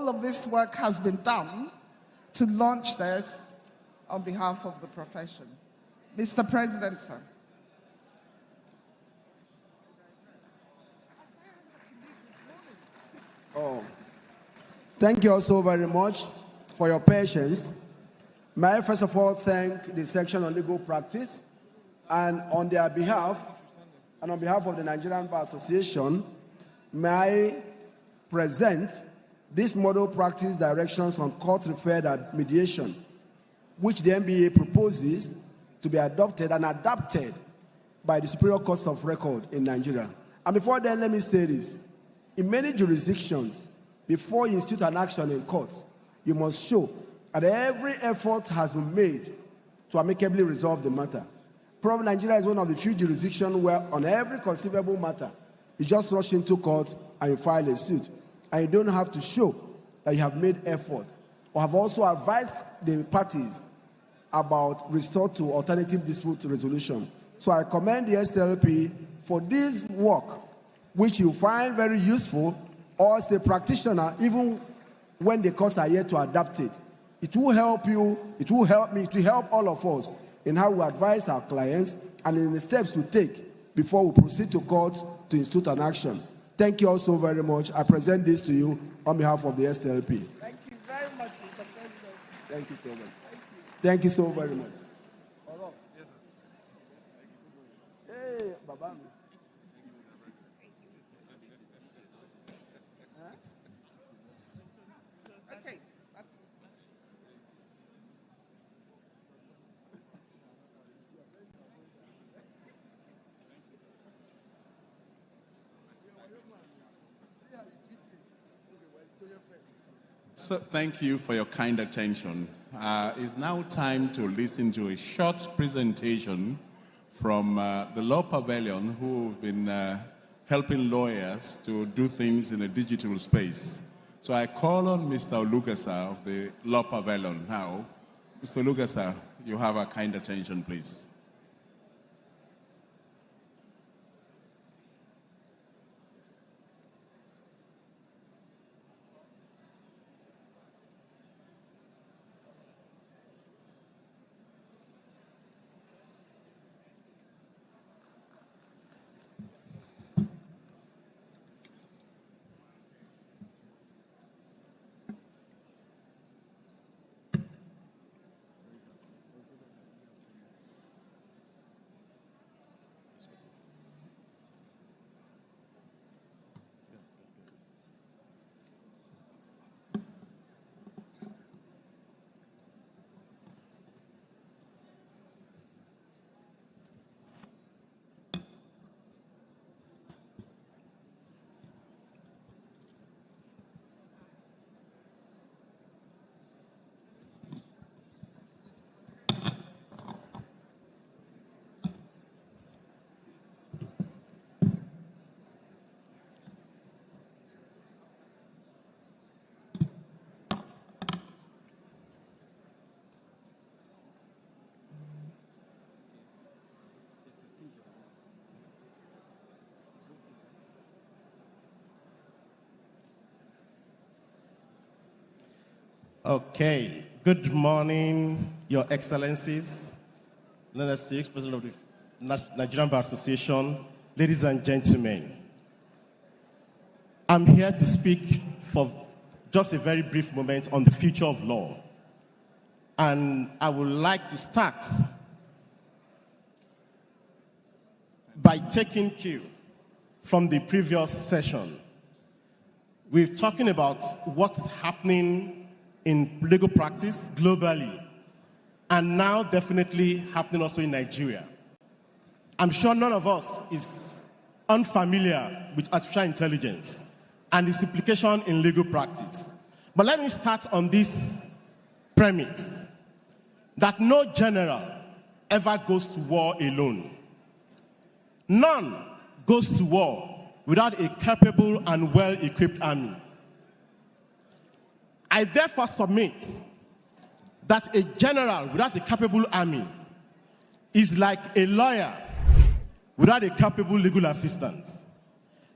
all of this work has been done to launch this on behalf of the profession. Mr. President, sir. Oh, thank you also very much for your patience. May I first of all thank the section on legal practice, and on their behalf, and on behalf of the Nigerian Bar Association, may I present this model practice directions on court-referred mediation, which the NBA proposes to be adopted and adapted by the Superior Courts of Record in Nigeria. And before then, let me say this. In many jurisdictions, before you institute an action in court, you must show that every effort has been made to amicably resolve the matter. Probably Nigeria is one of the few jurisdictions where on every conceivable matter, you just rush into court and you file a suit. And you don't have to show that you have made effort or have also advised the parties about resort to alternative dispute resolution. So I commend the SLP for this work, which you find very useful, or as a practitioner, even when the courts are yet to adapt it. It will help you, it will help me, it will help all of us in how we advise our clients and in the steps to take before we proceed to court to institute an action. Thank you all so very much. I present this to you on behalf of the SLP. Thank you very much, Mr. President. Thank you so much. Thank you so very much. Hey, Baba. Okay. So thank you for your kind attention. It's now time to listen to a short presentation from the Law Pavilion, who have been helping lawyers to do things in a digital space. So I call on Mr. Olugasa of the Law Pavilion now. Mr. Olugasa, you have our kind attention, please. Okay. Good morning, Your Excellencies, President of the Nigerian Bar Association, ladies and gentlemen. I'm here to speak for just a very brief moment on the future of law. And I would like to start by taking cue from the previous session. We're talking about what is happening in legal practice globally, and now definitely happening also in Nigeria. I'm sure none of us is unfamiliar with artificial intelligence and its implication in legal practice. But let me start on this premise that no general ever goes to war alone. None goes to war without a capable and well-equipped army. I therefore submit that a general without a capable army is like a lawyer without a capable legal assistant.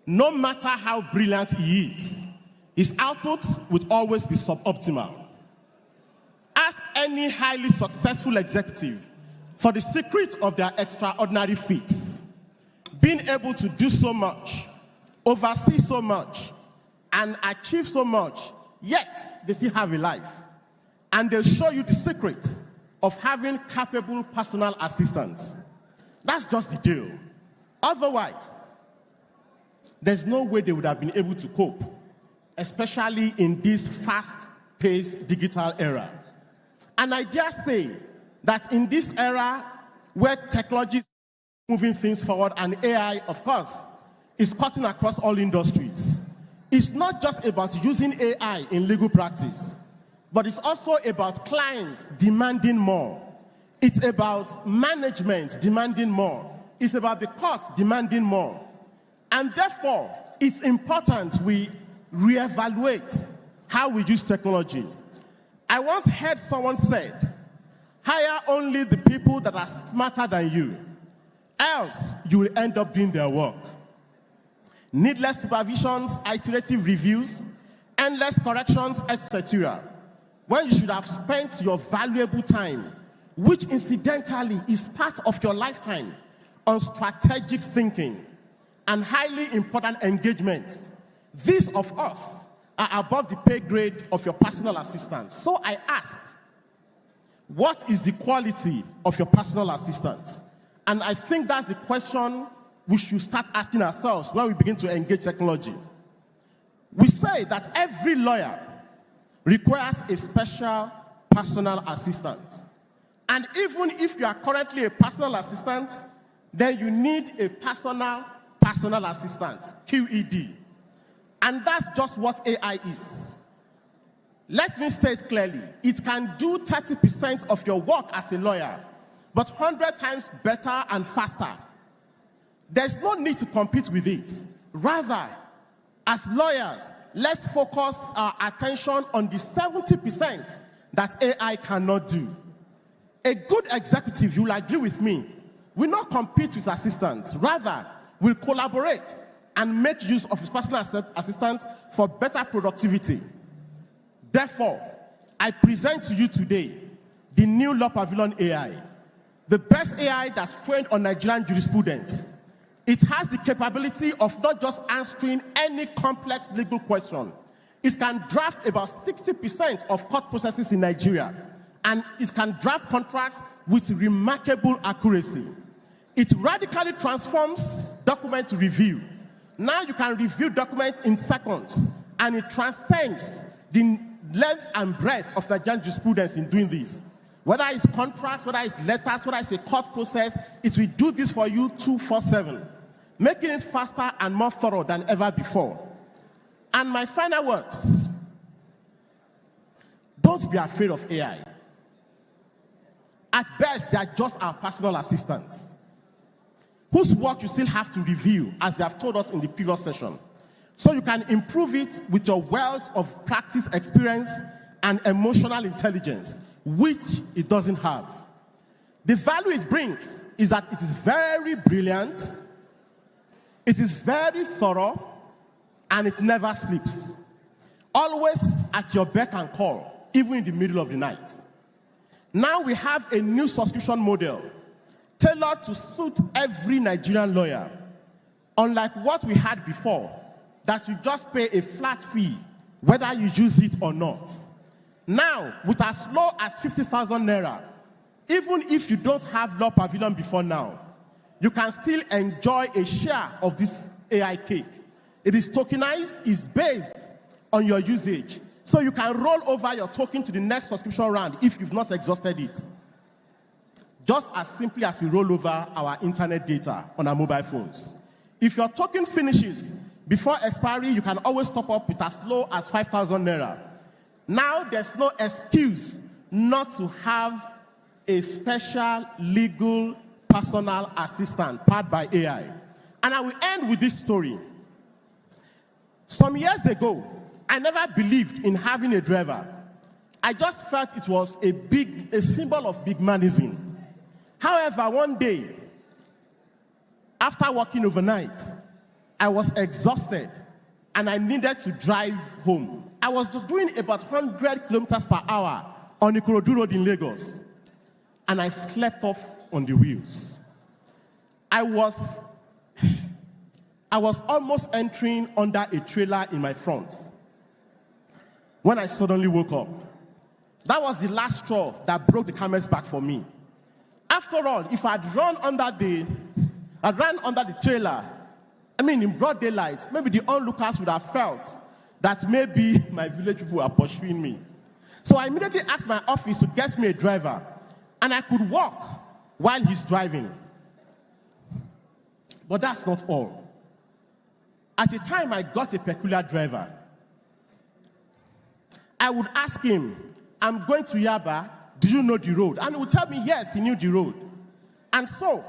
No matter how brilliant he is, his output would always be suboptimal. Ask any highly successful executive for the secret of their extraordinary feats. Being able to do so much, oversee so much, and achieve so much, yet they still have a life. And they'll show you the secret of having capable personal assistants. That's just the deal. Otherwise, there's no way they would have been able to cope, especially in this fast-paced digital era. And I dare say that in this era where technology is moving things forward and AI, of course, is cutting across all industries, it's not just about using AI in legal practice, but it's also about clients demanding more. It's about management demanding more. It's about the courts demanding more. And therefore, it's important we reevaluate how we use technology. I once heard someone say, hire only the people that are smarter than you, else you will end up doing their work. Needless supervisions, iterative reviews, endless corrections, etc. When you should have spent your valuable time, which incidentally is part of your lifetime, on strategic thinking and highly important engagement. These of us are above the pay grade of your personal assistant. So I ask, what is the quality of your personal assistant? And I think that's the question we should start asking ourselves when we begin to engage technology. We say that every lawyer requires a special personal assistant. And even if you are currently a personal assistant, then you need a personal assistant, QED. And that's just what AI is. Let me say it clearly. It can do 30% of your work as a lawyer, but 100 times better and faster. There's no need to compete with it. Rather, as lawyers, let's focus our attention on the 70% that AI cannot do. A good executive, you'll agree with me, will not compete with assistants. Rather, will collaborate and make use of his personal assistant for better productivity. Therefore, I present to you today the new Law Pavilion AI, the best AI that's trained on Nigerian jurisprudence. It has the capability of not just answering any complex legal question. It can draft about 60% of court processes in Nigeria, and it can draft contracts with remarkable accuracy. It radically transforms document review. Now you can review documents in seconds, and it transcends the length and breadth of Nigerian jurisprudence in doing this. Whether it's contracts, whether it's letters, whether it's a court process, it will do this for you 24/7, making it faster and more thorough than ever before. And my final words, don't be afraid of AI. At best, they are just our personal assistants, whose work you still have to review, as they have told us in the previous session. So you can improve it with your wealth of practice experience and emotional intelligence, which it doesn't have. The value it brings is that it is very brilliant, it is very thorough, and it never sleeps. Always at your beck and call, even in the middle of the night. Now we have a new subscription model tailored to suit every Nigerian lawyer. Unlike what we had before, that you just pay a flat fee, whether you use it or not. Now, with as low as 50,000 naira, even if you don't have Law Pavilion before now, you can still enjoy a share of this AI cake. It is tokenized, it's based on your usage. So you can roll over your token to the next subscription round if you've not exhausted it. Just as simply as we roll over our internet data on our mobile phones. If your token finishes before expiry, you can always top up with as low as 5,000 naira. Now there's no excuse not to have a special legal personal assistant powered by AI. And I will end with this story. Some years ago, I never believed in having a driver. I just felt it was a symbol of big manism. However, one day, after working overnight, I was exhausted and I needed to drive home. I was doing about 100 kilometers per hour on Ikorodu Road in Lagos, and I slept off on the wheels. I was almost entering under a trailer in my front when I suddenly woke up. That was the last straw that broke the camel's back for me. After all, if I'd run under the trailer, in broad daylight, maybe the onlookers would have felt that maybe my village people are pursuing me. So I immediately asked my office to get me a driver, and I could walk while he's driving. But that's not all. At the time, I got a peculiar driver. I would ask him, I'm going to Yaba, do you know the road? And he would tell me, yes, he knew the road. And so,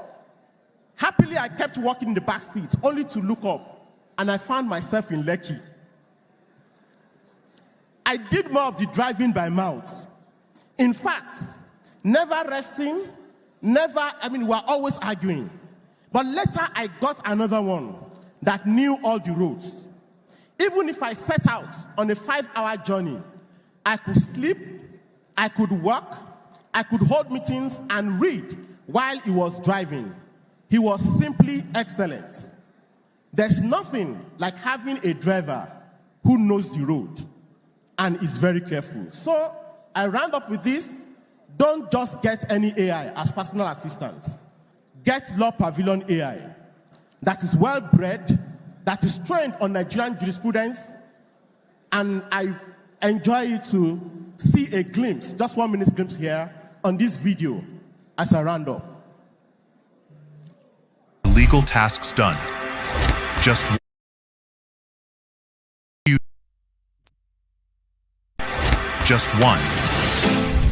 happily, I kept walking in the back seat, only to look up, and I found myself in Lekki. I did more of the driving by mouth. In fact, never resting, we were always arguing. But later, I got another one that knew all the roads. Even if I set out on a 5-hour journey, I could sleep, I could work, I could hold meetings and read while he was driving. He was simply excellent. There's nothing like having a driver who knows the road and is very careful. So I round up with this. Don't just get any AI as personal assistant. Get Law Pavilion AI that is well-bred, that is trained on Nigerian jurisprudence, and I enjoy to see a glimpse, just 1 minute glimpse here, on this video as I round up. Legal tasks done. Just one.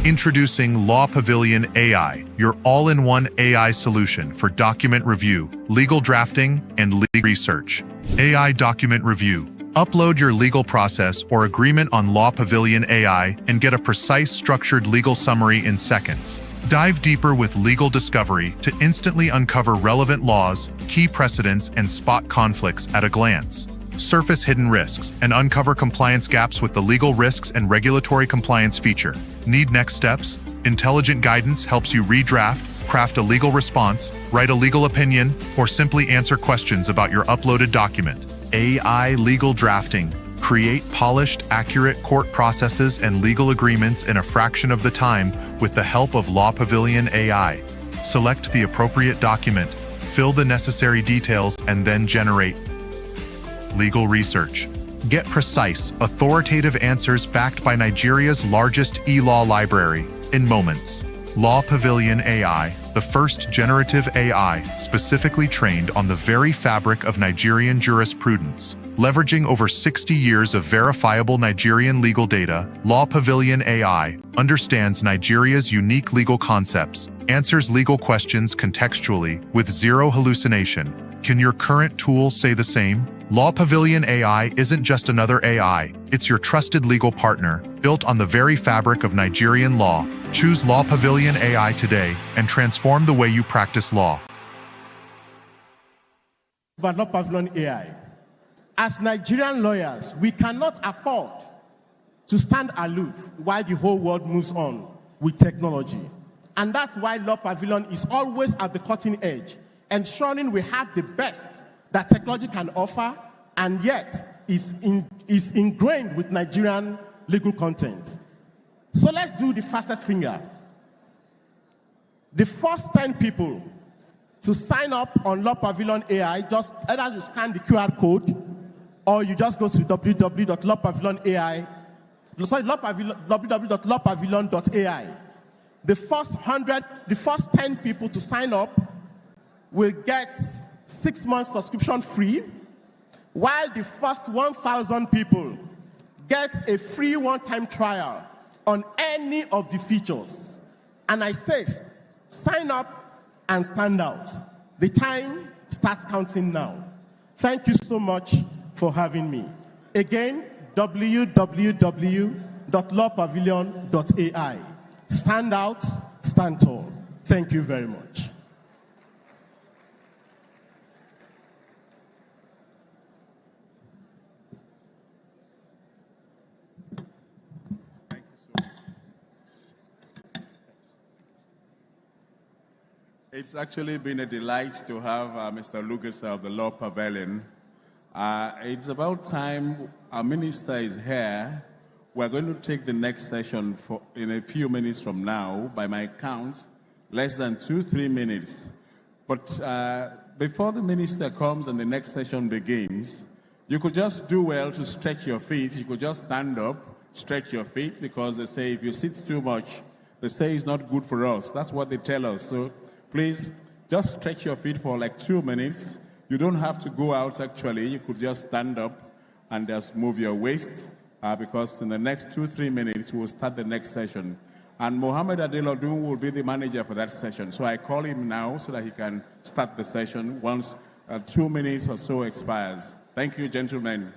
Introducing Law Pavilion AI, your all-in-one AI solution for document review, legal drafting, and legal research. AI Document Review. Upload your legal process or agreement on Law Pavilion AI and get a precise, structured legal summary in seconds. Dive deeper with legal discovery to instantly uncover relevant laws, key precedents, and spot conflicts at a glance. Surface hidden risks and uncover compliance gaps with the legal risks and regulatory compliance feature. Need next steps? Intelligent guidance helps you redraft, craft a legal response, write a legal opinion, or simply answer questions about your uploaded document. AI Legal Drafting. Create polished, accurate court processes and legal agreements in a fraction of the time with the help of Law Pavilion AI. Select the appropriate document, fill the necessary details, and then generate legal research. Get precise, authoritative answers backed by Nigeria's largest e-law library in moments. Law Pavilion AI, the first generative AI specifically trained on the very fabric of Nigerian jurisprudence. Leveraging over 60 years of verifiable Nigerian legal data, Law Pavilion AI understands Nigeria's unique legal concepts, answers legal questions contextually with zero hallucination. Can your current tool say the same? Law Pavilion AI isn't just another AI, it's your trusted legal partner, built on the very fabric of Nigerian law. Choose Law Pavilion AI today and transform the way you practice law. But Law Pavilion AI. As Nigerian lawyers, we cannot afford to stand aloof while the whole world moves on with technology. And that's why Law Pavilion is always at the cutting edge, ensuring we have the best that technology can offer, and yet is ingrained with Nigerian legal content. So let's do the fastest finger. The first 10 people to sign up on Law Pavilion AI, just either you scan the QR code, or you just go to www.lawpavilion.ai. The first 10 people to sign up will get 6 months subscription free, while the first 1,000 people get a free one-time trial on any of the features. And I say, sign up and stand out. The time starts counting now. Thank you so much for having me. Again, www.lawpavilion.ai. Stand out, stand tall. Thank you very much. It's actually been a delight to have Mr. Lucas of the Law Pavilion. It's about time our minister is here. We're going to take the next session in a few minutes from now. By my count, less than 2-3 minutes. But before the minister comes and the next session begins, you could just do well to stretch your feet. You could just stand up, stretch your feet, because they say if you sit too much, they say it's not good for us. That's what they tell us. So please, just stretch your feet for like 2 minutes. You don't have to go out, actually. You could just stand up and just move your waist, because in the next 2-3 minutes, we'll start the next session. And Mohammed Adelodun will be the manager for that session. So I call him now so that he can start the session once 2 minutes or so expires. Thank you, gentlemen.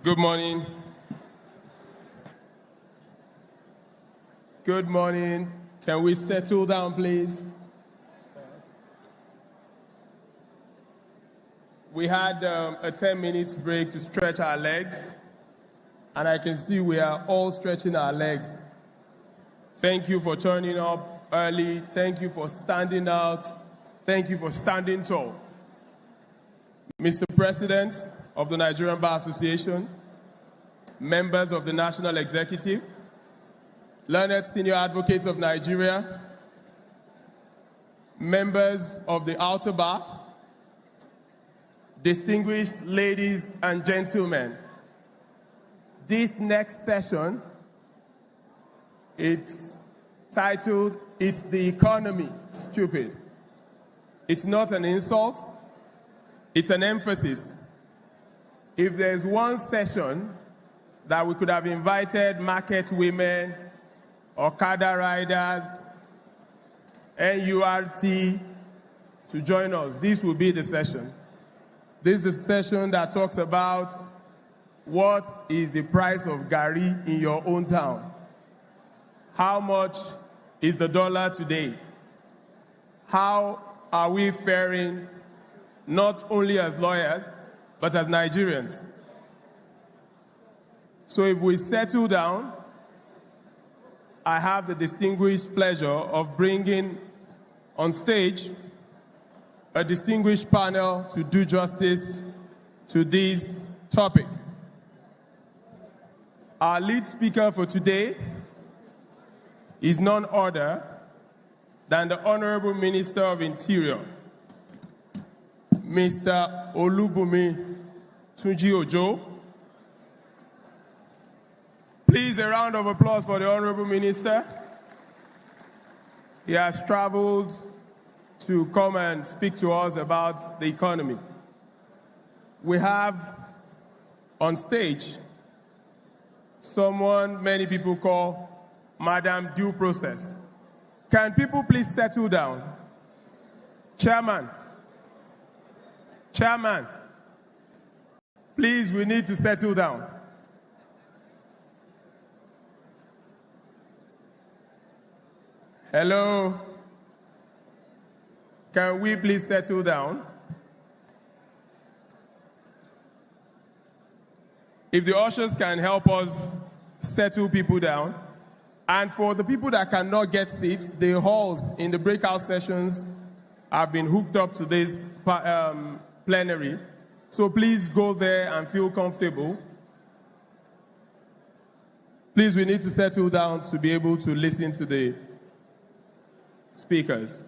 Good morning. Good morning. Can we settle down, please? We had a 10-minute break to stretch our legs, and I can see we are all stretching our legs. Thank you for turning up early. Thank you for standing out. Thank you for standing tall. Mr. President of the Nigerian Bar Association, members of the National Executive, learned senior advocates of Nigeria, members of the Outer Bar, distinguished ladies and gentlemen, this next session, it's titled, "It's the Economy, Stupid." It's not an insult, it's an emphasis. If there's one session that we could have invited market women, Okada riders, NURT to join us, this will be the session. This is the session that talks about what is the price of Gari in your own town. How much is the dollar today? How are we faring not only as lawyers, but as Nigerians? So if we settle down, I have the distinguished pleasure of bringing on stage a distinguished panel to do justice to this topic. Our lead speaker for today is none other than the Honorable Minister of Interior, Mr. Olubunmi Tunji Ojo. Please, a round of applause for the Honorable Minister. He has traveled to come and speak to us about the economy. We have on stage someone many people call Madam Due Process. Can people please settle down? Chairman, please, we need to settle down. Hello? Can we please settle down? If the ushers can help us settle people down. And for the people that cannot get seats, the halls in the breakout sessions have been hooked up to this plenary. So please go there and feel comfortable. Please, we need to settle down to be able to listen to the speakers.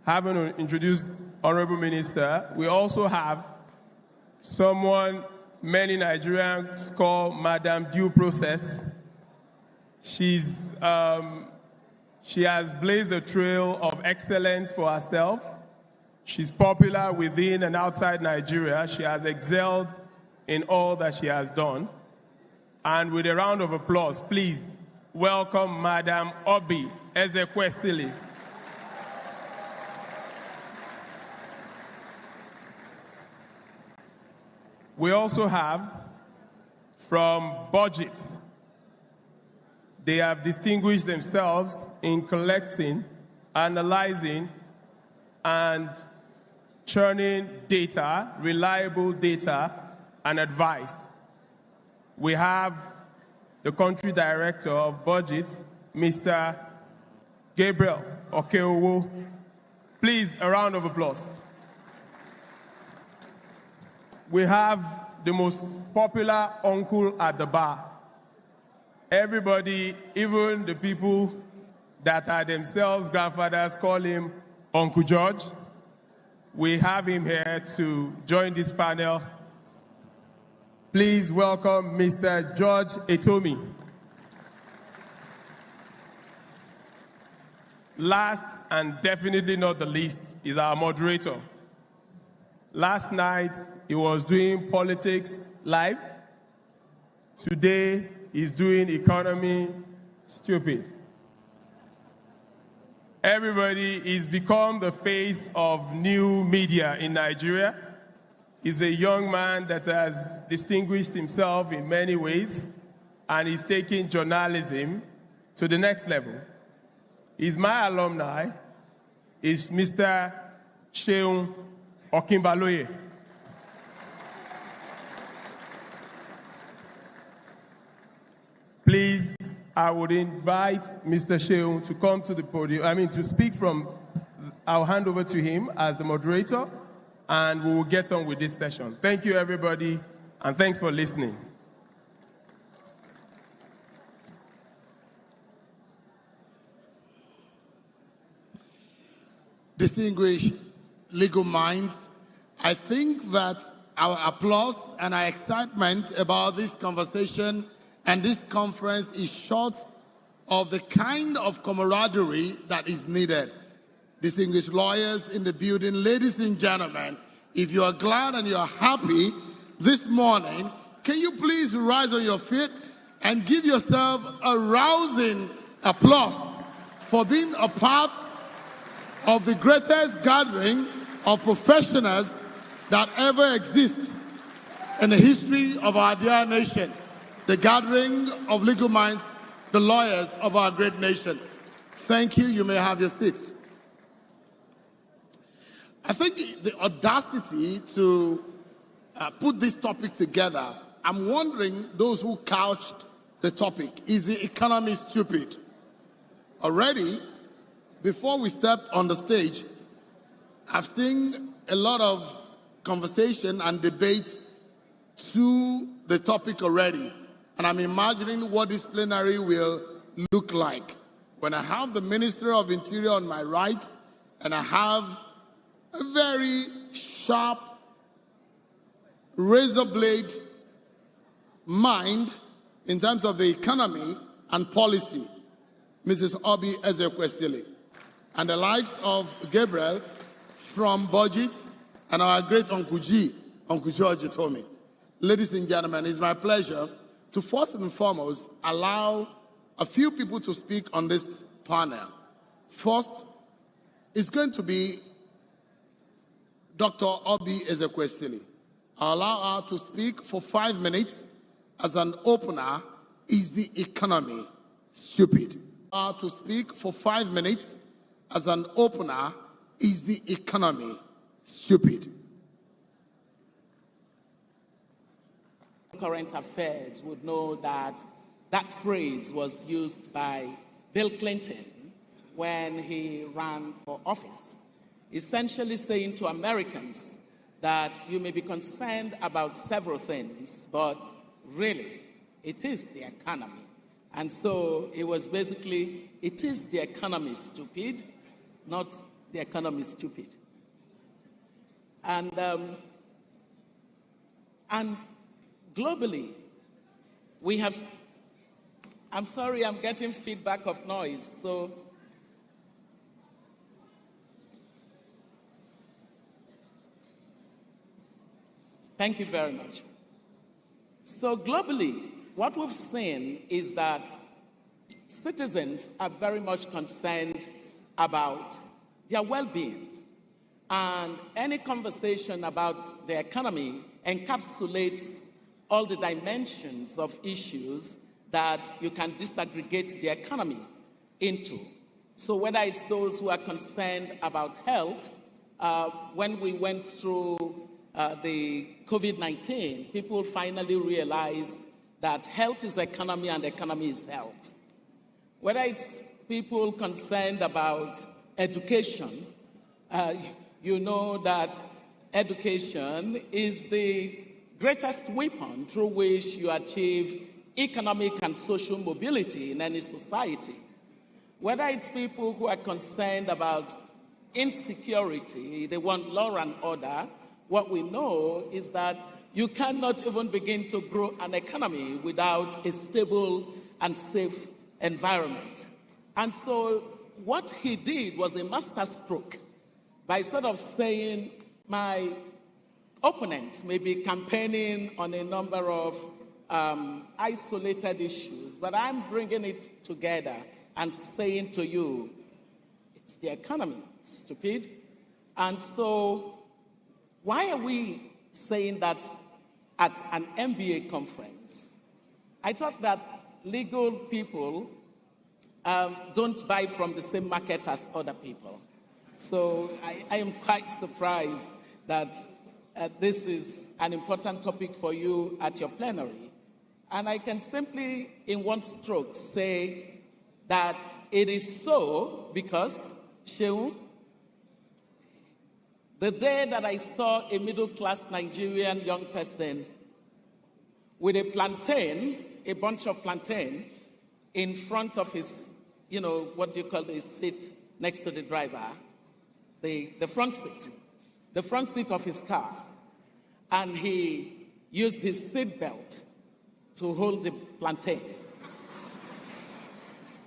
Having introduced Honorable Minister, we also have someone many Nigerians call Madam Due Process. She has blazed a trail of excellence for herself. She's popular within and outside Nigeria. She has excelled in all that she has done. And with a round of applause, please welcome Madam Obi Ezekwesili. We also have from Budget. They have distinguished themselves in collecting, analyzing, and churning data, reliable data, and advice. We have the country director of Budget, Mr. Gabriel Okeowo. Please, a round of applause. We have the most popular uncle at the bar. Everybody, even the people that are themselves grandfathers, call him Uncle George. We have him here to join this panel. Please welcome Mr. George Etomi. Last and definitely not the least is our moderator. Last night, he was doing politics live. Today, he's doing economy stupid. Everybody is become the face of new media in Nigeria. He's a young man that has distinguished himself in many ways, and he's taking journalism to the next level. He's my alumni. He's Mr. Sheun Okinbaloye. Please, I would invite Mr. Sheun to come to the podium, to speak from. I'll hand over to him as the moderator, and we will get on with this session. Thank you, everybody, and thanks for listening. Distinguished legal minds, I think that our applause and our excitement about this conversation and this conference is short of the kind of camaraderie that is needed. Distinguished lawyers in the building, ladies and gentlemen, if you are glad and you are happy this morning, can you please rise on your feet and give yourself a rousing applause for being a part of the greatest gathering of professionals that ever exists in the history of our dear nation, the gathering of legal minds, the lawyers of our great nation. Thank you. You may have your seats. I think the audacity to put this topic together, I'm wondering, those who couched the topic, is the economy stupid? Already, before we stepped on the stage, I've seen a lot of conversation and debate to the topic already. And I'm imagining what this plenary will look like. When I have the Minister of Interior on my right, and I have a very sharp, razor blade mind in terms of the economy and policy, Mrs. Obi Ezekwesili, and the likes of Gabriel from Budget, and our great Uncle G, Uncle George Tomi. Ladies and gentlemen, it's my pleasure to first and foremost allow a few people to speak on this panel. First is going to be Dr. Obi Ezekwesili. I'll allow her to speak for 5 minutes as an opener. Is the economy stupid? To speak for 5 minutes as an opener. Is the economy stupid? Current affairs would know that that phrase was used by Bill Clinton when he ran for office, essentially saying to Americans that you may be concerned about several things, but really, it is the economy. And so it was basically, it is the economy stupid, not the economy stupid. And globally, we have, I'm sorry, I'm getting feedback of noise, so. Thank you very much. So globally, what we've seen is that citizens are very much concerned about their well-being. And any conversation about the economy encapsulates all the dimensions of issues that you can disaggregate the economy into. So whether it's those who are concerned about health, when we went through the COVID-19, people finally realized that health is economy and economy is health. Whether it's people concerned about education, you know that education is the greatest weapon through which you achieve economic and social mobility in any society. Whether it's people who are concerned about insecurity, they want law and order, what we know is that you cannot even begin to grow an economy without a stable and safe environment. And so what he did was a masterstroke by sort of saying, my opponent may be campaigning on a number of isolated issues, but I'm bringing it together and saying to you, it's the economy, stupid. And so why are we saying that at an MBA conference. I thought that legal people don't buy from the same market as other people. So I am quite surprised that this is an important topic for you at your plenary. And I can simply, in one stroke, say that it is so because, Sheung, the day that I saw a middle-class Nigerian young person with a plantain, a bunch of plantain, in front of his, what do you call the seat next to the driver, the front seat of his car, and he used his seat belt to hold the plantain.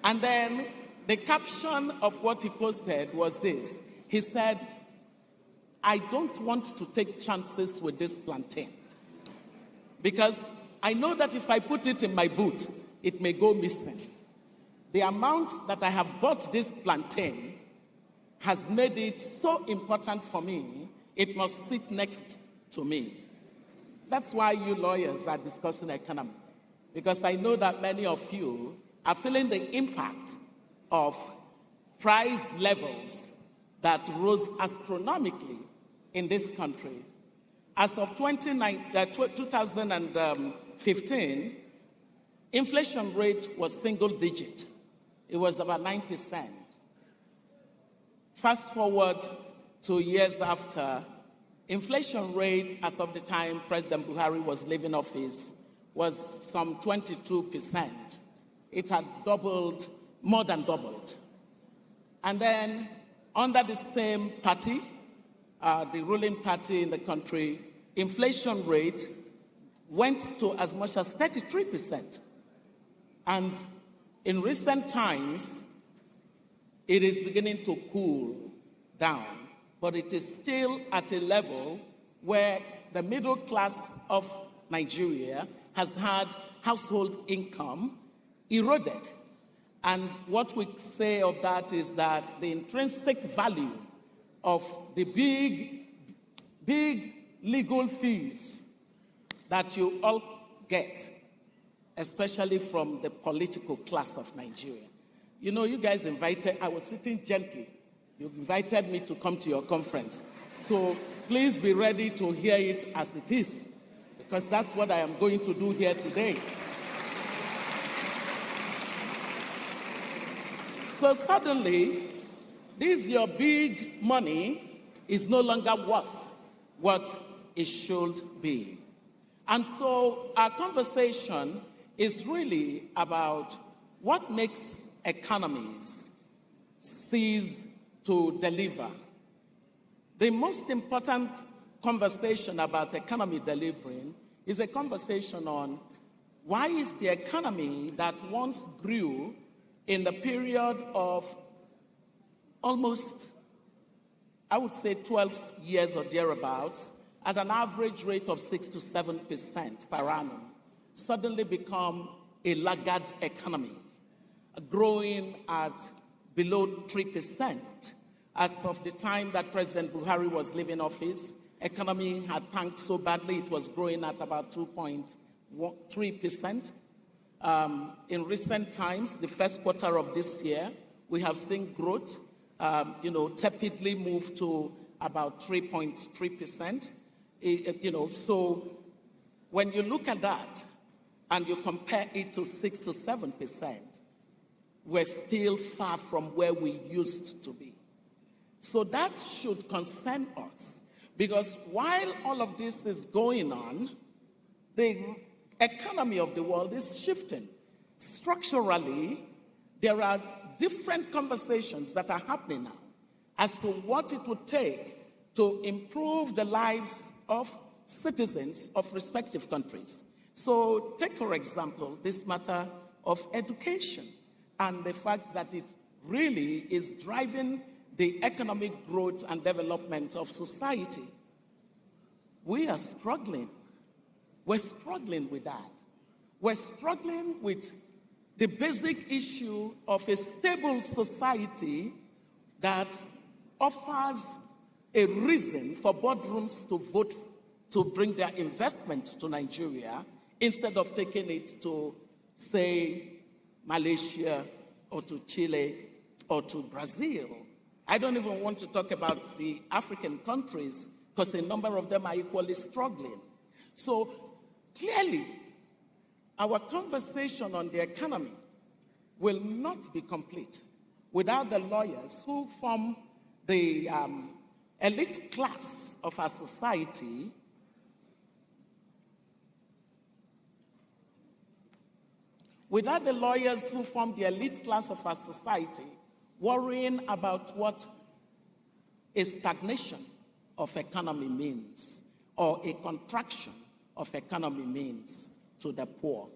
And then the caption of what he posted was this. He said, "I don't want to take chances with this plantain because I know that if I put it in my boot, it may go missing. The amount that I have bought this plantain has made it so important for me, it must sit next to me." That's why you lawyers are discussing economy, because I know that many of you are feeling the impact of price levels that rose astronomically in this country. As of 2015, inflation rate was single digit. It was about 9%. Fast forward to years after, inflation rate as of the time President Buhari was leaving office was some 22%. It had doubled, more than doubled. And then under the same party, the ruling party in the country, inflation rate went to as much as 33%. And in recent times, it is beginning to cool down, but it is still at a level where the middle class of Nigeria has had household income eroded. And what we say of that is that the intrinsic value of the big legal fees that you all get, especially from the political class of Nigeria. You guys invited, I was sitting gently. You invited me to come to your conference. So please be ready to hear it as it is, because that's what I am going to do here today. So suddenly, this your big money is no longer worth what it should be. And so our conversation is really about what makes economies cease to deliver. The most important conversation about economy delivering is a conversation on why is the economy that once grew in the period of almost, I would say 12 years or thereabouts, at an average rate of 6 to 7% per annum, suddenly become a laggard economy, growing at below 3%. As of the time that President Buhari was leaving office, economy had tanked so badly it was growing at about 2.3%. In recent times, the first quarter of this year, we have seen growth, tepidly move to about 3.3%. So when you look at that and you compare it to 6 to 7%, we're still far from where we used to be. So that should concern us, because while all of this is going on, the economy of the world is shifting. Structurally, there are different conversations that are happening now as to what it would take to improve the lives of citizens of respective countries. So take, for example, this matter of education and the fact that it really is driving the economic growth and development of society. We are struggling. We're struggling with that. We're struggling with the basic issue of a stable society that offers a reason for boardrooms to vote to bring their investment to Nigeria instead of taking it to, say, Malaysia or to Chile or to Brazil. I don't even want to talk about the African countries because a number of them are equally struggling. So clearly, our conversation on the economy will not be complete without the lawyers who form the elite class of our society without the lawyers who form the elite class of our society worrying about what a stagnation of economy means or a contraction of economy means to the poor.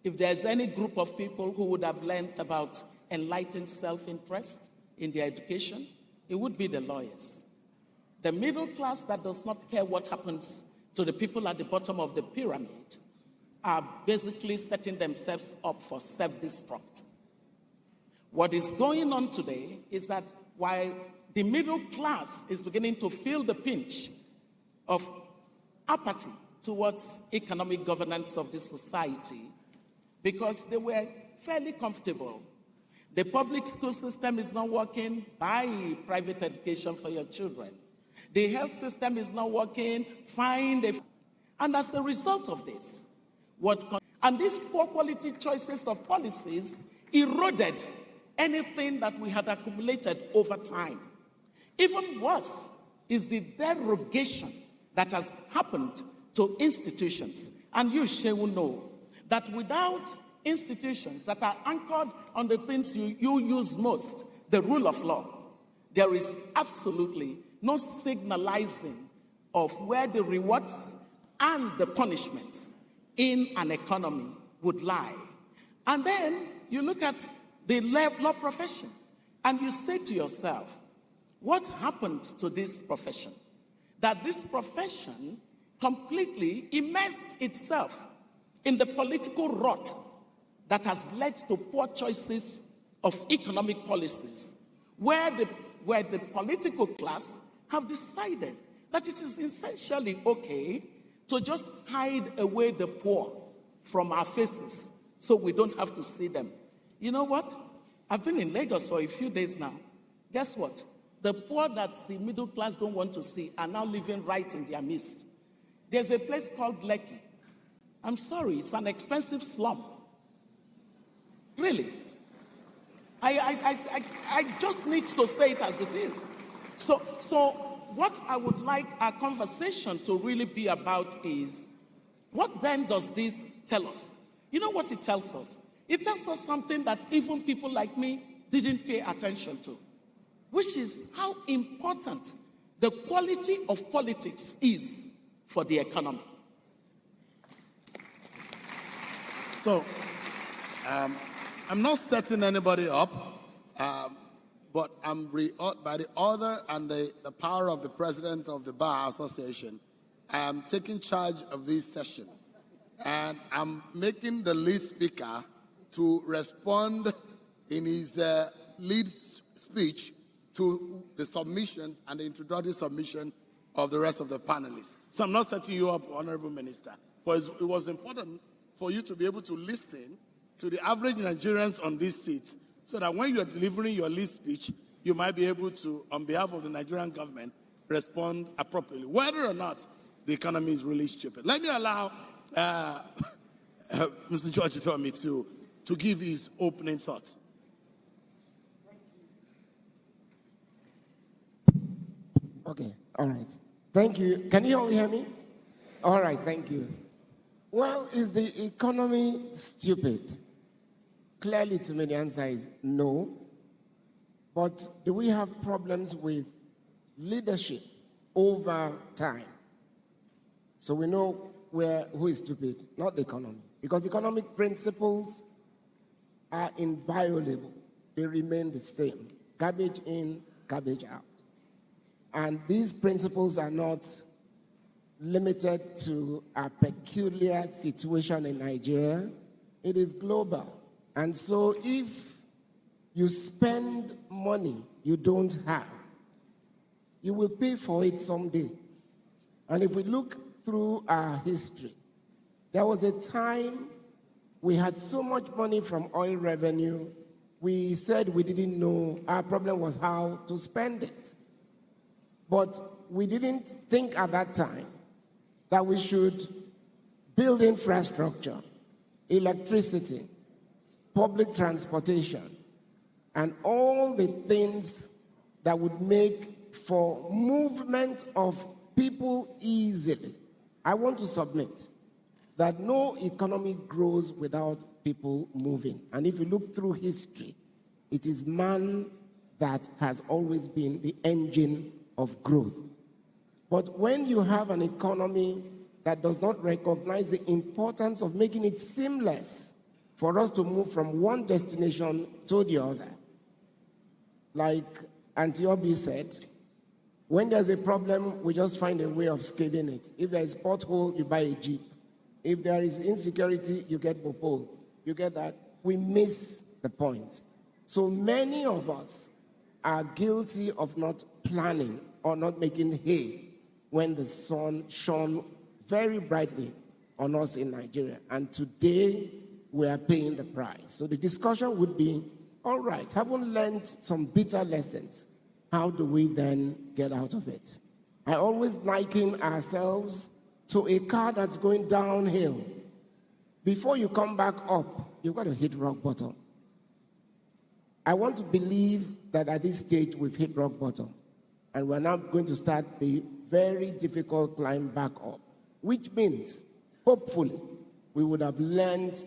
If there's any group of people who would have learned about enlightened self-interest in their education, it would be the lawyers. The middle class that does not care what happens to the people at the bottom of the pyramid are basically setting themselves up for self-destruct. What is going on today is that while the middle class is beginning to feel the pinch of apathy towards economic governance of this society, because they were fairly comfortable. The public school system is not working, buy private education for your children. The health system is not working, and as a result of this, and these poor quality choices of policies eroded anything that we had accumulated over time. Even worse is the derogation that has happened to institutions. And you, Shehu, know that without institutions that are anchored on the things you use most, the rule of law, there is absolutely no signalizing of where the rewards and the punishments in an economy would lie. And then you look at the law profession and you say to yourself, what happened to this profession? That this profession completely immersed itself in the political rot that has led to poor choices of economic policies, where the political class have decided that it is essentially okay to just hide away the poor from our faces so we don't have to see them. You know what? I've been in Lagos for a few days now. Guess what? The poor that the middle class don't want to see are now living right in their midst. There's a place called Lekki. I'm sorry, it's an expensive slum. Really. I just need to say it as it is. So what I would like our conversation to really be about is, what then does this tell us? You know what it tells us? It tells us something that even people like me didn't pay attention to, which is how important the quality of politics is for the economy. So, I'm not setting anybody up, but I'm by the order and the power of the president of the Bar Association, I am taking charge of this session. And I'm making the lead speaker to respond in his lead speech to the submissions and the introductory submission of the rest of the panelists. So I'm not setting you up, Honorable Minister, but it was important for you to be able to listen to the average Nigerians on this seat, so that when you're delivering your lead speech, you might be able to, on behalf of the Nigerian government, respond appropriately, whether or not the economy is really stupid. Let me allow Mr. George Utomi to give his opening thoughts. Okay, all right. Thank you. Can you all hear me? All right, thank you. Well, is the economy stupid? Clearly, to me, the answer is no. But do we have problems with leadership over time? So we know who is stupid, not the economy. Because economic principles are inviolable. They remain the same. Garbage in, garbage out. And these principles are not limited to a peculiar situation in Nigeria. It is global. And so if you spend money you don't have, you will pay for it someday. And if we look through our history, there was a time we had so much money from oil revenue, we said we didn't know. Our problem was how to spend it. But we didn't think at that time that we should build infrastructure, electricity, public transportation, and all the things that would make for movement of people easily. I want to submit that no economy grows without people moving. And if you look through history, it is man that has always been the engine of growth. But when you have an economy that does not recognize the importance of making it seamless for us to move from one destination to the other, like Auntie Obi said, when there's a problem, we just find a way of scaling it. If there is pothole, you buy a Jeep. If there is insecurity, you get Bopol. You get that? We miss the point. So many of us are guilty of not planning or not making hay when the sun shone very brightly on us in Nigeria. And today, we are paying the price. So the discussion would be, all right, haven't learned some bitter lessons. How do we then get out of it? I always liken ourselves to a car that's going downhill. Before you come back up, you've got to hit rock bottom. I want to believe that at this stage we've hit rock bottom, and we're now going to start the very difficult climb back up, which means, hopefully, we would have learned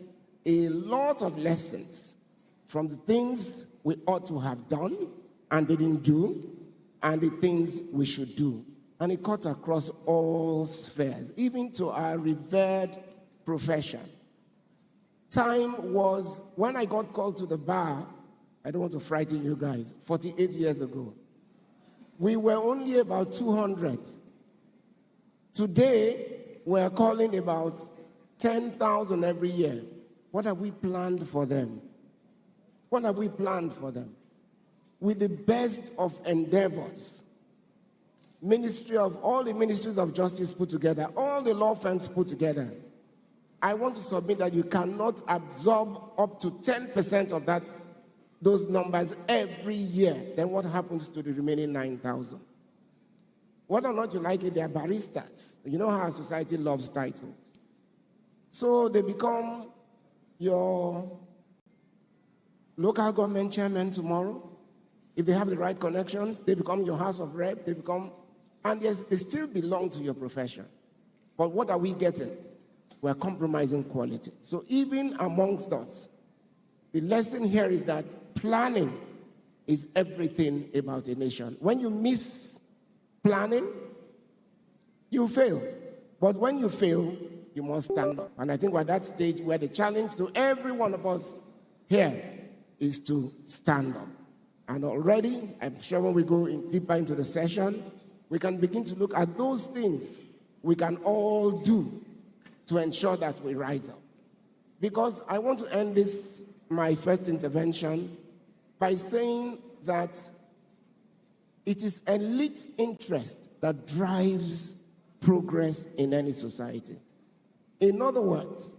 a lot of lessons from the things we ought to have done and didn't do, and the things we should do. And it cuts across all spheres, even to our revered profession. Time was, when I got called to the bar, I don't want to frighten you guys, 48 years ago, we were only about 200. Today, we're calling about 10,000 every year. What have we planned for them? What have we planned for them? With the best of endeavors, all the ministries of justice put together, all the law firms put together, I want to submit that you cannot absorb up to 10% of those numbers every year. Then what happens to the remaining 9,000? Whether or not you like it, they are baristas. You know how our society loves titles. So they become your local government chairman tomorrow. If they have the right connections, they become your House of Rep, and yes, they still belong to your profession. But what are we getting? We're compromising quality. So even amongst us, the lesson here is that planning is everything about a nation. When you miss planning, you fail. But when you fail, you must stand up. And I think we're at that stage where the challenge to every one of us here is to stand up. And already, I'm sure when we go deeper into the session, we can begin to look at those things we can all do to ensure that we rise up. Because I want to end this, my first intervention, by saying that it is elite interest that drives progress in any society. In other words,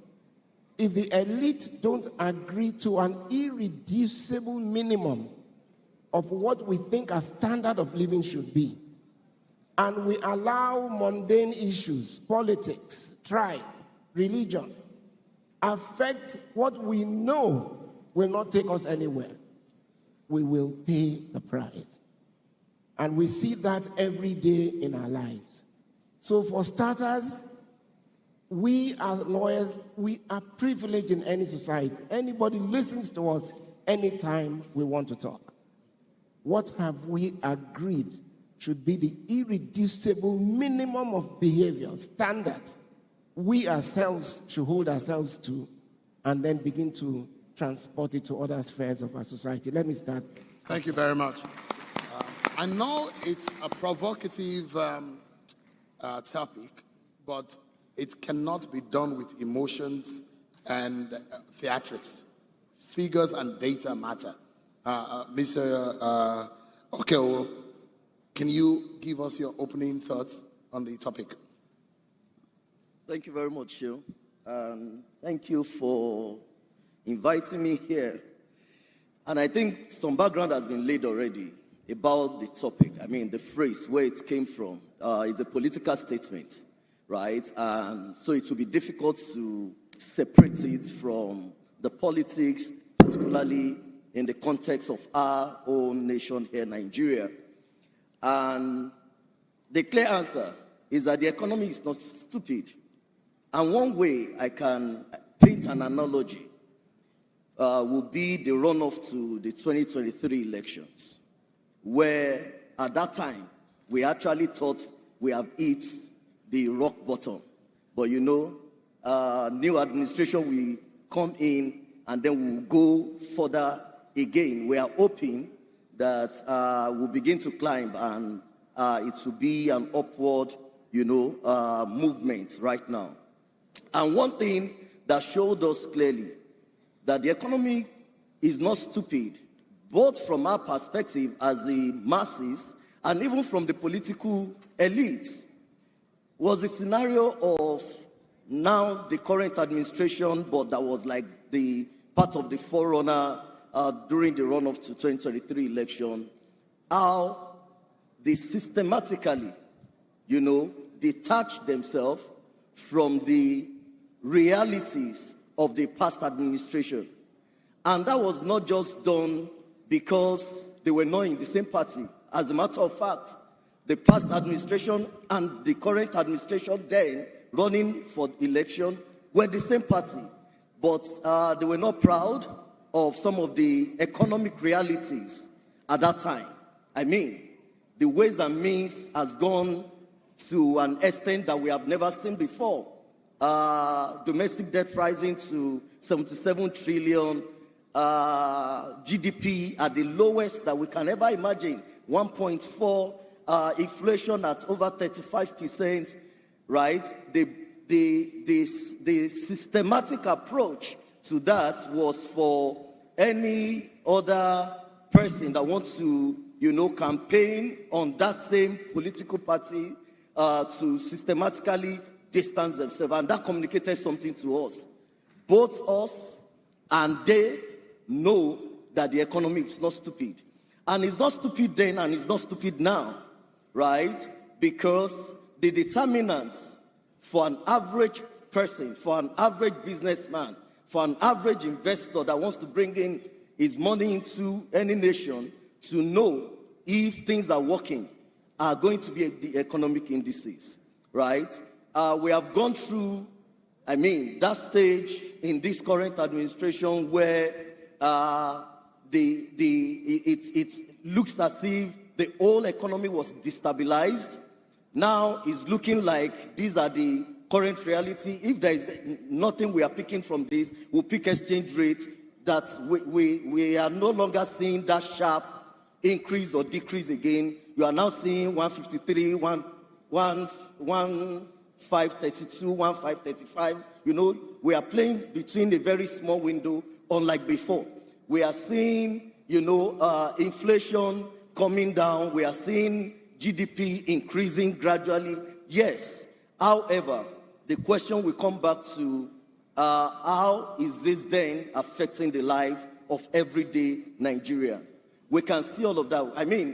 if the elite don't agree to an irreducible minimum of what we think a standard of living should be, and we allow mundane issues, politics, tribe, religion, affect what we know will not take us anywhere, we will pay the price. And we see that every day in our lives. So for starters, we as lawyers, we are privileged in any society. Anybody listens to us anytime we want to talk. What have we agreed should be the irreducible minimum of behavior, standard, we ourselves should hold ourselves to, and then begin to transport it to other spheres of our society. Let me start. Thank you very much. I know it's a provocative topic, but it cannot be done with emotions and theatrics. Figures and data matter. Mr. Okeowo, can you give us your opening thoughts on the topic? Thank you very much, Shil. Thank you for inviting me here. And I think some background has been laid already about the topic. I mean, the phrase, where it came from, is a political statement, right? And so it will be difficult to separate it from the politics, particularly in the context of our own nation here, Nigeria. And the clear answer is that the economy is not stupid. And one way I can paint an analogy will be the runoff to the 2023 elections, where at that time, we actually thought we have hit the rock bottom. But you know, new administration will come in and then we'll go further again. We are hoping that we'll begin to climb and it will be an upward, movement right now. And one thing that showed us clearly that the economy is not stupid, both from our perspective as the masses and even from the political elite, was the scenario of now the current administration, but that was like the part of the forerunner during the runoff to 2023 election, how they systematically, detach themselves from the realities of the past administration. And that was not just done because they were not in the same party. As a matter of fact, the past administration and the current administration then running for election were the same party. But they were not proud of some of the economic realities at that time. I mean, the ways and means has gone to an extent that we have never seen before. Domestic debt rising to 77 trillion, GDP at the lowest that we can ever imagine, 1.4, inflation at over 35%, right? The systematic approach to that was for any other person that wants to, campaign on that same political party to systematically distance themselves. And that communicated something to us. Both us and they know that the economy is not stupid. And it's not stupid then and it's not stupid now, right? Because the determinants for an average person, for an average businessman, for an average investor that wants to bring in his money into any nation to know if things are working are going to be the economic indices, right? We have gone through, that stage in this current administration where it looks as if the whole economy was destabilized. Now it's looking like these are the current reality. If there is nothing we are picking from this, we'll pick exchange rates that we are no longer seeing that sharp increase or decrease again. You are now seeing 153, 1532, 1535. We are playing between a very small window, unlike before. We are seeing, inflation coming down. We are seeing GDP increasing gradually. Yes. However, the question will come back to how is this then affecting the life of everyday Nigeria? We can see all of that.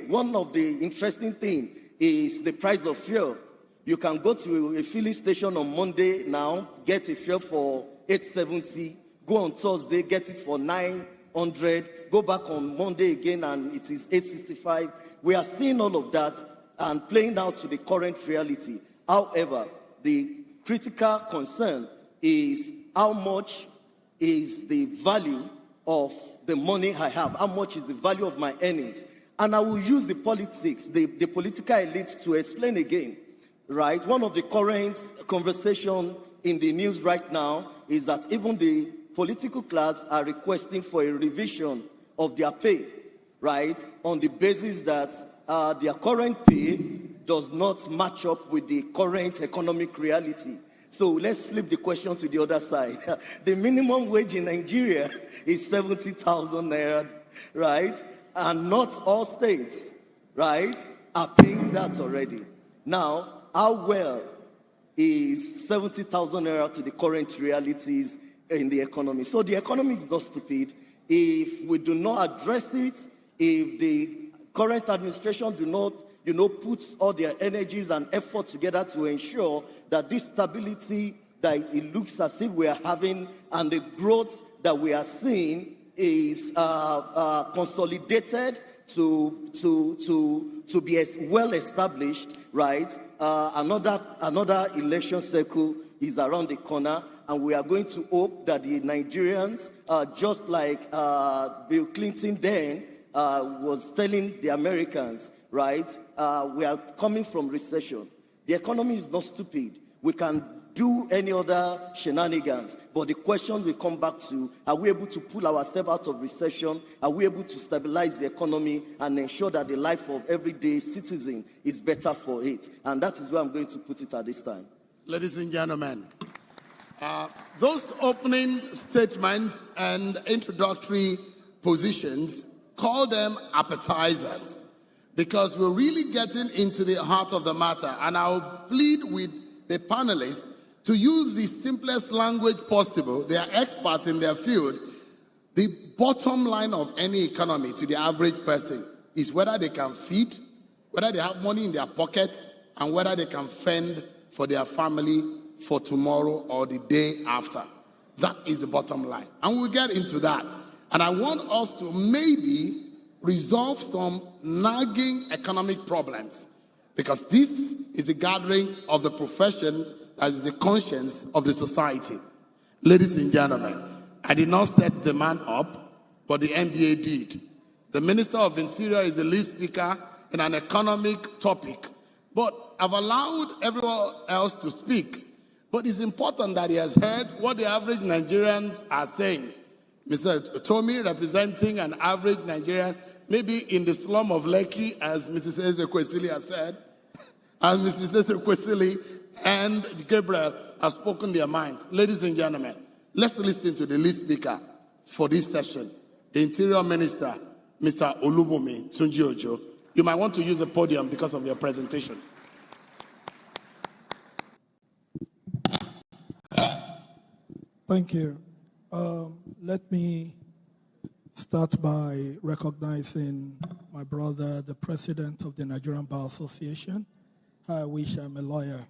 One of the interesting things is the price of fuel. You can go to a filling station on Monday now, get a fuel for $8.70, go on Thursday, get it for $900, go back on Monday again and it is $8.65. We are seeing all of that and playing out to the current reality. However, the critical concern is how much is the value of the money I have? How much is the value of my earnings? And I will use the politics, the political elite to explain again, right? One of the current conversation in the news right now is that even the political class are requesting for a revision of their pay, right? On the basis that their current pay does not match up with the current economic reality. So let's flip the question to the other side. The minimum wage in Nigeria is 70,000 naira, right? And not all states, right, are paying that already. Now, how well is 70,000 naira to the current realities in the economy. So the economy is not stupid. If we do not address it, if the current administration do not, put all their energies and effort together to ensure that this stability that it looks as if we are having and the growth that we are seeing is consolidated to be as well established, right? Another election cycle is around the corner, and we are going to hope that the Nigerians, just like Bill Clinton then was telling the Americans, right? We are coming from recession. The economy is not stupid. We can do any other shenanigans, but the question we come back to, are we able to pull ourselves out of recession? Are we able to stabilize the economy and ensure that the life of everyday citizen is better for it? And that is where I'm going to put it at this time. Ladies and gentlemen, those opening statements and introductory positions, call them appetizers, because we're really getting into the heart of the matter. And I'll plead with the panelists to use the simplest language possible. They are experts in their field. The bottom line of any economy to the average person is whether they can feed, whether they have money in their pocket, and whether they can fend for their family for tomorrow or the day after. That is the bottom line. And we'll get into that. And I want us to maybe resolve some nagging economic problems, because this is a gathering of the profession as the conscience of the society. Ladies and gentlemen, I did not set the man up, but the NBA did. The Minister of Interior is the lead speaker in an economic topic, but I've allowed everyone else to speak. But it's important that he has heard what the average Nigerians are saying. Mr. Tommy, representing an average Nigerian, maybe in the slum of Lekki, as Mrs. Ezekwesili has said, and Mrs. Ezekwesili and Gabriel have spoken their minds. Ladies and gentlemen, let's listen to the lead speaker for this session, the Interior Minister, Mr. Olubunmi Tunji-Ojo. You might want to use the podium because of your presentation. Thank you. Let me start by recognizing my brother, the president of the Nigerian Bar Association. I wish I'm a lawyer,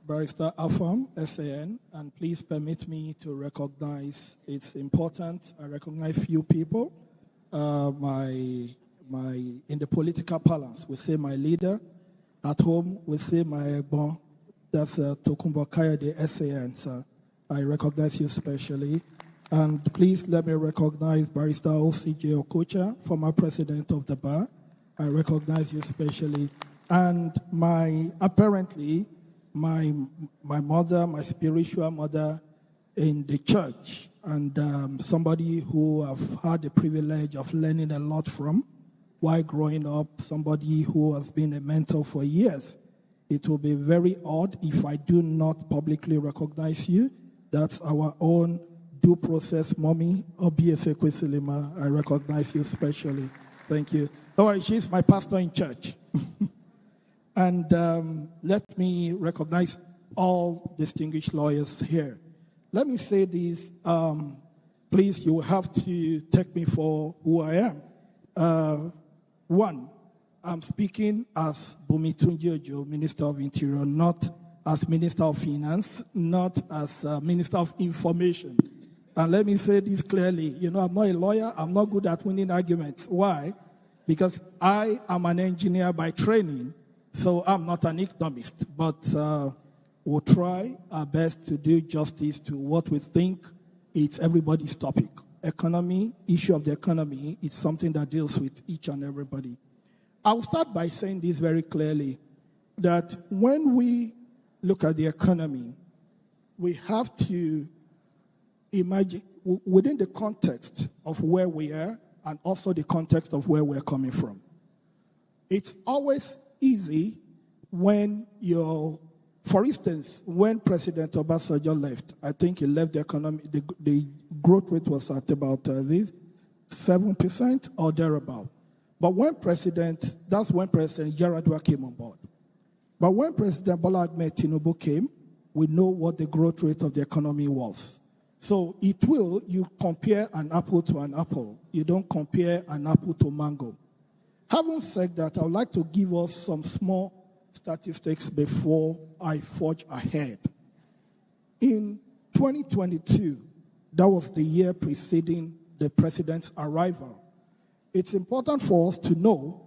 Barrister Afam, SAN, and please permit me to recognize, it's important, I recognize few people. In the political balance, we say my leader. At home, we say my Egbon, that's Tokunbo Kayode, SAN, sir. I recognize you specially. And please let me recognize Barrister OCJ Okocha, former president of the bar. I recognize you specially. And apparently, my mother, my spiritual mother in the church, and somebody who I've had the privilege of learning a lot from while growing up, somebody who has been a mentor for years. It will be very odd if I do not publicly recognize you. That's our own due process mommy, Obiese Kwesilima. I recognize you specially. Thank you. Don't worry, she's my pastor in church. And let me recognize all distinguished lawyers here. Let me say this. Please, you will have to take me for who I am. One, I'm speaking as Bumi Tunji-Ojo, Minister of Interior, not as Minister of Finance, not as Minister of Information. And let me say this clearly. I'm not a lawyer. I'm not good at winning arguments. Why? Because I am an engineer by training, so I'm not an economist. But we'll try our best to do justice to what we think is everybody's topic. Economy, issue of the economy, is something that deals with each and everybody. I'll start by saying this very clearly, that when we look at the economy, we have to imagine within the context of where we are and also the context of where we're coming from. It's always easy when for instance, when President Obasanjo left, I think he left the economy, the growth rate was at about 7% or thereabout. But that's when President Yaradua came on board. But when President Bola Ahmed Tinubu came, we know what the growth rate of the economy was. So you compare an apple to an apple. You don't compare an apple to mango. Having said that, I would like to give us some small statistics before I forge ahead. In 2022, that was the year preceding the president's arrival. It's important for us to know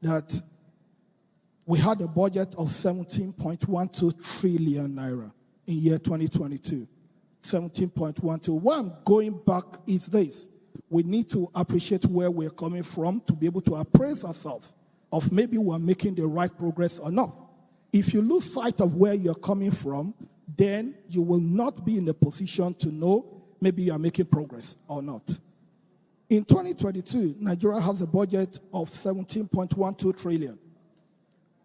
that we had a budget of 17.12 trillion naira in year 2022. 17.12. Why I'm going back is this. We need to appreciate where we're coming from to be able to appraise ourselves of maybe we're making the right progress or not. If you lose sight of where you're coming from, then you will not be in a position to know maybe you are making progress or not. In 2022, Nigeria has a budget of 17.12 trillion.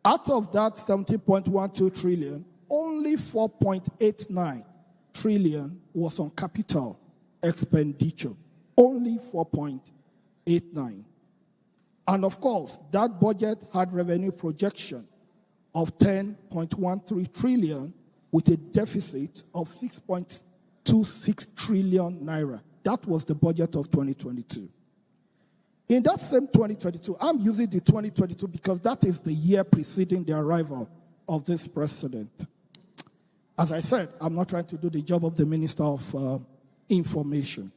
Out of that 17.12 trillion, only 4.89 trillion was on capital expenditure. Only 4.89. And of course, that budget had revenue projection of 10.13 trillion with a deficit of 6.26 trillion naira. That was the budget of 2022. In that same 2022, I'm using the 2022 because that is the year preceding the arrival of this president. As I said, I'm not trying to do the job of the Minister of Information.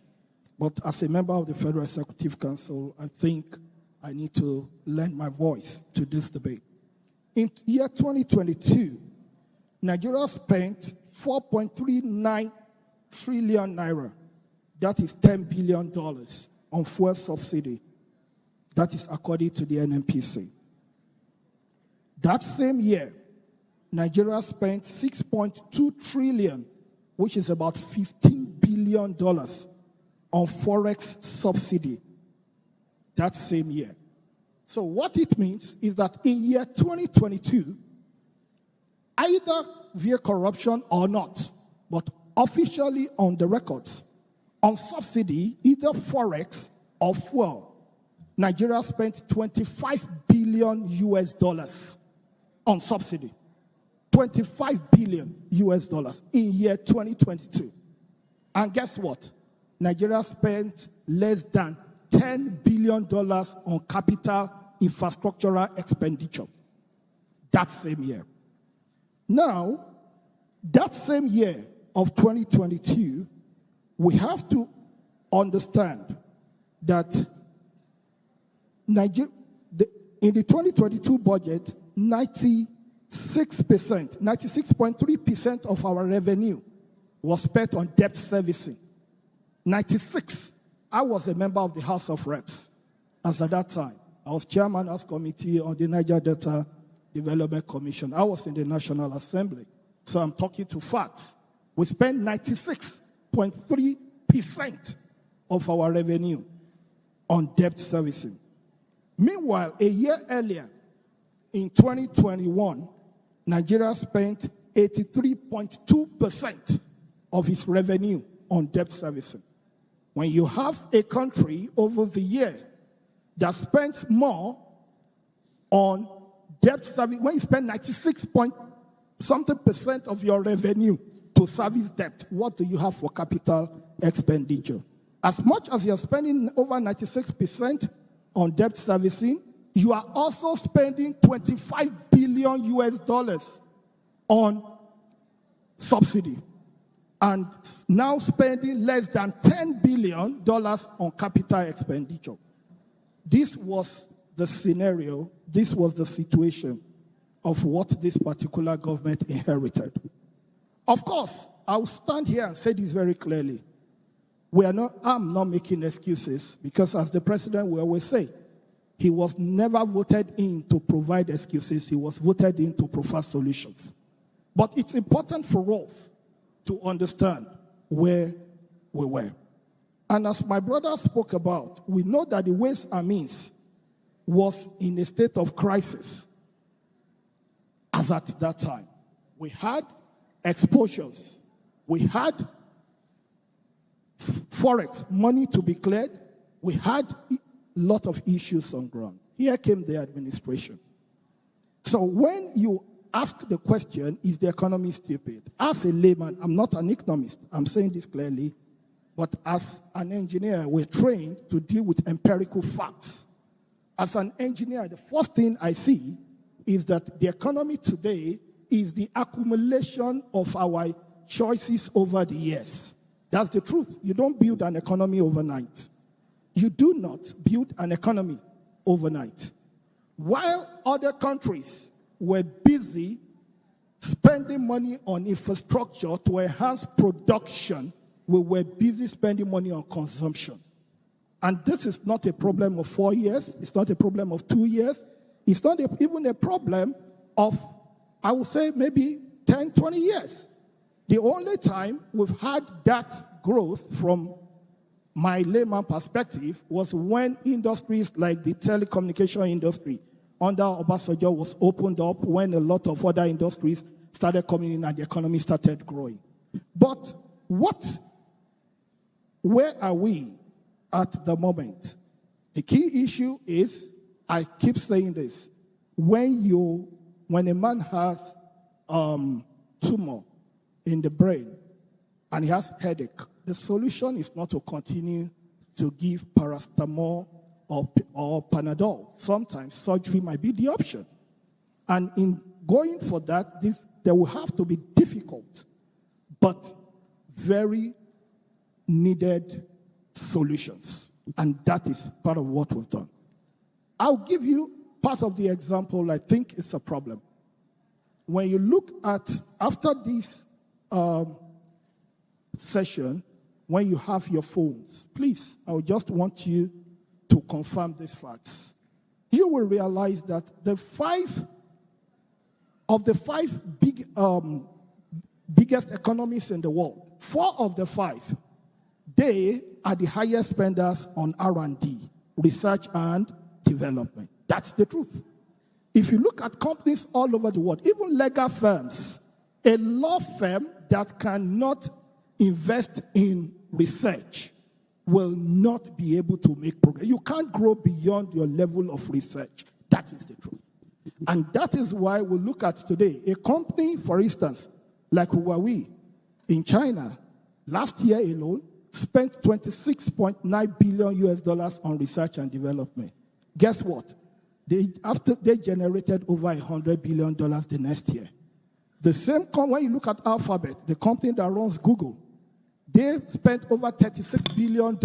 But as a member of the Federal Executive Council, I think I need to lend my voice to this debate. In year 2022, Nigeria spent 4.39 trillion naira. That is $10 billion on fuel subsidy. That is according to the NNPC. That same year, Nigeria spent 6.2 trillion, which is about $15 billion on forex subsidy. That same year. So what it means is that in year 2022, either via corruption or not, but officially on the records, on subsidy, either forex or fuel, Nigeria spent $25 billion on subsidy. $25 billion in year 2022. And guess what? Nigeria spent less than $10 billion on capital infrastructural expenditure. That same year. Now, that same year of 2022, we have to understand that in the 2022 budget, 96.3% of our revenue was spent on debt servicing. 96. I was a member of the House of Reps as at that time. I was chairman of the committee on the Niger Delta Development Commission. I was in the National Assembly. So I'm talking to facts. We spent 96.3% of our revenue on debt servicing. Meanwhile, a year earlier, in 2021, Nigeria spent 83.2% of its revenue on debt servicing. When you have a country over the years that spends more on debt service, when you spend 96% of your revenue to service debt, what do you have for capital expenditure? As much as you're spending over 96% on debt servicing, you are also spending $25 billion on subsidy and now spending less than $10 billion on capital expenditure. This was the scenario, this was the situation of what this particular government inherited. Of course, I will stand here and say this very clearly. I'm not making excuses because as the president will always say, he was never voted in to provide excuses. He was voted in to provide solutions. But it's important for us to understand where we were. And as my brother spoke about, we know that the Ways and Means was in a state of crisis as at that time. We had exposures. We had forex money to be cleared. We had a lot of issues on ground. Here came the administration. So when you ask the question, is the economy stupid? As a layman, I'm not an economist, I'm saying this clearly, but as an engineer, we're trained to deal with empirical facts. As an engineer, the first thing I see is that the economy today is the accumulation of our choices over the years. That's the truth. You don't build an economy overnight. You do not build an economy overnight. While other countries were busy spending money on infrastructure to enhance production, we were busy spending money on consumption. And this is not a problem of 4 years. It's not a problem of 2 years. It's not even a problem of, I would say, maybe 10, 20 years. The only time we've had that growth from my layman perspective was when industries like the telecommunication industry under Obasanjo was opened up, when a lot of other industries started coming in and the economy started growing. But where are we at the moment? The key issue is, I keep saying this, when a man has tumor in the brain and he has headache, the solution is not to continue to give paracetamol or Panadol. Sometimes surgery might be the option. And in going for that, there will have to be difficult but very needed solutions. And that is part of what we've done. I'll give you part of the example I think is a problem. When you look at, after this session, when you have your phones, please, I would just want you to confirm these facts. You will realize that the five biggest economies in the world, 4 of the 5, they are the highest spenders on R&D, research and development. That's the truth. If you look at companies all over the world, even legal firms, a law firm that cannot invest in research will not be able to make progress. You can't grow beyond your level of research. That is the truth. And that is why we look at today, a company, for instance, like Huawei in China, last year alone, spent $26.9 billion on research and development. Guess what? They generated over $100 billion the next year. The same, when you look at Alphabet, the company that runs Google, they spent over $36 billion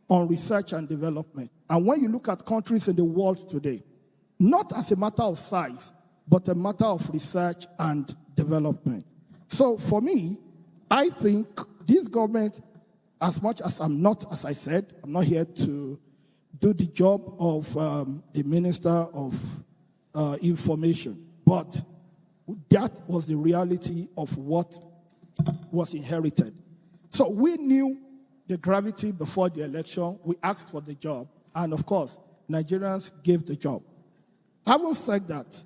on research and development. And when you look at countries in the world today, not as a matter of size, but a matter of research and development. So for me, I think this government, as much as I'm not, as I said, I'm not here to do the job of the Minister of Information, but that was the reality of what was inherited. So we knew the gravity before the election. We asked for the job. And of course, Nigerians gave the job. Having said that,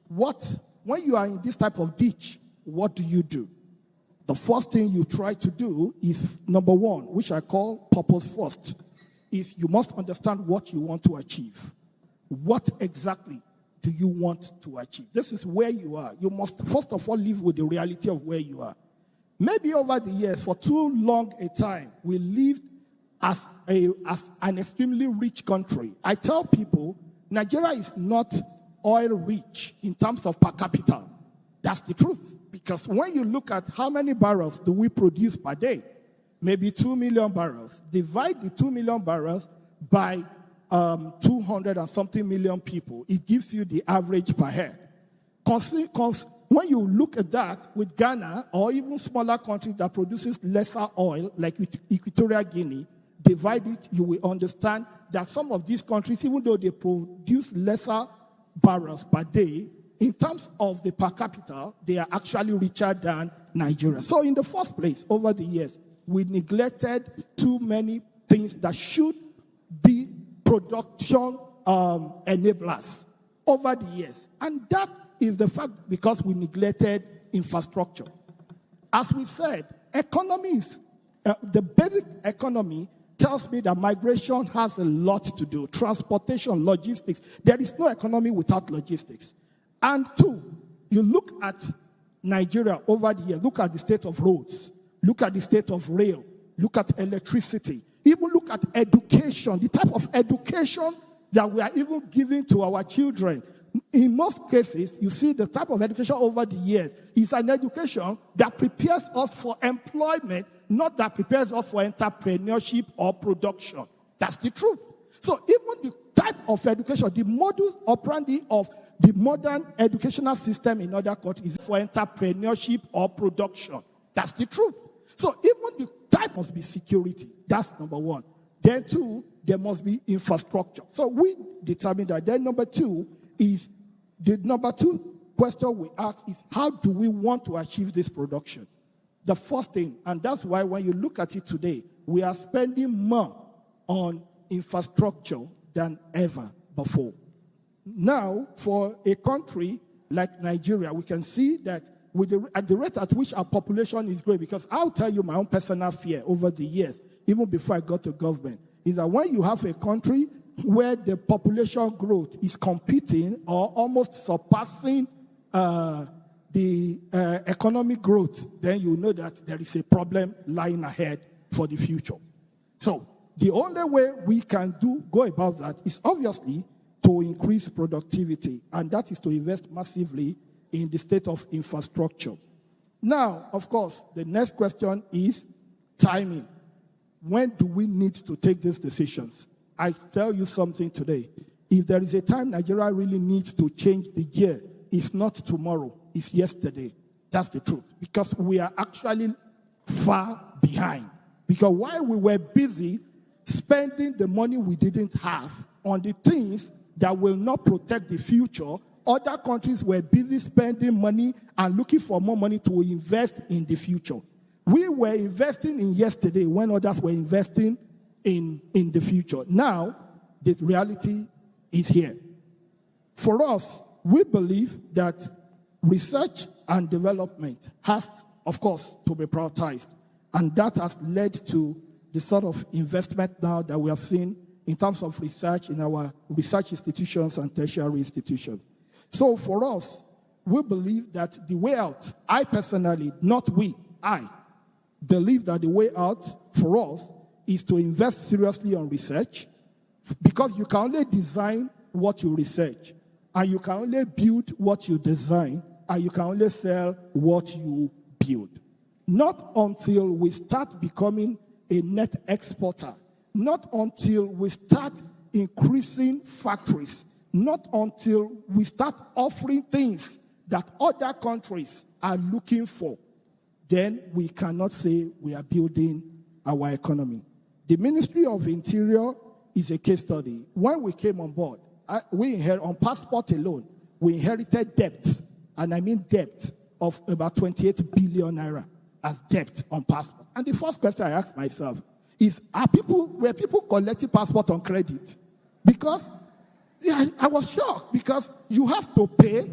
when you are in this type of ditch, what do? The first thing you try to do is, number 1, which I call purpose first, is you must understand what you want to achieve. What exactly do you want to achieve? This is where you are. You must, first of all, live with the reality of where you are. Maybe over the years, for too long a time, we lived as an extremely rich country. I tell people, Nigeria is not oil rich in terms of per capita. That's the truth. Because when you look at how many barrels do we produce per day, maybe 2 million barrels. Divide the 2 million barrels by 200 and something million people. It gives you the average per head. When you look at that with Ghana or even smaller countries that produces lesser oil, like Equatorial Guinea, divide it, you will understand that some of these countries, even though they produce lesser barrels per day, in terms of the per capita, they are actually richer than Nigeria. So in the first place, over the years, we neglected too many things that should be production enablers over the years. And that is the fact because we neglected infrastructure. As we said, economies, the basic economy tells me that migration has a lot to do. Transportation, logistics. There is no economy without logistics. And 2, You look at Nigeria over the years, look at the state of roads, look at the state of rail, look at electricity, even look at education, the type of education that we are even giving to our children. In most cases, you see the type of education over the years is an education that prepares us for employment, not that prepares us for entrepreneurship or production. That's the truth. So even the type of education, the modus operandi of the modern educational system in other countries is for entrepreneurship or production. That's the truth. So even the type must be security. That's number one. Then two, there must be infrastructure. So we determined that. Then number two is, the number two question we ask is, how do we want to achieve this production? The first thing, and that's why when you look at it today, we are spending more on infrastructure than ever before. Now, for a country like Nigeria, we can see that at the rate at which our population is growing, because I'll tell you my own personal fear over the years, even before I got to government, is that when you have a country where the population growth is competing or almost surpassing the economic growth, then you know that there is a problem lying ahead for the future. So the only way we can go about that is obviously to increase productivity, and that is to invest massively in the state of infrastructure. Now, of course, the next question is timing. When do we need to take these decisions? I tell you something today. If there is a time Nigeria really needs to change the gear, it's not tomorrow, it's yesterday. That's the truth. Because we are actually far behind. Because while we were busy spending the money we didn't have on the things that will not protect the future, other countries were busy spending money and looking for more money to invest in the future. We were investing in yesterday when others were investing in the future. Now, the reality is here. For us, we believe that research and development has, of course, to be prioritized. And that has led to the sort of investment now that we have seen in terms of research in our research institutions and tertiary institutions. So for us, we believe that the way out, I personally, not we, I believe that the way out for us is to invest seriously on research, because you can only design what you research, and you can only build what you design, and you can only sell what you build. Not until we start becoming a net exporter, not until we start increasing factories, not until we start offering things that other countries are looking for, then we cannot say we are building our economy. The Ministry of Interior is a case study. When we came on board, we inherited, on passport alone, we inherited debt, and I mean debt of about 28 billion naira as debt on passport. And the first question I asked myself is, were people collecting passport on credit? Because I was shocked, because you have to pay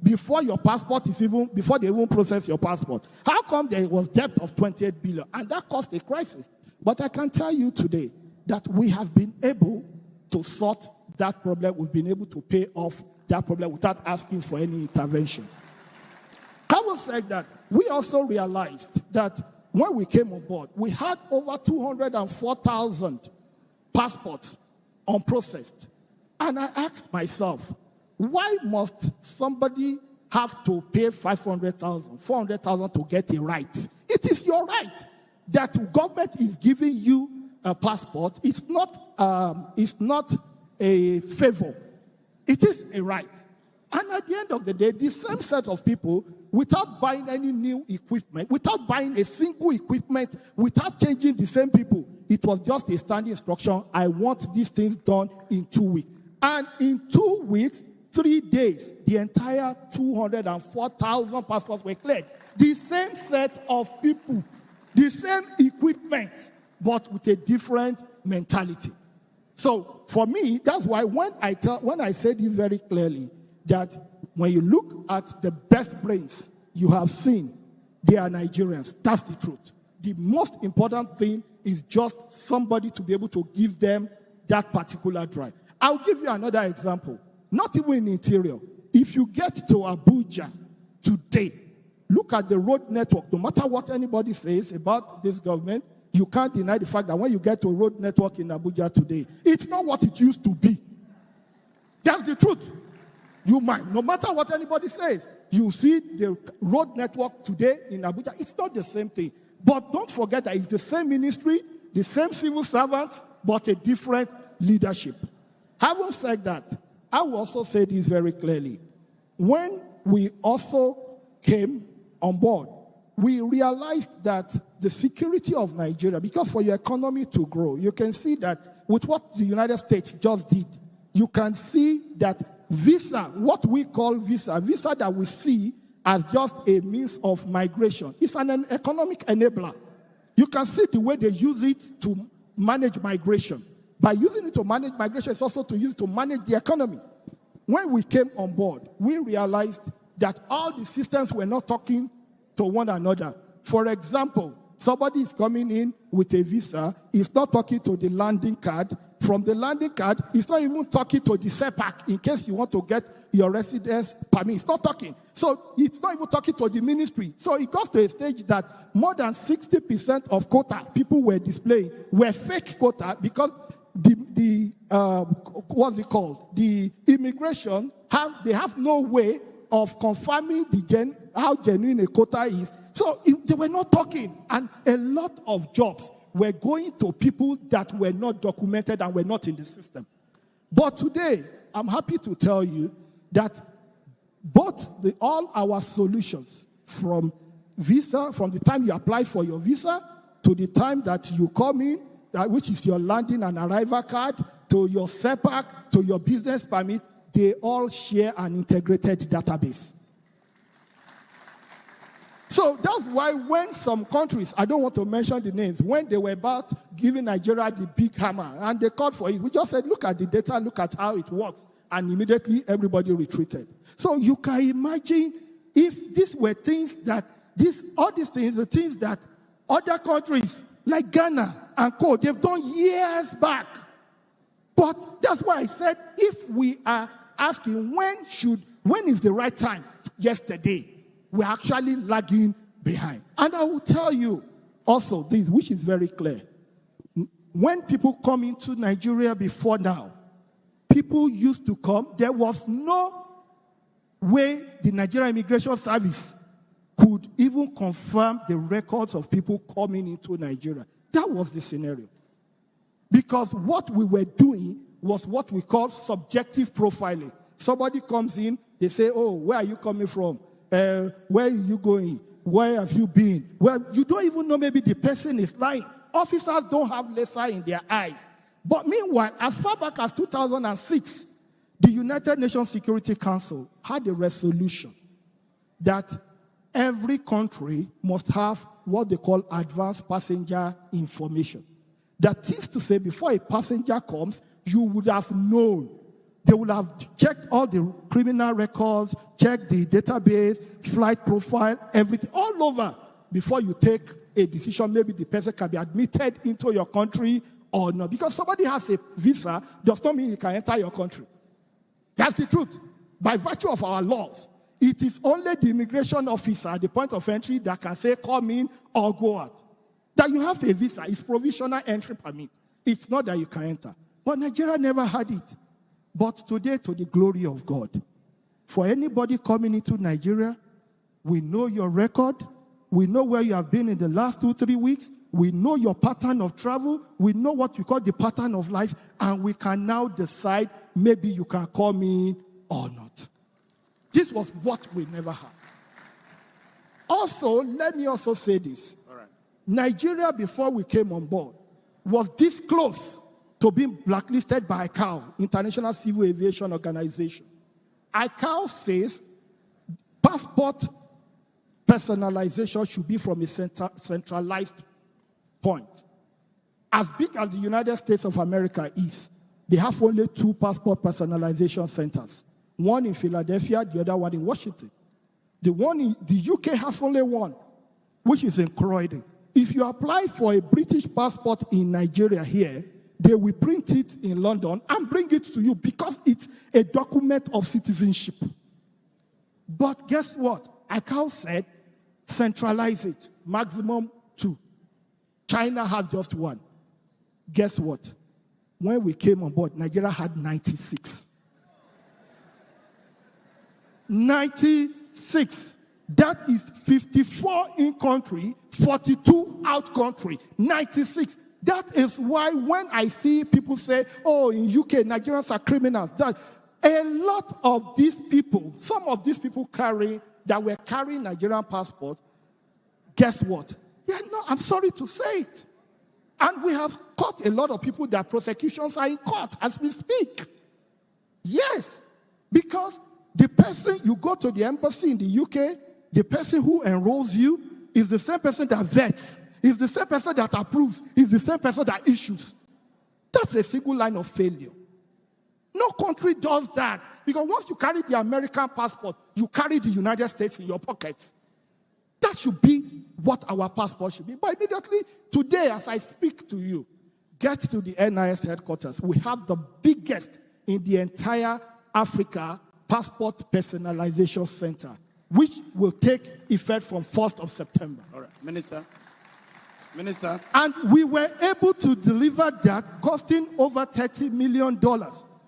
before your passport is before they even process your passport. How come there was debt of 28 billion? And that caused a crisis. But I can tell you today that we have been able to sort that problem. We've been able to pay off that problem without asking for any intervention. Having said that, we also realized that when we came on board, we had over 204,000 passports unprocessed. And I asked myself, why must somebody have to pay 500,000, 400,000 to get a right? It is your right. That government is giving you a passport. It's not a favor. It is a right. And at the end of the day, the same set of people, without buying any new equipment, without buying a single equipment, without changing the same people, it was just a standing instruction. I want these things done in 2 weeks. And in 2 weeks, 3 days, the entire 204,000 passports were cleared. The same set of people, the same equipment, but with a different mentality. So for me, that's why when I say this very clearly, that when you look at the best brains you have seen, they are Nigerians. That's the truth. The most important thing is just somebody to be able to give them that particular drive. I'll give you another example. Not even in interior. If you get to Abuja today. Look at the road network. No matter what anybody says about this government, you can't deny the fact that when you get to a road network in Abuja today, it's not what it used to be. That's the truth. You might, no matter what anybody says, you see the road network today in Abuja, it's not the same thing. But don't forget that it's the same ministry, the same civil servants, but a different leadership. Having said that, I will also say this very clearly. When we also came on board, we realized that the security of Nigeria, because for your economy to grow, you can see that with what the United States just did, you can see that visa, what we call visa that we see as just a means of migration, is an economic enabler. You can see the way they use it to manage migration. By using it to manage migration, it's also to use it to manage the economy. When we came on board, we realized that all the systems were not talking to one another. For example, somebody is coming in with a visa, he's not talking to the landing card. From the landing card, he's not even talking to the SEPAC in case you want to get your residence permit. It's not talking. So it's not even talking to the ministry. So it goes to a stage that more than 60% of quota people were displaying were fake quota because what's it called? The immigration, they have no way of confirming how genuine a quota is. So they were not talking. And a lot of jobs were going to people that were not documented and were not in the system. But today, I'm happy to tell you that all our solutions from the time you apply for your visa to the time that you come in, which is your landing and arrival card, to your SEPAC, to your business permit, they all share an integrated database. So that's why when some countries, I don't want to mention the names, when they were about giving Nigeria the big hammer and they called for it, we just said, look at the data, look at how it works. And immediately everybody retreated. So you can imagine if these were things that, all these things are things that other countries like Ghana and Co., they've done years back. But that's why I said, if we are asking when is the right time, yesterday, we're actually lagging behind. And I will tell you also this, which is very clear. When people come into Nigeria before now, people used to come, there was no way the Nigerian Immigration Service could even confirm the records of people coming into Nigeria. That was the scenario. Because what we were doing was what we call subjective profiling. Somebody comes in, they say, oh, where are you coming from? Where are you going? Where have you been? Well, you don't even know, maybe the person is lying. Officers don't have laser in their eyes. But meanwhile, as far back as 2006, the United Nations Security Council had a resolution that every country must have what they call advanced passenger information. That is to say, before a passenger comes, you would have known. They would have checked all the criminal records, checked the database, flight profile, everything, all over before you take a decision. Maybe the person can be admitted into your country or not. Because somebody has a visa does not mean he can enter your country. That's the truth. By virtue of our laws, it is only the immigration officer at the point of entry that can say, come in or go out. That you have a visa is provisional entry permit. It's not that you can enter. But Nigeria never had it. But today, to the glory of God, for anybody coming into Nigeria, we know your record. We know where you have been in the last 2-3 weeks. We know your pattern of travel. We know what you call the pattern of life. And we can now decide maybe you can come in or not. This was what we never had. Also, let me also say this. All right. Nigeria, before we came on board, was this close to being blacklisted by ICAO, International Civil Aviation Organization. ICAO says passport personalization should be from a centralized point. As big as the United States of America is, they have only 2 passport personalization centers. One in Philadelphia, the other one in Washington. The one in the UK has only one, which is in Croydon. If you apply for a British passport in Nigeria here, they will print it in London and bring it to you because it's a document of citizenship. But guess what? ICAO said, centralize it, maximum 2. China has just 1. Guess what? When we came on board, Nigeria had 96. 96. That is 54 in country, 42 out country. 96. That is why when I see people say, oh, in UK, Nigerians are criminals, that a lot of these people, some of these people that were carrying Nigerian passports, guess what? They're not, I'm sorry to say it. And we have caught a lot of people that prosecutions are in court as we speak. Yes, because the person, you go to the embassy in the UK, the person who enrolls you is the same person that vets, is the same person that approves, is the same person that issues. That's a single line of failure. No country does that. Because once you carry the American passport, you carry the United States in your pocket. That should be what our passport should be. But immediately today, as I speak to you, get to the NIS headquarters. We have the biggest in the entire Africa passport personalization center, which will take effect from 1st of September. All right, Minister. Minister. And we were able to deliver that costing over $30 million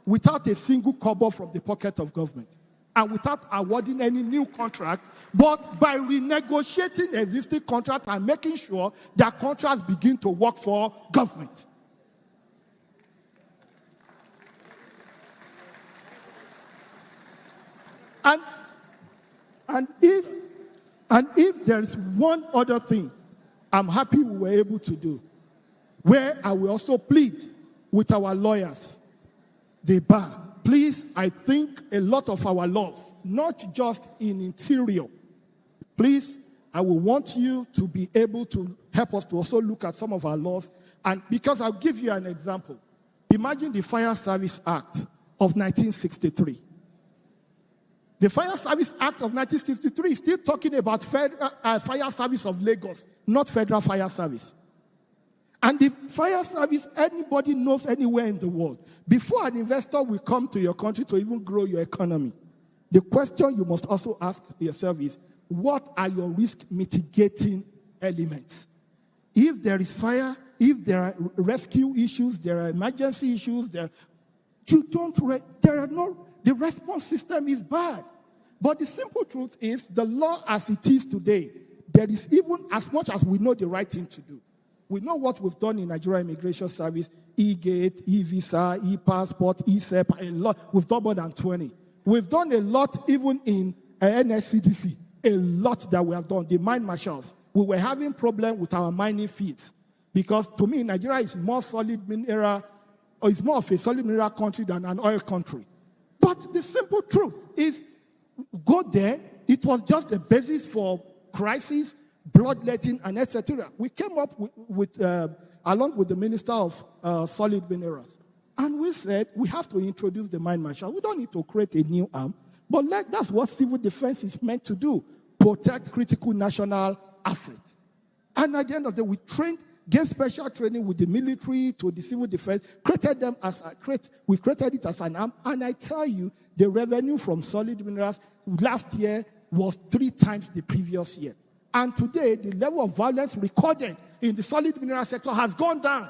without a single kobo from the pocket of government and without awarding any new contract, but by renegotiating existing contract and making sure that contracts begin to work for government. And if there is one other thing I'm happy we were able to do, where I will also plead with our lawyers, the bar. Please, I think a lot of our laws, not just in interior, please, I will want you to be able to help us to also look at some of our laws. And because I'll give you an example. Imagine the Fire Service Act of 1963. The Fire Service Act of 1963 is still talking about Fire Service of Lagos, not Federal Fire Service. And the fire service, anybody knows anywhere in the world. Before an investor will come to your country to even grow your economy, the question you must also ask yourself is, what are your risk mitigating elements? If there is fire, if there are rescue issues, there are emergency issues, the response system is bad. But the simple truth is, the law as it is today, there is even as much as we know the right thing to do. We know what we've done in Nigeria Immigration Service, e-gate, e-visa, e-passport, e-SEP, a lot. We've done more than 20. We've done a lot even in NSCDC, a lot that we have done. The mine marshals, we were having problems with our mining fields because to me, Nigeria is more solid mineral, or is more of a solid mineral country than an oil country. But the simple truth is, go there, it was just a basis for crisis, bloodletting, and etc. We came up with along with the Minister of Solid Minerals. And we said, we have to introduce the mine marshal. We don't need to create a new arm. But that's what civil defense is meant to do, protect critical national assets. And at the end of the day, we gave special training with the military to the civil defense, we created it as an arm. And I tell you, the revenue from solid minerals last year was 3 times the previous year. And today, the level of violence recorded in the solid mineral sector has gone down.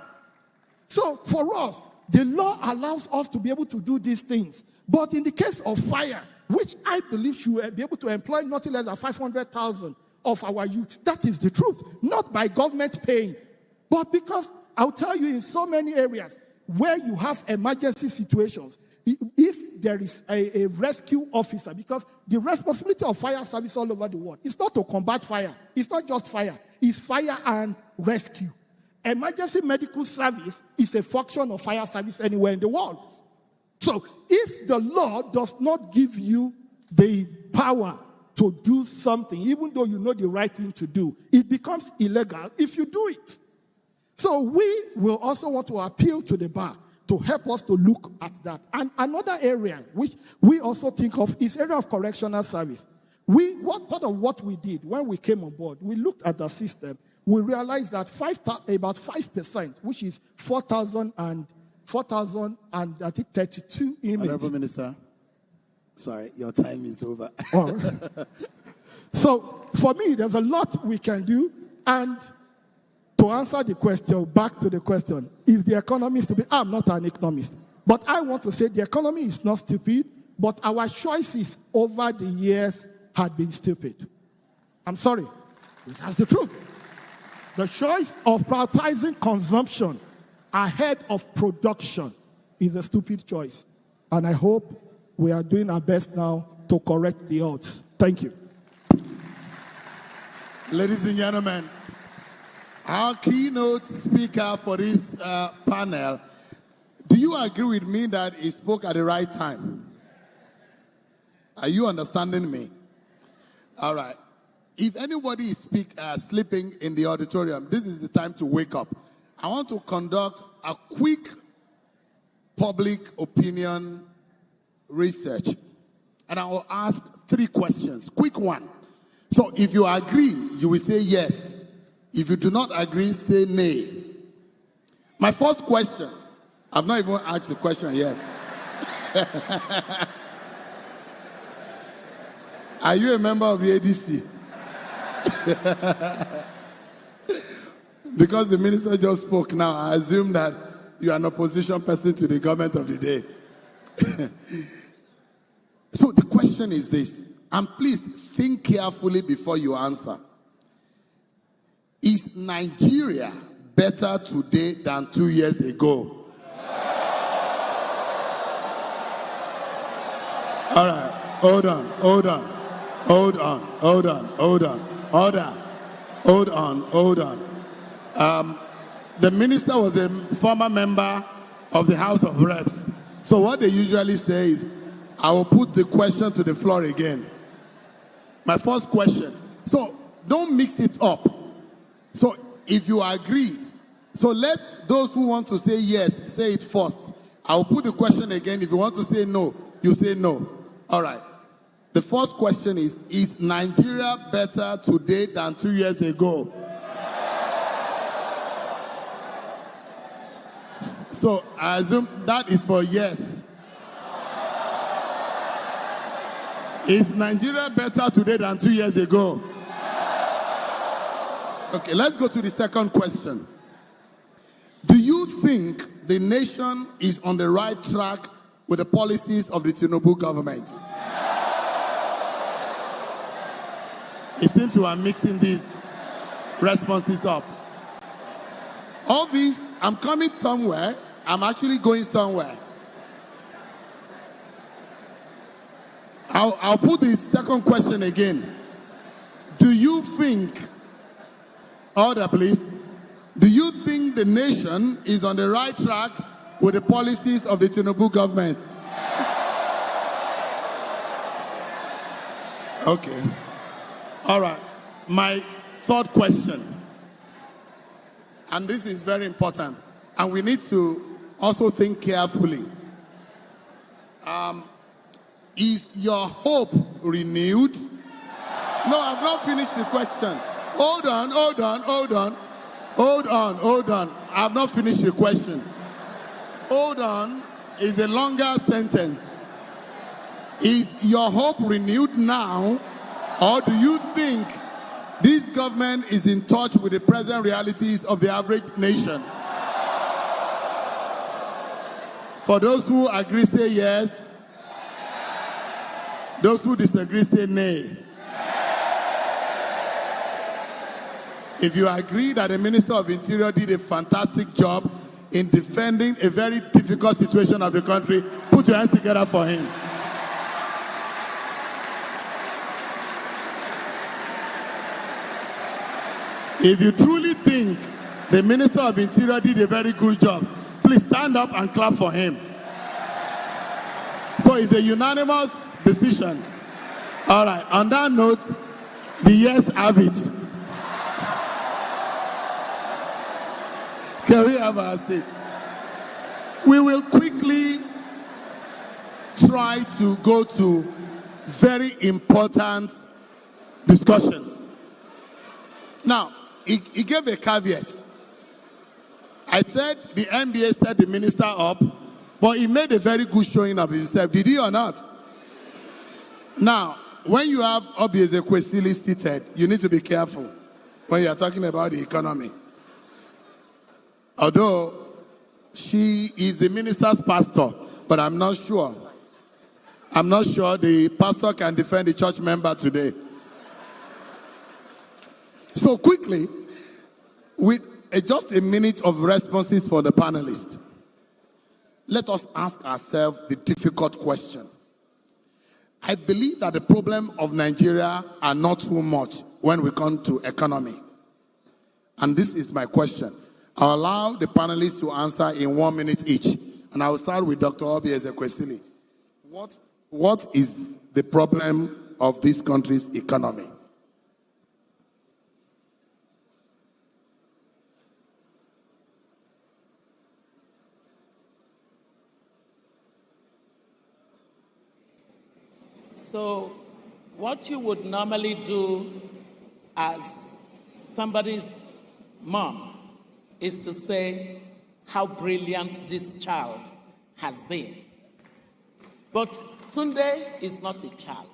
So for us, the law allows us to be able to do these things. But in the case of fire, which I believe should be able to employ nothing less than 500,000 of our youth, that is the truth. Not by government paying, but because I'll tell you in so many areas where you have emergency situations, if there is a rescue officer, because the responsibility of fire service all over the world is not to combat fire. It's not just fire. It's fire and rescue. Emergency medical service is a function of fire service anywhere in the world. So if the law does not give you the power to do something, even though you know the right thing to do, it becomes illegal if you do it. So we will also want to appeal to the bar to help us to look at that. And another area which we also think of is area of correctional service. Part of what we did when we came on board, we looked at the system. We realized that about 5%, which is 4,000 and I think 32 inmates. Honorable Minister, sorry, your time is over. So for me, there's a lot we can do. And to answer the question, back to the question, is the economy stupid? I'm not an economist. But I want to say the economy is not stupid, but our choices over the years had been stupid. I'm sorry. That's the truth. The choice of prioritizing consumption ahead of production is a stupid choice. And I hope we are doing our best now to correct the odds. Thank you. Ladies and gentlemen, our keynote speaker for this panel, do you agree with me that he spoke at the right time? Are you understanding me? All right. If anybody is sleeping in the auditorium, this is the time to wake up. I want to conduct a quick public opinion research. And I will ask 3 questions. Quick one. So if you agree, you will say yes. If you do not agree, say nay. My first question, I've not even asked the question yet. Are you a member of the ADC? Because the minister just spoke now, I assume that you are an opposition person to the government of the day. So the question is this, and please think carefully before you answer. Is Nigeria better today than 2 years ago? All right, hold on. The minister was a former member of the House of Reps. So what they usually say is, I will put the question to the floor again. My first question. So don't mix it up. So if you agree, so let those who want to say yes, say it first. I will put the question again. If you want to say no, you say no. All right. The first question is Nigeria better today than 2 years ago? So I assume that is for yes. Is Nigeria better today than 2 years ago? Okay, let's go to the second question. Do you think the nation is on the right track with the policies of the Tinubu government? It seems you are mixing these responses up. All these, I'm coming somewhere, I'm actually going somewhere. I'll put the second question again. Do you think, order please, do you think the nation is on the right track with the policies of the Tinubu government? Okay. All right. My third question, and this is very important, and we need to also think carefully. Is your hope renewed? No, I've not finished the question. Hold on. I've not finished the question. Hold on is a longer sentence. Is your hope renewed now, or do you think this government is in touch with the present realities of the average nation? For those who agree, say yes. Those who disagree, say nay. If you agree that the Minister of Interior did a fantastic job in defending a very difficult situation of the country, put your hands together for him. If you truly think the Minister of Interior did a very good job, please stand up and clap for him. So it's a unanimous decision. All right. On that note, the yes have it. Can we have our seat? We will quickly try to go to very important discussions. Now, he gave a caveat. I said the MBA set the minister up, but he made a very good showing of himself. Did he or not? Now, when you have Obi Ezekwesili seated, you need to be careful when you are talking about the economy. Although she is the minister's pastor, but I'm not sure. I'm not sure the pastor can defend the church member today. So quickly, with just a minute of responses for the panelists, let us ask ourselves the difficult question. I believe that the problem of Nigeria are not too much when we come to economy. And this is my question. I'll allow the panelists to answer in 1 minute each. And I will start with Dr. Obi Ezekwesili. What is the problem of this country's economy? So, what you would normally do as somebody's mom is to say how brilliant this child has been. But Tunde is not a child.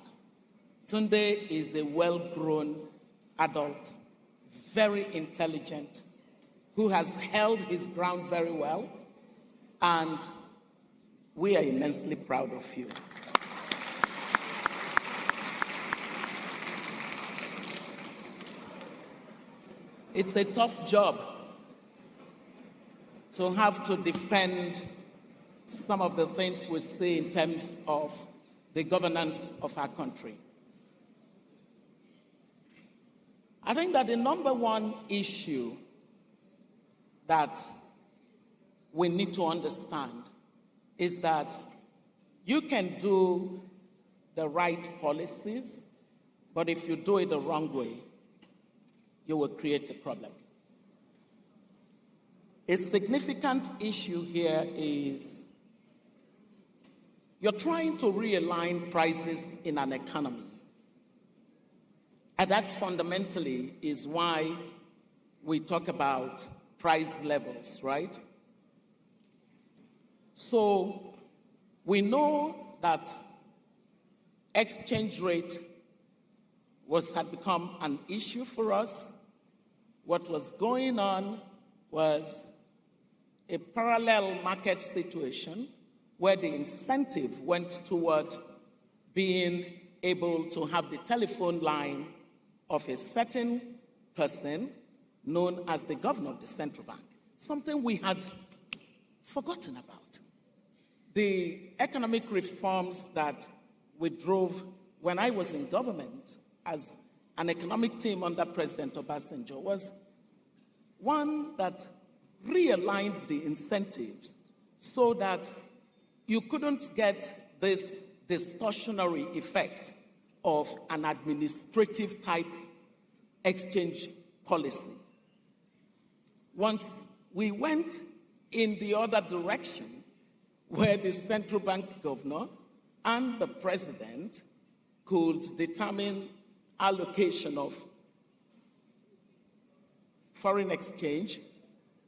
Tunde is a well-grown adult, very intelligent, who has held his ground very well, and we are immensely proud of you. It's a tough job to have to defend some of the things we see in terms of the governance of our country. I think that the number one issue that we need to understand is that you can do the right policies, but if you do it the wrong way, you will create a problem. A significant issue here is you're trying to realign prices in an economy. And that fundamentally is why we talk about price levels, right? So we know that exchange rate had become an issue for us. What was going on was a parallel market situation where the incentive went toward being able to have the telephone line of a certain person known as the governor of the central bank, something we had forgotten about. The economic reforms that we drove when I was in government as an economic team under President Obasanjo was one that realigned the incentives so that you couldn't get this distortionary effect of an administrative type exchange policy. Once we went in the other direction, where the central bank governor and the president could determine allocation of foreign exchange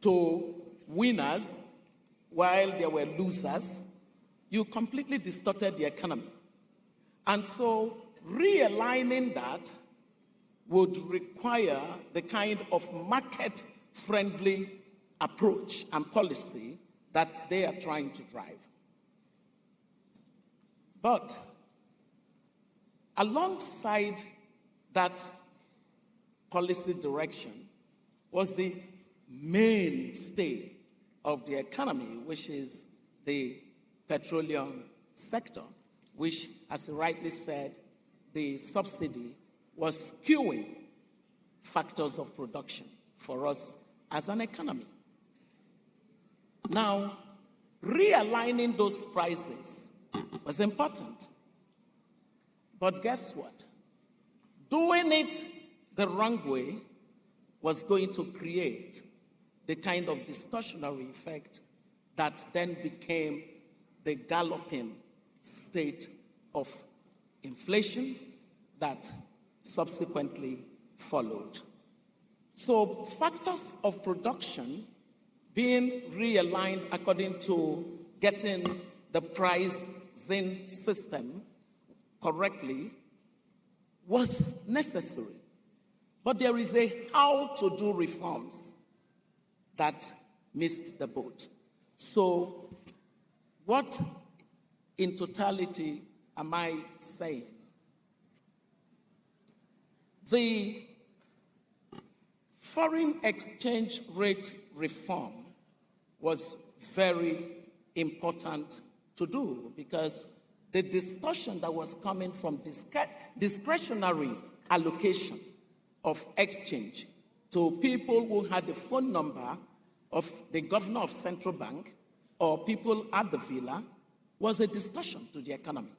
to winners while there were losers, you completely distorted the economy. And so realigning that would require the kind of market-friendly approach and policy that they are trying to drive. But alongside that policy direction was the mainstay of the economy, which is the petroleum sector, which, as you rightly said, the subsidy was skewing factors of production for us as an economy. Now, realigning those prices was important. But guess what? Doing it the wrong way was going to create the kind of distortionary effect that then became the galloping state of inflation that subsequently followed. So factors of production being realigned according to getting the pricing system correctly was necessary. But there is a how to do reforms that missed the boat. So, what in totality am I saying? The foreign exchange rate reform was very important to do because the discussion that was coming from discretionary allocation of exchange to people who had the phone number of the governor of central bank or people at the villa was a discussion to the economy.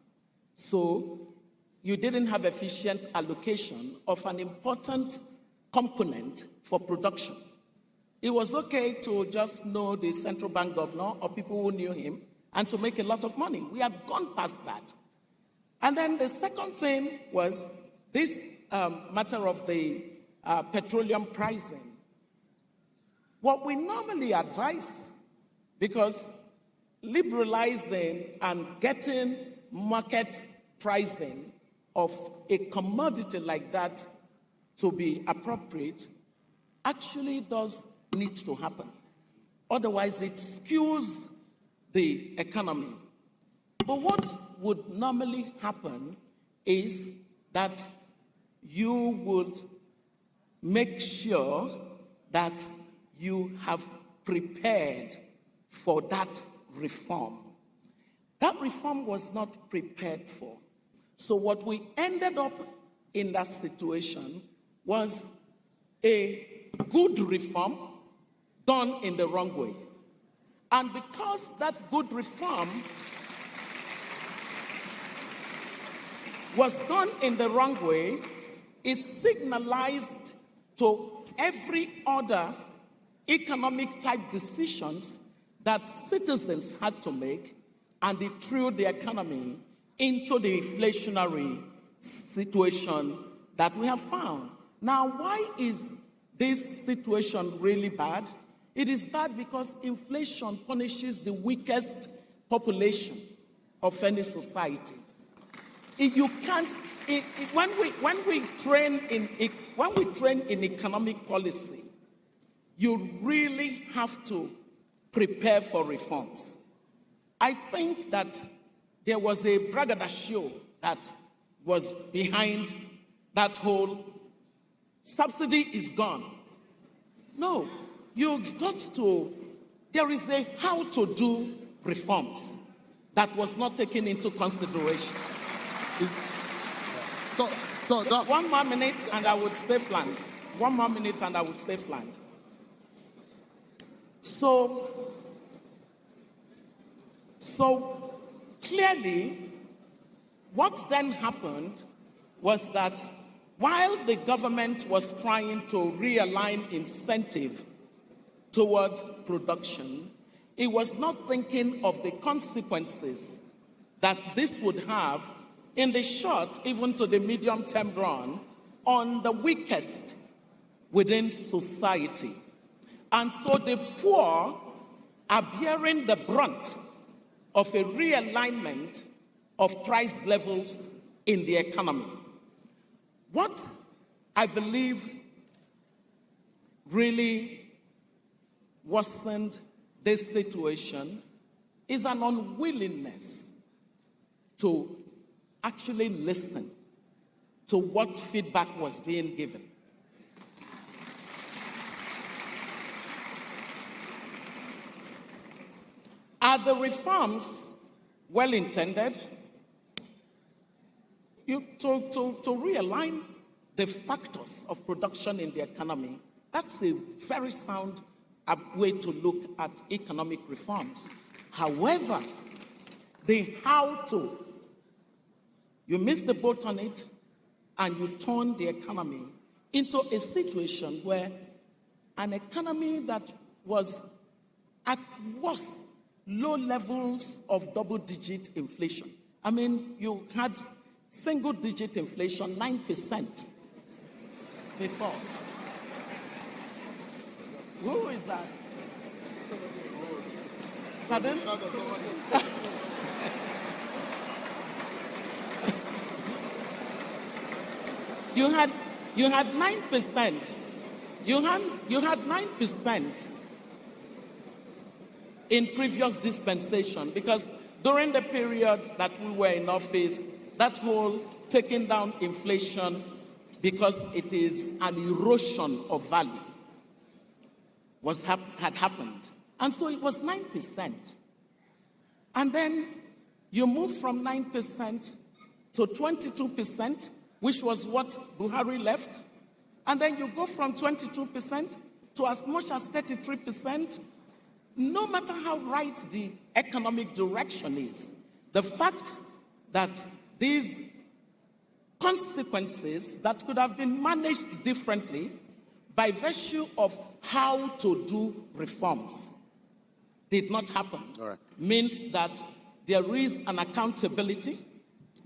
So you didn't have efficient allocation of an important component for production. It was okay to just know the central bank governor or people who knew him and to make a lot of money. We had gone past that. And then the second thing was this matter of the petroleum pricing. What we normally advise, because liberalizing and getting market pricing of a commodity like that to be appropriate actually does need to happen. Otherwise, it skews the economy. But what would normally happen is that you would make sure that you have prepared for that reform. That reform was not prepared for. So what we ended up in that situation was a good reform done in the wrong way. And because that good reform was done in the wrong way, it signalized to every other economic type decisions that citizens had to make, and it threw the economy into the inflationary situation that we have found. Now, why is this situation really bad? It is bad because inflation punishes the weakest population of any society. If you can't, when we train in economic policy, you really have to prepare for reforms. I think that there was a braggadocio that was behind that whole subsidy is gone. No, you've got to, there is a how to do reforms that was not taken into consideration. Doc, 1 more minute and I would save land. 1 more minute and I would save land. So clearly, what then happened was that while the government was trying to realign incentive toward production, it was not thinking of the consequences that this would have in the short, even to the medium-term run, on the weakest within society. And so the poor are bearing the brunt of a realignment of price levels in the economy. What I believe really worsened this situation is an unwillingness to actually listen to what feedback was being given. Are the reforms well-intended? To realign the factors of production in the economy, that's a very sound way to look at economic reforms. However, the how to, you miss the boat on it and you turn the economy into a situation where an economy that was at worst low levels of double-digit inflation. I mean, you had single-digit inflation, 9% before. Who is that? Pardon? You had 9%. You had 9% in previous dispensation, because during the periods that we were in office, that whole taking down inflation because it is an erosion of value had happened. And so it was 9%. And then you move from 9% to 22%, which was what Buhari left. And then you go from 22% to as much as 33%. No matter how right the economic direction is, the fact that these consequences that could have been managed differently by virtue of how to do reforms did not happen, means that there is an accountability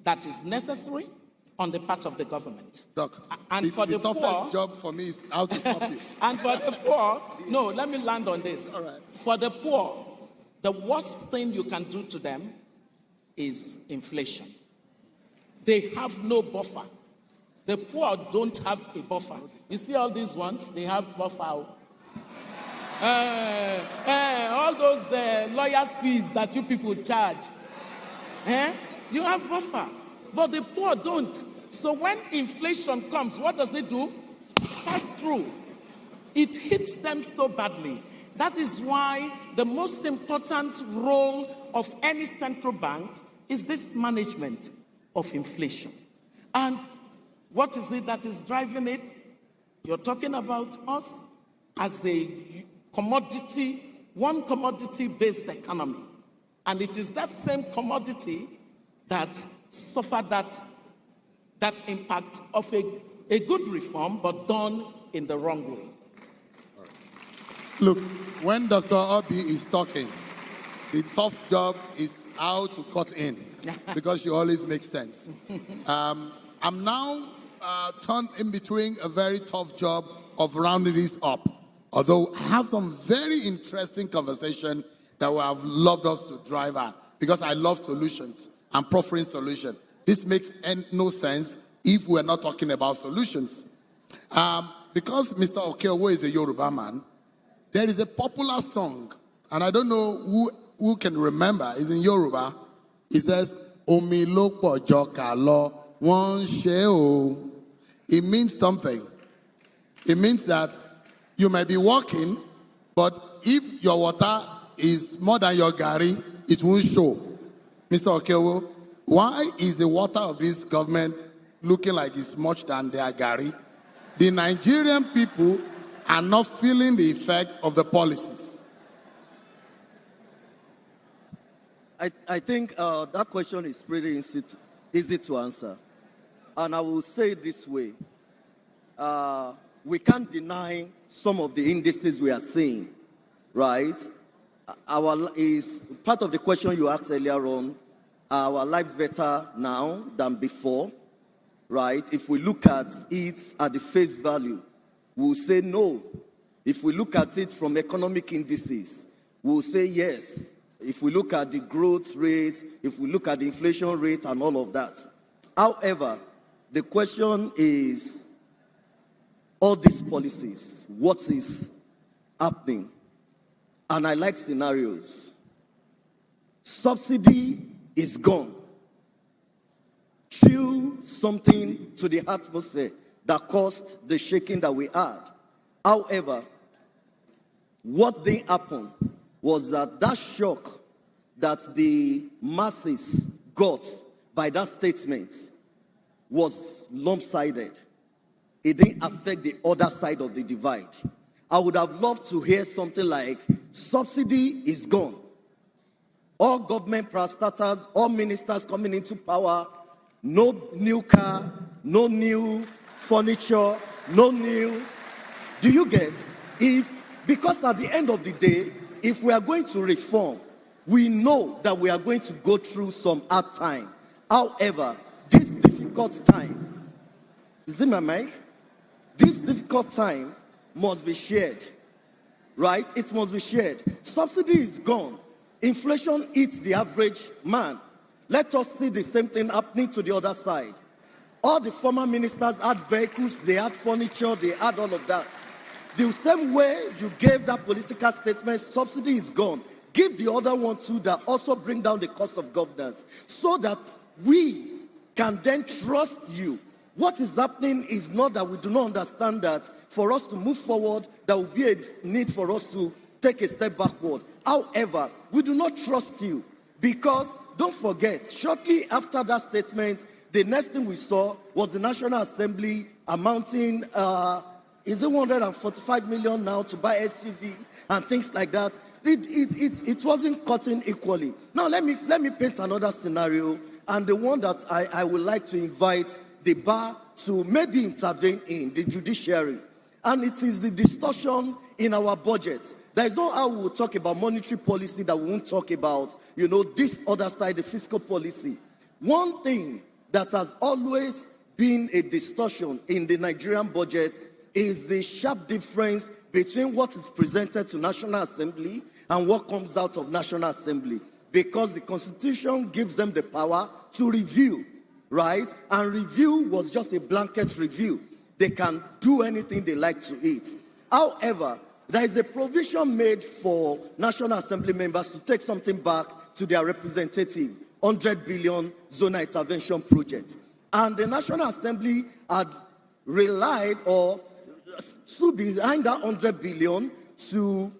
that is necessary on the part of the government. Doc, and for the toughest poor, job for me is how to stop you. And for the poor, no, let me land on this. All right. For the poor, the worst thing you can do to them is inflation. They have no buffer. The poor don't have a buffer. You see all these ones, they have buffer. All those lawyers' fees that you people charge, you have buffer. But the poor don't. So when inflation comes, what does it do? Pass through. It hits them so badly. That is why the most important role of any central bank is this management of inflation. And what is it that is driving it? You're talking about us as a one commodity-based economy. And it is that same commodity that suffered that impact of a good reform, but done in the wrong way. Look, when Dr. Obi is talking, the tough job is how to cut in, because she always makes sense. I'm now turned in between a very tough job of rounding this up. Although I have some very interesting conversation that I would have loved us to drive at, because I love solutions and proffering solutions. This makes no sense if we're not talking about solutions. Because Mr. Okeowo is a Yoruba man, there is a popular song, and I don't know who can remember. It's in Yoruba. It says, Omi lo pojo ka lo won se o. It means something. It means that you may be walking, but if your water is more than your gari, it won't show. Mr. Okeowo, why is the water of this government looking like it's much than their gari? The Nigerian people are not feeling the effect of the policies. I think that question is pretty easy to answer. And I will say it this way. We can't deny some of the indices we are seeing, right? Is part of the question you asked earlier on, are our lives better now than before, right? If we look at it at the face value, we'll say no. If we look at it from economic indices, we'll say yes. If we look at the growth rate, if we look at the inflation rate and all of that. However, the question is, all these policies, what is happening? And I like scenarios. Subsidy is gone. Threw something to the atmosphere that caused the shaking that we had. However, what then happened was that shock that the masses got by that statement was lopsided. It didn't affect the other side of the divide. I would have loved to hear something like, subsidy is gone. All government parastatals, all ministers coming into power, no new car, no new furniture, no new. Do you get? Because at the end of the day, if we are going to reform, we know that we are going to go through some hard time. However, this difficult time, is it my mic? This difficult time must be shared, right? It must be shared. Subsidy is gone. Inflation eats the average man. Let us see the same thing happening to the other side. All the former ministers had vehicles, they had furniture, they had all of that. The same way you gave that political statement, subsidy is gone. Give the other one too that also bring down the cost of governance so that we can then trust you. What is happening is not that we do not understand that for us to move forward, there will be a need for us to take a step backward. However, we do not trust you because, don't forget, shortly after that statement, the next thing we saw was the National Assembly amounting, is it 145 million now to buy SUV and things like that. It wasn't cutting equally. Now, let me paint another scenario, and the one that I would like to invite the bar to maybe intervene in, the judiciary. And it is the distortion in our budget. There is no how we will talk about monetary policy that we won't talk about, this other side, the fiscal policy. One thing that has always been a distortion in the Nigerian budget is the sharp difference between what is presented to National Assembly and what comes out of National Assembly. Because the Constitution gives them the power to review, right? And review was just a blanket review. They can do anything they like to it. However, there is a provision made for National Assembly members to take something back to their representative, 100 billion zonal intervention project. And the National Assembly had relied or stood behind that 100 billion to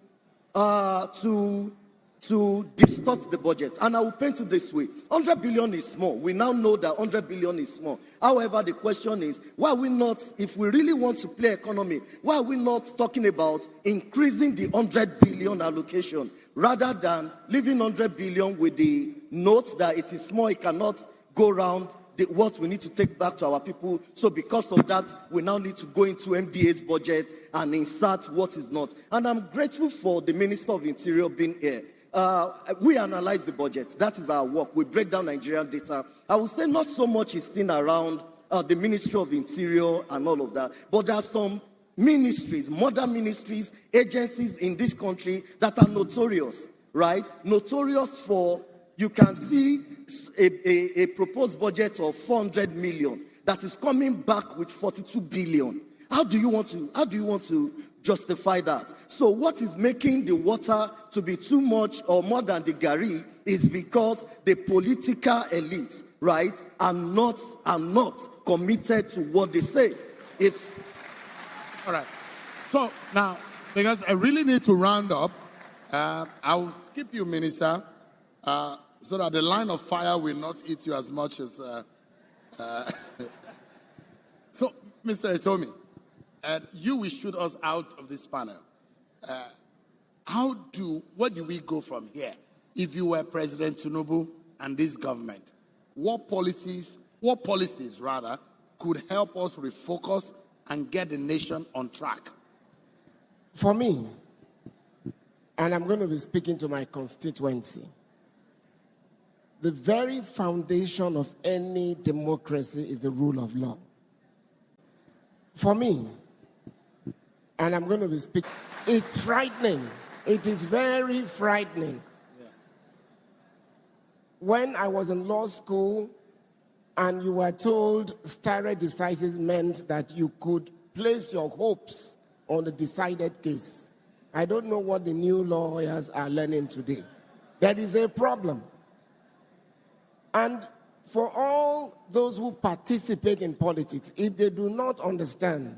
distort the budget. And I will paint it this way. 100 billion is small. We now know that 100 billion is small. However, the question is, why are we not, if we really want to play economy, why are we not talking about increasing the 100 billion allocation rather than leaving 100 billion with the note that it is small, it cannot go around what we need to take back to our people. So because of that, we now need to go into MDA's budget and insert what is not. And I'm grateful for the Minister of Interior being here. We analyze the budget. That is our work. We break down Nigerian data. I would say not so much is seen around the Ministry of Interior and all of that, but there are some ministries, mother ministries, agencies in this country that are notorious, right? Notorious for, you can see a proposed budget of 400 million that is coming back with 42 billion. How do you want to justify that? So what is making the water to be too much or more than the gari is because the political elite, right, are not committed to what they say. All right. So now, because I really need to round up, I will skip you, Minister, so that the line of fire will not eat you as much as... So, Mr. Etomi, you will shoot us out of this panel. Where do we go from here? If you were President Tinubu and this government, what policies could help us refocus and get the nation on track? For me, and I'm going to be speaking to my constituency, the very foundation of any democracy is the rule of law. For me, and I'm going to be speaking, it's frightening. It is very frightening. Yeah. When I was in law school and you were told stare decisis meant that you could place your hopes on a decided case, I don't know what the new lawyers are learning today. There is a problem. And for all those who participate in politics, if they do not understand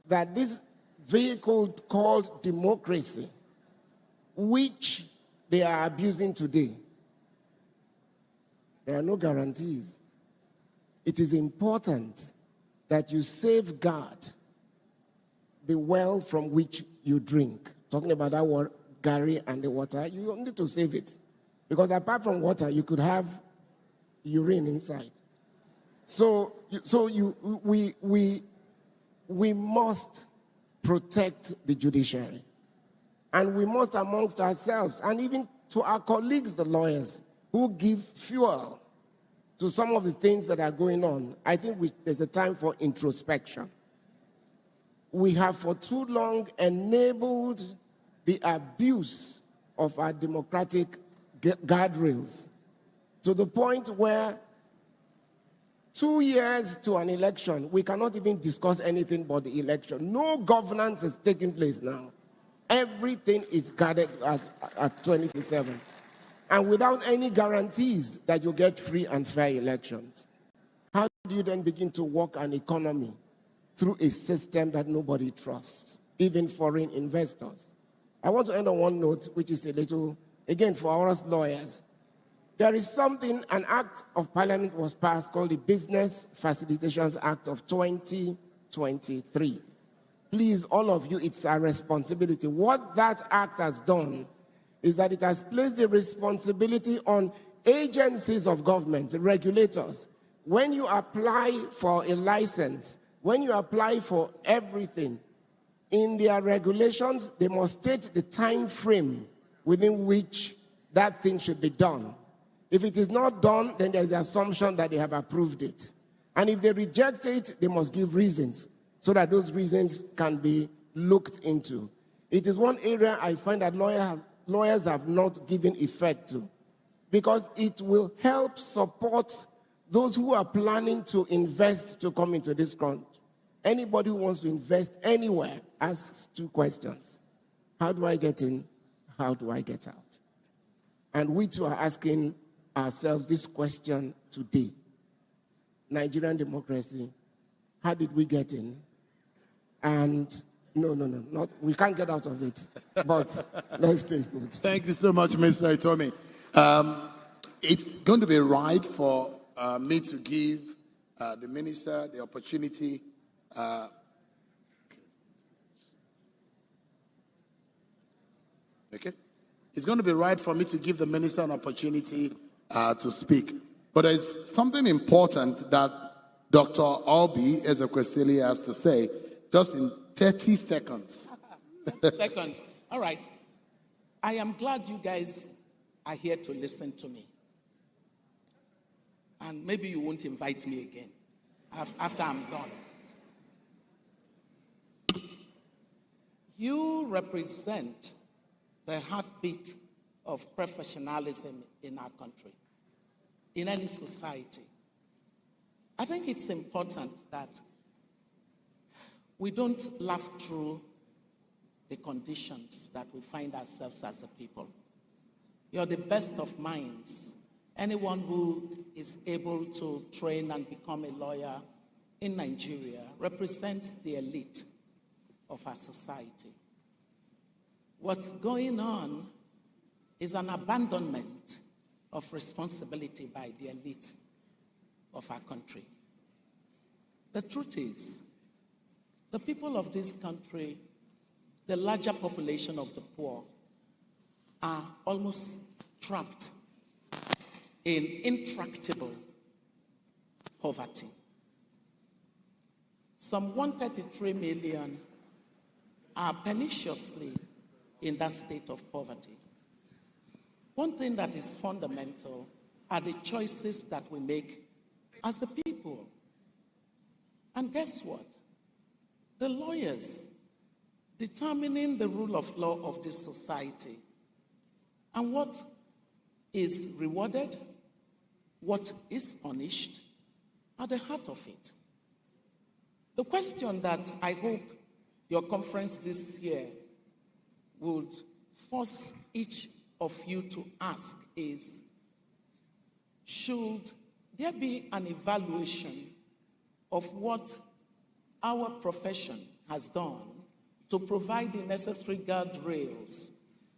that this vehicle called democracy, which they are abusing today, there are no guarantees. It is important that you safeguard the well from which you drink. Talking about that word, Gary and the water, you need to save it. Because apart from water, you could have urine inside. So we must protect the judiciary. And we must amongst ourselves, and even to our colleagues, the lawyers, who give fuel to some of the things that are going on, I think there's a time for introspection. We have for too long enabled the abuse of our democratic guardrails to the point where 2 years to an election, we cannot even discuss anything but the election. No governance is taking place now. Everything is guarded at 2027. And without any guarantees that you get free and fair elections. How do you then begin to work an economy through a system that nobody trusts, even foreign investors? I want to end on one note, which is a little, again, for us lawyers. There is something, an act of parliament was passed called the Business Facilitations Act of 2023. Please, all of you, it's our responsibility. What that act has done is that it has placed the responsibility on agencies of government, regulators. When you apply for a license, when you apply for everything, in their regulations, they must state the time frame within which that thing should be done. If it is not done, then there's the assumption that they have approved it. And if they reject it, they must give reasons so that those reasons can be looked into. It is one area I find that lawyers have not given effect to, because it will help support those who are planning to invest to come into this country. Anybody who wants to invest anywhere asks 2 questions. How do I get in? How do I get out? And we too are asking ourselves this question today. Nigerian democracy, how did we get in? And no, we can't get out of it. But let's stay put. Thank you so much, Mr. Itomi. It's going to be right for me to give the minister the opportunity. Okay? It's going to be right for me to give the minister an opportunity to speak. But there's something important that Dr. Obi Ezekwesili has to say, just in 30 seconds. 30 seconds. All right. I am glad you guys are here to listen to me. And maybe you won't invite me again after I'm done. You represent the heartbeat of professionalism in our country, in any society. I think it's important that we don't laugh through the conditions that we find ourselves as a people. You're the best of minds. Anyone who is able to train and become a lawyer in Nigeria represents the elite of our society. What's going on is an abandonment of responsibility by the elite of our country. The truth is, the people of this country, the larger population of the poor, are almost trapped in intractable poverty. Some 133 million are perniciously in that state of poverty. One thing that is fundamental are the choices that we make as a people. And guess what? The lawyers determining the rule of law of this society and what is rewarded, what is punished, are the heart of it. The question that I hope your conference this year would force each of you to ask is, should there be an evaluation of what our profession has done to provide the necessary guardrails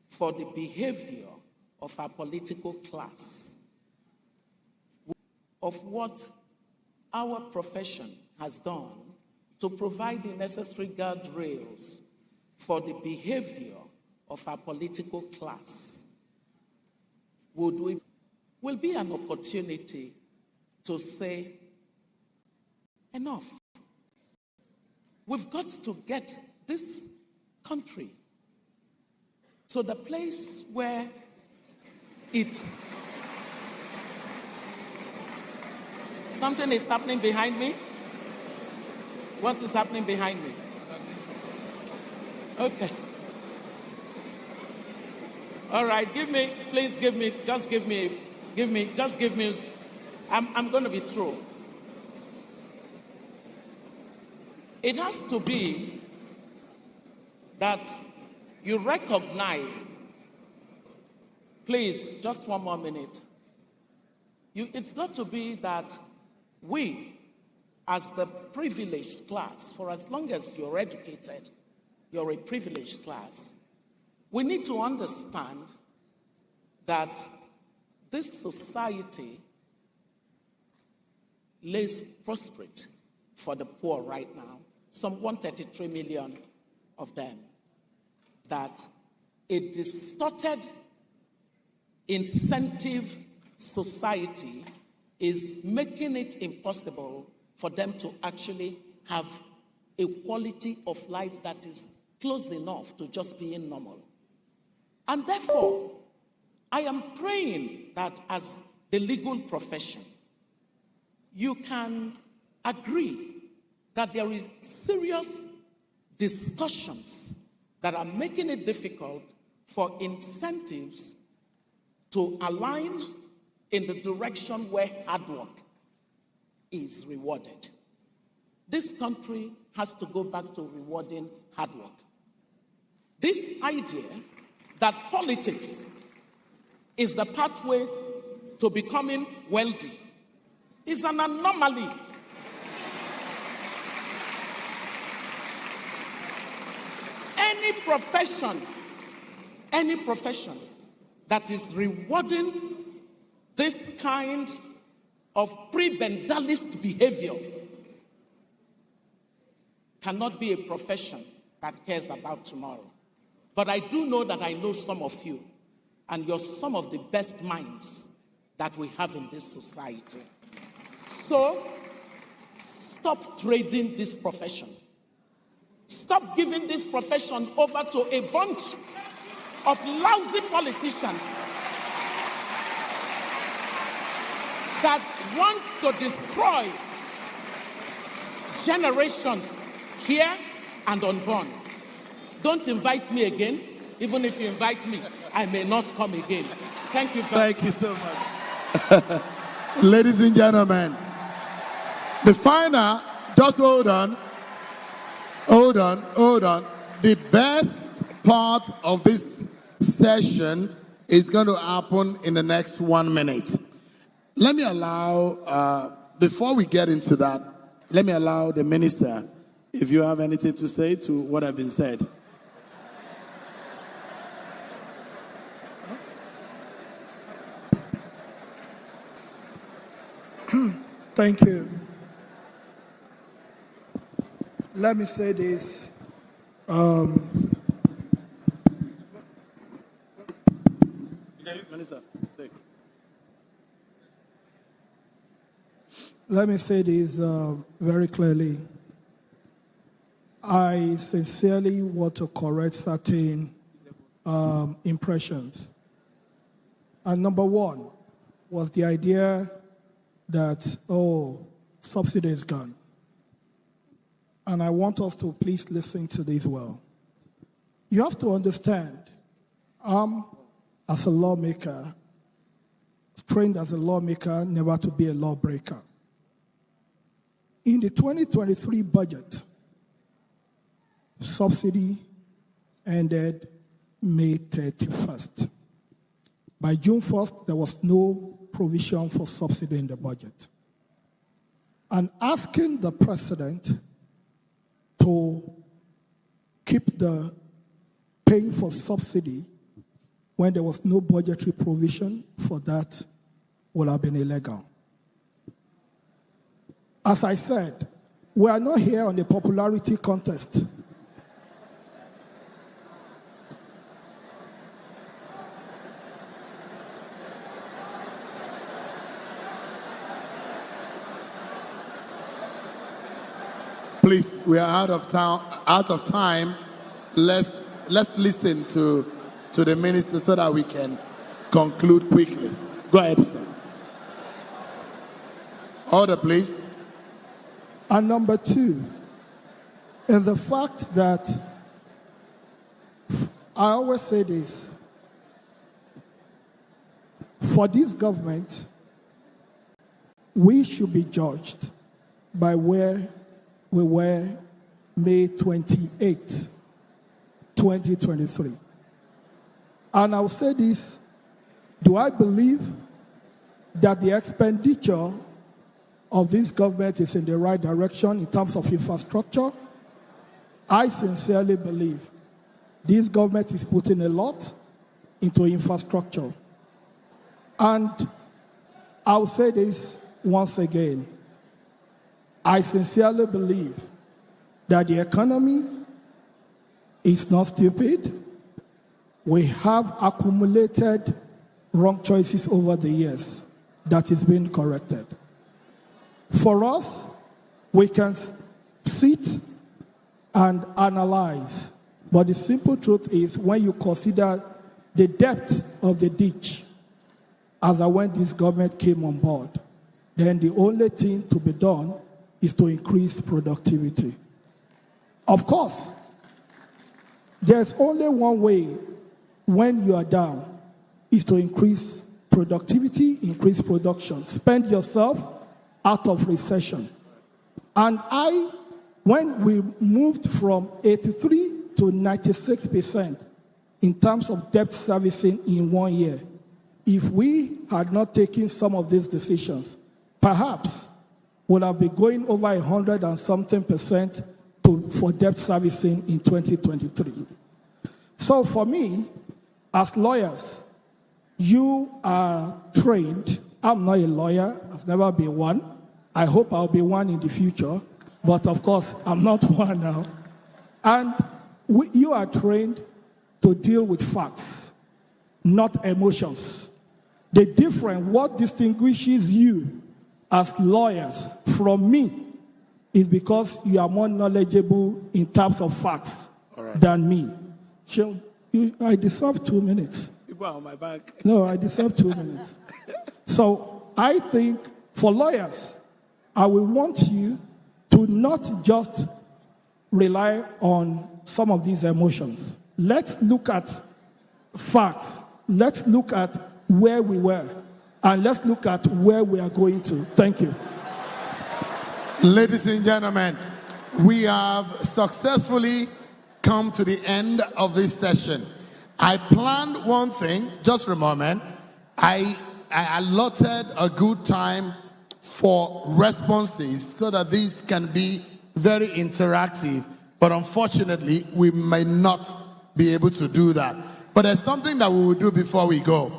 for the behavior of our political class, of what our profession has done to provide the necessary guardrails for the behavior of our political class, will be an opportunity to say, enough. We've got to get this country to the place where something is happening behind me. What is happening behind me? Okay. All right, just give me. I'm going to be through. It has to be that you recognize, please, just one more minute. It's got to be that we, as the privileged class, for as long as you're educated, you're a privileged class, we need to understand that this society lays prostrate for the poor right now, some 133 million of them, that a distorted incentive society is making it impossible for them to actually have a quality of life that is close enough to just being normal. And therefore, I am praying that as the legal profession, you can agree that there is serious discussions that are making it difficult for incentives to align in the direction where hard work is rewarded. This country has to go back to rewarding hard work. This idea that politics is the pathway to becoming wealthy is an anomaly. Any profession that is rewarding this kind of prebendalist behavior cannot be a profession that cares about tomorrow. But I do know that I know some of you, and you're some of the best minds that we have in this society. So, stop trading this profession. Stop giving this profession over to a bunch of lousy politicians that want to destroy generations here and unborn. Don't invite me again. Even if you invite me, I may not come again. Thank you very much. Thank you so much. Ladies and gentlemen, the final, just hold on. The best part of this session is going to happen in the next 1 minute. Let me allow, before we get into that, let me allow the minister, if you have anything to say to what has been said. Thank you. Let me say this. Minister, take. Let me say this very clearly. I sincerely want to correct certain impressions. And number one was the idea that, subsidy is gone. And I want us to please listen to this well. You have to understand, as a lawmaker, trained as a lawmaker, never to be a lawbreaker. In the 2023 budget, subsidy ended May 31st. By June 1st, there was no provision for subsidy in the budget. And asking the president to keep the paying for subsidy when there was no budgetary provision for that would have been illegal. As I said, we are not here on a popularity contest. Please, we are out of time. Let's listen to the minister so that we can conclude quickly. Go ahead, sir. Order, please. And number two is the fact that I always say this. For this government, we should be judged by where we were May 28, 2023. And I'll say this, do I believe that the expenditure of this government is in the right direction in terms of infrastructure? I sincerely believe this government is putting a lot into infrastructure. And I'll say this once again. I sincerely believe that the economy is not stupid. We have accumulated wrong choices over the years that is being corrected. For us, we can sit and analyze, but the simple truth is when you consider the depth of the ditch as when this government came on board, then the only thing to be done is to increase productivity. Of course, there's only one way when you are down, is to increase productivity, increase production, spend yourself out of recession. And when we moved from 83 to 96% in terms of debt servicing in 1 year, if we had not taken some of these decisions, perhaps would have been going over 100 and something percent for debt servicing in 2023. So for me, as lawyers, you are trained. I'm not a lawyer. I've never been one. I hope I'll be one in the future. But of course, I'm not one now. And you are trained to deal with facts, not emotions. The difference, what distinguishes you as lawyers from me is because you are more knowledgeable in terms of facts than me. So, I deserve 2 minutes. People are on my back. No, I deserve 2 minutes. So I think for lawyers, I will want you to not just rely on some of these emotions. Let's look at facts. Let's look at where we were. And let's look at where we are going to. Thank you. Ladies and gentlemen, we have successfully come to the end of this session. I planned one thing, just for a moment. I allotted a good time for responses so that this can be very interactive. But unfortunately, we may not be able to do that. But there's something that we will do before we go.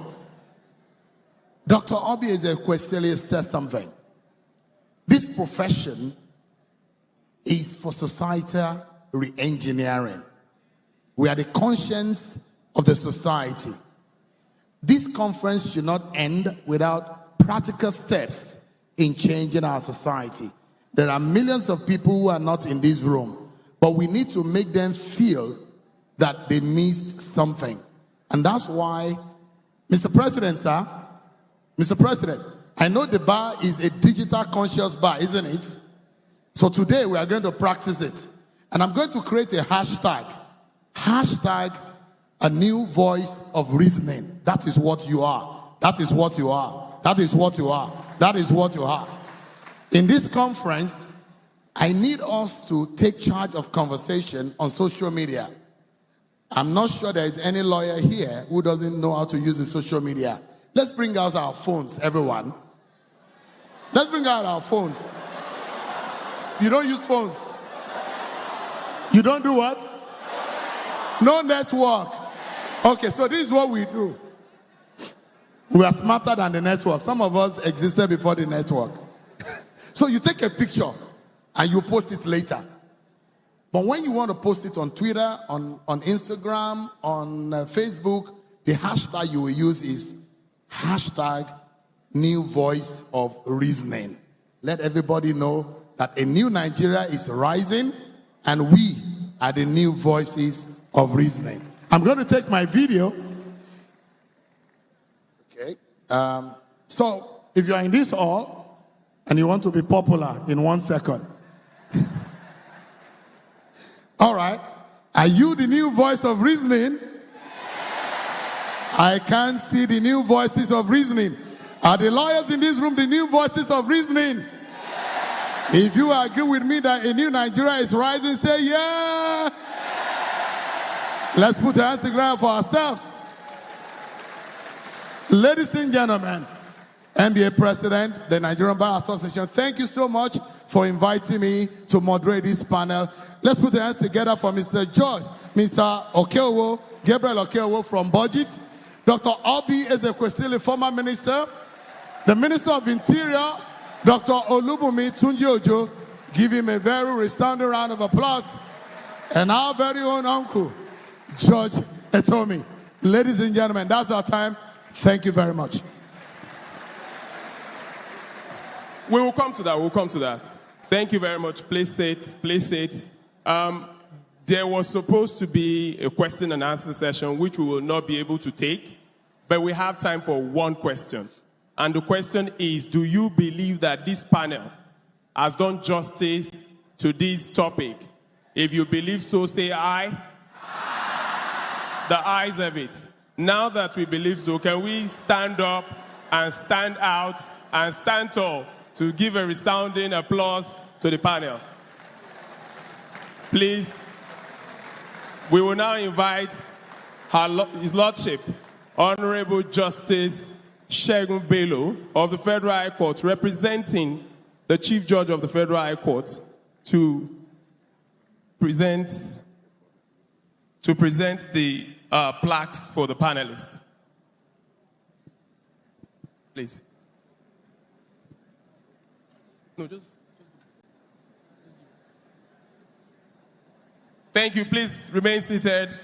Dr. Obi Ezekwesili said something. This profession is for societal re-engineering. We are the conscience of the society. This conference should not end without practical steps in changing our society. There are millions of people who are not in this room, but we need to make them feel that they missed something. And that's why, Mr. President, sir, Mr. President, I know the bar is a digital conscious bar, isn't it? So today we are going to practice it. And I'm going to create a hashtag. Hashtag a new voice of reasoning. That is what you are. That is what you are. That is what you are. That is what you are. In this conference, I need us to take charge of conversation on social media. I'm not sure there is any lawyer here who doesn't know how to use the social media. Let's bring out our phones, everyone. Let's bring out our phones. You don't use phones. You don't do what? No network. Okay, so this is what we do. We are smarter than the network. Some of us existed before the network. So you take a picture and you post it later. But when you want to post it on Twitter, on Instagram, on Facebook, the hashtag you will use is hashtag new voice of reasoning. Let everybody know that a new Nigeria is rising and we are the new voices of reasoning. I'm going to take my video. Okay. So if you are in this hall and you want to be popular in 1 second. All right. Are you the new voice of reasoning? I can't see the new voices of reasoning. Are the lawyers in this room the new voices of reasoning? If you agree with me that a new Nigeria is rising, say yeah. Let's put our hands together for ourselves. Ladies and gentlemen, NBA President, the Nigerian Bar Association, thank you so much for inviting me to moderate this panel. Let's put our hands together for Mr. George, Mr. Okeowo, Gabriel Okeowo from Budget, Dr. Obi Ezekwesili, former minister, the Minister of Interior, Dr. Olubunmi Tunji Ojo. Give him a very resounding round of applause. And our very own uncle, George Etomi. Ladies and gentlemen, that's our time. Thank you very much. We will come to that. We'll come to that. Thank you very much. Please sit. Please sit. There was supposed to be a question and answer session, which we will not be able to take, but we have time for one question. And the question is, do you believe that this panel has done justice to this topic? If you believe so, say aye. The ayes have it. Now that we believe so, can we stand up and stand out and stand tall to give a resounding applause to the panel? Please. We will now invite His Lordship, Honorable Justice Segun Bello of the Federal High Court, representing the Chief Judge of the Federal High Court, to present the plaques for the panelists. Please. No, just. Thank you. Please remain seated.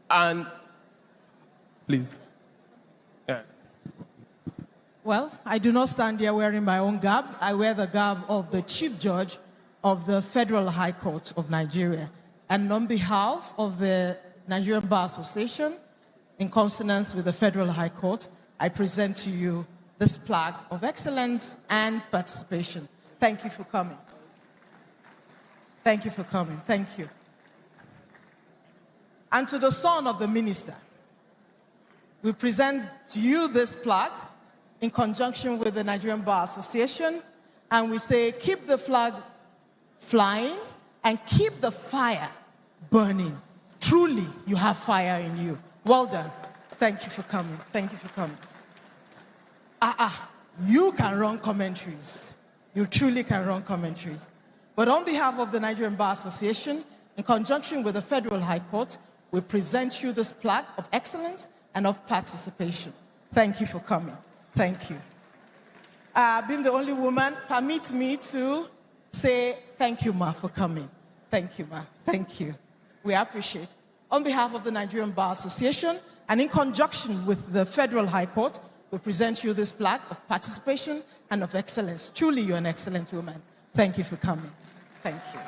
And please. Yeah. Well, I do not stand here wearing my own garb. I wear the garb of the Chief Judge of the Federal High Court of Nigeria. And on behalf of the Nigerian Bar Association, in consonance with the Federal High Court, I present to you this plaque of excellence and participation. Thank you for coming. Thank you for coming. Thank you. And to the son of the minister, we present to you this plaque in conjunction with the Nigerian Bar Association, and we say, keep the flag flying and keep the fire burning. Truly, you have fire in you. Well done. Thank you for coming. Thank you for coming. You can run commentaries. You truly can run commentaries. But on behalf of the Nigerian Bar Association, in conjunction with the Federal High Court, we present you this plaque of excellence and of participation. Thank you for coming. Thank you. Being the only woman, permit me to say thank you, Ma, for coming. Thank you, Ma. Thank you. We appreciate. On behalf of the Nigerian Bar Association, and in conjunction with the Federal High Court, we present you this plaque of participation and of excellence. Truly, you're an excellent woman. Thank you for coming. Thank you.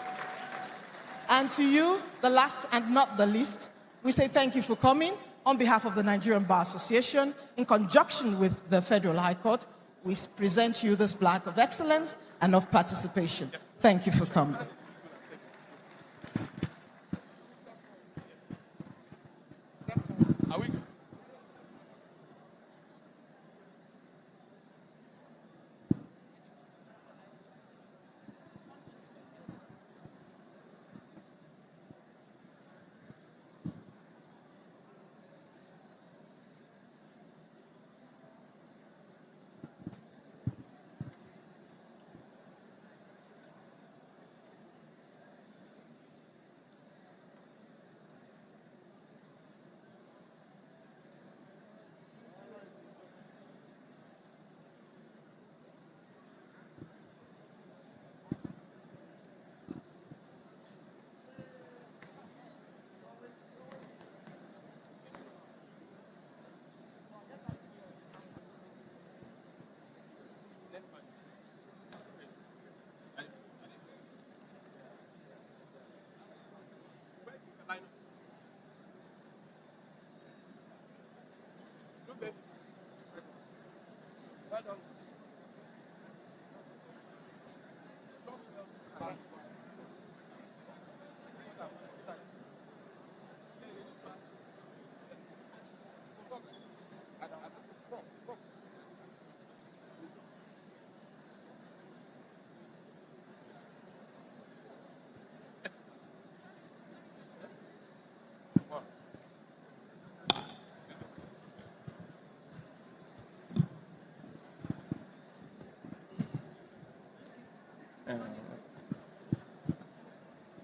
And to you, the last and not the least, we say thank you for coming. On behalf of the Nigerian Bar Association, in conjunction with the Federal High Court, we present you this plaque of excellence and of participation. Thank you for coming.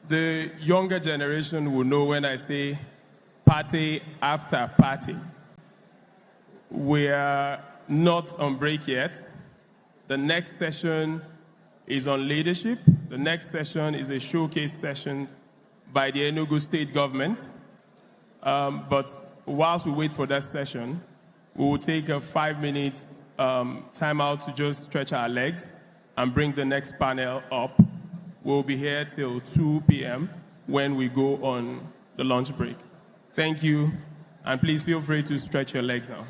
the younger generation will know when I say party after party. We are not on break yet. The next session is on leadership. The next session is a showcase session by the Enugu State government. But whilst we wait for that session, we will take a 5-minute time out to just stretch our legs and bring the next panel up. We'll be here till 2 p.m. when we go on the lunch break. Thank you, and please feel free to stretch your legs now.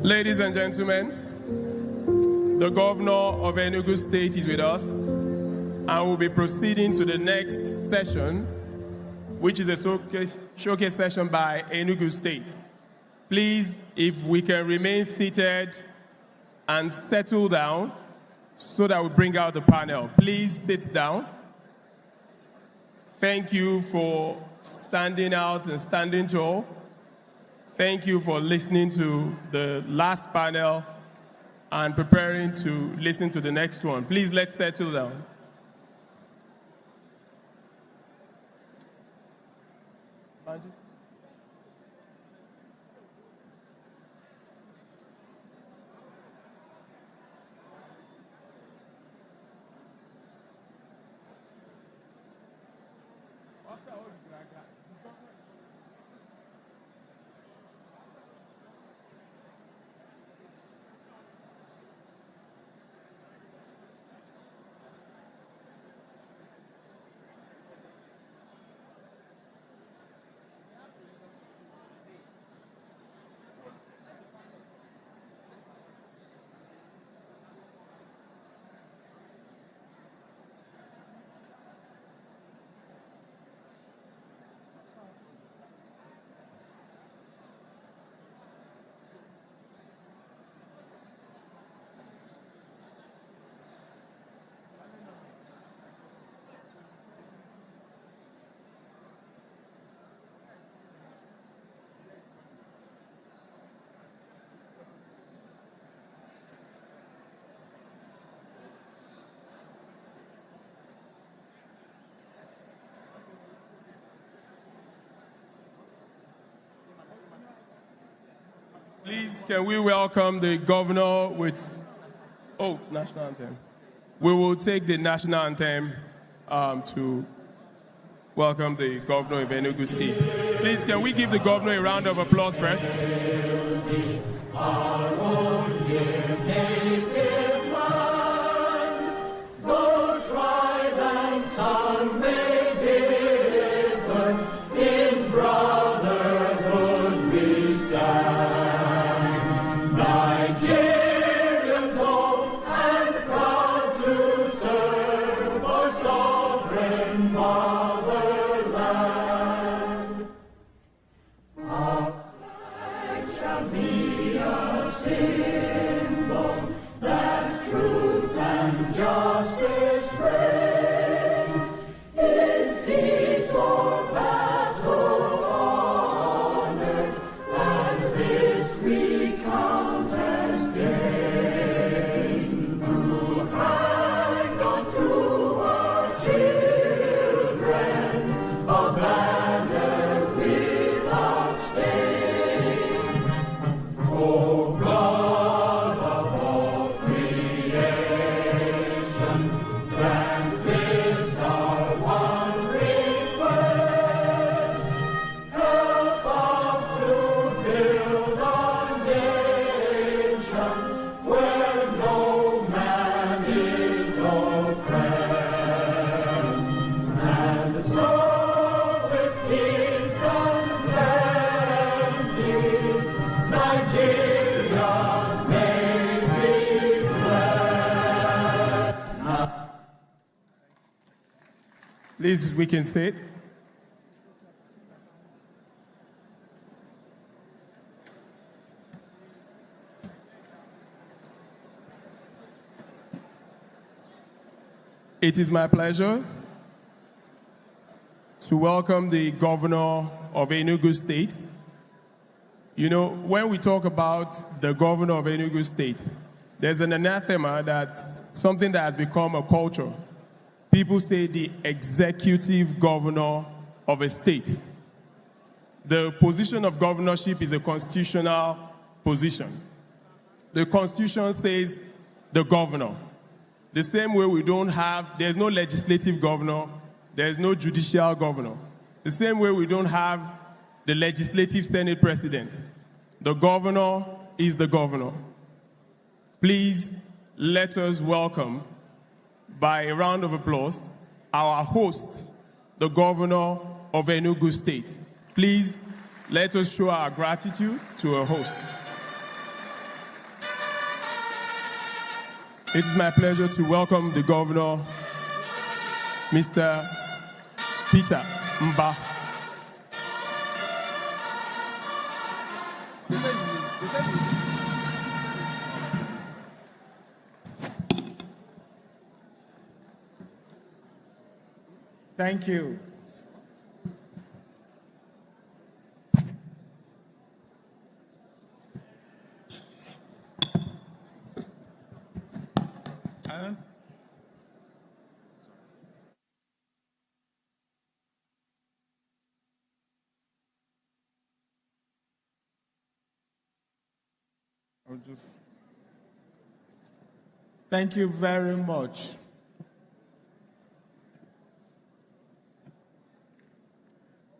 Ladies and gentlemen, the governor of Enugu State is with us, and we'll be proceeding to the next session, which is a showcase session by Enugu State. Please, if we can remain seated and settle down so that we bring out the panel. Please sit down. Thank you for standing out and standing tall. Thank you for listening to the last panel and preparing to listen to the next one. Please, let's settle down. Please, can we welcome the governor with, national anthem. We will take the national anthem to welcome the governor of Enugu State. Please, can we give the governor a round of applause first? Please, we can sit. It is my pleasure to welcome the governor of Enugu State. You know, when we talk about the governor of Enugu State, there's an anathema that's something that has become a culture. People say the executive governor of a state. The position of governorship is a constitutional position. The Constitution says the governor. The same way there's no legislative governor, there's no judicial governor. The same way we don't have the legislative Senate president. The governor is the governor. Please let us welcome, by a round of applause, our host, the governor of Enugu State. Please, let us show our gratitude to our host. It is my pleasure to welcome the governor, Mr. Peter Mba. Thank you. Thank you very much.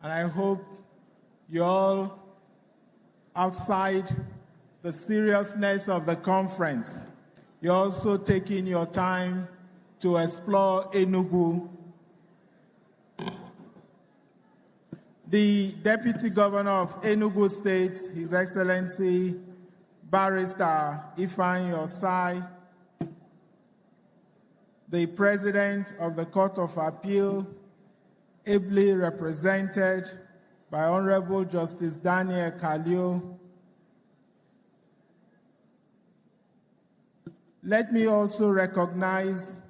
and I hope you all, outside the seriousness of the conference, you're also taking your time to explore Enugu. The Deputy Governor of Enugu State, His Excellency Barrister Ifeanyi Osai, the President of the Court of Appeal, ably represented by Honorable Justice Daniel Kalio. Let me also recognize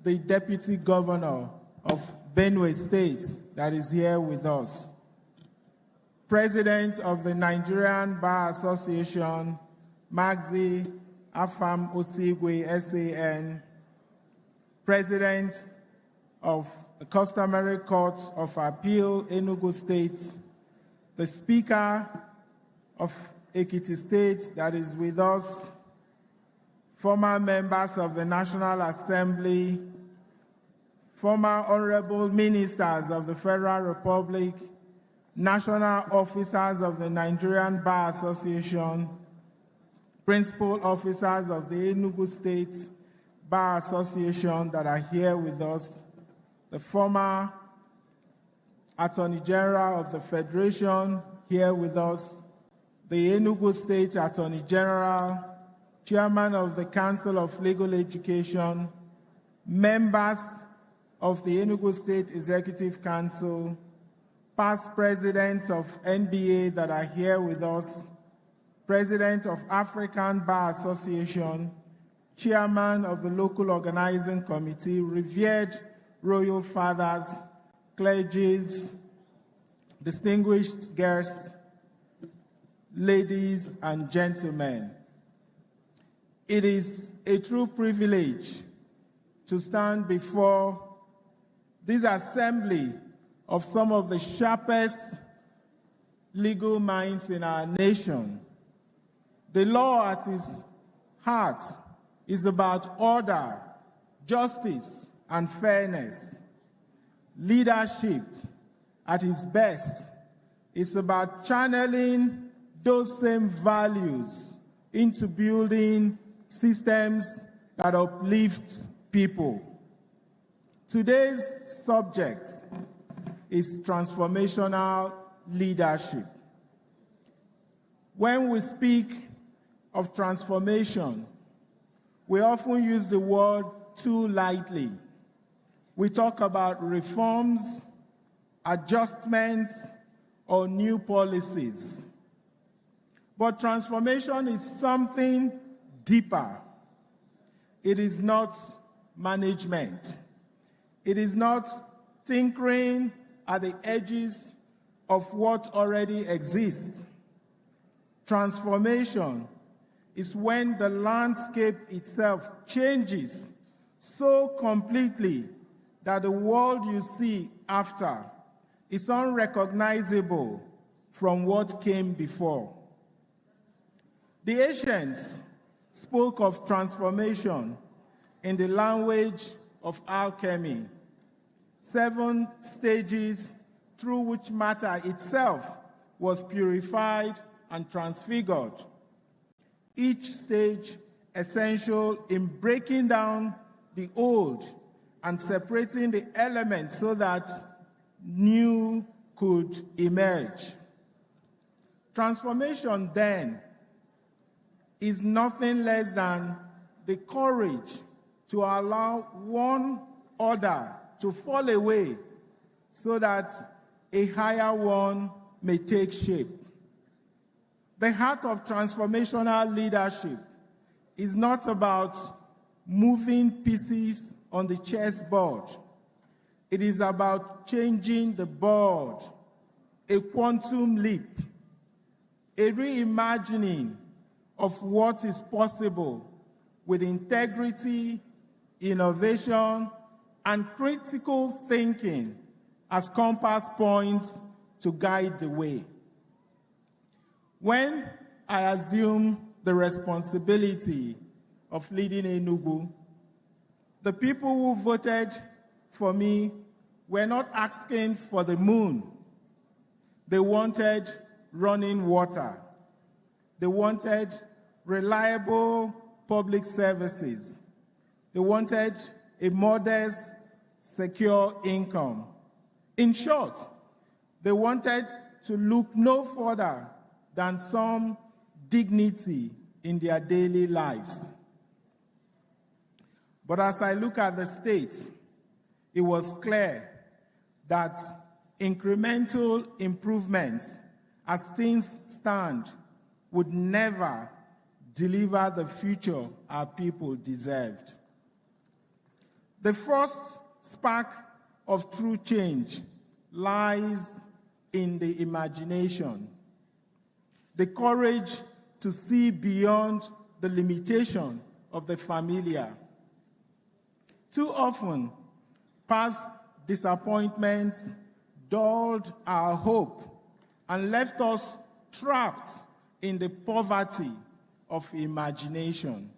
the Deputy Governor of Benue State that is here with us, President of the Nigerian Bar Association, Magzi Afam Osigwe, SAN, President of the Customary Court of Appeal, Enugu State, the Speaker of Ekiti State that is with us, former members of the National Assembly, former honorable ministers of the Federal Republic, national officers of the Nigerian Bar Association, principal officers of the Enugu State Bar Association that are here with us, the former Attorney General of the Federation here with us, the Enugu State Attorney General, Chairman of the Council of Legal Education, members of the Enugu State Executive Council, past presidents of NBA that are here with us, President of African Bar Association, Chairman of the Local Organizing Committee, revered royal fathers, clergies, distinguished guests, ladies and gentlemen. It is a true privilege to stand before this assembly of some of the sharpest legal minds in our nation. The law at its heart is about order, justice, and fairness. Leadership at its best is about channeling those same values into building systems that uplift people. Today's subject is transformational leadership. When we speak of transformation, we often use the word too lightly. We talk about reforms, adjustments, or new policies. But transformation is something deeper. It is not management. It is not tinkering at the edges of what already exists. Transformation is when the landscape itself changes so completely that the world you see after is unrecognizable from what came before. The ancients spoke of transformation in the language of alchemy, 7 stages through which matter itself was purified and transfigured. Each stage essential in breaking down the old and separating the elements so that new could emerge. Transformation then is nothing less than the courage to allow one order to fall away so that a higher one may take shape. The heart of transformational leadership is not about moving pieces on the chessboard. It is about changing the board, a quantum leap, a reimagining of what is possible with integrity, innovation, and critical thinking as compass points to guide the way. When I assumed the responsibility of leading Enugu, the people who voted for me were not asking for the moon. They wanted running water. They wanted reliable public services. They wanted a modest, secure income. In short, they wanted to look no further than some dignity in their daily lives. But as I look at the state, it was clear that incremental improvements as things stand would never deliver the future our people deserved. The first spark of true change lies in the imagination, the courage to see beyond the limitation of the familiar. Too often, past disappointments dulled our hope and left us trapped in the poverty of imagination.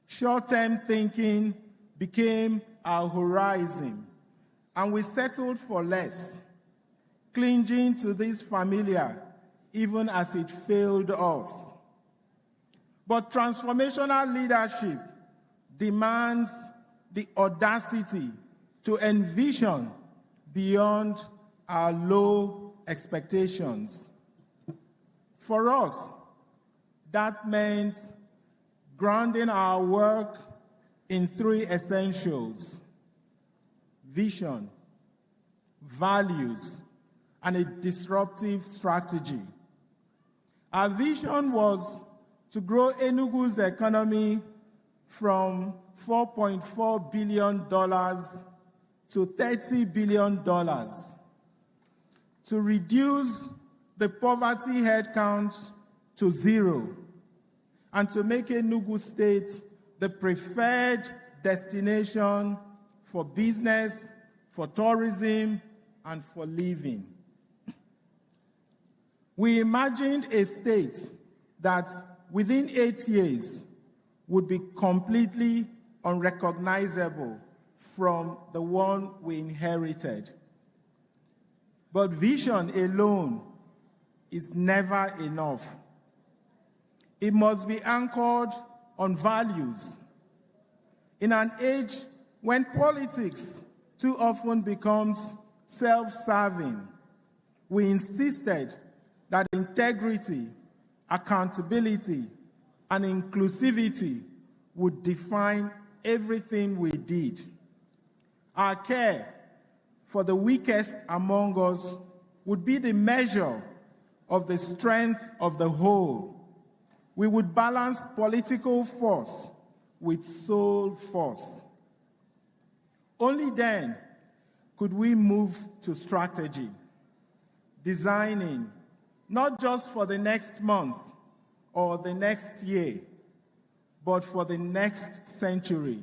Short-term thinking became our horizon, and we settled for less, clinging to this familiar even as it failed us. But transformational leadership demands the audacity to envision beyond our low expectations. For us, that meant grounding our work in three essentials: vision, values, and a disruptive strategy. Our vision was to grow Enugu's economy from $4.4 billion to $30 billion, to reduce the poverty headcount to zero, and to make Enugu State the preferred destination for business, for tourism, and for living. We imagined a state that within 8 years would be completely unrecognizable from the one we inherited. But vision alone is never enough. It must be anchored on values. In an age when politics too often becomes self-serving, we insisted that integrity, accountability, and inclusivity would define everything we did. Our care for the weakest among us would be the measure of the strength of the whole. We would balance political force with soul force. Only then could we move to strategy, designing not just for the next month or the next year, but for the next century.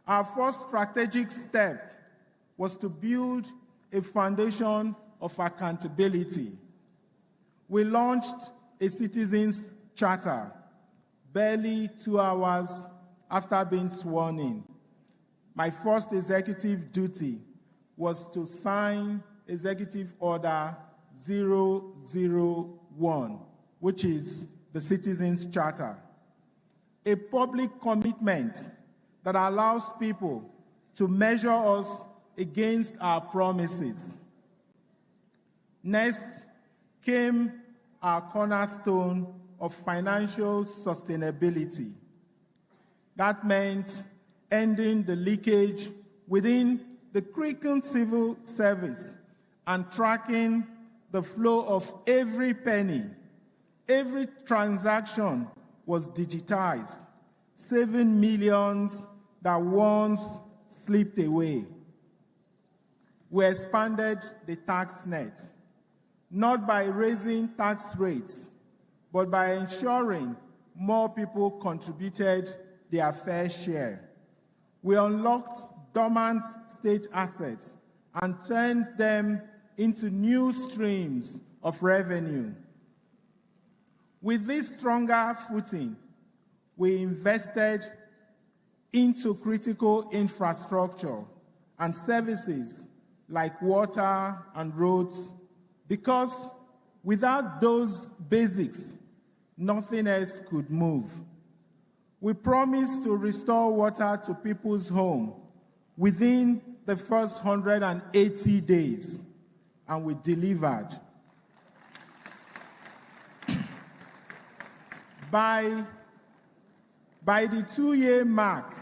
Our first strategic step was to build a foundation of accountability. We launched a citizens' charter barely 2 hours after being sworn in. My first executive duty was to sign Executive Order 001, which is the Citizens' Charter, a public commitment that allows people to measure us against our promises. Next came our cornerstone of financial sustainability. That meant ending the leakage within the critical civil service and tracking the flow of every penny. Every transaction was digitized, saving millions that once slipped away. We expanded the tax net, not by raising tax rates, but by ensuring more people contributed their fair share. We unlocked dormant state assets and turned them into new streams of revenue. With this stronger footing, we invested into critical infrastructure and services like water and roads, because without those basics, nothing else could move. We promised to restore water to people's home within the first 180 days, and we delivered. By the 2-year mark,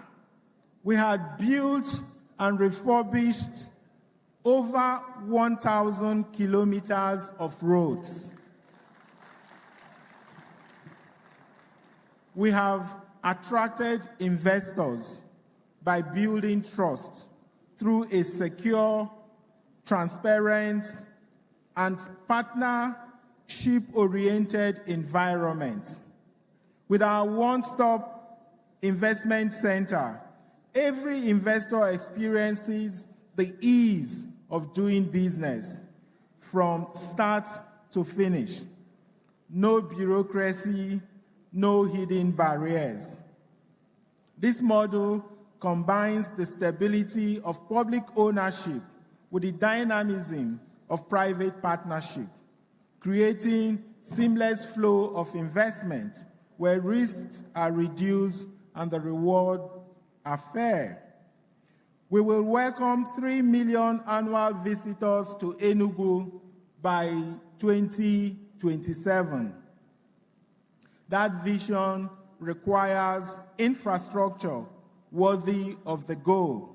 we had built and refurbished over 1,000 kilometers of roads. We have attracted investors by building trust through a secure, transparent, and partnership-oriented environment. With our one-stop investment center, every investor experiences the ease of doing business from start to finish. No bureaucracy, no hidden barriers. This model combines the stability of public ownership with the dynamism of private partnership, creating seamless flow of investment where risks are reduced and the rewards are fair. We will welcome 3 million annual visitors to Enugu by 2027. That vision requires infrastructure worthy of the goal.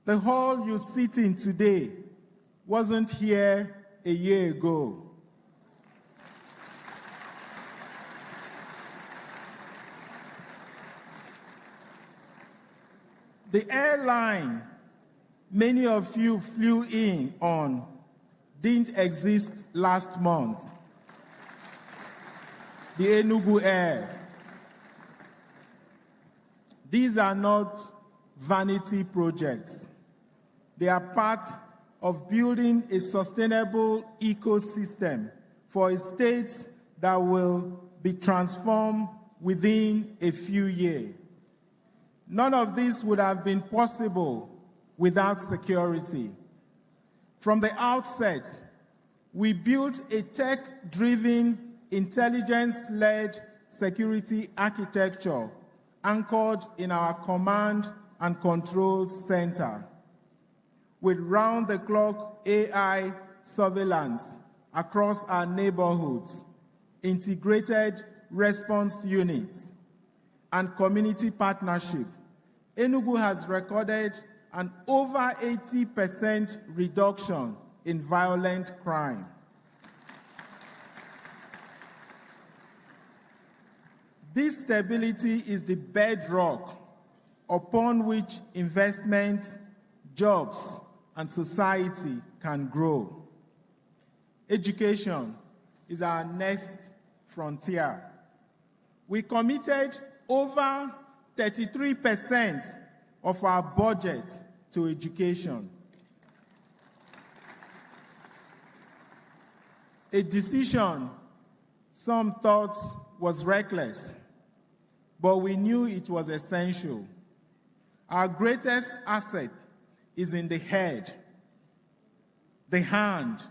The hall you sit in today wasn't here a year ago. The airline many of you flew in on didn't exist last month. The Enugu Air. These are not vanity projects. They are part of building a sustainable ecosystem for a state that will be transformed within a few years. None of this would have been possible without security. From the outset, we built a tech-driven, intelligence-led security architecture anchored in our command and control center, with round-the-clock AI surveillance across our neighborhoods, integrated response units, and community partnership. Enugu has recorded an over 80% reduction in violent crime. This stability is the bedrock upon which investment, jobs, and society can grow. Education is our next frontier. We committed over 33% of our budget to education. A decision some thought was reckless, but we knew it was essential. Our greatest asset is in the head, the hand,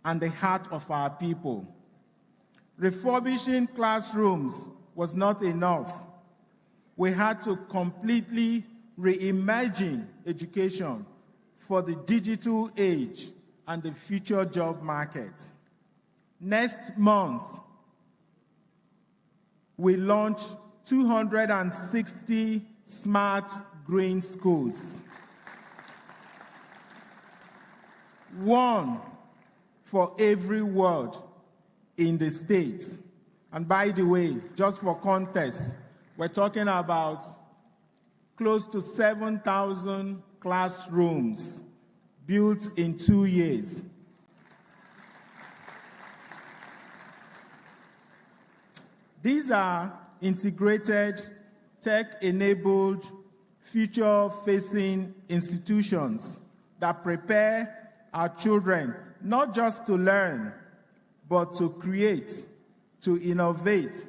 and the heart of our people. Refurbishing classrooms was not enough. We had to completely reimagine education for the digital age and the future job market. Next month, we launch 260 smart green schools. One for every ward in the state. And by the way, just for context, we're talking about close to 7,000 classrooms built in 2 years. These are integrated, tech-enabled, future-facing institutions that prepare our children not just to learn, but to create, to innovate,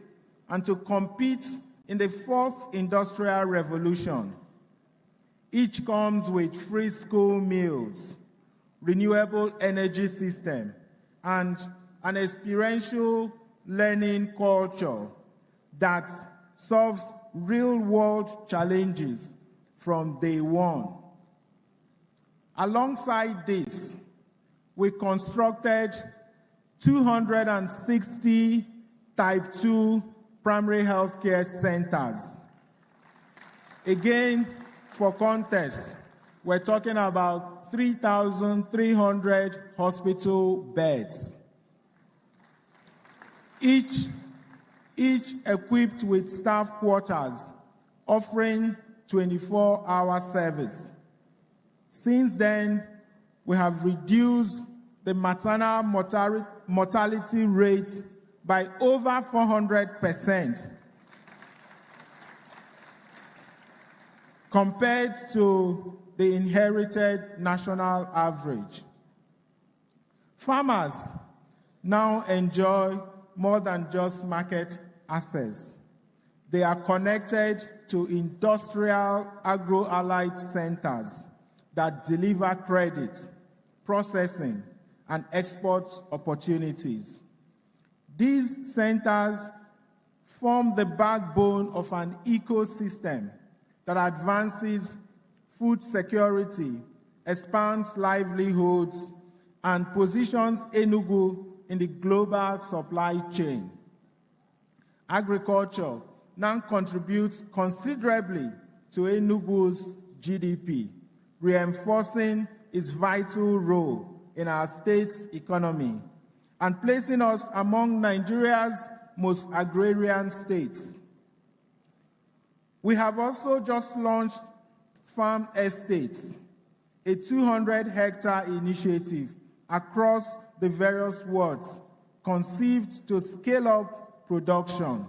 and to compete in the fourth industrial revolution. Each comes with free school meals, renewable energy system, and an experiential learning culture that solves real-world challenges from day one. Alongside this, we constructed 260 Type 2 primary healthcare centers. Again, for context, we're talking about 3,300 hospital beds, each equipped with staff quarters offering 24-hour service. Since then, we have reduced the maternal mortality rate by over 400% compared to the inherited national average. Farmers now enjoy more than just market access. They are connected to industrial agro-allied centers that deliver credit, processing, and export opportunities. These centers form the backbone of an ecosystem that advances food security, expands livelihoods, and positions Enugu in the global supply chain. Agriculture now contributes considerably to Enugu's GDP, reinforcing its vital role in our state's economy and placing us among Nigeria's most agrarian states. We have also just launched Farm Estates, a 200-hectare initiative across the various wards conceived to scale up production.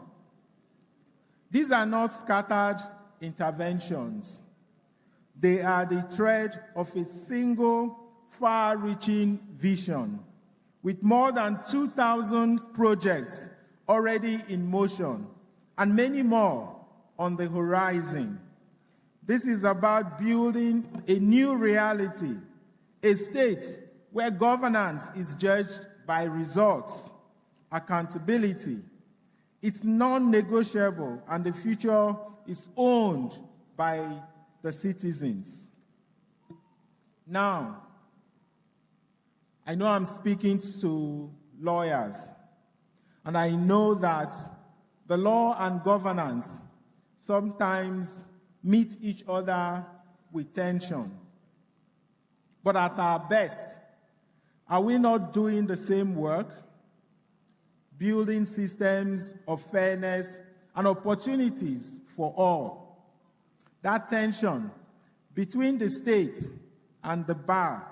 These are not scattered interventions. They are the thread of a single, far-reaching vision, with more than 2,000 projects already in motion and many more on the horizon. This is about building a new reality, a state where governance is judged by results, accountability. It's non-negotiable, and the future is owned by the citizens. Now, I know I'm speaking to lawyers, and I know that the law and governance sometimes meet each other with tension. But at our best, are we not doing the same work? Building systems of fairness and opportunities for all. That tension between the state and the bar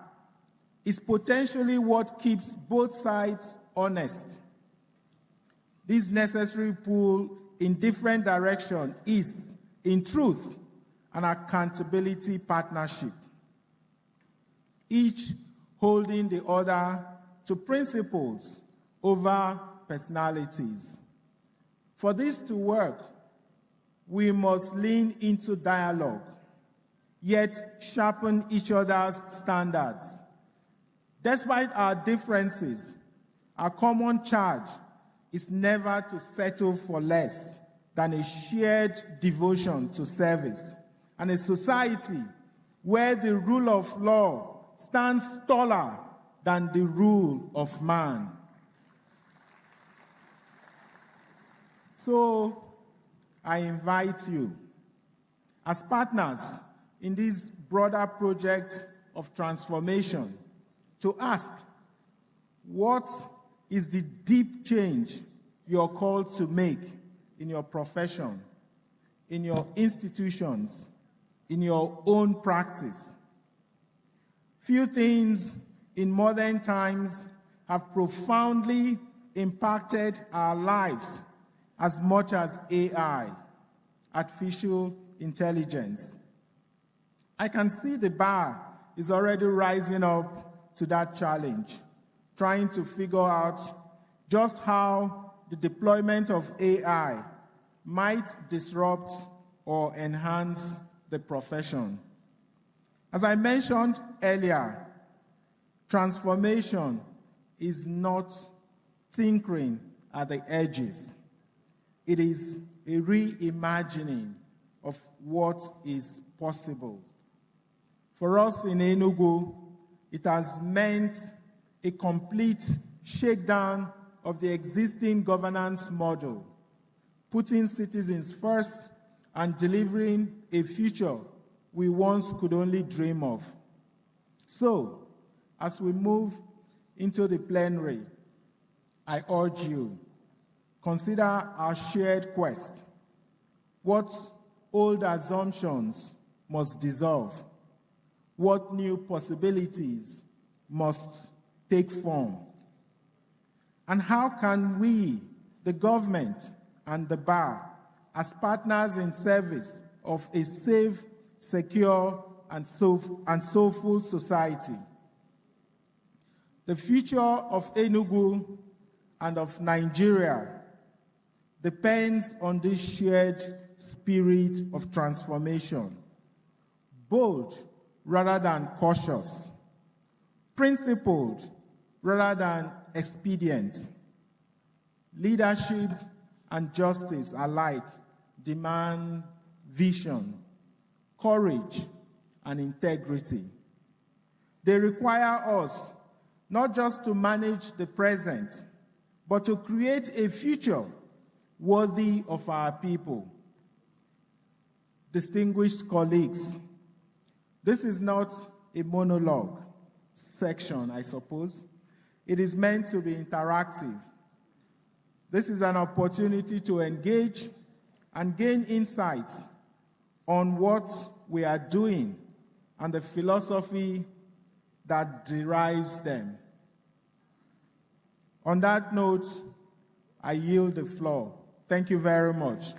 is potentially what keeps both sides honest. This necessary pull in different directions is, in truth, an accountability partnership, each holding the other to principles over personalities. For this to work, we must lean into dialogue, yet sharpen each other's standards. Despite our differences, our common charge is never to settle for less than a shared devotion to service and a society where the rule of law stands taller than the rule of man. So, I invite you, as partners in this broader project of transformation, to ask, what is the deep change you're called to make in your profession, in your institutions, in your own practice? Few things in modern times have profoundly impacted our lives as much as AI, artificial intelligence. I can see the bar is already rising up to that challenge, trying to figure out just how the deployment of AI might disrupt or enhance the profession. As I mentioned earlier, Transformation is not tinkering at the edges. It is a reimagining of what is possible. For us in Enugu, it has meant a complete shakedown of the existing governance model, putting citizens first and delivering a future we once could only dream of. So, as we move into the plenary, I urge you, consider our shared quest. What old assumptions must dissolve? What new possibilities must take form? And how can we, the government and the bar, as partners in service of a safe, secure, and soulful society? The future of Enugu and of Nigeria depends on this shared spirit of transformation, bold rather than cautious, principled rather than expedient. Leadership and justice alike demand vision, courage, and integrity. They require us not just to manage the present, but to create a future worthy of our people. Distinguished colleagues, this is not a monologue section, I suppose. It is meant to be interactive. This is an opportunity to engage and gain insights on what we are doing and the philosophy that derives them. On that note, I yield the floor. Thank you very much.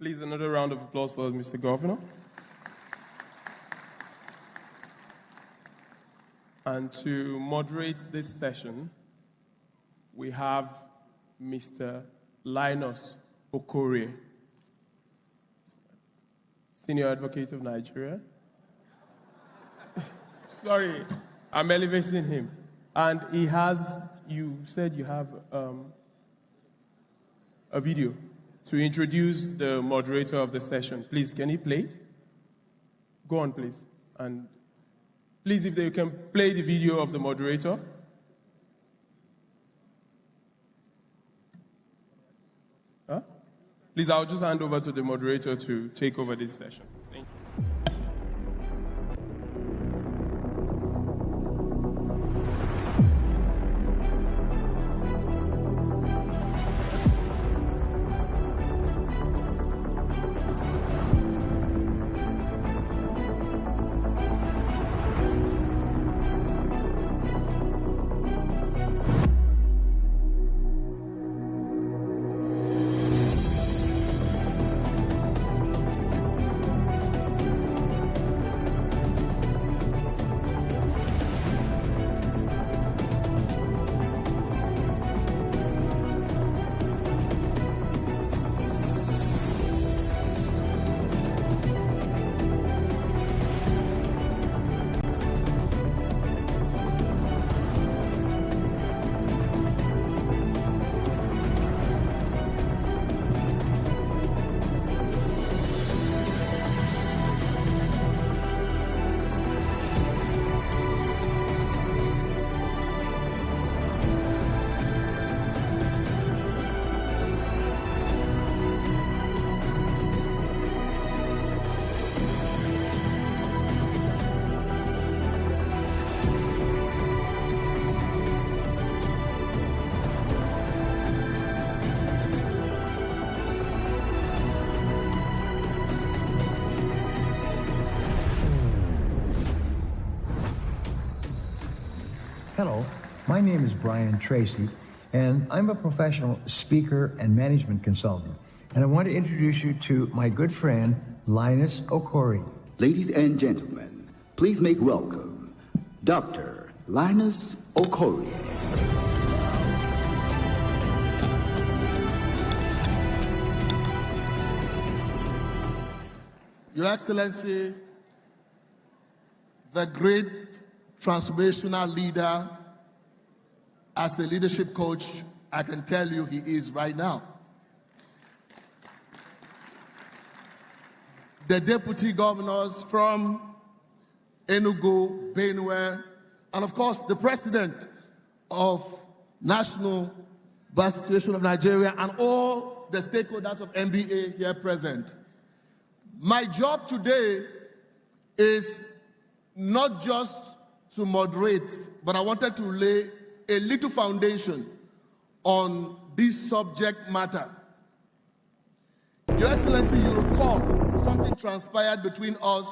Please, another round of applause for Mr. Governor. And to moderate this session, we have Mr. Linus Okorie, Senior Advocate of Nigeria. Sorry, I'm elevating him. And he has, you said you have a video to introduce the moderator of the session. Please, can he play? Go on, please. And please, if you can play the video of the moderator. Huh? Please, I'll just hand over to the moderator to take over this session. Thank you. Hello, my name is Brian Tracy, and I'm a professional speaker and management consultant. And I want to introduce you to my good friend, Linus Okori. Ladies and gentlemen, please make welcome Dr. Linus Okori. Your Excellency, the great transformational leader, as the leadership coach, I can tell you he is right now. The deputy governors from Enugu, Benue, and of course the president of National Bar Association of Nigeria and all the stakeholders of NBA here present. My job today is not just to moderate, but I wanted to lay a little foundation on this subject matter. Your Excellency, you recall something transpired between us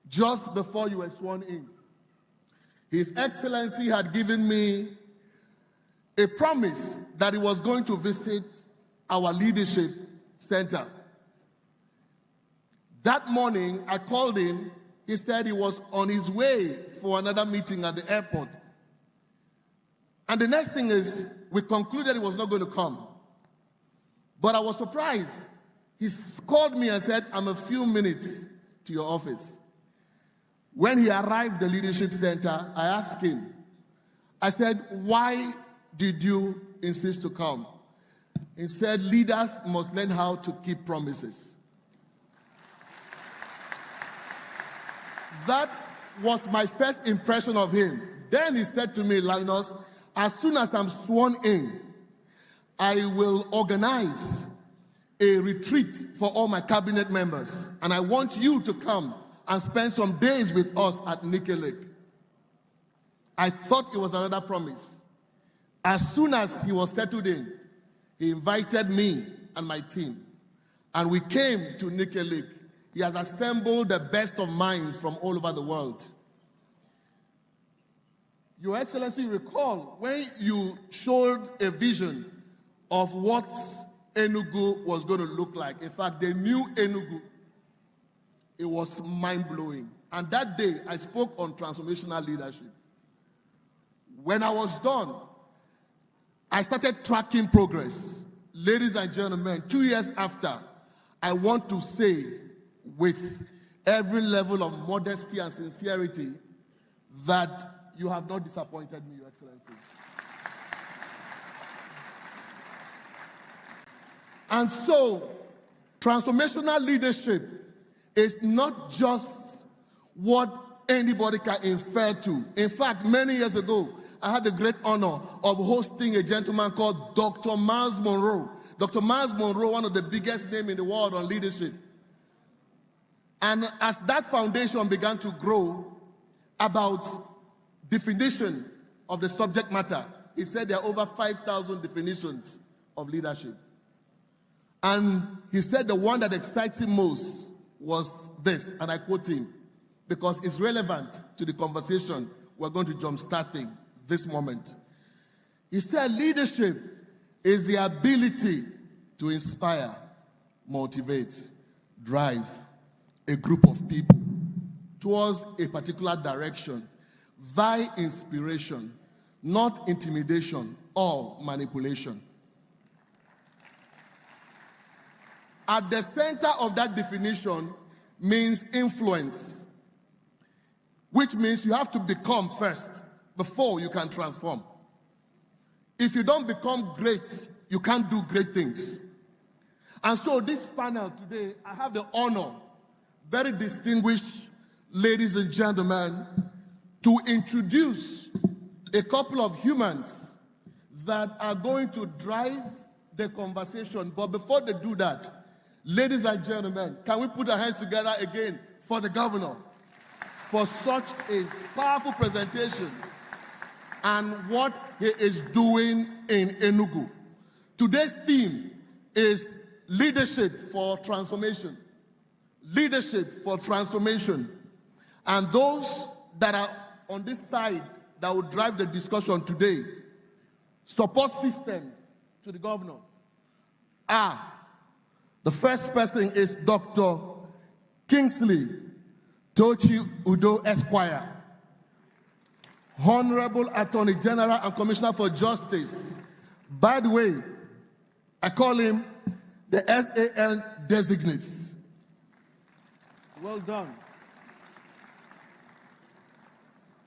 just before you were sworn in. His Excellency had given me a promise that he was going to visit our leadership center. That morning, I called him. He said he was on his way for another meeting at the airport. And the next thing is, we concluded he was not going to come. But I was surprised. He called me and said, I'm a few minutes to your office. When he arrived at the leadership center, I asked him, I said, why did you insist to come? He said, leaders must learn how to keep promises. That was my first impression of him. Then he said to me, Linus, as soon as I'm sworn in, I will organize a retreat for all my cabinet members. And I want you to come and spend some days with us at Nikki Lake. I thought it was another promise. As soon as he was settled in, he invited me and my team. And we came to Nikki Lake. He has assembled the best of minds from all over the world. Your Excellency, recall when you showed a vision of what Enugu was going to look like. In fact, they knew Enugu. It was mind-blowing. And that day, I spoke on transformational leadership. When I was done, I started tracking progress. Ladies and gentlemen, 2 years after, I want to say with every level of modesty and sincerity that you have not disappointed me, Your Excellency. And so, transformational leadership is not just what anybody can infer to. In fact, many years ago, I had the great honor of hosting a gentleman called Dr. Miles Monroe. Dr. Miles Monroe, one of the biggest names in the world on leadership. And as that foundation began to grow about definition of the subject matter, he said there are over 5,000 definitions of leadership. And he said the one that excites him most was this, and I quote him, because it's relevant to the conversation we're going to jumpstart this moment. He said leadership is the ability to inspire, motivate, drive a group of people towards a particular direction by inspiration, not intimidation or manipulation. At the center of that definition means influence, which means you have to become first before you can transform. If you don't become great, you can't do great things. And so this panel today, I have the honor, very distinguished ladies and gentlemen, to introduce a couple of humans that are going to drive the conversation. But before they do that, ladies and gentlemen, can we put our hands together again for the governor for such a powerful presentation and what he is doing in Enugu. Today's theme is leadership for transformation. Leadership for transformation. And those that are on this side that will drive the discussion today, support system to the governor, the first person is Dr. Kingsley Tochi Udo Esquire, Honorable Attorney General and Commissioner for Justice. By the way, I call him the SAN designate. Well done.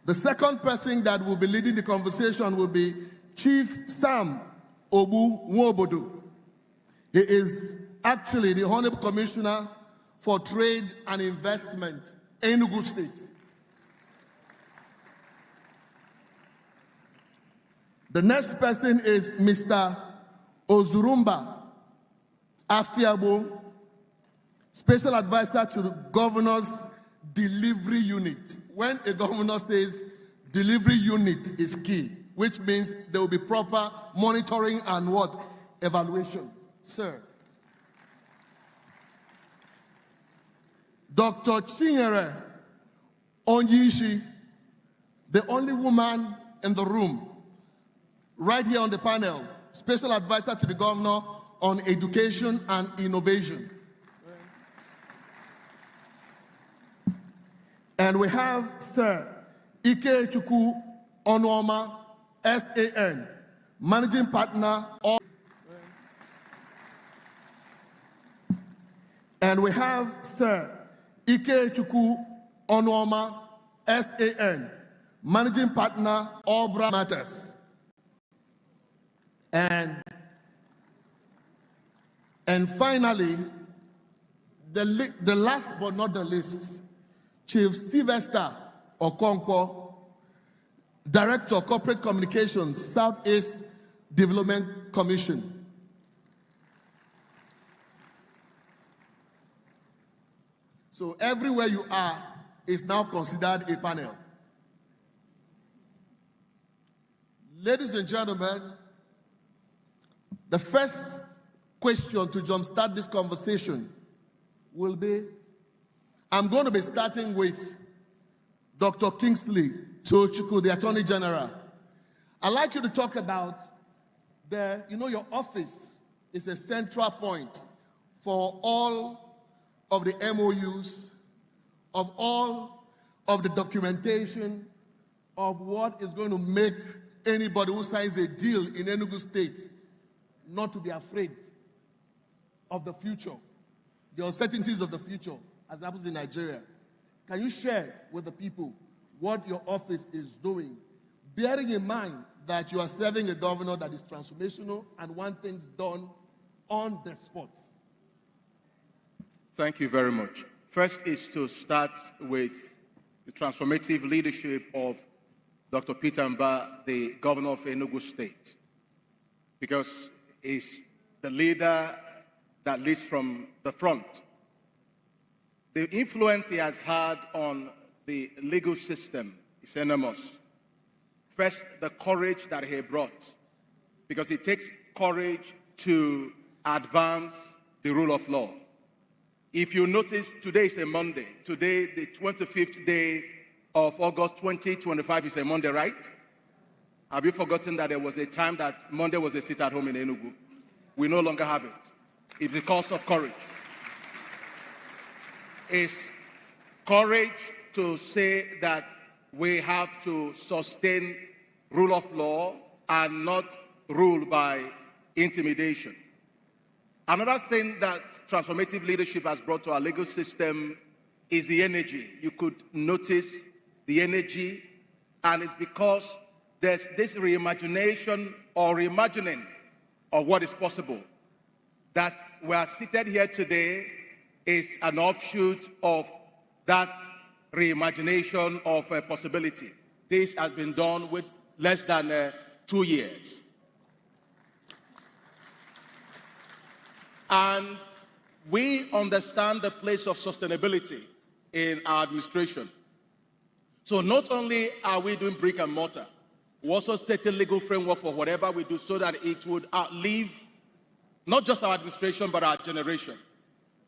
The second person that will be leading the conversation will be Chief Sam Obu Nwobodo. He is actually the Honorable Commissioner for Trade and Investment in Enugu State. The next person is Mr. Ozurumba Afiabo, Special Advisor to the Governor's Delivery Unit. When a governor says delivery unit is key, which means there will be proper monitoring and what? Evaluation. Sir. Dr. Chinyere Onyishi, the only woman in the room, right here on the panel, Special Advisor to the Governor on Education and Innovation. And we have Sir Ike Chukwu Onoma, SAN, Managing Partner of. And we have Sir Ike Chukwu Onoma, SAN, Managing Partner, Obra Matters. And finally, the last but not the least, Chief Sylvester Okonkwo, Director of Corporate Communications, Southeast Development Commission. So everywhere you are is now considered a panel. Ladies and gentlemen, the first question to jumpstart this conversation will be, I'm going to be starting with Dr. Kingsley Tochukwu, the Attorney General. I'd like you to talk about your office is a central point for all of the MOUs, of all of the documentation of what is going to make anybody who signs a deal in Enugu State not to be afraid of the future, the uncertainties of the future, as happens in Nigeria. Can you share with the people what your office is doing, bearing in mind that you are serving a governor that is transformational and want things done on the spot? Thank you very much. First is to start with the transformative leadership of Dr. Peter Mba, the governor of Enugu State, because he's the leader that leads from the front. The influence he has had on the legal system is enormous. First, the courage that he brought, because it takes courage to advance the rule of law. If you notice, today is a Monday. Today, the 25th day of August 2025 is a Monday, right? Have you forgotten that there was a time that Monday was a sit-at-home in Enugu? We no longer have it. It's the cost of courage. It's courage to say that we have to sustain rule of law and not rule by intimidation. Another thing that transformative leadership has brought to our legal system is the energy. You could notice the energy, and it's because there's this reimagination or reimagining of what is possible. That we are seated here today is an offshoot of that reimagination of a possibility. This has been done with less than 2 years. And we understand the place of sustainability in our administration. So not only are we doing brick and mortar, we also set a legal framework for whatever we do so that it would outlive not just our administration, but our generation.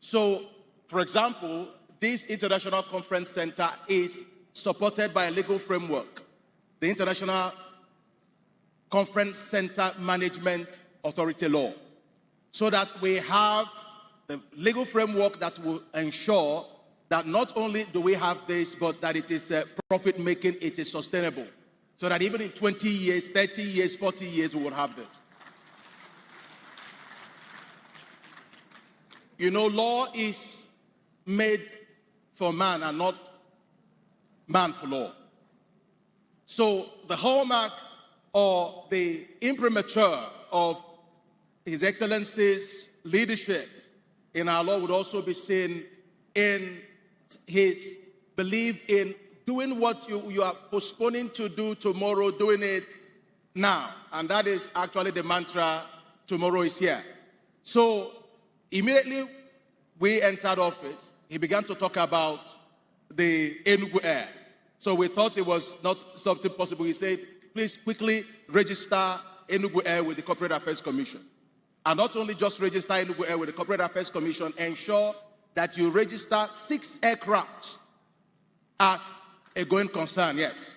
So, for example, this International Conference Center is supported by a legal framework. the International Conference Center Management Authority law, so that we have the legal framework that will ensure that not only do we have this, but that it is profit-making, it is sustainable, so that even in 20 years, 30 years, 40 years, we will have this. You know, law is made for man and not man for law. So the hallmark or the imprimatur of His Excellency's leadership in our law would also be seen in his belief in doing what you are postponing to do tomorrow, doing it now. And that is actually the mantra, tomorrow is here. So immediately we entered office, he began to talk about the Enugu Air. So we thought it was not something possible. He said, please quickly register Enugu Air with the Corporate Affairs Commission. And not only just register Enugu Air with the Corporate Affairs Commission, ensure that you register 6 aircraft as a going concern, yes.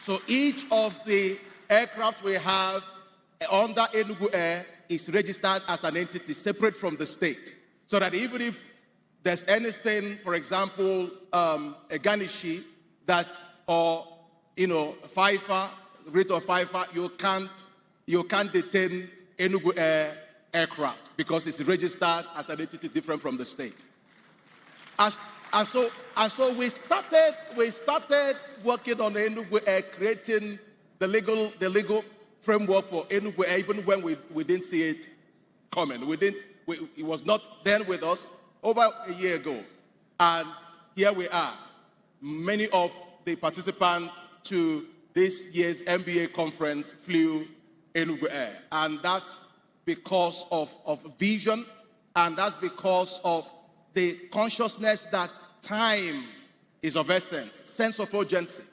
So each of the aircraft we have under Enugu Air is registered as an entity separate from the state. So that even if there's anything, for example, a Ganishi that, or, FIFA, rate of FIFA, you can't detain Enugu Air aircraft because it's registered as an entity different from the state. And so we started working on Enugu Air, creating the legal framework for Enugu Air, even when we didn't see it coming. It was not then with us over a year ago. And here we are. Many of the participants to this year's MBA conference flew Enugu Air. And that's because of vision, and that's because of the consciousness that time is of essence, sense of urgency.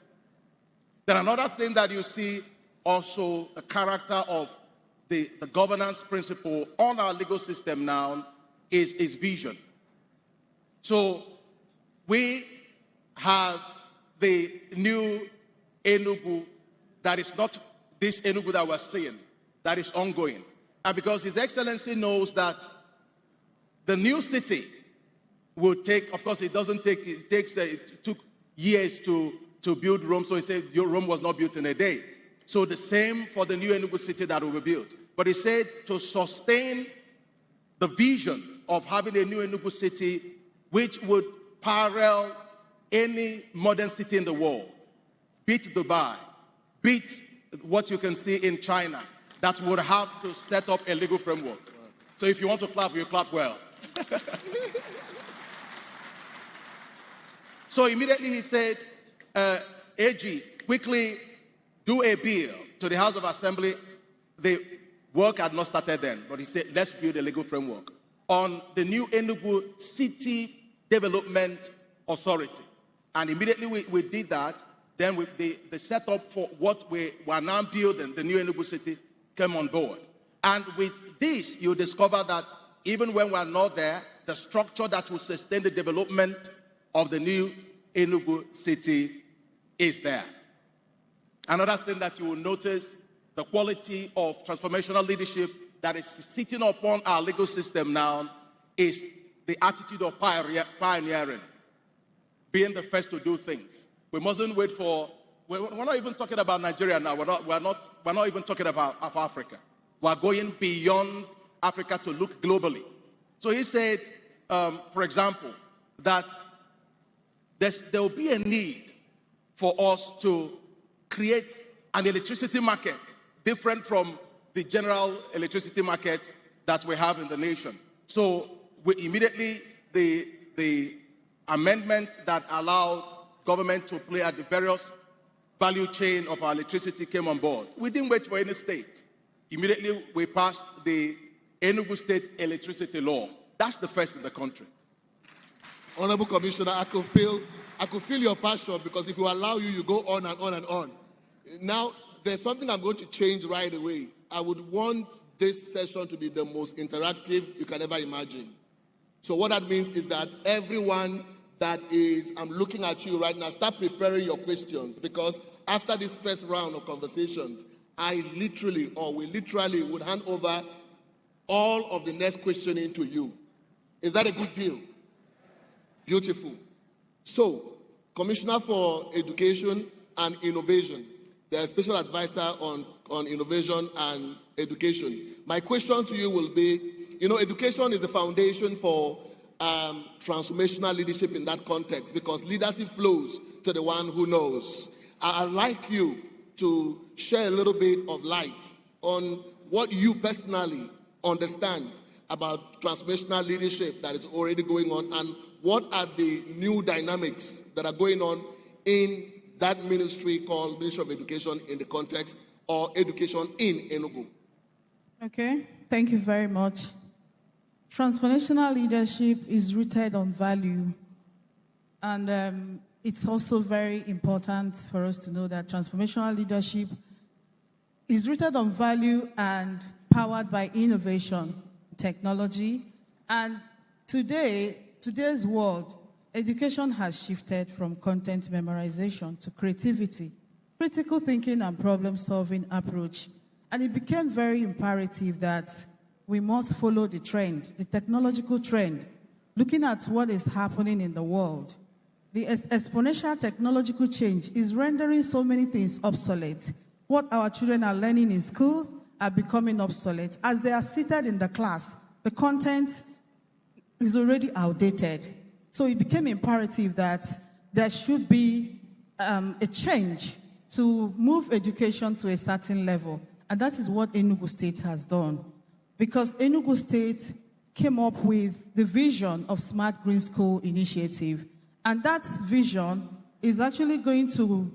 Then another thing that you see also, the character of the governance principle on our legal system now is vision. So we have the new Enugu that is not this Enugu that we're seeing, that is ongoing. And because His Excellency knows that the new city will take, of course, it took years to build Rome, so he said Rome was not built in a day. So the same for the new Enugu city that will be built. But he said to sustain the vision of having a new Enugu city, which would parallel any modern city in the world, beat Dubai, beat what you can see in China, that would have to set up a legal framework. So if you want to clap, you clap well. So immediately he said, AG, quickly do a bill to the House of Assembly. The work had not started then, but he said, let's build a legal framework on the new Enugu City Development Authority. And immediately we did that. Then the setup for what we were now building, the new Enugu City, came on board. And with this, you discover that even when we're not there, the structure that will sustain the development of the new Enugu City is there. Another thing that you will notice, the quality of transformational leadership that is sitting upon our legal system now is the attitude of pioneering, being the first to do things. We mustn't wait for, we're not even talking about Nigeria now, we're not even talking about Africa. We're going beyond Africa to look globally. So he said, for example, that there will be a need for us to create an electricity market different from the general electricity market that we have in the nation. So we immediately, the amendment that allowed government to play at the various value chain of our electricity came on board. We didn't wait for any state. Immediately we passed the Enugu State Electricity Law. That's the first in the country. Honorable Commissioner, I could feel your passion, because if you allow you go on and on and on. Now, there's something I'm going to change right away. I would want this session to be the most interactive you can ever imagine. So what that means is that everyone that is, I'm looking at you right now, start preparing your questions, because after this first round of conversations, we literally would hand over all of the next questioning to you. Is that a good deal? Beautiful. So, Commissioner for Education and Innovation, the special advisor on innovation and education. My question to you will be, education is the foundation for transformational leadership in that context, because leadership flows to the one who knows. I'd like you to share a little bit of light on what you personally understand about transformational leadership that is already going on, and what are the new dynamics that are going on in that ministry called Ministry of Education in the context or education in Enugu. Okay, thank you very much. Transformational leadership is rooted on value, and it's also very important for us to know that transformational leadership is rooted on value and powered by innovation, technology, and today's world, education has shifted from content memorization to creativity, critical thinking, and problem-solving approach. And it became very imperative that we must follow the trend, the technological trend, looking at what is happening in the world. The exponential technological change is rendering so many things obsolete. What our children are learning in schools are becoming obsolete. As they are seated in the class, the content is already outdated. So it became imperative that there should be a change to move education to a certain level. And that is what Enugu State has done. Because Enugu State came up with the vision of Smart Green School Initiative. And that vision is actually going to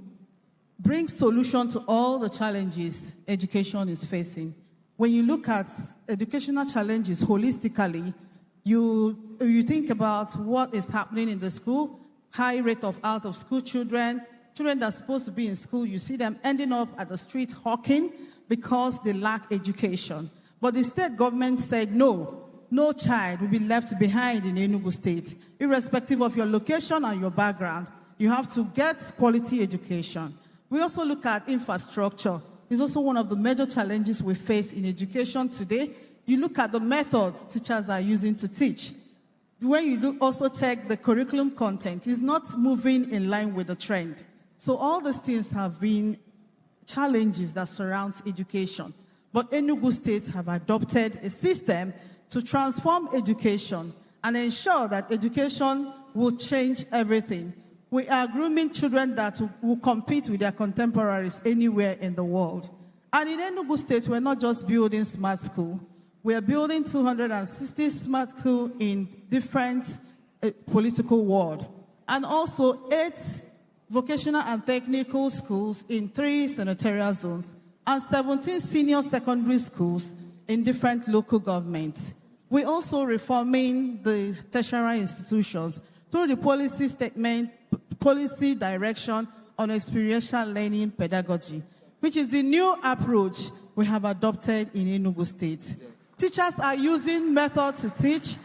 bring solution to all the challenges education is facing. When you look at educational challenges holistically, you think about what is happening in the school, high rate of out-of-school children that are supposed to be in school, you see them ending up at the street hawking because they lack education. But the state government said no child will be left behind in Enugu State. Irrespective of your location and your background, you have to get quality education. We also look at infrastructure. It's also one of the major challenges we face in education today. You look at the methods teachers are using to teach. When you also check the curriculum content, it's not moving in line with the trend. So all these things have been challenges that surround education. But Enugu State have adopted a system to transform education and ensure that education will change everything. We are grooming children that will compete with their contemporaries anywhere in the world. And in Enugu State, we're not just building smart school. We are building 260 smart schools in different political wards, and also 8 vocational and technical schools in 3 senatorial zones, and 17 senior secondary schools in different local governments. We're also reforming the tertiary institutions through the policy statement, policy direction on experiential learning pedagogy, which is the new approach we have adopted in Enugu State. Yes. Teachers are using method to teach,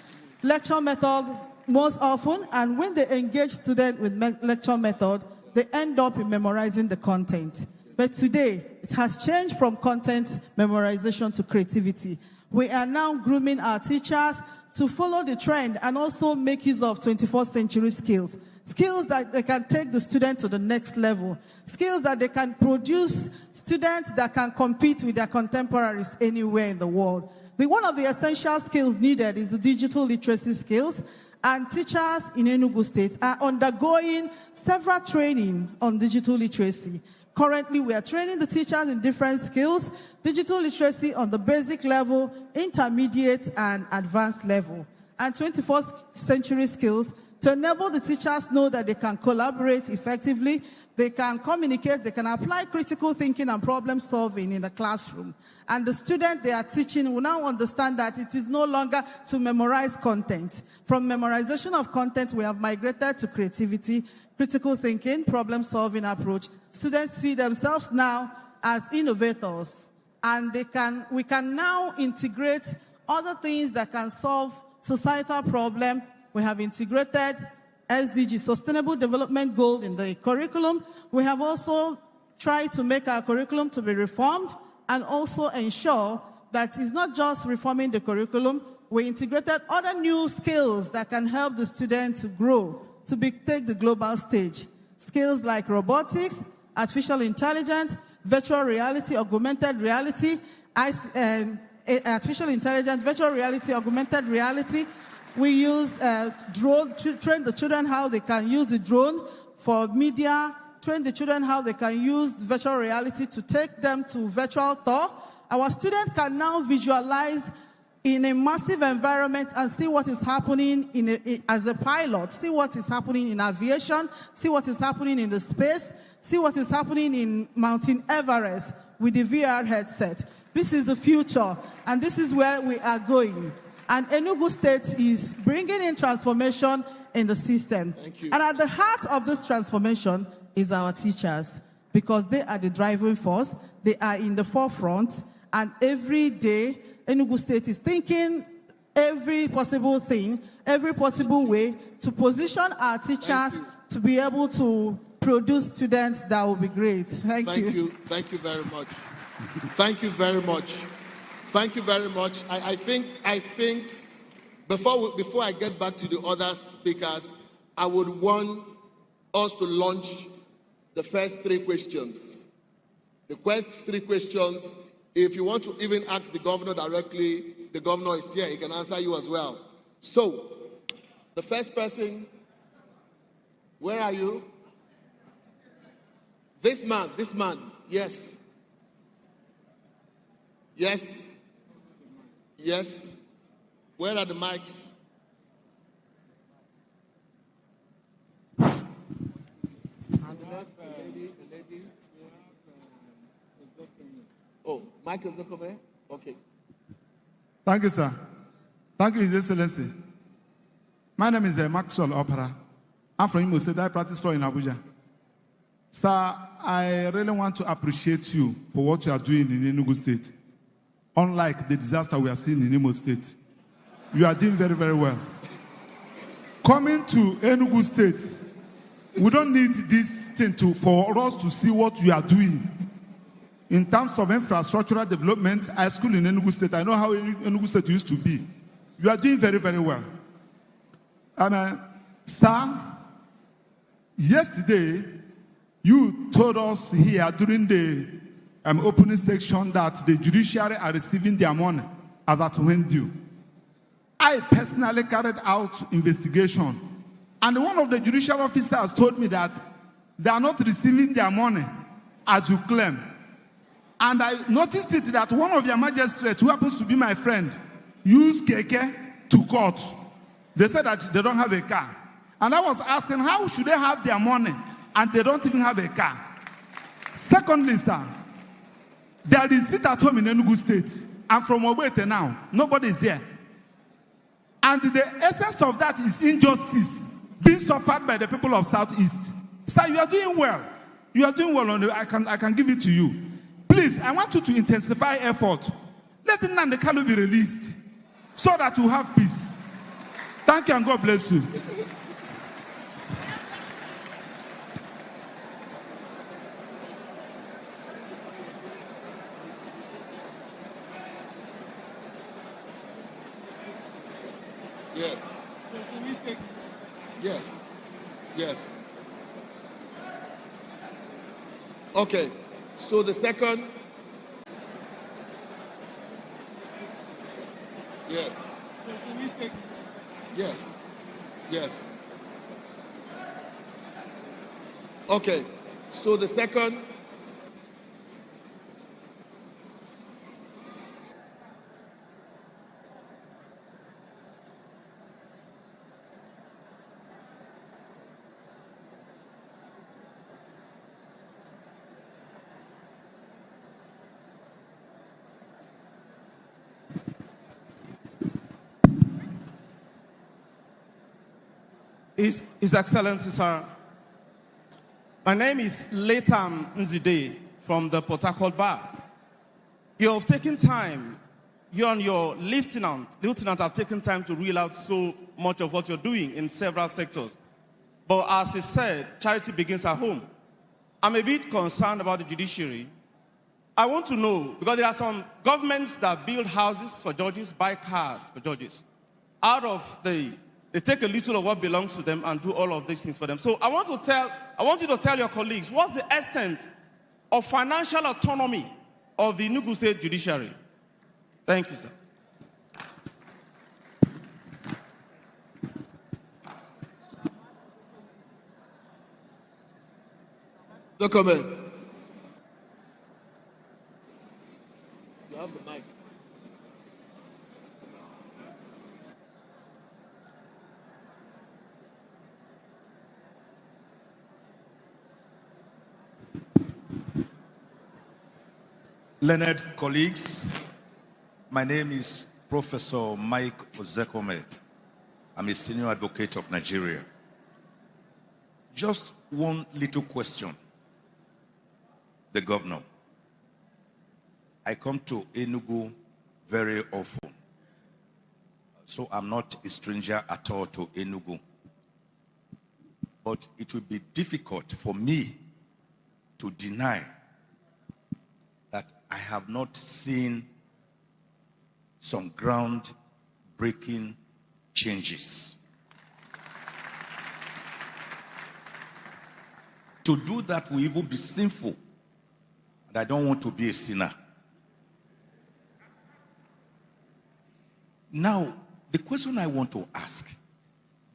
lecture method most often, and when they engage students with lecture method, they end up in memorizing the content. But today, it has changed from content memorization to creativity. We are now grooming our teachers to follow the trend and also make use of 21st century skills. Skills that they can take the student to the next level. Skills that they can produce students that can compete with their contemporaries anywhere in the world. One of the essential skills needed is the digital literacy skills, and teachers in Enugu State are undergoing several training on digital literacy. Currently, we are training the teachers in different skills, digital literacy on the basic level, intermediate, and advanced level, and 21st century skills to enable the teachers know that they can collaborate effectively, they can communicate, they can apply critical thinking and problem solving in the classroom. And the student they are teaching will now understand that it is no longer to memorize content. From memorization of content, we have migrated to creativity, critical thinking, problem solving approach. Students see themselves now as innovators, and we can now integrate other things that can solve societal problems. We have integrated SDG, Sustainable Development Goal, in the curriculum. We have also tried to make our curriculum to be reformed and also ensure that it's not just reforming the curriculum, we integrated other new skills that can help the students to grow, to take the global stage. Skills like robotics, artificial intelligence, virtual reality, augmented reality, artificial intelligence, virtual reality, augmented reality. We use drone to train the children how they can use the drone for media, train the children how they can use virtual reality to take them to virtual tour. Our students can now visualize in a massive environment and see what is happening as a pilot, see what is happening in aviation, see what is happening in the space, see what is happening in Mountain Everest with the VR headset. This is the future, and this is where we are going. And Enugu State is bringing in transformation in the system. Thank you. And at the heart of this transformation is our teachers, because they are the driving force, they are in the forefront, and every day, Enugu State is thinking every possible thing, every possible way to position our teachers to be able to produce students that will be great. Thank you. Thank you very much. Thank you very much. Thank you very much. I think before I get back to the other speakers, I would want us to launch the first 3 questions. The first 3 questions, if you want to even ask the governor directly, the governor is here. He can answer you as well. So, the first person, where are you? This man, yes. Yes. Yes. Where are the mics? And the last lady. Oh, Mike is not coming? Okay. Thank you, sir. Thank you, His Excellency. My name is Maxwell Opera. I'm from Imo State. I practice law in Abuja. Sir, I really want to appreciate you for what you are doing in Enugu State. Unlike the disaster we are seeing in Imo State, you are doing very, very well. Coming to Enugu State, we don't need this thing for us to see what you are doing. In terms of infrastructural development, high school in Enugu State, I know how Enugu State used to be. You are doing very, very well. Sir, yesterday, you told us here during the opening section that the judiciary are receiving their money as at when due. I personally carried out investigation, and one of the judicial officers told me that they are not receiving their money as you claim. And I noticed it that one of your magistrates, who happens to be my friend, used keke to court. They said that they don't have a car. And I was asking, how should they have their money and they don't even have a car? Secondly, sir, there is it at home in Enugu State. I'm from Obete now. Nobody is here. And the essence of that is injustice being suffered by the people of Southeast. Sir, you are doing well. You are doing well. I can give it to you. Please, I want you to intensify effort. Let Nnamdi Kanu be released so that we have peace. Thank you and God bless you. Yes. Yes. Yes. Okay. So the second. Yes. Yes. Yes. Okay. So the second. His Excellency, sir. My name is Letam Nzide from the Port Harcourt Bar. You have taken time, you and your lieutenant have taken time to reel out so much of what you're doing in several sectors. But as he said, charity begins at home. I'm a bit concerned about the judiciary. I want to know, because there are some governments that build houses for judges, buy cars for judges. They take a little of what belongs to them and do all of these things for them. So I want you to tell your colleagues, what's the extent of financial autonomy of the Enugu State Judiciary? Thank you, sir. Document. You have the mic. Learned colleagues, my name is Professor Mike Ozekome. I'm a senior advocate of Nigeria. Just one little question. The governor. I come to Enugu very often, so I'm not a stranger at all to Enugu. But it will be difficult for me to deny that I have not seen some ground-breaking changes. To do that will even be sinful, and I don't want to be a sinner. Now, the question I want to ask,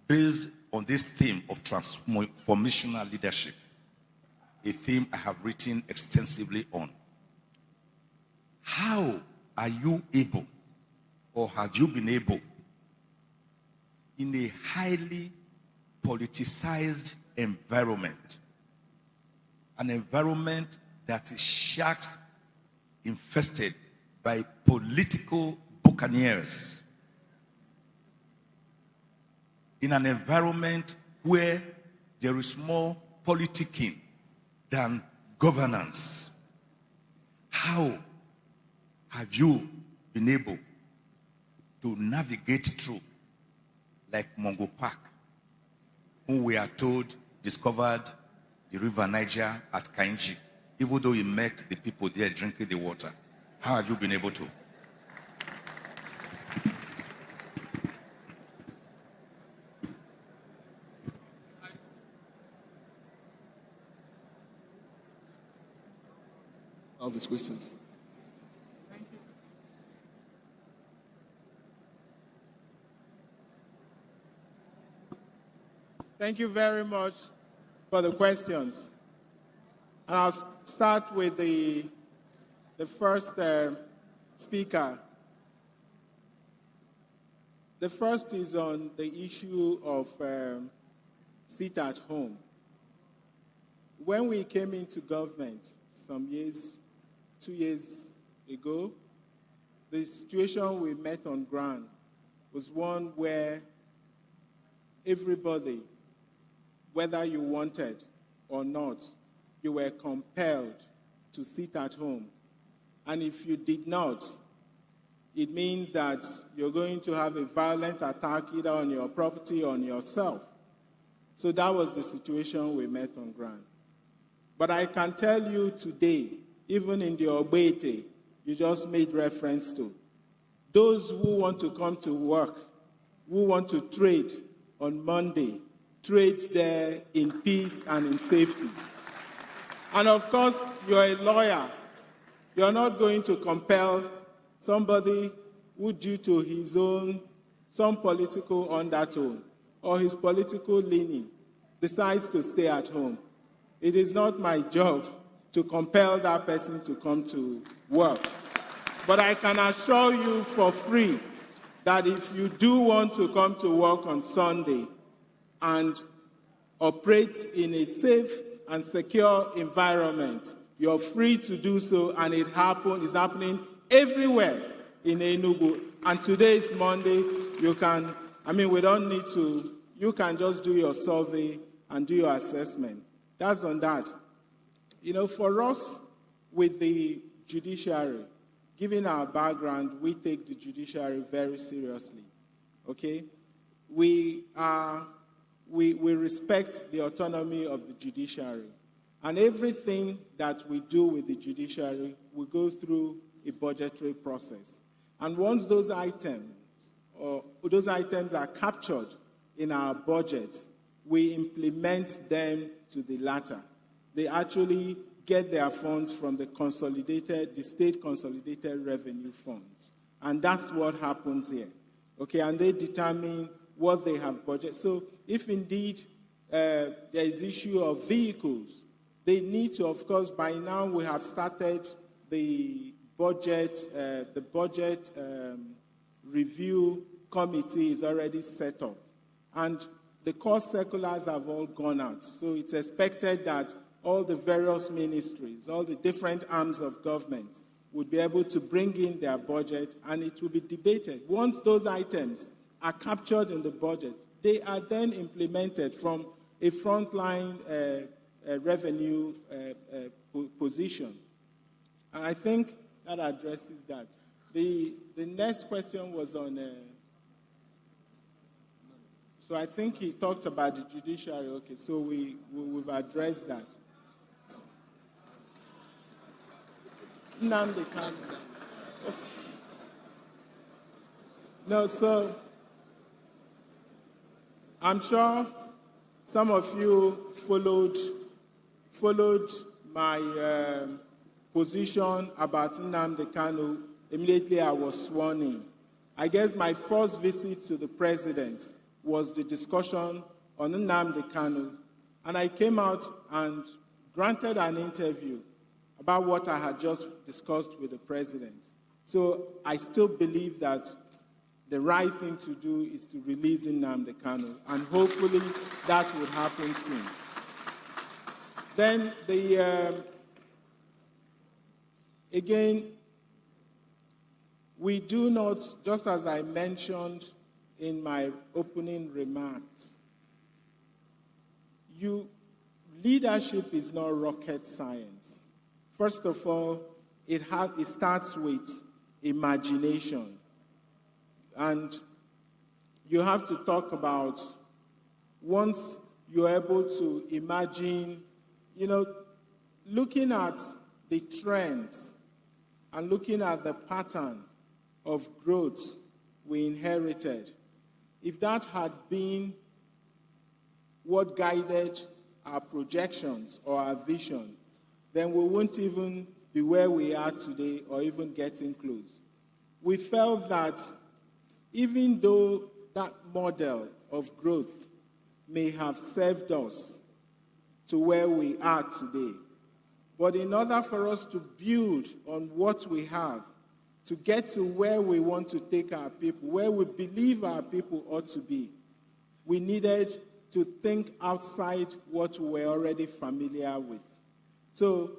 based on this theme of transformational leadership, a theme I have written extensively on, how are you able, or have you been able, in a highly politicized environment, an environment that is sharks infested by political buccaneers, in an environment where there is more politicking than governance, how have you been able to navigate through, like Mongo Park, whom we are told discovered the river Niger at Kainji, even though he met the people there drinking the water? How have you been able to? All these questions. Thank you very much for the questions. And I'll start with the first speaker. The first is on the issue of sit at home. When we came into government some years, 2 years ago, the situation we met on ground was one where everybody, whether you wanted or not, you were compelled to sit at home. And if you did not, it means that you're going to have a violent attack either on your property or on yourself. So that was the situation we met on ground. But I can tell you today, even in the Obete you just made reference to, those who want to come to work, who want to trade on Monday, trade there in peace and in safety. And of course, you're a lawyer. You're not going to compel somebody who, due to his own, some political undertone or his political leaning, decides to stay at home. It is not my job to compel that person to come to work. But I can assure you for free that if you do want to come to work on Sunday and operate in a safe and secure environment, you're free to do so, and it's happening everywhere in Enugu. And today is Monday. We don't need to, you can just do your survey and do your assessment. That's on that. For us, with the judiciary, given our background, we take the judiciary very seriously, okay? We are we respect the autonomy of the judiciary. And everything that we do with the judiciary, we go through a budgetary process. And once those items are captured in our budget, we implement them to the latter. They actually get their funds from the state consolidated revenue funds. And that's what happens here. Okay, and they determine what they have budgeted. So if indeed there is issue of vehicles, they need to, of course, by now we have started the budget review committee is already set up. And the cost circulars have all gone out. So it's expected that all the various ministries, all the different arms of government would be able to bring in their budget, and it will be debated. Once those items are captured in the budget, they are then implemented from a frontline revenue position. And I think that addresses that. The next question was on... so I think he talked about the judiciary. Okay, so we've addressed that. Nnamdi Kanu. No, so I'm sure some of you followed my position about Nnamdi Kanu immediately I was sworn in. I guess my first visit to the president was the discussion on Nnamdi Kanu, and I came out and granted an interview about what I had just discussed with the president. So I still believe that the right thing to do is to release Nnamdi Kanu, and hopefully that would happen soon. Then again, we do not, just as I mentioned in my opening remarks, leadership is not rocket science. First of all, it starts with imagination. And you have to talk about, once you're able to imagine, looking at the trends and looking at the pattern of growth we inherited, if that had been what guided our projections or our vision, then we wouldn't even be where we are today or even getting close. We felt that even though that model of growth may have served us to where we are today, but in order for us to build on what we have, to get to where we want to take our people, where we believe our people ought to be, we needed to think outside what we were already familiar with. So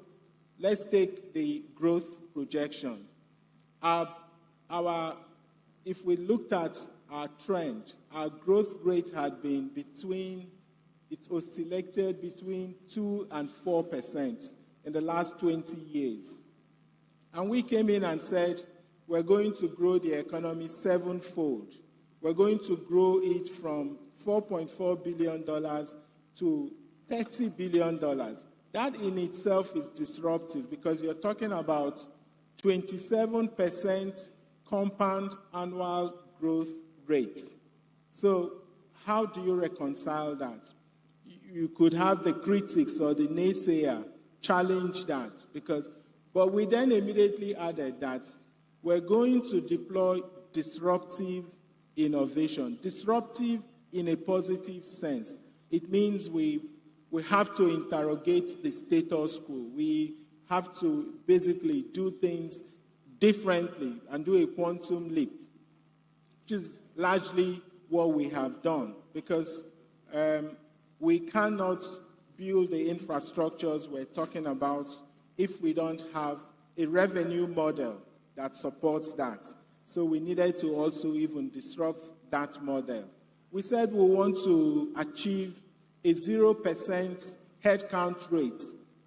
let's take the growth projection. If we looked at our trend, our growth rate had been it oscillated between 2% and 4% in the last 20 years. And we came in and said, we're going to grow the economy sevenfold. We're going to grow it from $4.4 billion to $30 billion. That in itself is disruptive because you're talking about 27% compound annual growth rate. So how do you reconcile that? You could have the critics or the naysayer challenge that, but we then immediately added that we're going to deploy disruptive innovation. Disruptive in a positive sense. It means we have to interrogate the status quo. We have to basically do things differently and do a quantum leap, which is largely what we have done, because we cannot build the infrastructures we're talking about if we don't have a revenue model that supports that. So we needed to also even disrupt that model. We said we want to achieve a 0% headcount rate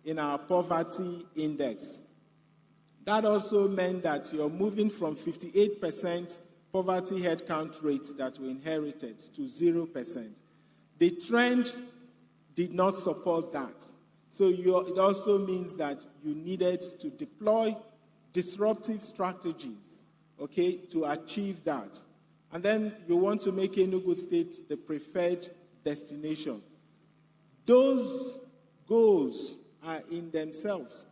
in our poverty index. That also meant that you're moving from 58% poverty headcount rate that we inherited to 0%. The trend did not support that. So it also means that you needed to deploy disruptive strategies, okay, to achieve that. And then you want to make Enugu State the preferred destination. Those goals are in themselves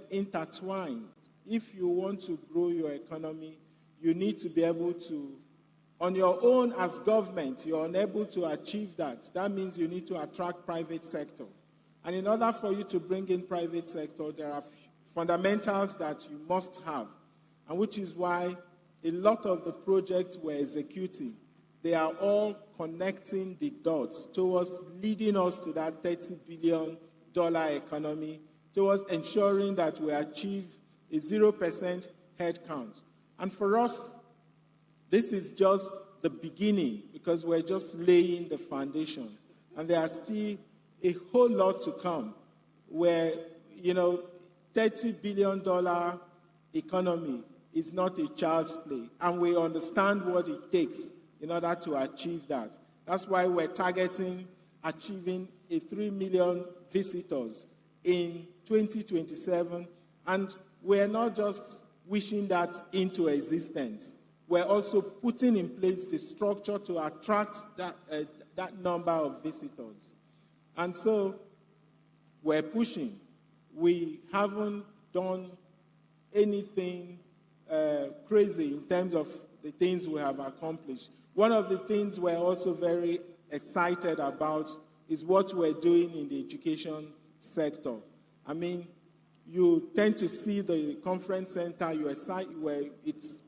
intertwined. If you want to grow your economy, you need to be able to, on your own as government, you're unable to achieve that. That means you need to attract private sector. And in order for you to bring in private sector, there are fundamentals that you must have, and which is why a lot of the projects we're executing, they are all connecting the dots towards leading us to that $30 billion economy, towards ensuring that we achieve a 0% headcount. And for us, this is just the beginning, because we're just laying the foundation. And there are still a whole lot to come where, $30 billion economy is not a child's play. And we understand what it takes in order to achieve that. That's why we're targeting achieving a 3 million visitors in 2027. And we're not just wishing that into existence. We're also putting in place the structure to attract that number of visitors. And so we're pushing. We haven't done anything crazy in terms of the things we have accomplished. One of the things we're also very excited about is what we're doing in the education sector. I mean, you tend to see the conference center, where it's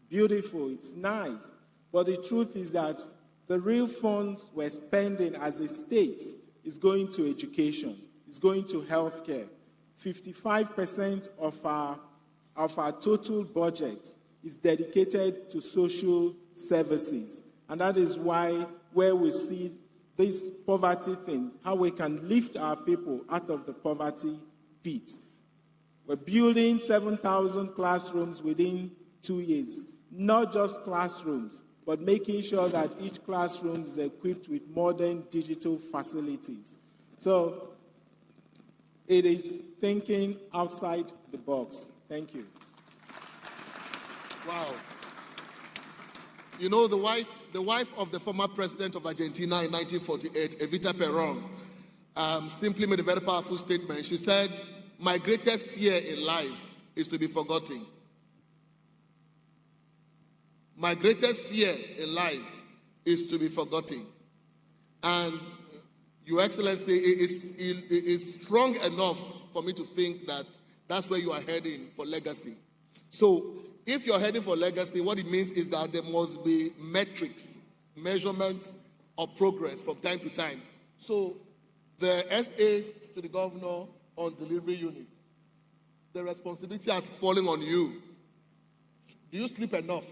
beautiful, it's nice. But the truth is that the real funds we're spending as a state is going to education, is going to healthcare. 55% of our total budget is dedicated to social services. And that is where we see this poverty thing, how we can lift our people out of the poverty pit. We're building 7,000 classrooms within 2 years. Not just classrooms, but making sure that each classroom is equipped with modern digital facilities. So it is thinking outside the box. Thank you. Wow. You know, the wife of the former president of Argentina in 1948, Evita Perón, simply made a very powerful statement. She said, "My greatest fear in life is to be forgotten." My greatest fear in life is to be forgotten. And Your Excellency, it is strong enough for me to think that that's where you are heading for legacy. So if you're heading for legacy, what it means is that there must be metrics, measurements of progress from time to time. So the SA to the governor on delivery unit, the responsibility has fallen on you. Do you sleep enough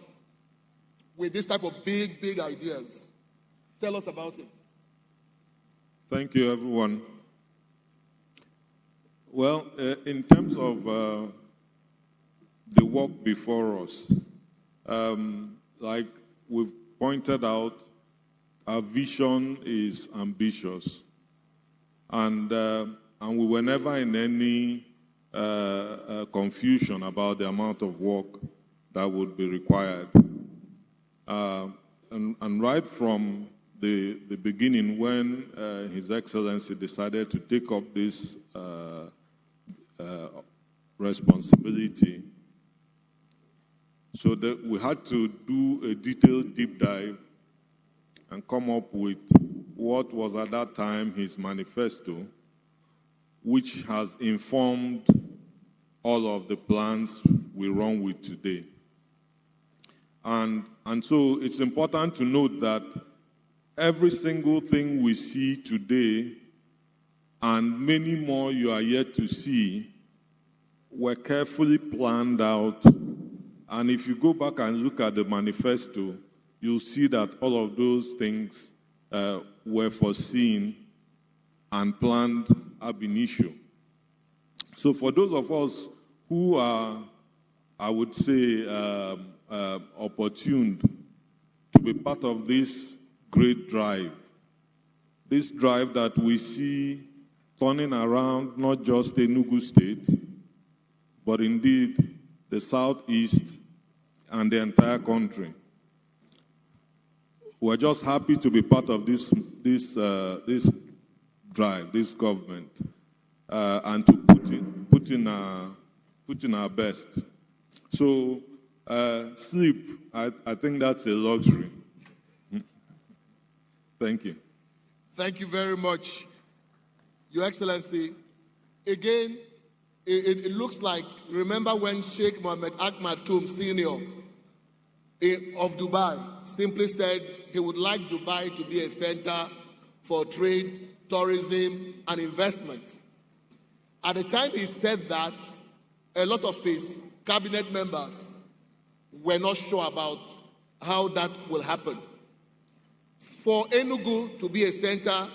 with this type of big ideas? Tell us about it. Thank you, everyone. Well, in terms of the work before us, like we've pointed out, our vision is ambitious, and we were never in any confusion about the amount of work that would be required. And right from the beginning, when His Excellency decided to take up this responsibility, so that we had to do a detailed deep dive and come up with what was at that time his manifesto, which has informed all of the plans we run with today. And so it's important to note that every single thing we see today, and many more you are yet to see, were carefully planned out. And if you go back and look at the manifesto, you'll see that all of those things were foreseen and planned ab initio. So for those of us who are, I would say, opportuned to be part of this great drive this drive that we see turning around not just Enugu State, but indeed the Southeast and the entire country. We're just happy to be part of this drive, this government, and to put in our best. So sleep, I think that's a luxury. Thank you. Thank you very much, Your Excellency. Again, it looks like, remember when Sheikh Mohammed Ahmad Toum Sr. of Dubai simply said he would like Dubai to be a center for trade, tourism, and investment. At the time he said that, a lot of his cabinet members were not sure about how that will happen. For Enugu to be a center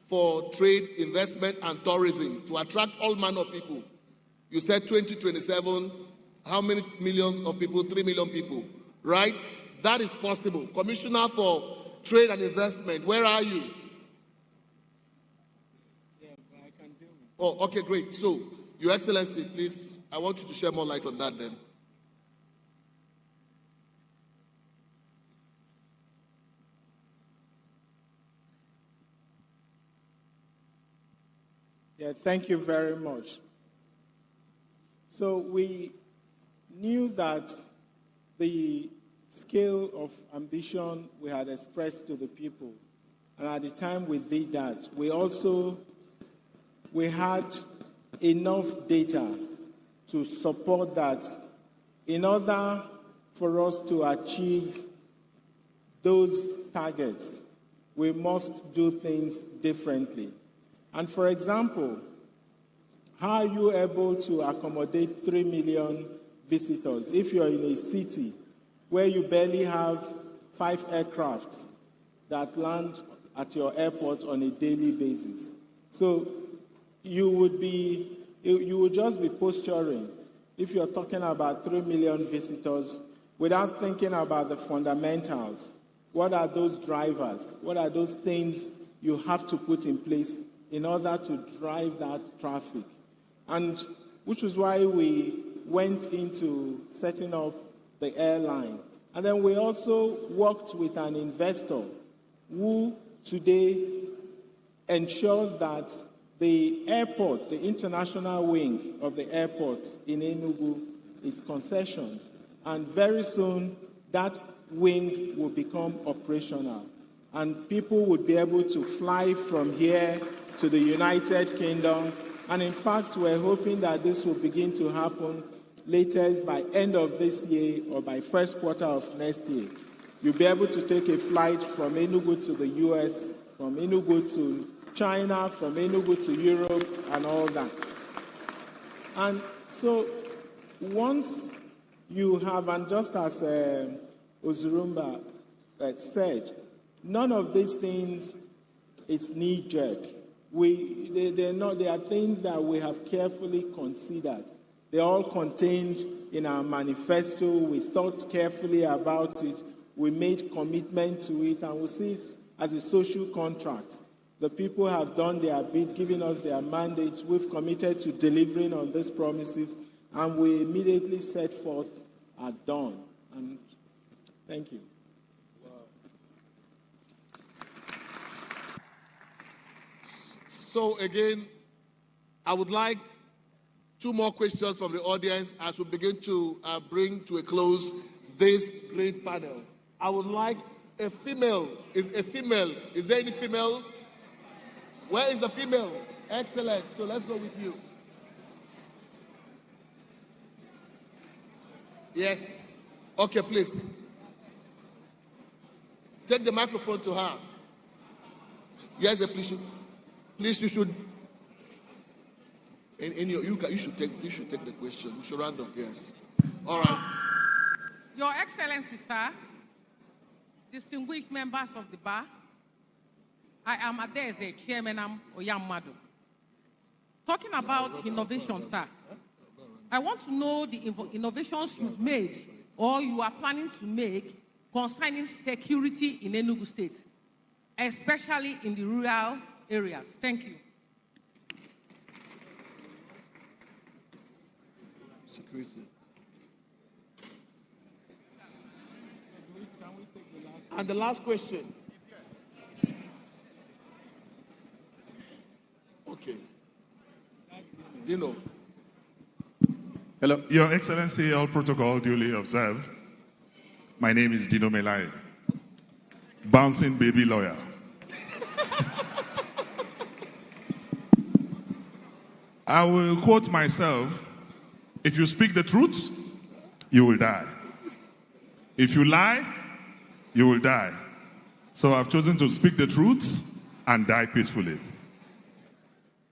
for trade, investment, and tourism, to attract all manner of people, you said 2027, how many million of people? 3 million people, right? That is possible. Commissioner for Trade and Investment, where are you? Oh, okay, great. So, Your Excellency, please, I want you to share more light on that then. Yeah, thank you very much. So we knew that the scale of ambition we had expressed to the people, and at the time we did that, we had enough data to support that in order for us to achieve those targets, we must do things differently. And for example, how are you able to accommodate 3 million visitors if you're in a city where you barely have 5 aircrafts that land at your airport on a daily basis? So you would just be posturing if you're talking about 3 million visitors without thinking about the fundamentals. What are those drivers? What are those things you have to put in place in order to drive that traffic? And which is why we went into setting up the airline. And then we also worked with an investor who today ensured that the airport, the international wing of the airport in Enugu is concessioned. And very soon, that wing will become operational. And people would be able to fly from here to the United Kingdom. And in fact, we're hoping that this will begin to happen latest by end of this year or by first quarter of next year. You'll be able to take a flight from Enugu to the US, from Enugu to China, from Enugu to Europe, and all that. And so once you have, and just as Uzurumba said, none of these things is knee-jerk. They are things that we have carefully considered. They're all contained in our manifesto. We thought carefully about it. We made commitment to it, and we see it as a social contract. The people have done their bit, given us their mandate. We've committed to delivering on these promises, and we immediately set forth at dawn. And thank you. So again, I would like 2 more questions from the audience as we begin to bring to a close this great panel. I would like a female. Is there any female? Where is the female? Excellent. So let's go with you. Yes. Okay, please. Take the microphone to her. Yes, please, you should. You should take the question. You should round up. Yes. All right. Your Excellency, sir, distinguished members of the bar, I am Adeze, Chairman Oyamado. Talking about innovation, sir, I want to know the innovations you've made or you are planning to make concerning security in Enugu State. especially in the rural areas. Thank you. Security. And the last question. Okay. Dino. Hello. Your Excellency, all protocol duly observed. My name is Dino Melai, bouncing baby lawyer. I will quote myself, if you speak the truth, you will die. If you lie, you will die. So I've chosen to speak the truth and die peacefully.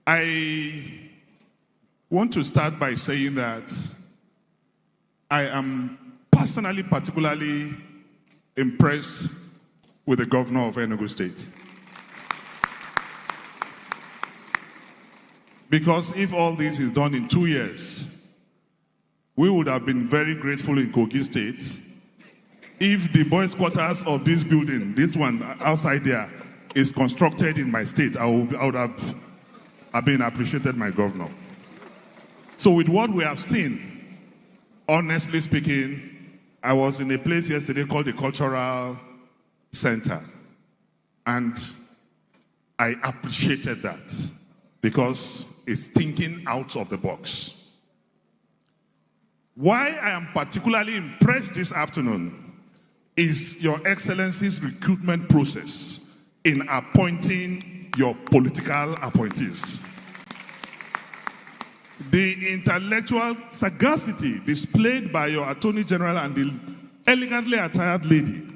I want to start by saying that I am personally particularly impressed with the governor of Enugu State. Because if all this is done in 2 years, we would have been very grateful in Kogi State if the boys' quarters of this building, this one outside there, is constructed in my state. I would have been appreciated, my governor. So with what we have seen, honestly speaking, I was in a place yesterday called the Cultural Center, and I appreciated that because it's thinking out of the box. Why I am particularly impressed this afternoon is Your Excellency's recruitment process in appointing your political appointees. The intellectual sagacity displayed by your Attorney General and the elegantly attired lady,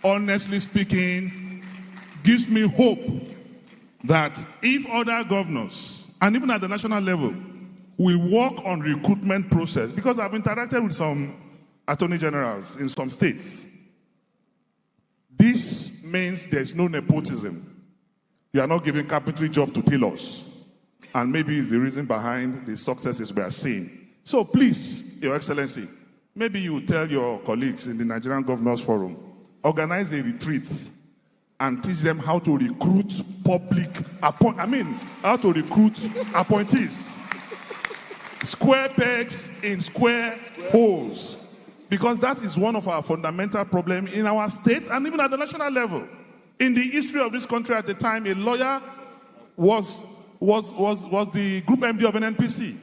honestly speaking, gives me hope that if other governors, and even at the national level, will work on recruitment process, because I've interacted with some Attorney Generals in some states, this means there's no nepotism. You are not giving carpentry job to tailors. And maybe it's the reason behind the successes we are seeing. So please, Your Excellency, maybe you tell your colleagues in the Nigerian Governors Forum, organize a retreat and teach them how to recruit how to recruit appointees. Square pegs in square holes. Because that is one of our fundamental problems in our state and even at the national level. In the history of this country at the time, a lawyer was the group MD of an NPC.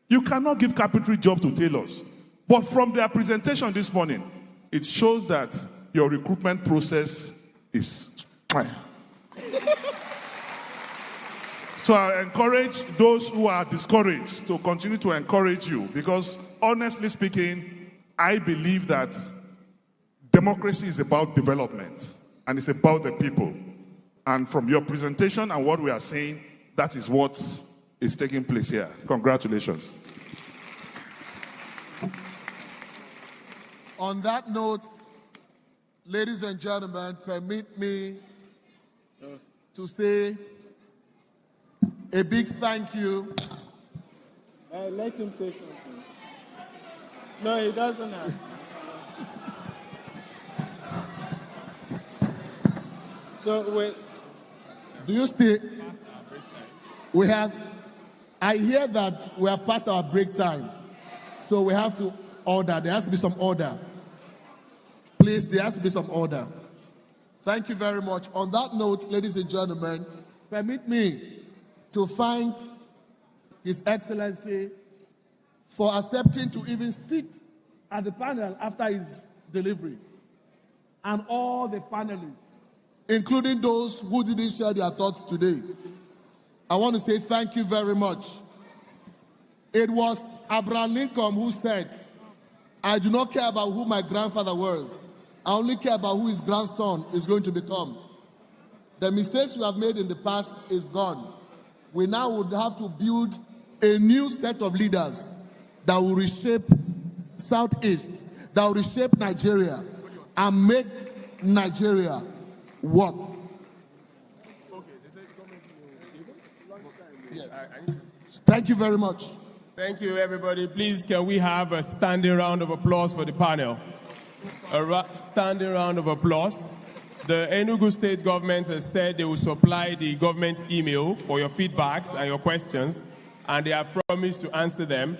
You cannot give carpentry job to tailors. But from their presentation this morning, it shows that your recruitment process is... So I encourage those who are discouraged to continue to encourage you, because honestly speaking, I believe that democracy is about development and it's about the people. And from your presentation and what we are saying, that is what is taking place here. Congratulations. On that note, ladies and gentlemen, permit me to say a big thank you. Let him say something. No, he doesn't have. So, wait. Do you still... I hear that we have passed our break time. So we have to order. There has to be some order. Please, there has to be some order. Thank you very much. On that note, ladies and gentlemen, permit me to thank His Excellency for accepting to even sit at the panel after his delivery. And all the panelists, including those who didn't share their thoughts today. I want to say thank you very much. It was Abraham Lincoln who said, I do not care about who my grandfather was. I only care about who his grandson is going to become. The mistakes we have made in the past is gone. We now would have to build a new set of leaders that will reshape Southeast, that will reshape Nigeria and make Nigeria work. Yes. Thank you very much. Thank you, everybody. Please, can we have a standing round of applause for the panel? A standing round of applause. The Enugu State government has said they will supply the government email for your feedbacks and your questions, and they have promised to answer them.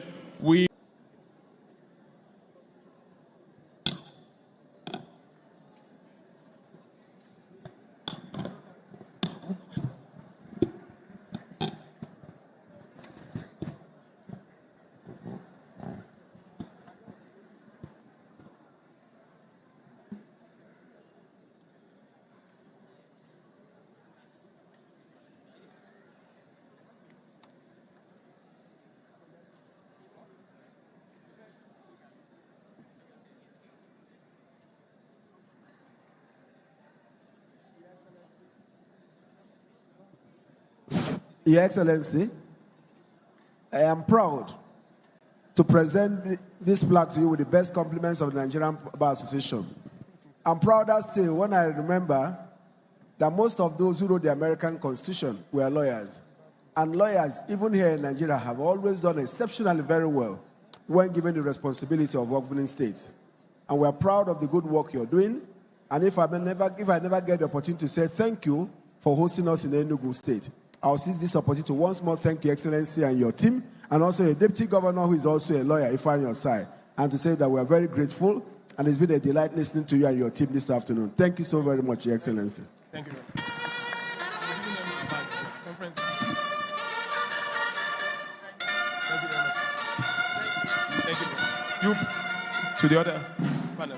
Your Excellency, I am proud to present this plaque to you with the best compliments of the Nigerian Bar Association. I'm prouder still when I remember that most of those who wrote the American Constitution were lawyers. And lawyers, even here in Nigeria, have always done exceptionally very well when given the responsibility of governing states. And we're proud of the good work you're doing. And if I never get the opportunity to say thank you for hosting us in Enugu State, I'll seize this opportunity to once more thank Your Excellency and your team, and also your Deputy Governor, who is also a lawyer, if I'm on your side, and to say that we are very grateful, and it's been a delight listening to you and your team this afternoon. Thank you so very much, Your Excellency. Thank you. Thank you. You to the other panel.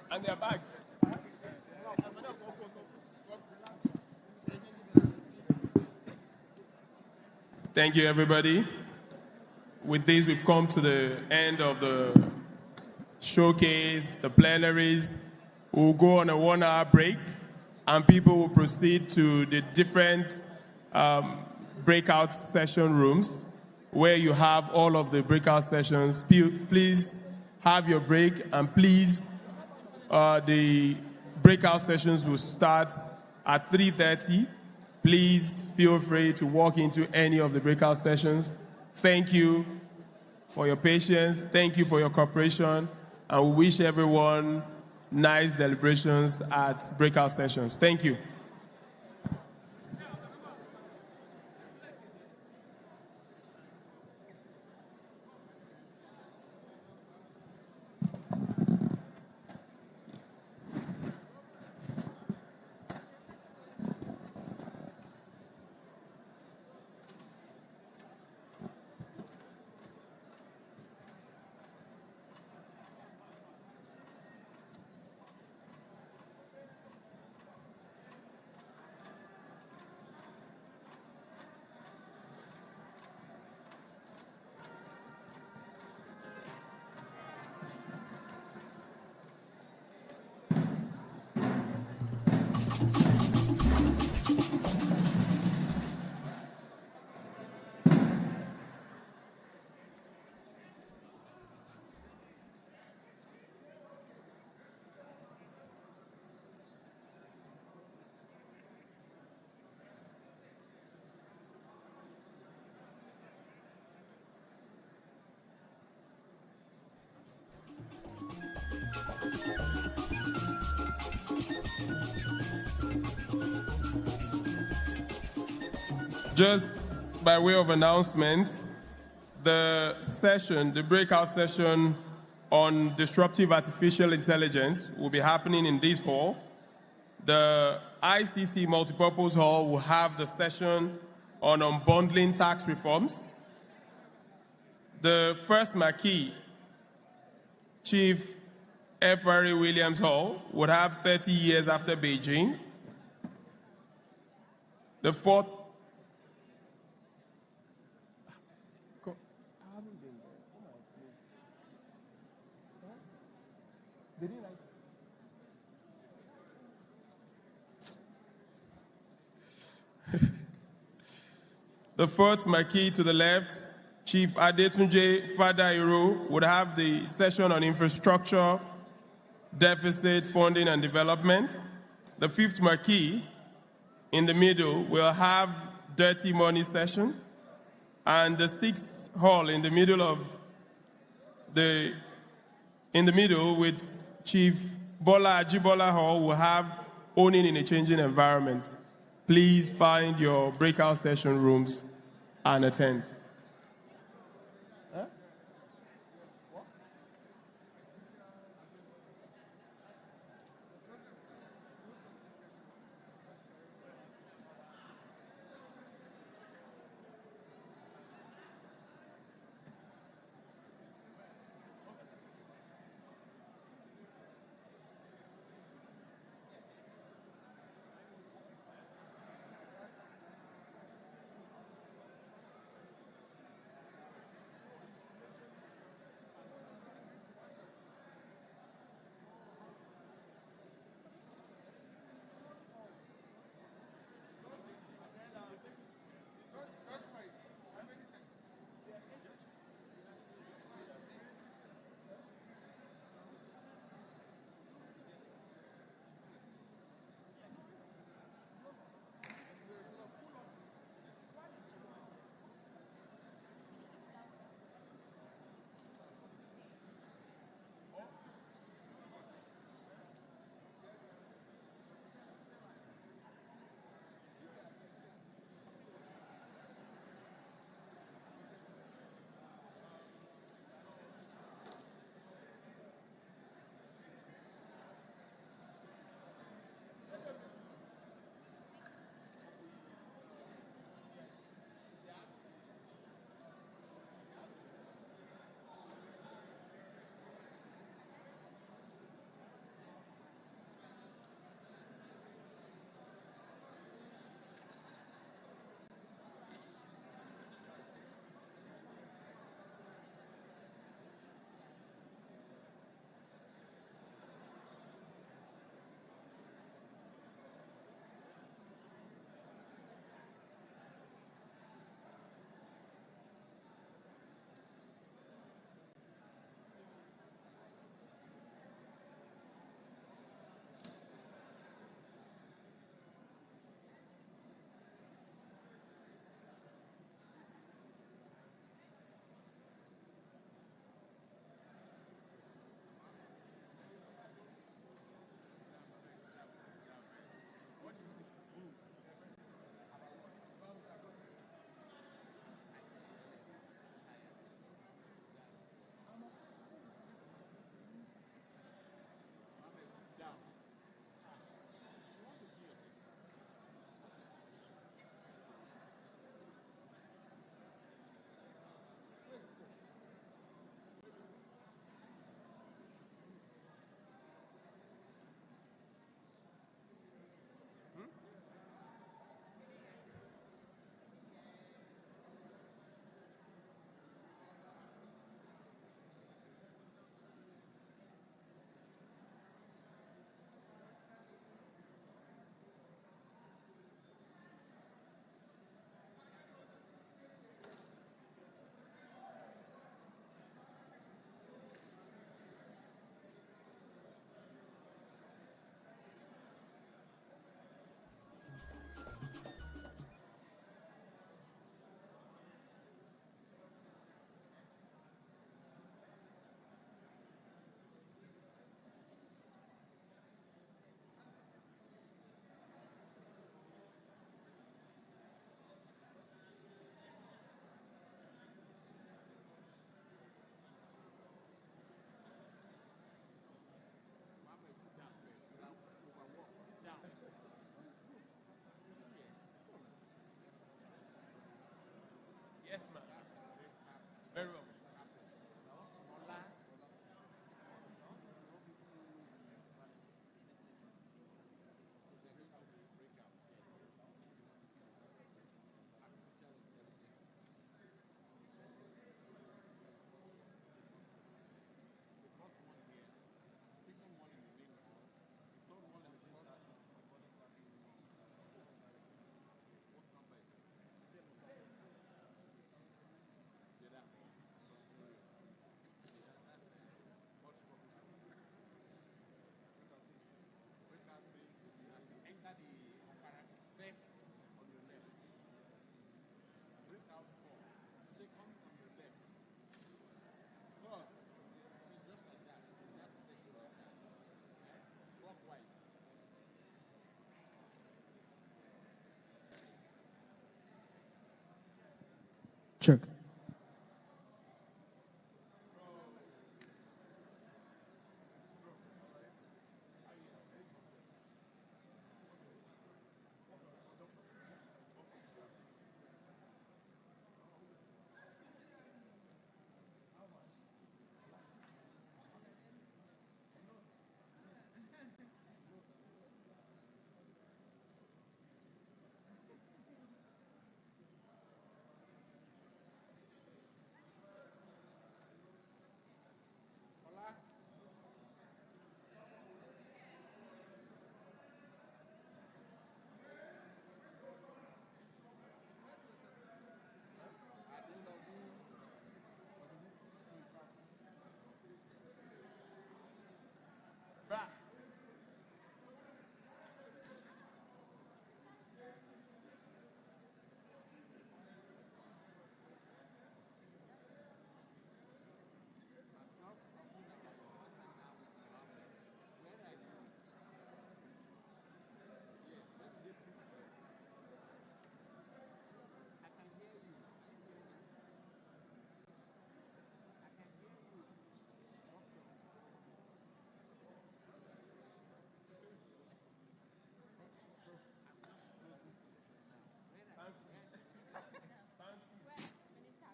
And their bags. Thank you, everybody. With this, we've come to the end of the showcase, the plenaries. We'll go on a 1-hour break, and people will proceed to the different breakout session rooms where you have all of the breakout sessions. Please have your break, and please, the breakout sessions will start at 3:30. Please feel free to walk into any of the breakout sessions. Thank you for your patience. Thank you for your cooperation. And we wish everyone nice deliberations at breakout sessions. Thank you. Just by way of announcement, the breakout session on disruptive artificial intelligence will be happening in this hall. The ICC multipurpose hall will have the session on unbundling tax reforms. The first marquee, Chief F.R.A. Williams Hall, would have 30 years after Beijing. The fourth The fourth marquee to the left, Chief Adetunji Fadairo would have the session on infrastructure, deficit, funding, and development. The fifth marquee in the middle will have dirty money session. And the sixth hall in the middle with Chief Bola Ajibola Hall will have owning in a changing environment. Please find your breakout session rooms and attend.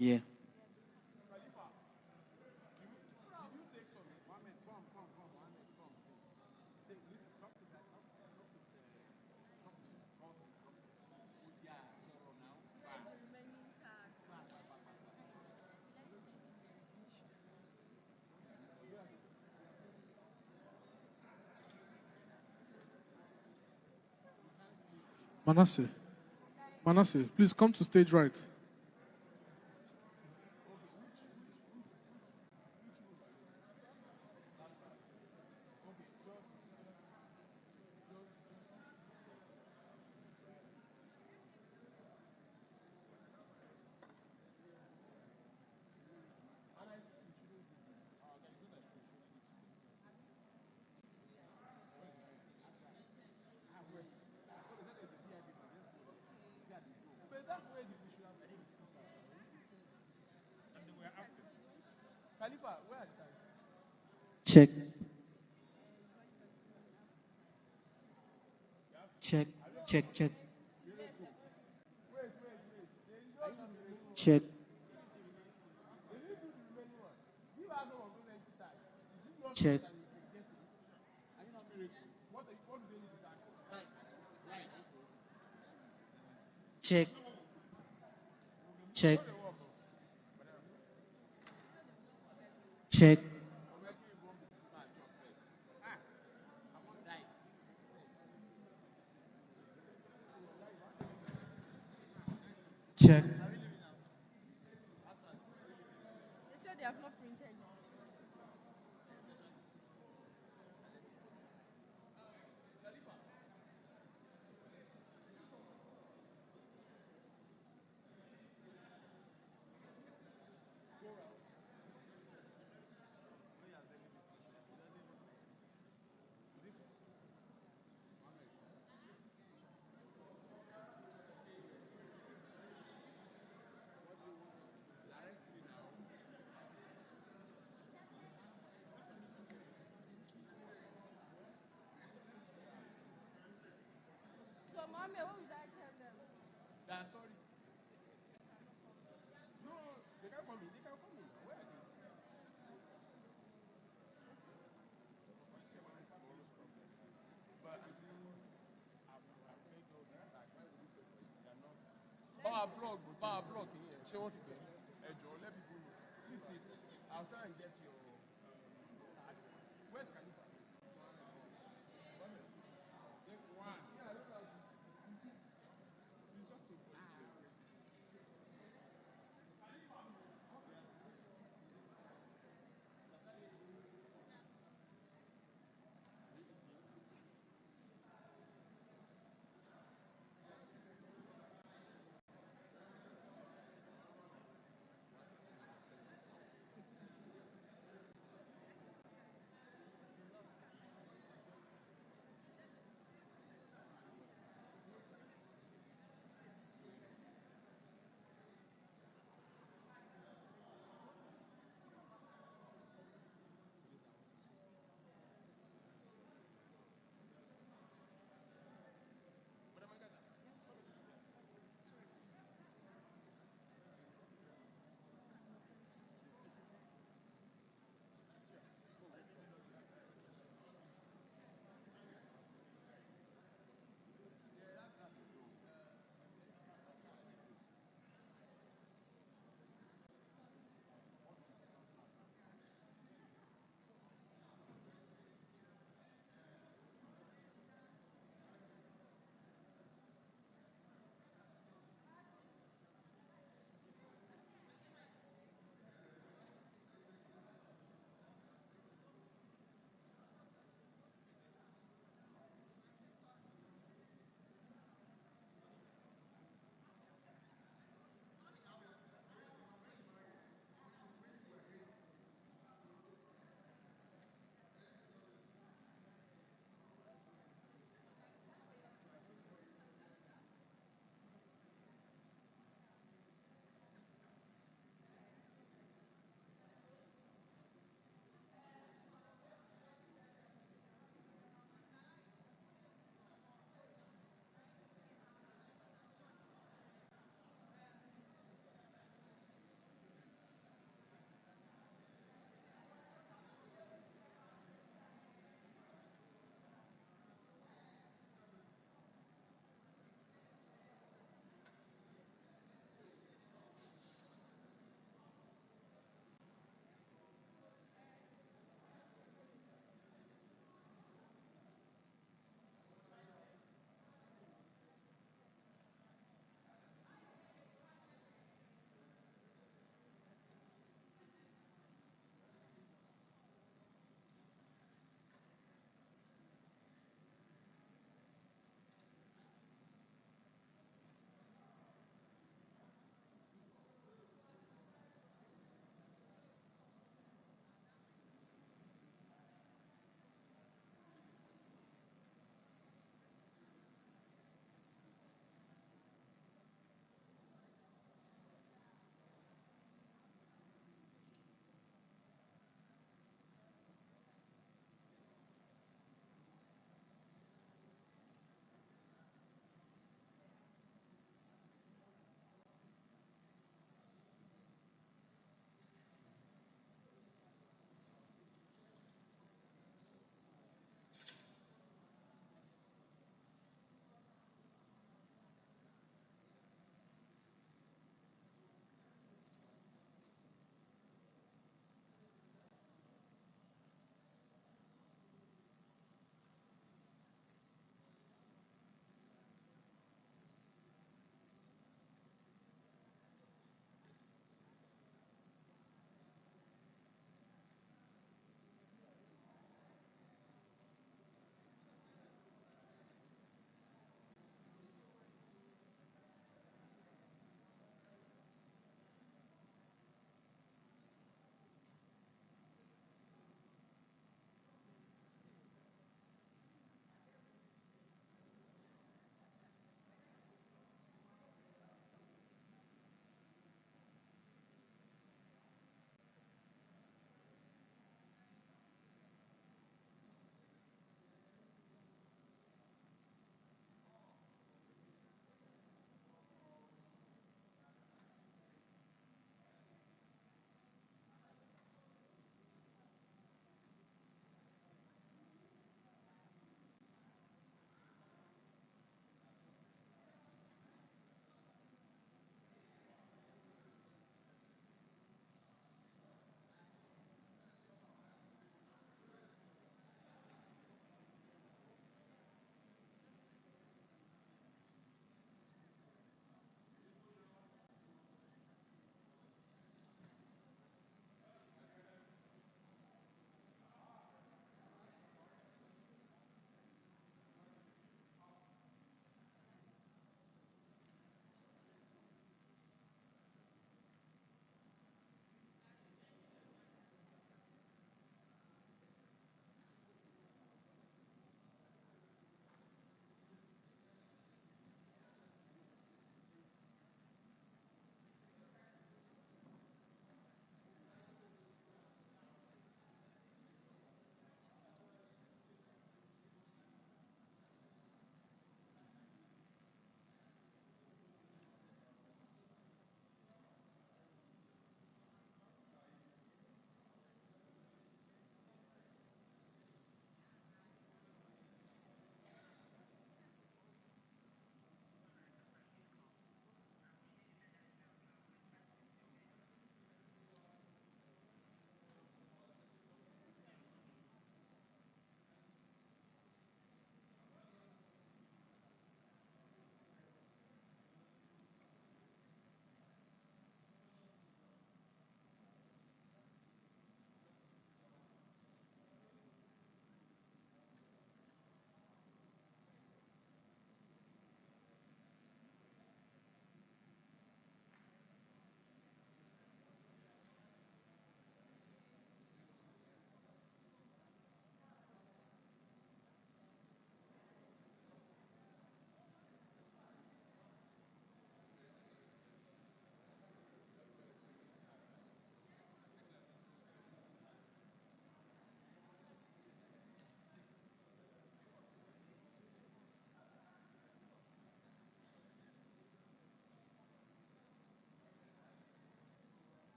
Yeah. Manasseh, please come to stage right. Check. Check. Check. Check. Check. Check. Check. Check. Check. Check. They said they have not printed. So, Mommy, what would I tell them? Sorry. No, they can't come in. They can come in. Where are they? But I've made all this time. They're not. Bar block here. She wants to get. Joe, let people know. Please sit. I'll try and get your card. Where's Khalifa?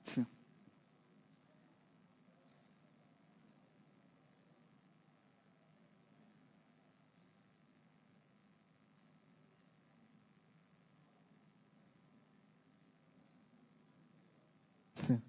Sim. Sim.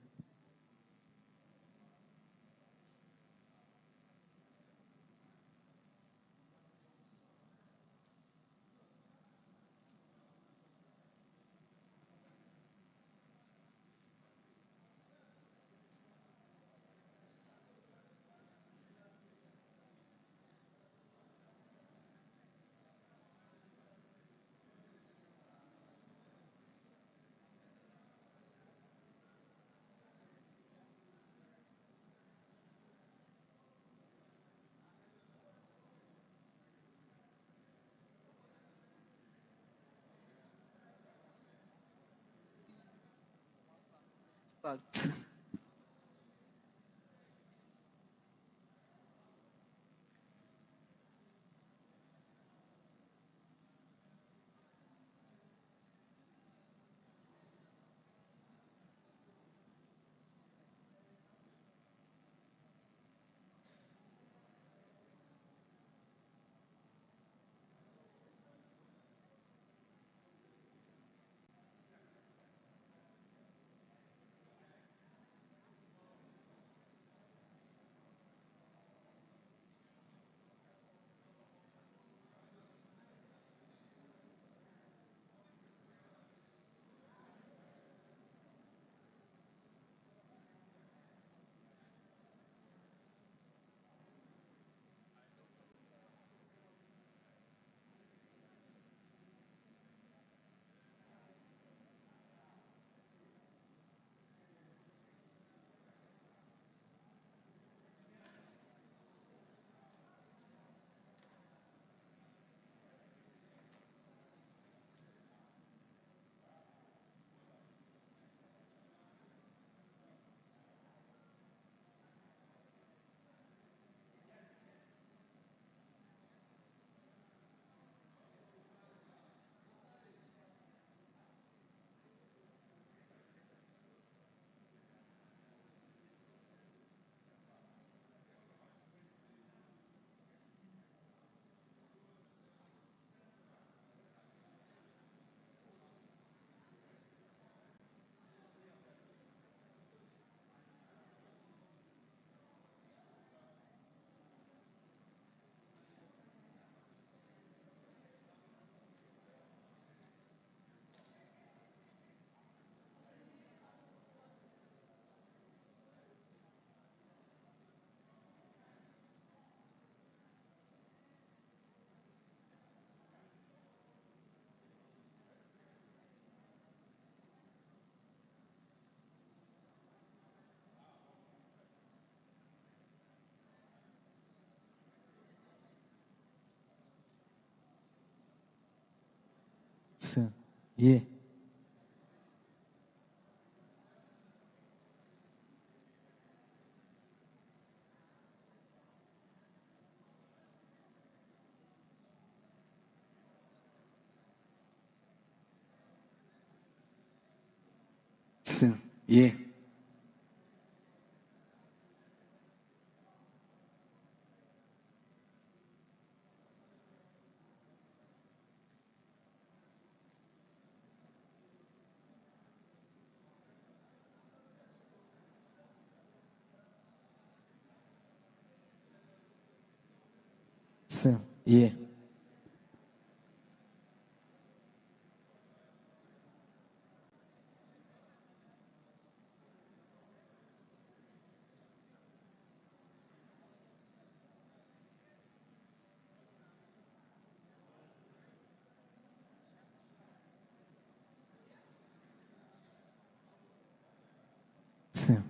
Fact. Sim. Yeah. Sim. Yeah. Sim. Yeah. Sim.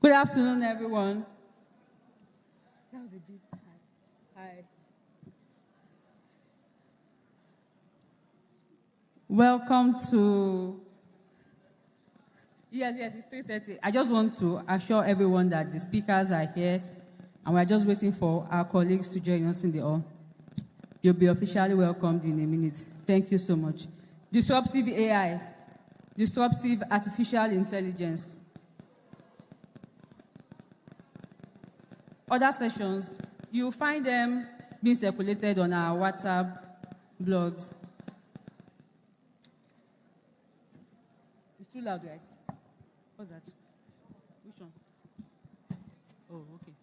Good afternoon, everyone. That was a bit high. Hi. Welcome to. Yes, it's 3:30. I just want to assure everyone that the speakers are here, and we're just waiting for our colleagues to join us in the hall. You'll be officially welcomed in a minute. Thank you so much. Disruptive AI, disruptive artificial intelligence. Other sessions, you'll find them being circulated on our WhatsApp blogs. It's too loud, right? What's that? Which one? Oh, okay.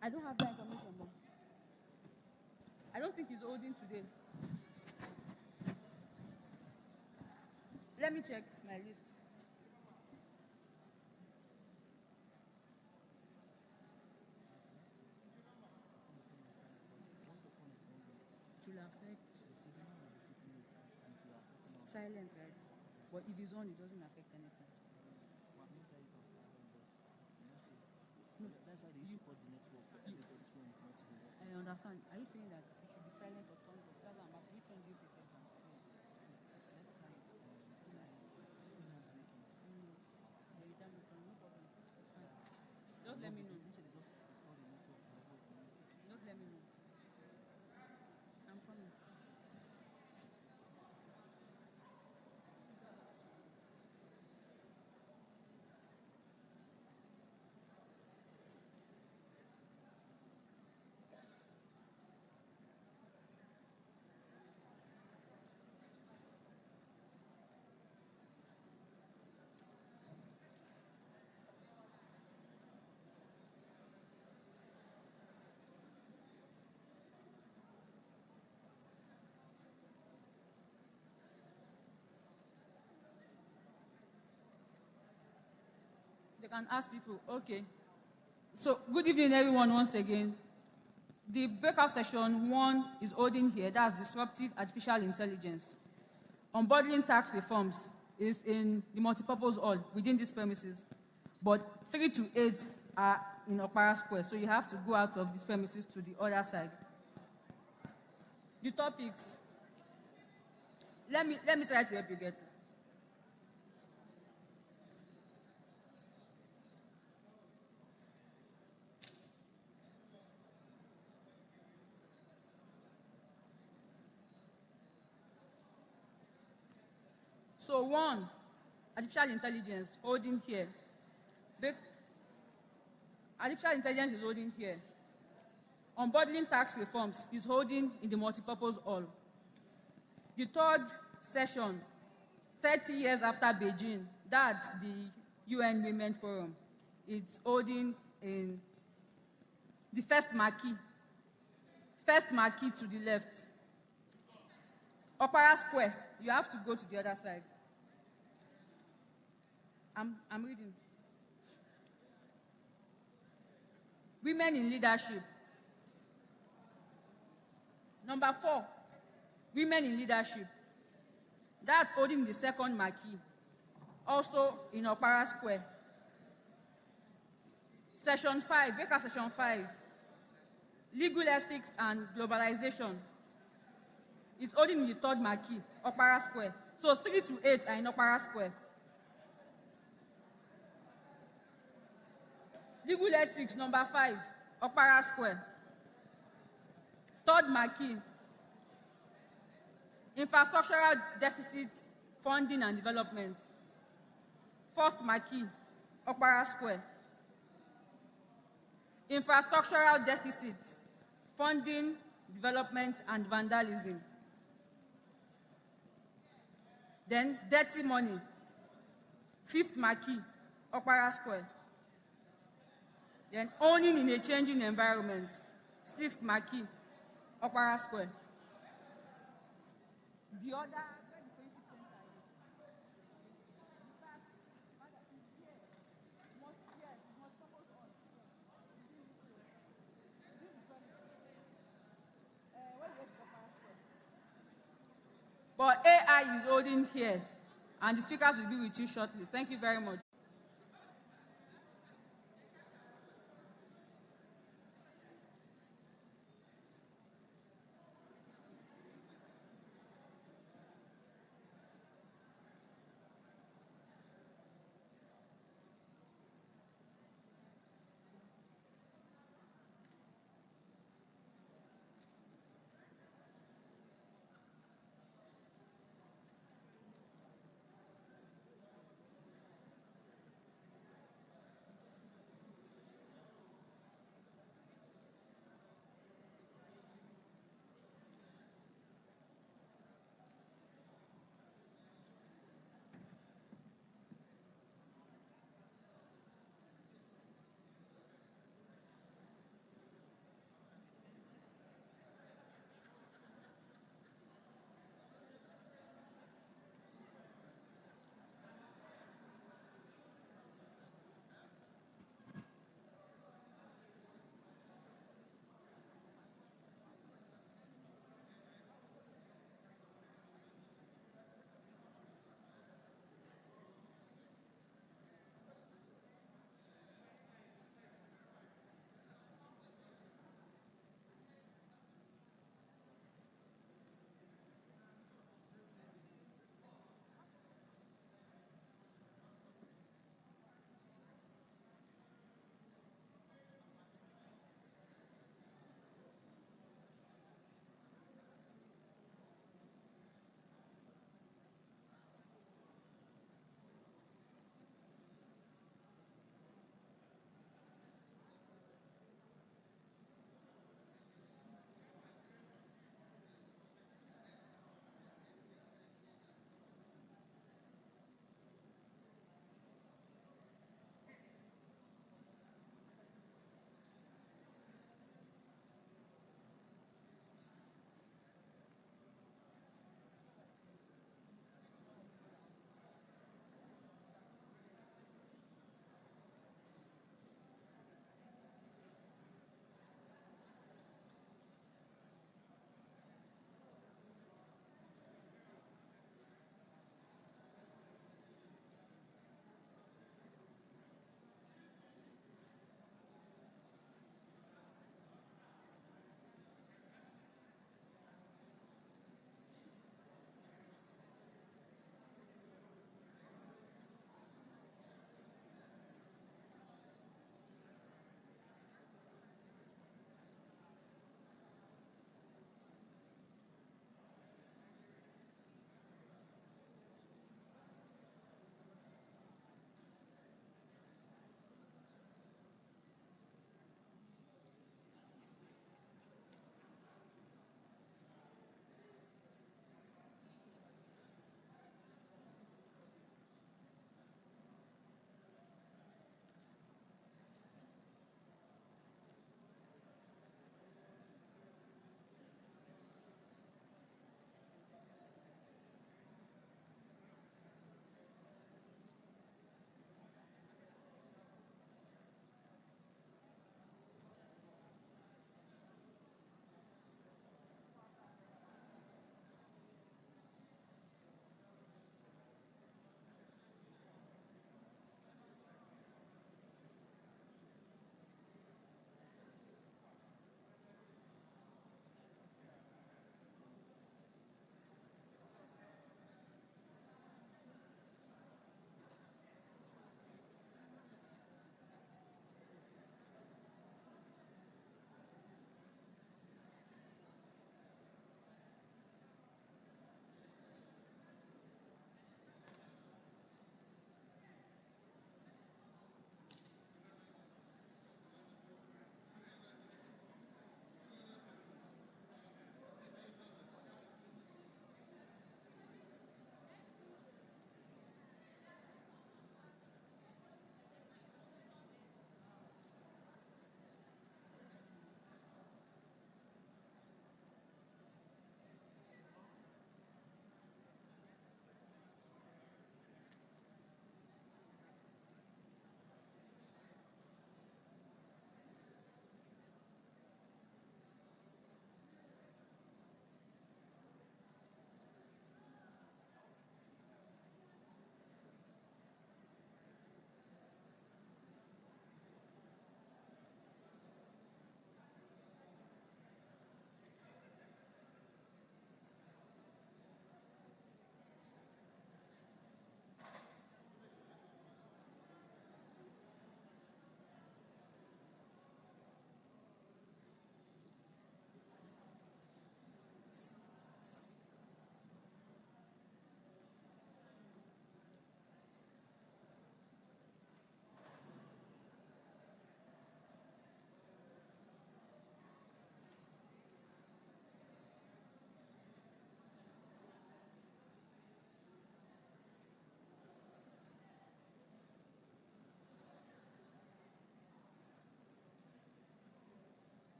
I don't have that information, but I don't think he's holding today. Let me check my list. It will affect silent, right? But if it's on, it doesn't affect anything. No, that's why they used to call the network. I understand. Are you saying that it should be silent or turned off? That's what I'm asking. Which one do you prefer? Just let me know. Just let me know. I'm coming. They can ask people, okay. So, good evening, everyone, once again. The breakout session 1 is holding here. That's disruptive artificial intelligence. Unbundling tax reforms is in the multipurpose hall within these premises. But 3 to 8 are in Opera Square, so you have to go out of these premises to the other side. The topics. Let me try to help you get it. So 1, artificial intelligence, holding here. Artificial intelligence is holding here. Unbundling tax reforms is holding in the multipurpose hall. The 3rd session, 30 years after Beijing, that's the UN Women Forum. It's holding in the first marquee to the left. Opera Square, you have to go to the other side. I'm reading. Women in leadership. Number 4, women in leadership. That's holding the 2nd marquee, also in Opera Square. Session 5, Baker Session 5, legal ethics and globalization. It's holding the 3rd marquee, Opera Square. So 3 to 8 are in Opera Square. Legal ethics, number 5, Opera Square. 3rd marquee, infrastructural deficit, funding and development. 1st marquee, Opera Square. Infrastructural deficit, funding, development, and vandalism. Then dirty money, 5th marquee, Opera Square. Then owning in a changing environment, 6th marquee, Opera Square. The other, but AI is holding here And the speakers will be with you shortly. Thank you very much.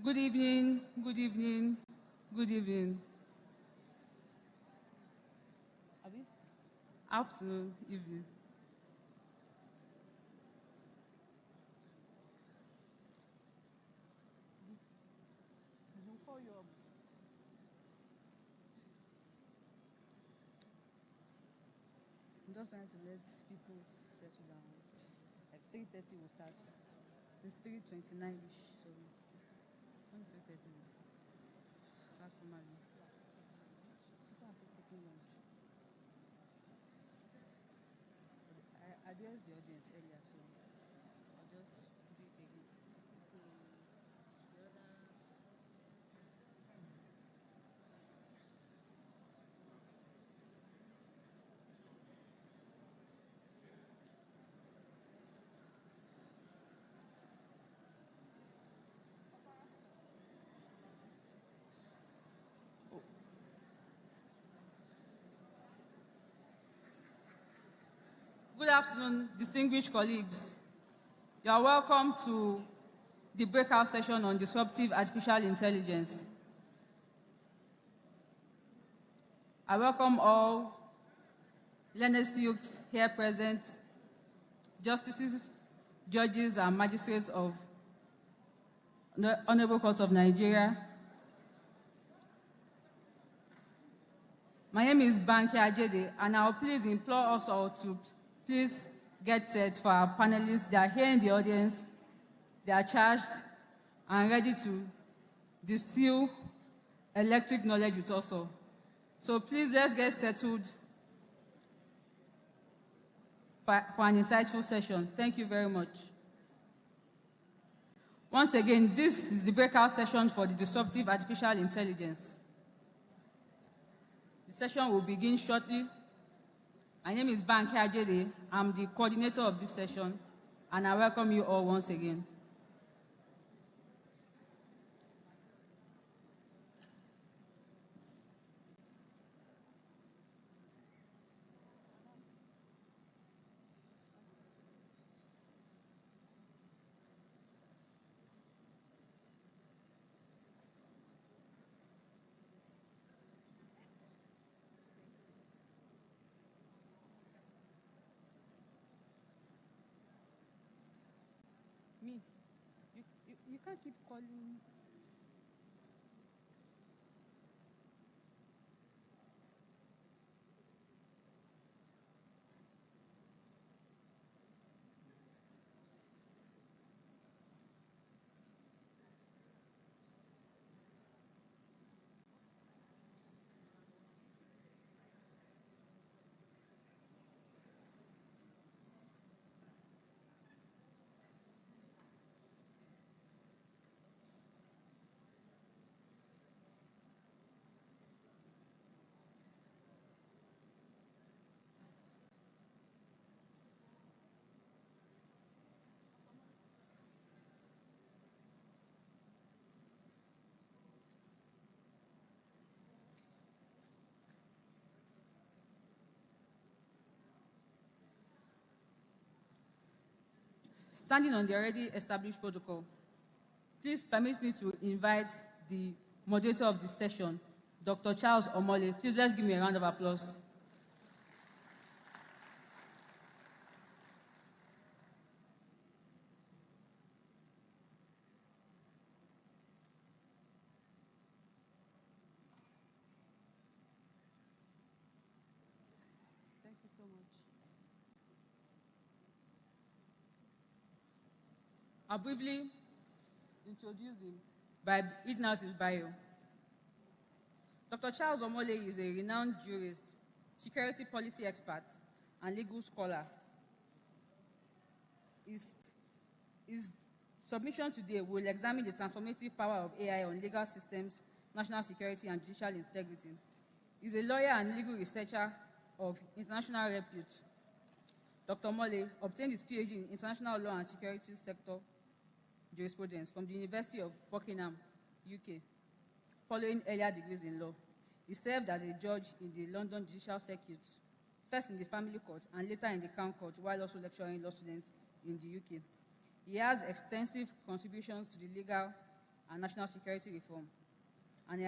Good evening, good evening, good evening. Afternoon, evening. I'm just trying to let people settle down. Like 3:30 will start. It's 3:29-ish, so when it's 3:30, start formally. People are still taking lunch. I addressed the audience earlier, so I'll just do it again. Good afternoon, distinguished colleagues. You are welcome to the breakout session on disruptive artificial intelligence. I welcome all learned youths here present, justices, judges, and magistrates of the Honorable Court of Nigeria. My name is Banky Ajede, and I will please implore us all to please get set for our panelists. They are here in the audience. They are charged and ready to distill electric knowledge with us all. So please, let's get settled for an insightful session. Thank you very much. Once again, this is the breakout session for the disruptive artificial intelligence. The session will begin shortly. My name is Banky Ajede. I'm the coordinator of this session, and I welcome you all once again. Me, you can't keep calling. Standing on the already established protocol, please permit me to invite the moderator of this session, Dr. Charles Omole. Please let's give me a round of applause. Thank you so much. I'll briefly introduce him by reading out his bio. Dr. Charles Omole is a renowned jurist, security policy expert, and legal scholar. His submission today will examine the transformative power of AI on legal systems, national security, and judicial integrity. He's a lawyer and legal researcher of international repute. Dr. Omole obtained his PhD in international law and security sector jurisprudence from the University of Buckingham, UK, following earlier degrees in law. He served as a judge in the London Judicial Circuit, first in the Family Court and later in the Crown Court, while also lecturing law students in the UK. He has extensive contributions to the legal and national security reform. And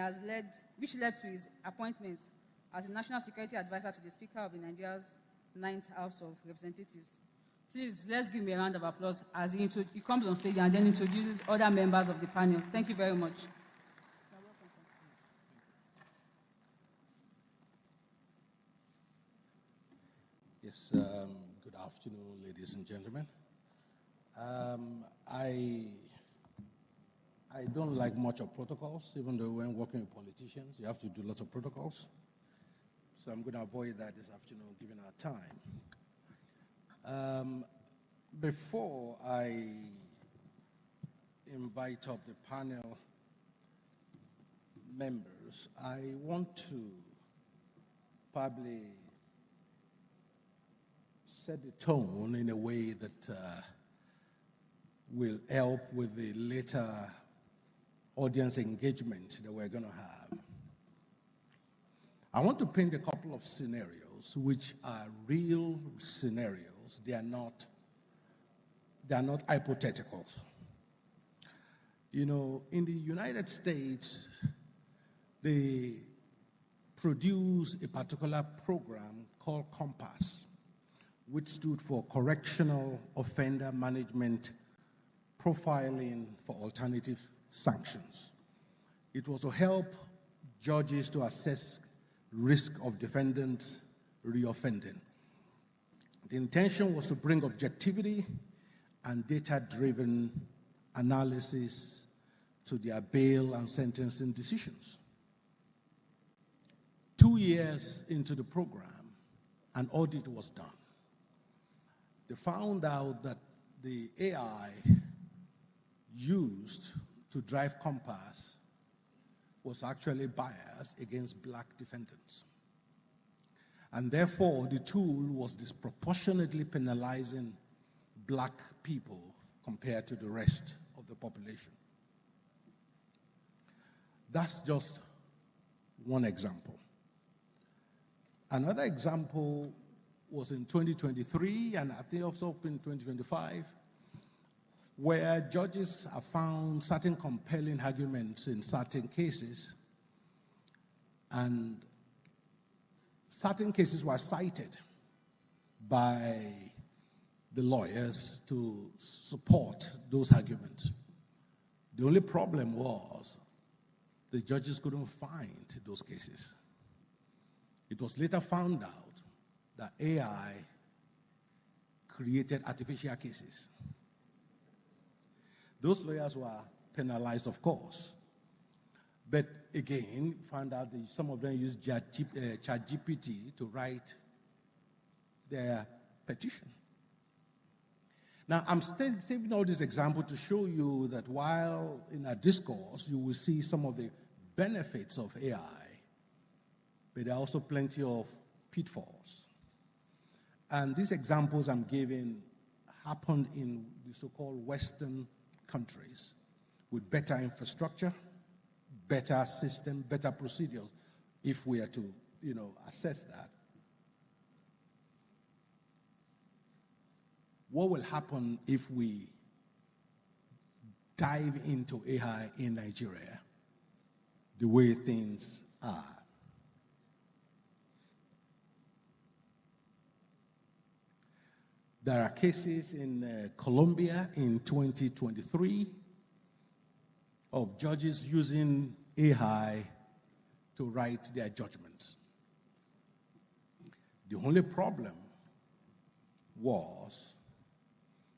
which led to his appointments as the National Security Advisor to the Speaker of the Nigeria's 9th House of Representatives. Please, let's give me a round of applause as he comes on stage and then introduces other members of the panel. Thank you very much. Yes, good afternoon, ladies and gentlemen. I don't like much of protocols, even though when working with politicians, you have to do lots of protocols. So I'm going to avoid that this afternoon, given our time. Before I invite up the panel members, I want to probably set the tone in a way that will help with the later audience engagement that we're going to have. I want to paint a couple of scenarios which are real scenarios. They are not hypothetical. You know, in the United States, they produce a particular program called COMPASS, which stood for Correctional Offender Management Profiling for Alternative Sanctions. It was to help judges to assess risk of defendants reoffending. The intention was to bring objectivity and data-driven analysis to their bail and sentencing decisions. 2 years into the program, an audit was done. They found out that the AI used to drive COMPASS was actually biased against black defendants. And therefore, the tool was disproportionately penalizing black people compared to the rest of the population. That's just one example. Another example was in 2023, and I think also in 2025, where judges have found certain compelling arguments in certain cases, and certain cases were cited by the lawyers to support those arguments. The only problem was the judges couldn't find those cases. It was later found out that AI created artificial cases. Those lawyers were penalized, of course. But again, found out that some of them used ChatGPT to write their petition. Now, I'm still saving all this example to show you that while in our discourse, you will see some of the benefits of AI, but there are also plenty of pitfalls. And these examples I'm giving happened in the so-called Western countries with better infrastructure, better system, better procedures, if we are to, assess that. What will happen if we dive into AI in Nigeria the way things are? There are cases in Colombia in 2023 of judges using AI to write their judgments. The only problem was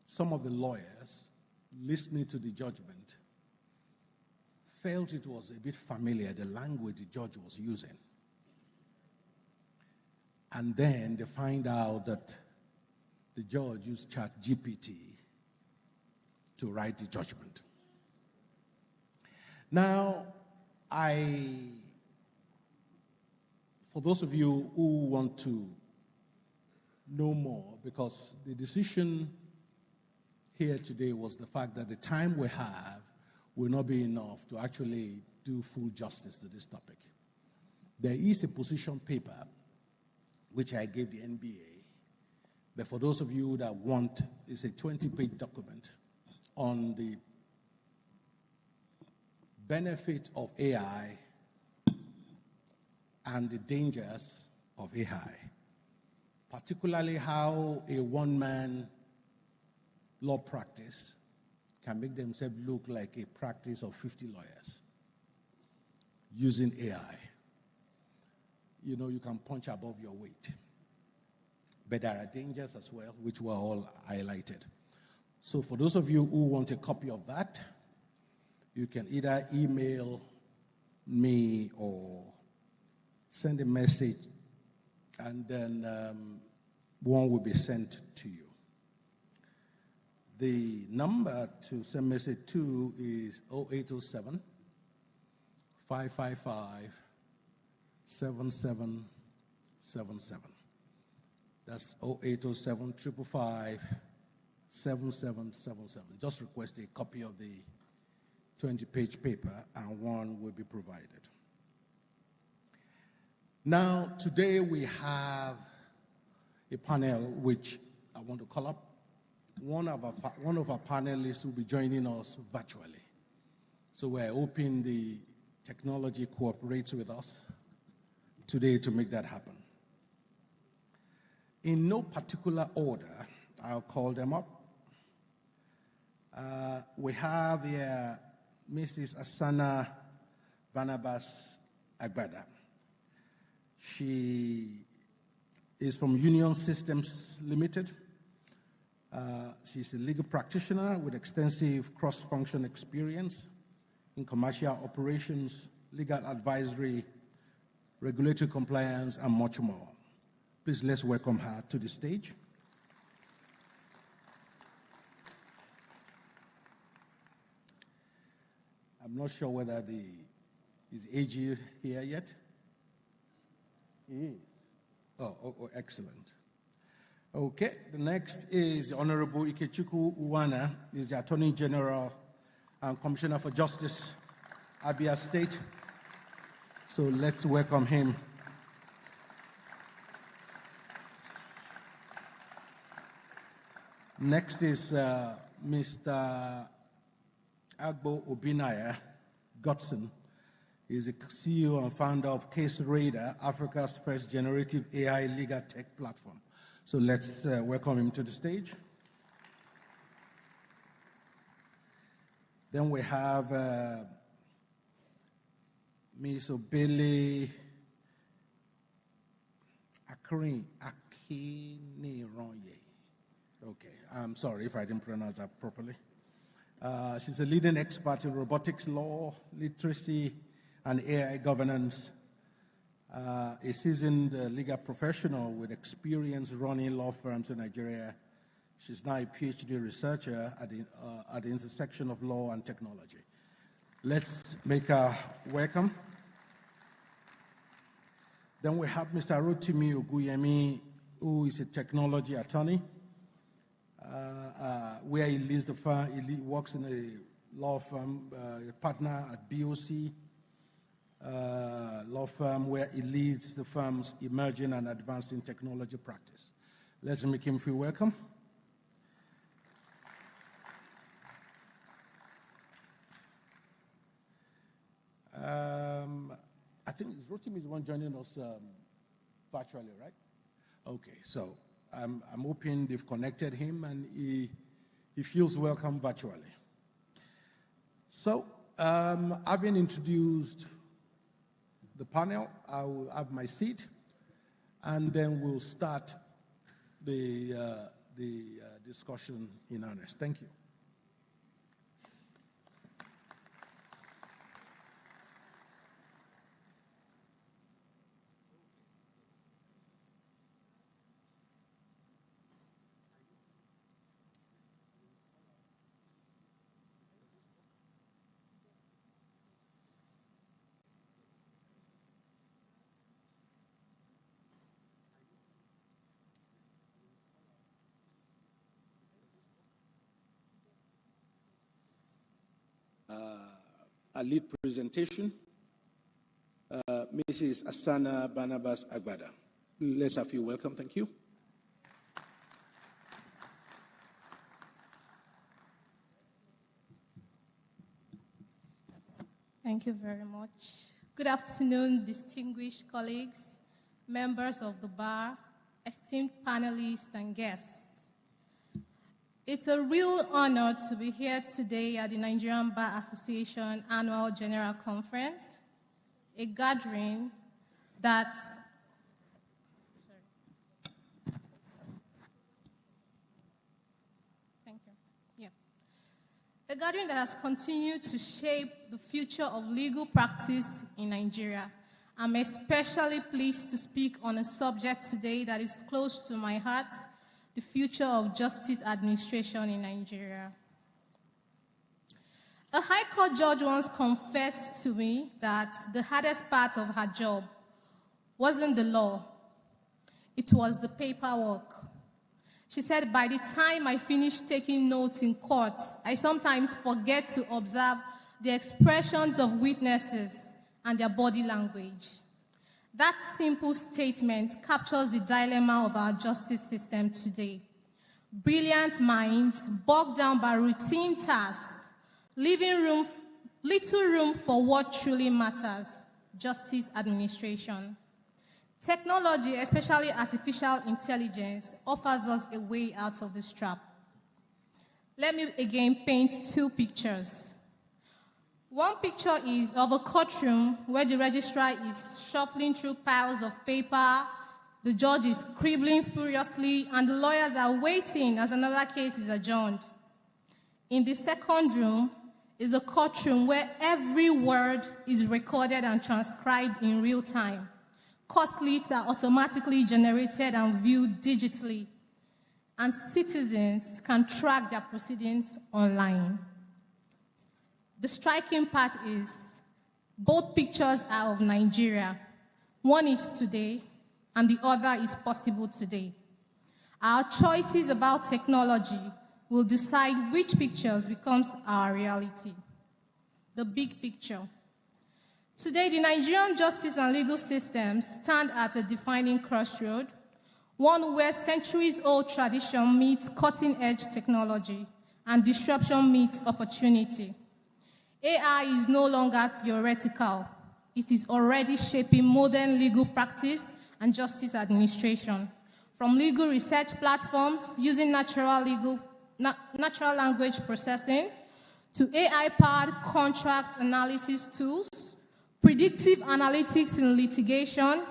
some of the lawyers listening to the judgment felt it was a bit familiar, the language the judge was using. And then they find out that the judge used ChatGPT to write the judgment. Now, for those of you who want to know more, because the decision here today was the fact that the time we have will not be enough to actually do full justice to this topic. There is a position paper which I gave the NBA, but for those of you that want, it's a 20-page document on the benefits of AI and the dangers of AI, particularly how a one-man law practice can make themselves look like a practice of 50 lawyers using AI. You know, you can punch above your weight. But there are dangers as well, which were all highlighted. So for those of you who want a copy of that, you can either email me or send a message, and then one will be sent to you. The number to send message to is 0807 555 7777. That's 0807 555 7777. Just request a copy of the 20-page paper, and one will be provided. Now, today we have a panel which I want to call up. One of our panelists will be joining us virtually. So we're hoping the technology cooperates with us today to make that happen. In no particular order, I'll call them up. We have here Mrs. Asana Barnabas Agbada. She is from Union Systems Limited. She's a legal practitioner with extensive cross-function experience in commercial operations, legal advisory, regulatory compliance, and much more. Please let's welcome her to the stage. I'm not sure whether is AG here yet. He is. Oh, excellent. Okay, the next is the Honorable Ikechukwu Uwana, is the Attorney General and Commissioner for Justice, Abia State. So let's welcome him. Next is Mr. Agbo Obinaya Godson. He's the CEO and founder of Case Radar, Africa's first generative AI legal tech platform. So let's welcome him to the stage. Then we have Ms. Obele Akinironye. Okay, I'm sorry if I didn't pronounce that properly. She's a leading expert in robotics law, literacy, and AI governance. A seasoned legal professional with experience running law firms in Nigeria. She's now a PhD researcher at the intersection of law and technology. Let's make her welcome. Then we have Mr. Rotimi Oguyemi, who is a technology attorney, where he leads the firm. He works in a law firm, a partner at BOC law firm, where he leads the firm's emerging and advancing technology practice. Let's make him feel welcome. I think Rotimi is the one joining us virtually, right? Okay, so I'm hoping they've connected him and he feels welcome virtually. So, having introduced the panel, I will have my seat, and then we'll start the discussion in earnest. Thank you. A lead presentation, Mrs. Asana Barnabas Agbada. Let's have you welcome. Thank you. Thank you very much. Good afternoon, distinguished colleagues, members of the bar, esteemed panelists and guests. It's a real honor to be here today at the Nigerian Bar Association Annual General Conference, a gathering that a gathering that has continued to shape the future of legal practice in Nigeria. I'm especially pleased to speak on a subject today that is close to my heart, the future of justice administration in Nigeria. A High Court judge once confessed to me that the hardest part of her job wasn't the law, it was the paperwork. She said, by the time I finish taking notes in court, I sometimes forget to observe the expressions of witnesses and their body language. That simple statement captures the dilemma of our justice system today. Brilliant minds bogged down by routine tasks, leaving little room for what truly matters, justice administration. Technology, especially artificial intelligence, offers us a way out of this trap. Let me again paint two pictures. One picture is of a courtroom where the registrar is shuffling through piles of paper, the judge is scribbling furiously, and the lawyers are waiting as another case is adjourned. In the second room is a courtroom where every word is recorded and transcribed in real time. Court lists are automatically generated and viewed digitally, and citizens can track their proceedings online. The striking part is both pictures are of Nigeria. One is today, and the other is possible today. Our choices about technology will decide which pictures becomes our reality. The big picture. Today, the Nigerian justice and legal systems stand at a defining crossroad, one where centuries-old tradition meets cutting-edge technology and disruption meets opportunity. AI is no longer theoretical. It is already shaping modern legal practice and justice administration. From legal research platforms using natural language processing to AI-powered contract analysis tools, predictive analytics in litigation,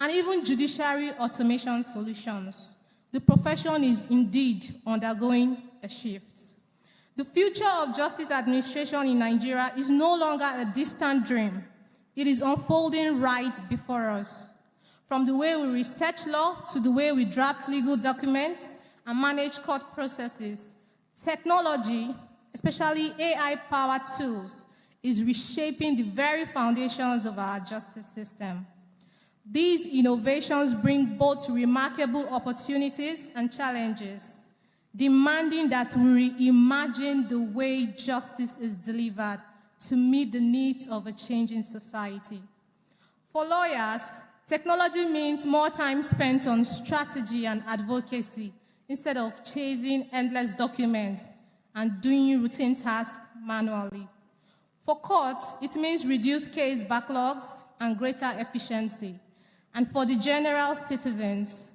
and even judiciary automation solutions. The profession is indeed undergoing a shift. The future of justice administration in Nigeria is no longer a distant dream. It is unfolding right before us. From the way we research law to the way we draft legal documents and manage court processes, technology, especially AI-powered tools, is reshaping the very foundations of our justice system. These innovations bring both remarkable opportunities and challenges, demanding that we reimagine the way justice is delivered to meet the needs of a changing society. For lawyers, technology means more time spent on strategy and advocacy instead of chasing endless documents and doing routine tasks manually. For courts, it means reduced case backlogs and greater efficiency. And for the general citizens,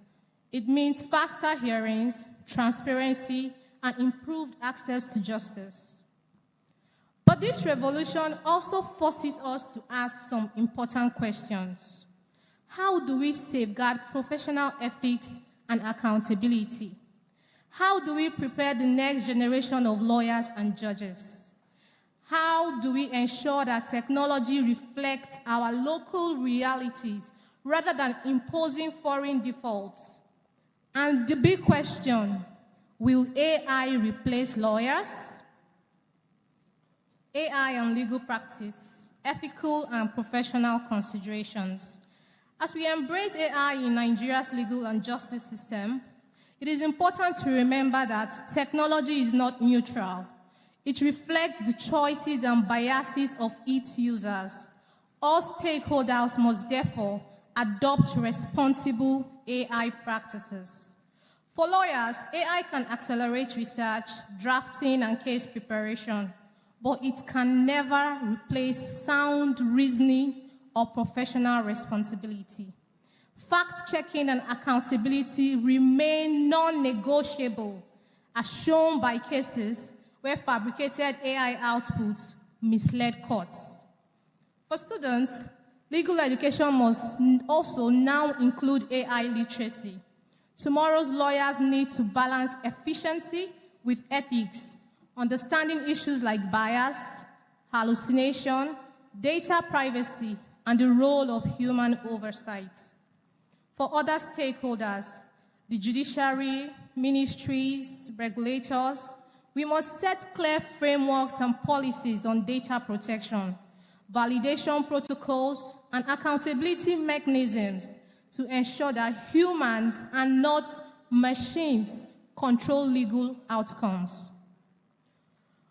it means faster hearings, transparency, and improved access to justice. But this revolution also forces us to ask some important questions. How do we safeguard professional ethics and accountability? How do we prepare the next generation of lawyers and judges? How do we ensure that technology reflects our local realities rather than imposing foreign defaults? And the big question, will AI replace lawyers? AI and legal practice, ethical and professional considerations. As we embrace AI in Nigeria's legal and justice system, it is important to remember that technology is not neutral. It reflects the choices and biases of its users. All stakeholders must therefore adopt responsible AI practices. For lawyers, AI can accelerate research, drafting, and case preparation, but it can never replace sound reasoning or professional responsibility. Fact-checking and accountability remain non-negotiable, as shown by cases where fabricated AI output misled courts. For students, legal education must also now include AI literacy. Tomorrow's lawyers need to balance efficiency with ethics, understanding issues like bias, hallucination, data privacy, and the role of human oversight. For other stakeholders, the judiciary, ministries, regulators, we must set clear frameworks and policies on data protection, validation protocols, and accountability mechanisms to ensure that humans and not machines control legal outcomes.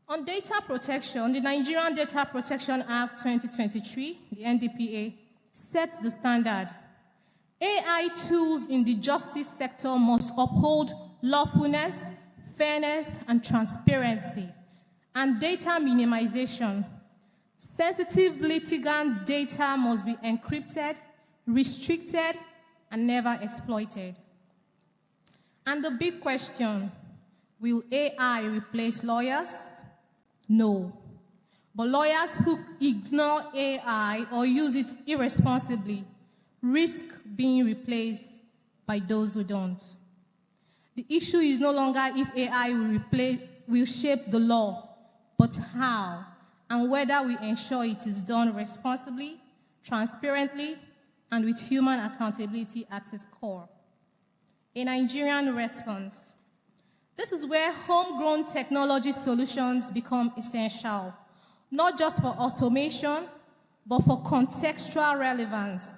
On data protection, the Nigerian Data Protection Act 2023, the NDPA, sets the standard. AI tools in the justice sector must uphold lawfulness, fairness, and transparency, and data minimization. Sensitive litigant data must be encrypted, restricted, and never exploited. And the big question, will AI replace lawyers? No. But lawyers who ignore AI or use it irresponsibly risk being replaced by those who don't. The issue is no longer if AI will shape the law, but how and whether we ensure it is done responsibly, transparently, and with human accountability at its core. A Nigerian response. This is where homegrown technology solutions become essential, not just for automation, but for contextual relevance.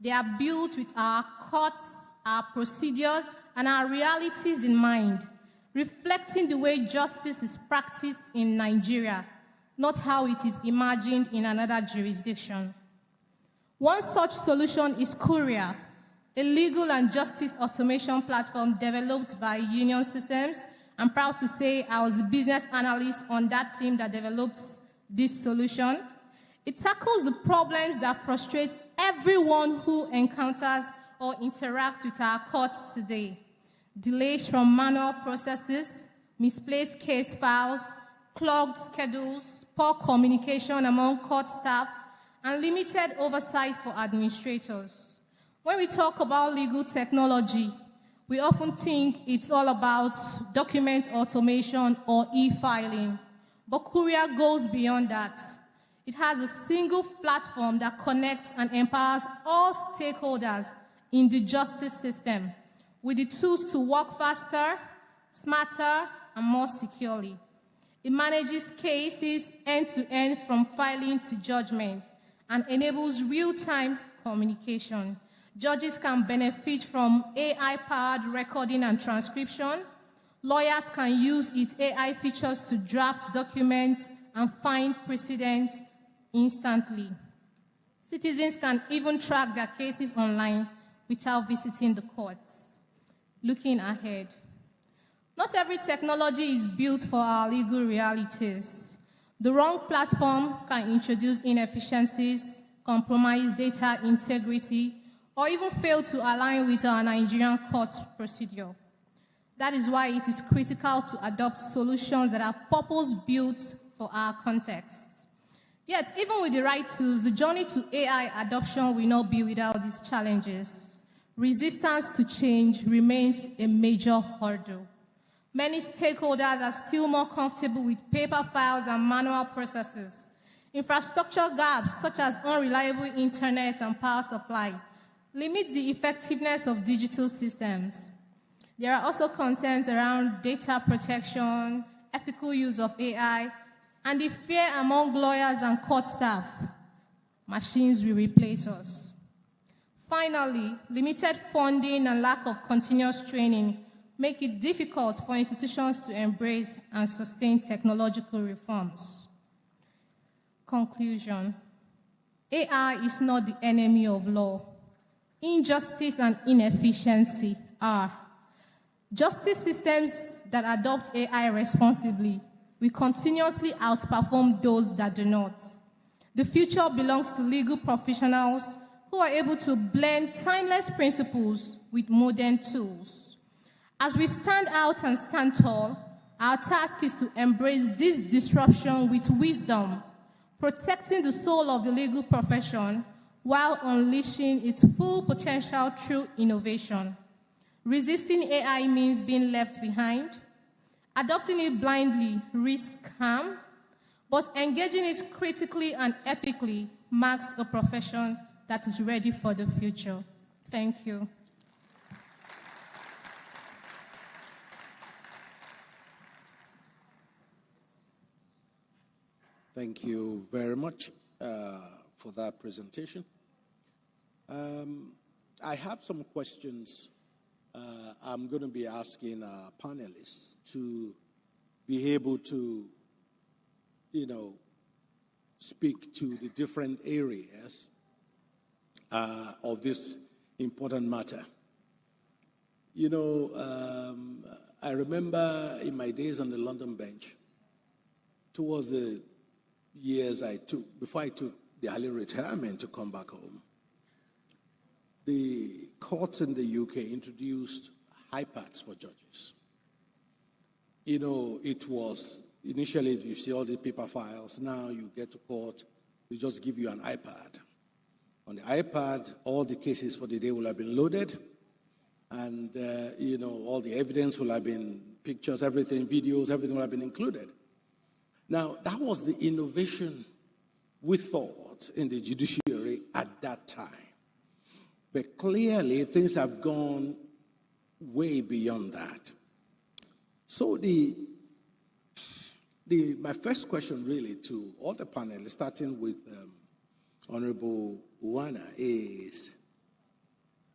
They are built with our courts, our procedures, and our realities in mind, reflecting the way justice is practiced in Nigeria, not how it is imagined in another jurisdiction. One such solution is Courier, a legal and justice automation platform developed by Union Systems. I'm proud to say I was a business analyst on that team that developed this solution. It tackles the problems that frustrate everyone who encounters or interacts with our courts today. Delays from manual processes, misplaced case files, clogged schedules, poor communication among court staff, and limited oversight for administrators. When we talk about legal technology, we often think it's all about document automation or e-filing. But Courier goes beyond that. It has a single platform that connects and empowers all stakeholders in the justice system with the tools to work faster, smarter, and more securely. It manages cases end-to-end from filing to judgment and enables real-time communication. Judges can benefit from AI-powered recording and transcription. Lawyers can use its AI features to draft documents and find precedents instantly. Citizens can even track their cases online without visiting the courts. Looking ahead, not every technology is built for our legal realities. The wrong platform can introduce inefficiencies, compromise data integrity, or even fail to align with our Nigerian court procedure. That is why it is critical to adopt solutions that are purpose-built for our context. Yet, even with the right tools, the journey to AI adoption will not be without these challenges. Resistance to change remains a major hurdle. Many stakeholders are still more comfortable with paper files and manual processes. Infrastructure gaps, such as unreliable internet and power supply, limit the effectiveness of digital systems. There are also concerns around data protection, ethical use of AI, and the fear among lawyers and court staff. Machines will replace us. Finally, limited funding and lack of continuous training make it difficult for institutions to embrace and sustain technological reforms. Conclusion. AI is not the enemy of law. Injustice and inefficiency are. Justice systems that adopt AI responsibly we continuously outperform those that do not. The future belongs to legal professionals who are able to blend timeless principles with modern tools. As we stand out and stand tall, our task is to embrace this disruption with wisdom, protecting the soul of the legal profession while unleashing its full potential through innovation. Resisting AI means being left behind. Adopting it blindly risks harm, but engaging it critically and ethically marks a profession that is ready for the future. Thank you. Thank you very much for that presentation. I have some questions I'm going to be asking our panelists to be able to, speak to the different areas of this important matter. I remember in my days on the London bench, towards the years I took, before I took the early retirement to come back home, the courts in the UK introduced iPads for judges. It was initially, you see all the paper files. Now you get to court, they just give you an iPad. On the iPad, all the cases for the day will have been loaded, and all the evidence will have been pictures, everything, videos, everything will have been included. Now, that was the innovation we thought in the judiciary at that time. But clearly, things have gone way beyond that. So my first question really to all the panelists, starting with Honorable Uwana, is,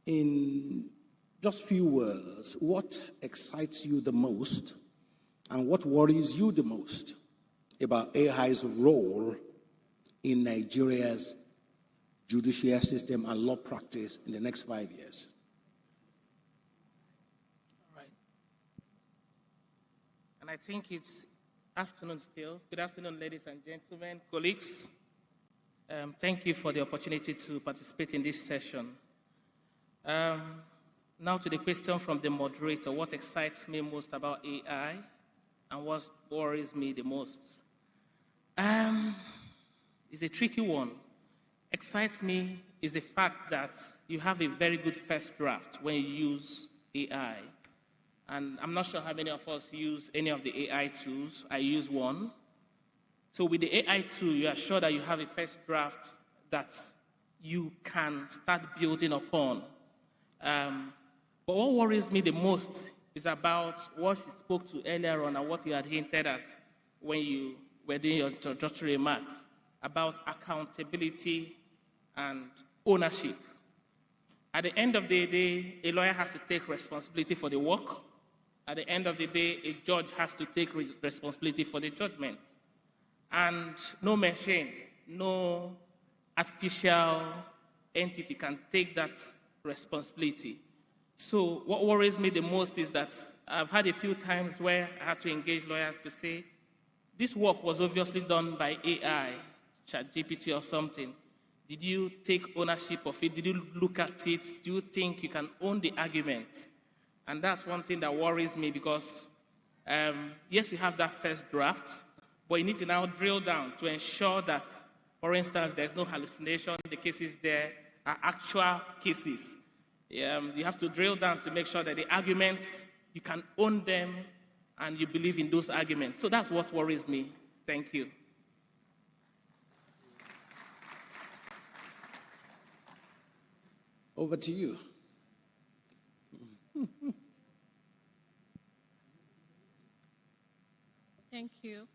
in just few words, what excites you the most and what worries you the most about AI's role in Nigeria's judicial system and law practice in the next 5 years? All right. And I think it's afternoon still. Good afternoon, ladies and gentlemen, colleagues. Thank you for the opportunity to participate in this session. Now to the question from the moderator, what excites me most about AI and what worries me the most? It's a tricky one. Excites me is the fact that you have a very good first draft when you use AI. And I'm not sure how many of us use any of the AI tools. I use one. So with the AI tool, you are sure that you have a first draft that you can start building upon. But what worries me the most is about what she spoke to earlier on and what you had hinted at when you were doing your introductory remarks about accountability and ownership. At the end of the day, a lawyer has to take responsibility for the work. At the end of the day, a judge has to take responsibility for the judgment. And no machine, no artificial entity can take that responsibility. So what worries me the most is that I've had a few times where I had to engage lawyers to say, this work was obviously done by AI, ChatGPT or something. Did you take ownership of it? Did you look at it? Do you think you can own the argument? And that's one thing that worries me because, yes, you have that first draft, but you need to now drill down to ensure that, for instance, there's no hallucination. The cases there are actual cases. You have to drill down to make sure that the arguments, you can own them and you believe in those arguments. So that's what worries me. Thank you. Over to you. Thank you.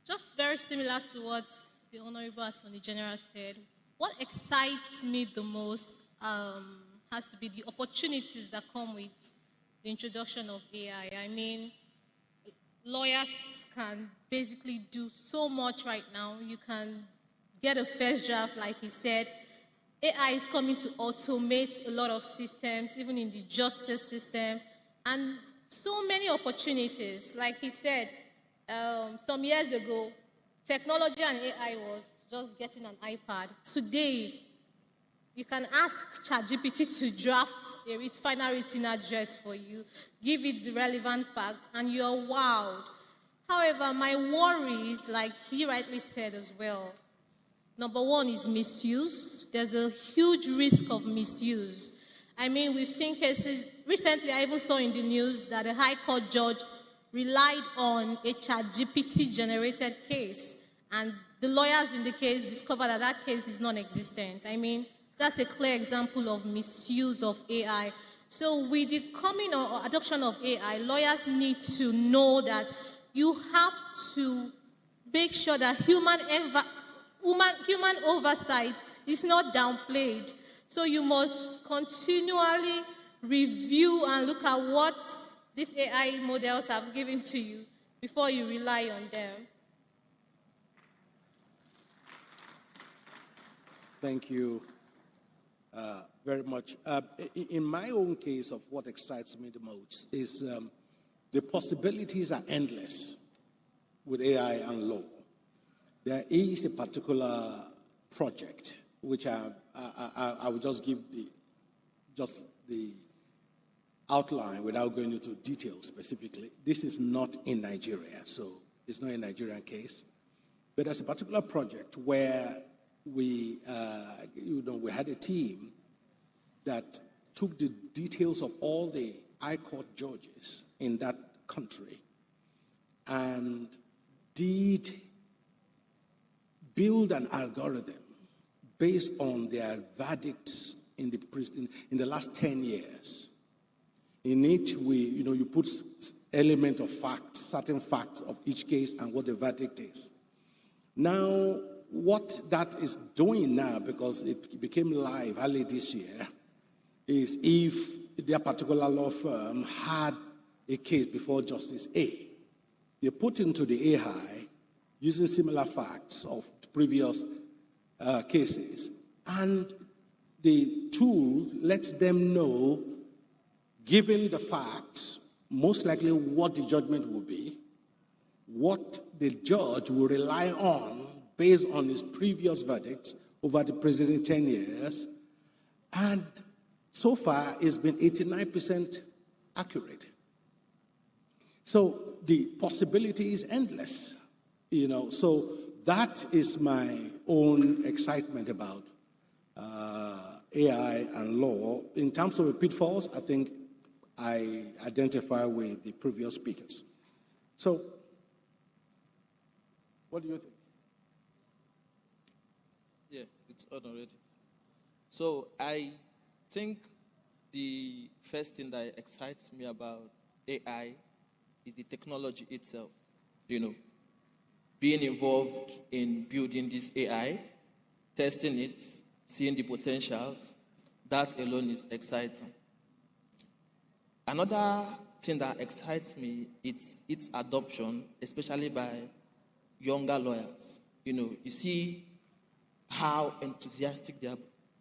Just very similar to what the Honorable Attorney General said, what excites me the most has to be the opportunities that come with the introduction of AI. I mean, lawyers can basically do so much right now. You can get a first draft, like he said. AI is coming to automate a lot of systems, even in the justice system, and so many opportunities. Like he said, Some years ago, technology and AI was just getting an iPad. Today, you can ask ChatGPT to draft a final written address for you, give it the relevant facts, and you're wowed. However, my worries, like he rightly said as well, number one is misuse. There's a huge risk of misuse. I mean, we've seen cases, recently I even saw in the news that a high court judge relied on a ChatGPT-generated case, and the lawyers in the case discovered that that case is non-existent. I mean, that's a clear example of misuse of AI. So with the coming or adoption of AI, lawyers need to know that you have to make sure that human oversight is not downplayed. So you must continually review and look at what these AI models have given to you before you rely on them. Thank you very much. In my own case, of what excites me the most is the possibilities are endless with AI and law. There is a particular project which I will just give the outline without going into details specifically. This is not in Nigeria, so it's not a Nigerian case. But there's a particular project where we had a team that took the details of all the high court judges in that country and did build an algorithm based on their verdicts in the last 10 years. In it, you put element of fact, certain facts of each case and what the verdict is. Now, what that is doing now, because it became live early this year, is if their particular law firm had a case before Justice A, they put into the AI using similar facts of previous cases, and the tool lets them know, given the facts, most likely what the judgment will be, what the judge will rely on based on his previous verdicts over the preceding 10 years, and so far it's been 89% accurate. So the possibility is endless, so that is my own excitement about AI and law. In terms of the pitfalls, I think I identify with the previous speakers. So, what do you think? Yeah, it's on already. So I think the first thing that excites me about AI is the technology itself. Being involved in building this AI, testing it, seeing the potentials, that alone is exciting. Another thing that excites me is its adoption, especially by younger lawyers. You see how enthusiastic they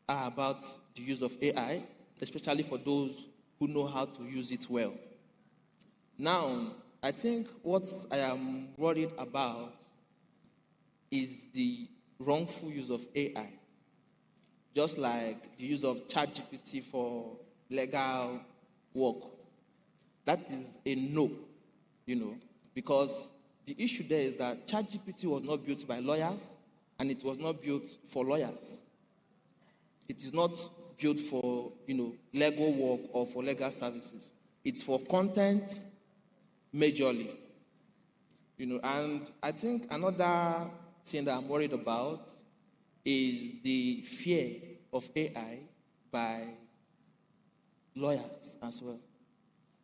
are about the use of AI, especially for those who know how to use it well. Now, I think what I am worried about is the wrongful use of AI. Just like the use of ChatGPT for legal work. That is a no, because the issue there is that ChatGPT was not built by lawyers, and it was not built for lawyers. It is not built for, legal work or for legal services. It's for content majorly. And I think another thing that I'm worried about is the fear of AI by lawyers as well.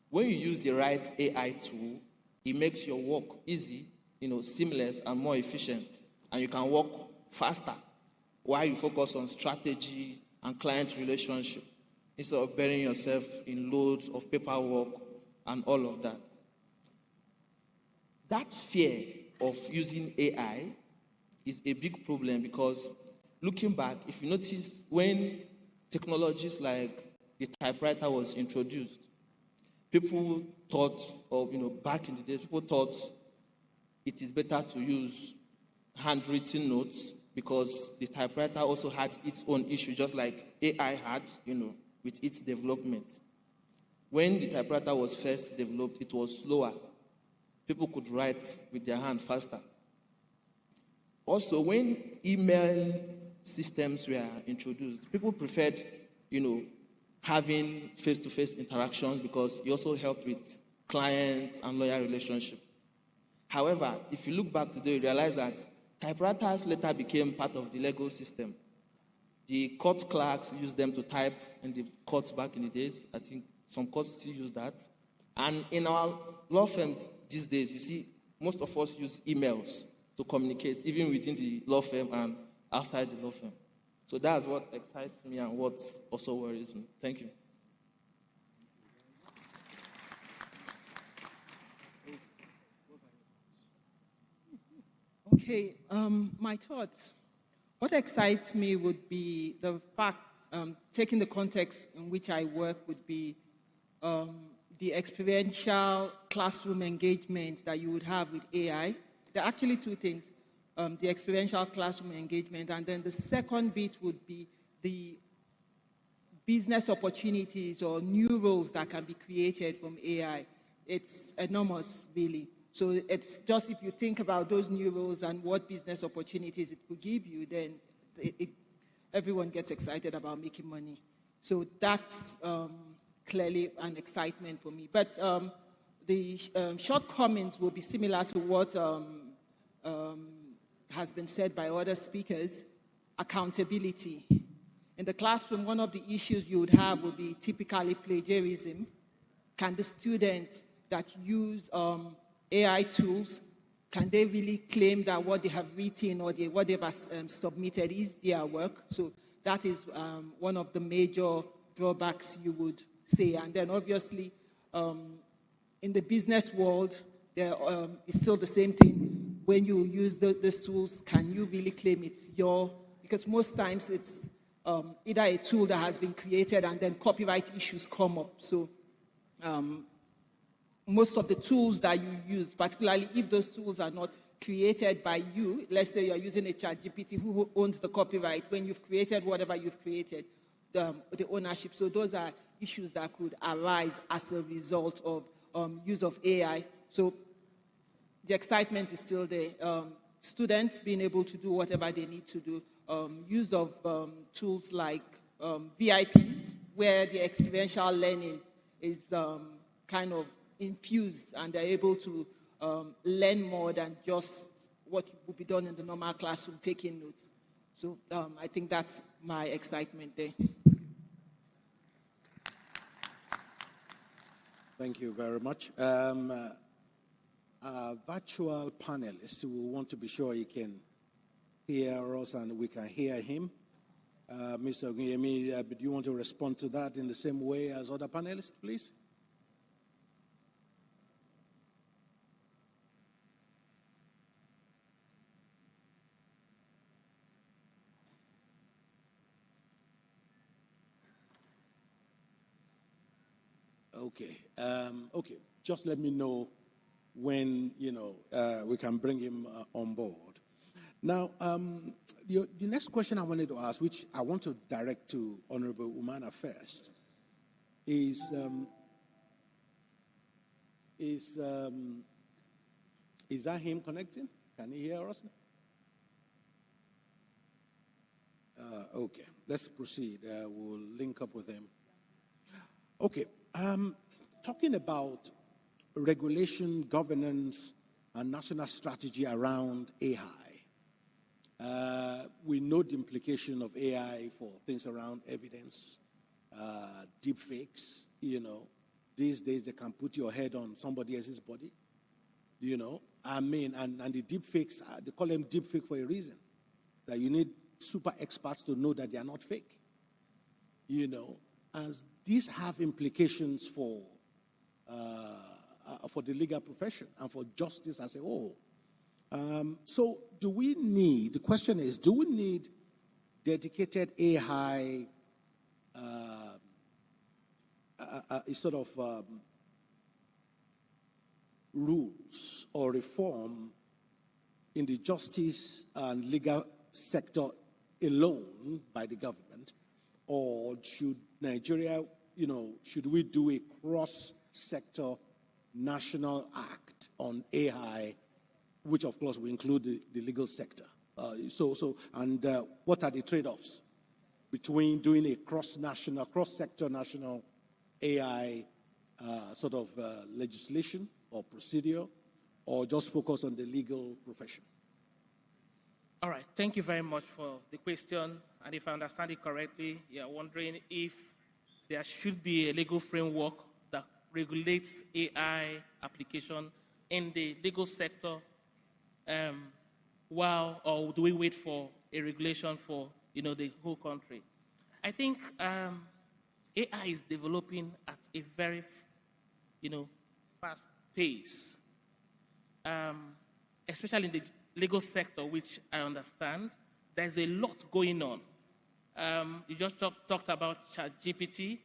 When you use the right AI tool, it makes your work easy, seamless and more efficient. And you can work faster while you focus on strategy and client relationship instead of burying yourself in loads of paperwork and all of that. That fear of using AI is a big problem because looking back, if you notice, when technologies like the typewriter was introduced, people thought, or back in the days, people thought it is better to use handwritten notes because the typewriter also had its own issue, just like AI had, with its development. When the typewriter was first developed, it was slower. People could write with their hand faster. Also, when email systems were introduced, people preferred, having face-to-face interactions because it also helped with client and lawyer relationship. However, if you look back today, you realize that typewriters later became part of the legal system. The court clerks used them to type in the courts back in the days. I think some courts still use that. And in our law firms these days, you see, most of us use emails to communicate, even within the law firm and outside the law firm. So that's what excites me and what also worries me. Thank you. Okay, my thoughts. What excites me would be the fact, taking the context in which I work, would be the experiential classroom engagement that you would have with AI. There are actually two things, the experiential classroom engagement, and then the second bit would be the business opportunities or new roles that can be created from AI. It's enormous, really. So it's just, if you think about those new roles and what business opportunities it could give you, then everyone gets excited about making money. So that's clearly an excitement for me. But the shortcomings will be similar to what has been said by other speakers. Accountability. In the classroom, one of the issues you would have would be typically plagiarism. Can the students that use AI tools, can they really claim that what they have written or what they've submitted is their work? So that is one of the major drawbacks you would say. And then obviously, in the business world, it's still the same thing. When you use those tools, can you really claim it's your? Because most times it's either a tool that has been created and then copyright issues come up. So most of the tools that you use, particularly if those tools are not created by you, let's say you're using a ChatGPT, who owns the copyright when you've created whatever you've created, the ownership. So those are issues that could arise as a result of use of AI. So the excitement is still there. Students being able to do whatever they need to do. Use of tools like VIPs, where the experiential learning is kind of infused and they're able to learn more than just what would be done in the normal classroom, taking notes. So I think that's my excitement there. Thank you very much. Our virtual panelists, we want to be sure he can hear us and we can hear him. Mr. Ogunyemi, do you want to respond to that in the same way as other panelists, please? Okay. Okay. Just let me know when we can bring him on board. Now, the next question I wanted to ask, which I want to direct to Honorable Umana first, is that him connecting? Can he hear us? Okay. Let's proceed. We'll link up with him. Okay. Talking about regulation, governance, and national strategy around AI. We know the implication of AI for things around evidence, deep fakes. These days they can put your head on somebody else's body. And the deep fakes, they call them deep fake for a reason. That you need super experts to know that they are not fake. And these have implications for the legal profession and for justice as a whole. So the question is, do we need dedicated AI sort of rules or reform in the justice and legal sector alone by the government, or should Nigeria, should we do a cross-sector national act on AI, which of course will include the legal sector? What are the trade-offs between doing a cross-sector national AI legislation or procedure, or just focus on the legal profession? All right, thank you very much for the question. And if I understand it correctly, you're wondering if there should be a legal framework that regulates AI application in the legal sector, or do we wait for a regulation for the whole country? I think AI is developing at a very fast pace, especially in the legal sector, which I understand. There's a lot going on. You just talked about ChatGPT,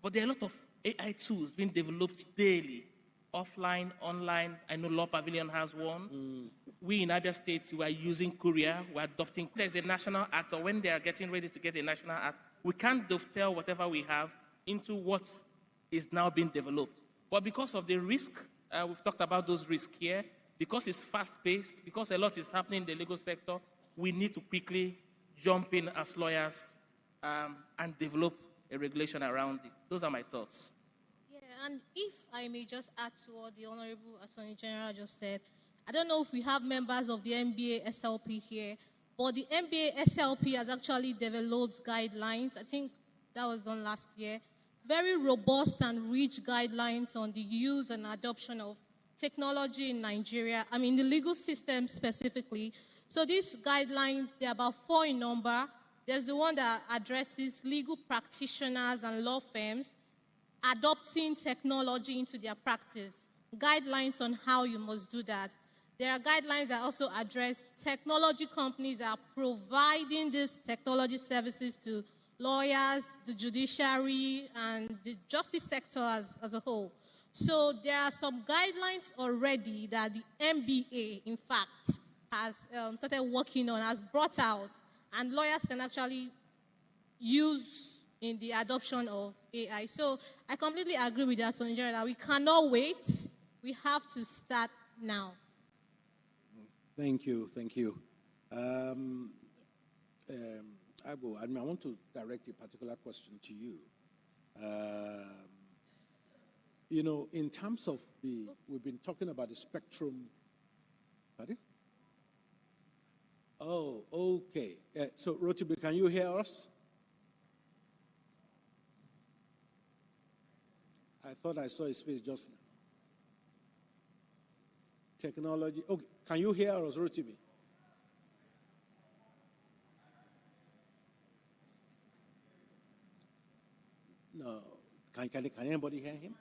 but there are a lot of AI tools being developed daily, offline, online. I know Law Pavilion has one. We in Abia State, we are using Courier. We're adopting. There's a national act, or when they are getting ready to get a national act, we can't dovetail whatever we have into what is now being developed. But because of the risk, we've talked about those risks here, because it's fast-paced, because a lot is happening in the legal sector, we need to quickly jump in as lawyers and develop a regulation around it. Those are my thoughts. Yeah, and if I may just add to what the Honorable Attorney General just said, I don't know if we have members of the NBA SLP here, but the NBA SLP has actually developed guidelines. I think that was done last year. Very robust and rich guidelines on the use and adoption of technology in Nigeria, the legal system specifically. So these guidelines, they're about 4 in number. There's the one that addresses legal practitioners and law firms adopting technology into their practice, guidelines on how you must do that. There are guidelines that also address technology companies that are providing these technology services to lawyers, the judiciary, and the justice sector as a whole. So there are some guidelines already that the MBA, in fact, has started working on, has brought out, and lawyers can actually use in the adoption of AI. So I completely agree with the Attorney General that we cannot wait. We have to start now. Thank you. I want to direct a particular question to you. In terms of we've been talking about the spectrum. Pardon? Oh, okay. So, Rotibi, can you hear us? I thought I saw his face just now. Technology. Okay, can you hear us, Rotibi? No. Can anybody hear him?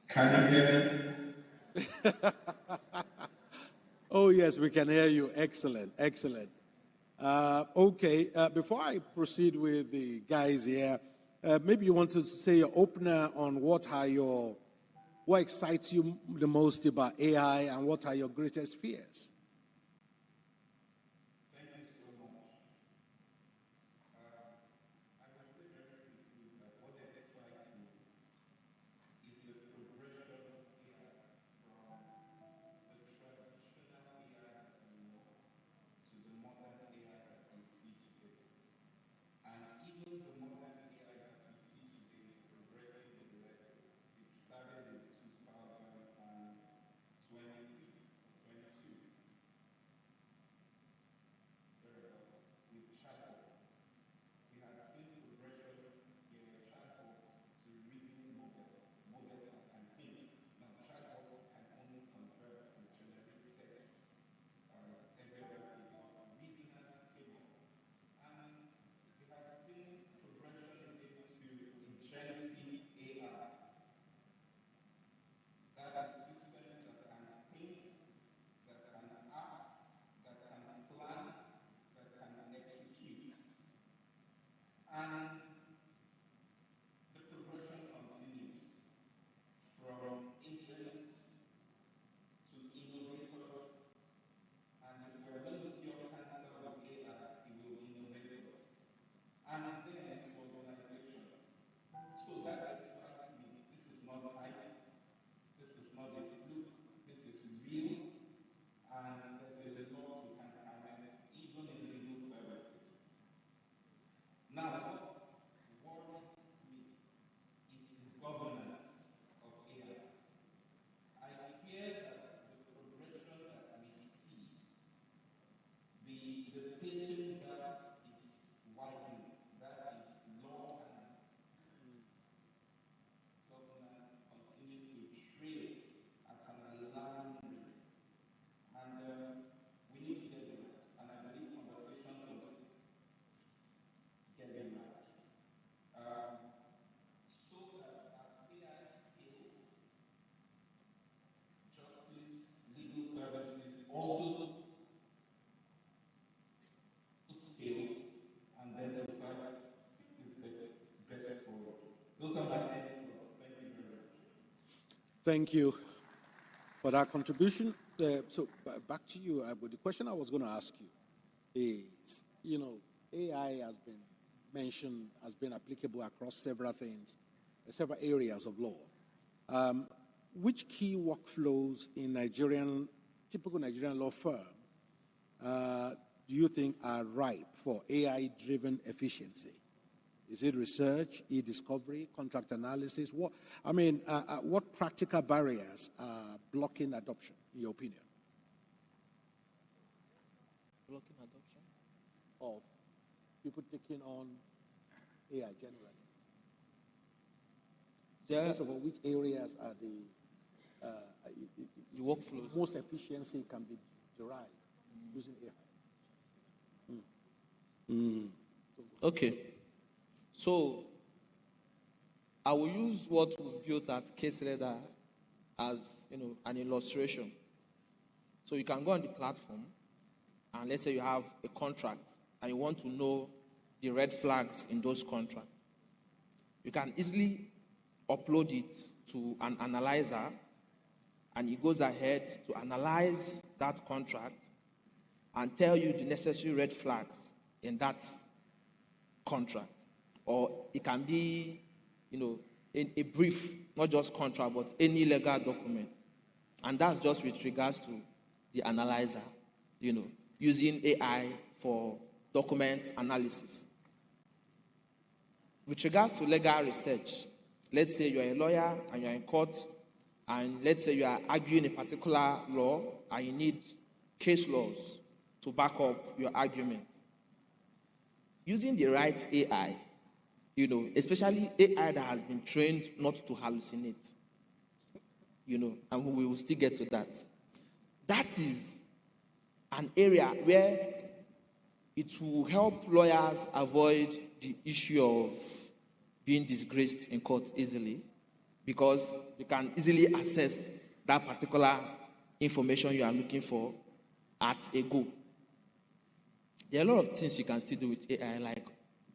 Can you hear me? Oh, yes, we can hear you. Excellent. Okay, before I proceed with the guys here, maybe you want to say your opener on what excites you the most about AI and what are your greatest fears? Thank you for that contribution. Back to you. But the question I was going to ask you is, AI has been mentioned, has been applicable across several things, several areas of law. Which key workflows in typical Nigerian law firm do you think are ripe for AI-driven efficiency? Is it research, e-discovery, contract analysis? What practical barriers are blocking adoption, in your opinion? Blocking adoption? Of people taking on AI generally. First of all, which areas are the workflows? Most efficiency can be derived using AI. Okay. So, I will use what we've built at Case Radar as, an illustration. So you can go on the platform, and let's say you have a contract, and you want to know the red flags in those contracts. You can easily upload it to an analyzer, and it goes ahead to analyze that contract and tell you the necessary red flags in that contract. Or it can be, a brief, not just contract, but any legal document. And that's just with regards to the analyzer, using AI for document analysis. With regards to legal research, let's say you're a lawyer and you're in court, and let's say you are arguing a particular law and you need case laws to back up your argument. Using the right AI, especially AI that has been trained not to hallucinate, and we will still get to that. That is an area where it will help lawyers avoid the issue of being disgraced in court easily, because you can easily access that particular information you are looking for at a go. There are a lot of things you can still do with AI, like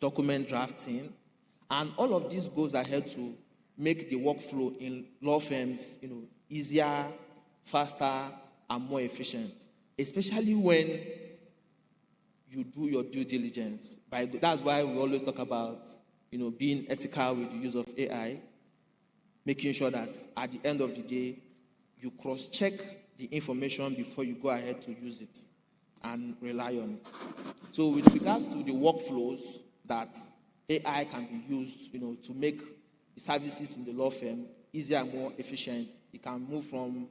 document drafting, and all of this goes ahead to make the workflow in law firms, easier, faster, and more efficient, especially when you do your due diligence. That's why we always talk about, being ethical with the use of AI, making sure that at the end of the day, you cross-check the information before you go ahead to use it and rely on it. So with regards to the workflows that AI can be used, to make the services in the law firm easier and more efficient, it can move from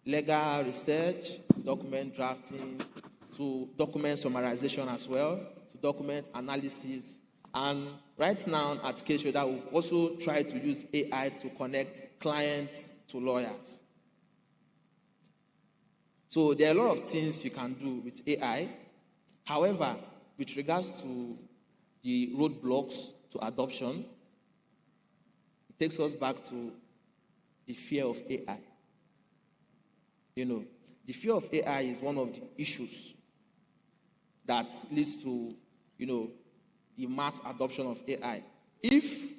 legal research, document drafting, to document summarization as well, to document analysis. And right now at Case Radar, we've also tried to use AI to connect clients to lawyers. So there are a lot of things you can do with AI. However, with regards to the roadblocks to adoption, it takes us back to the fear of AI. The fear of AI is one of the issues that leads to, the mass adoption of AI. If,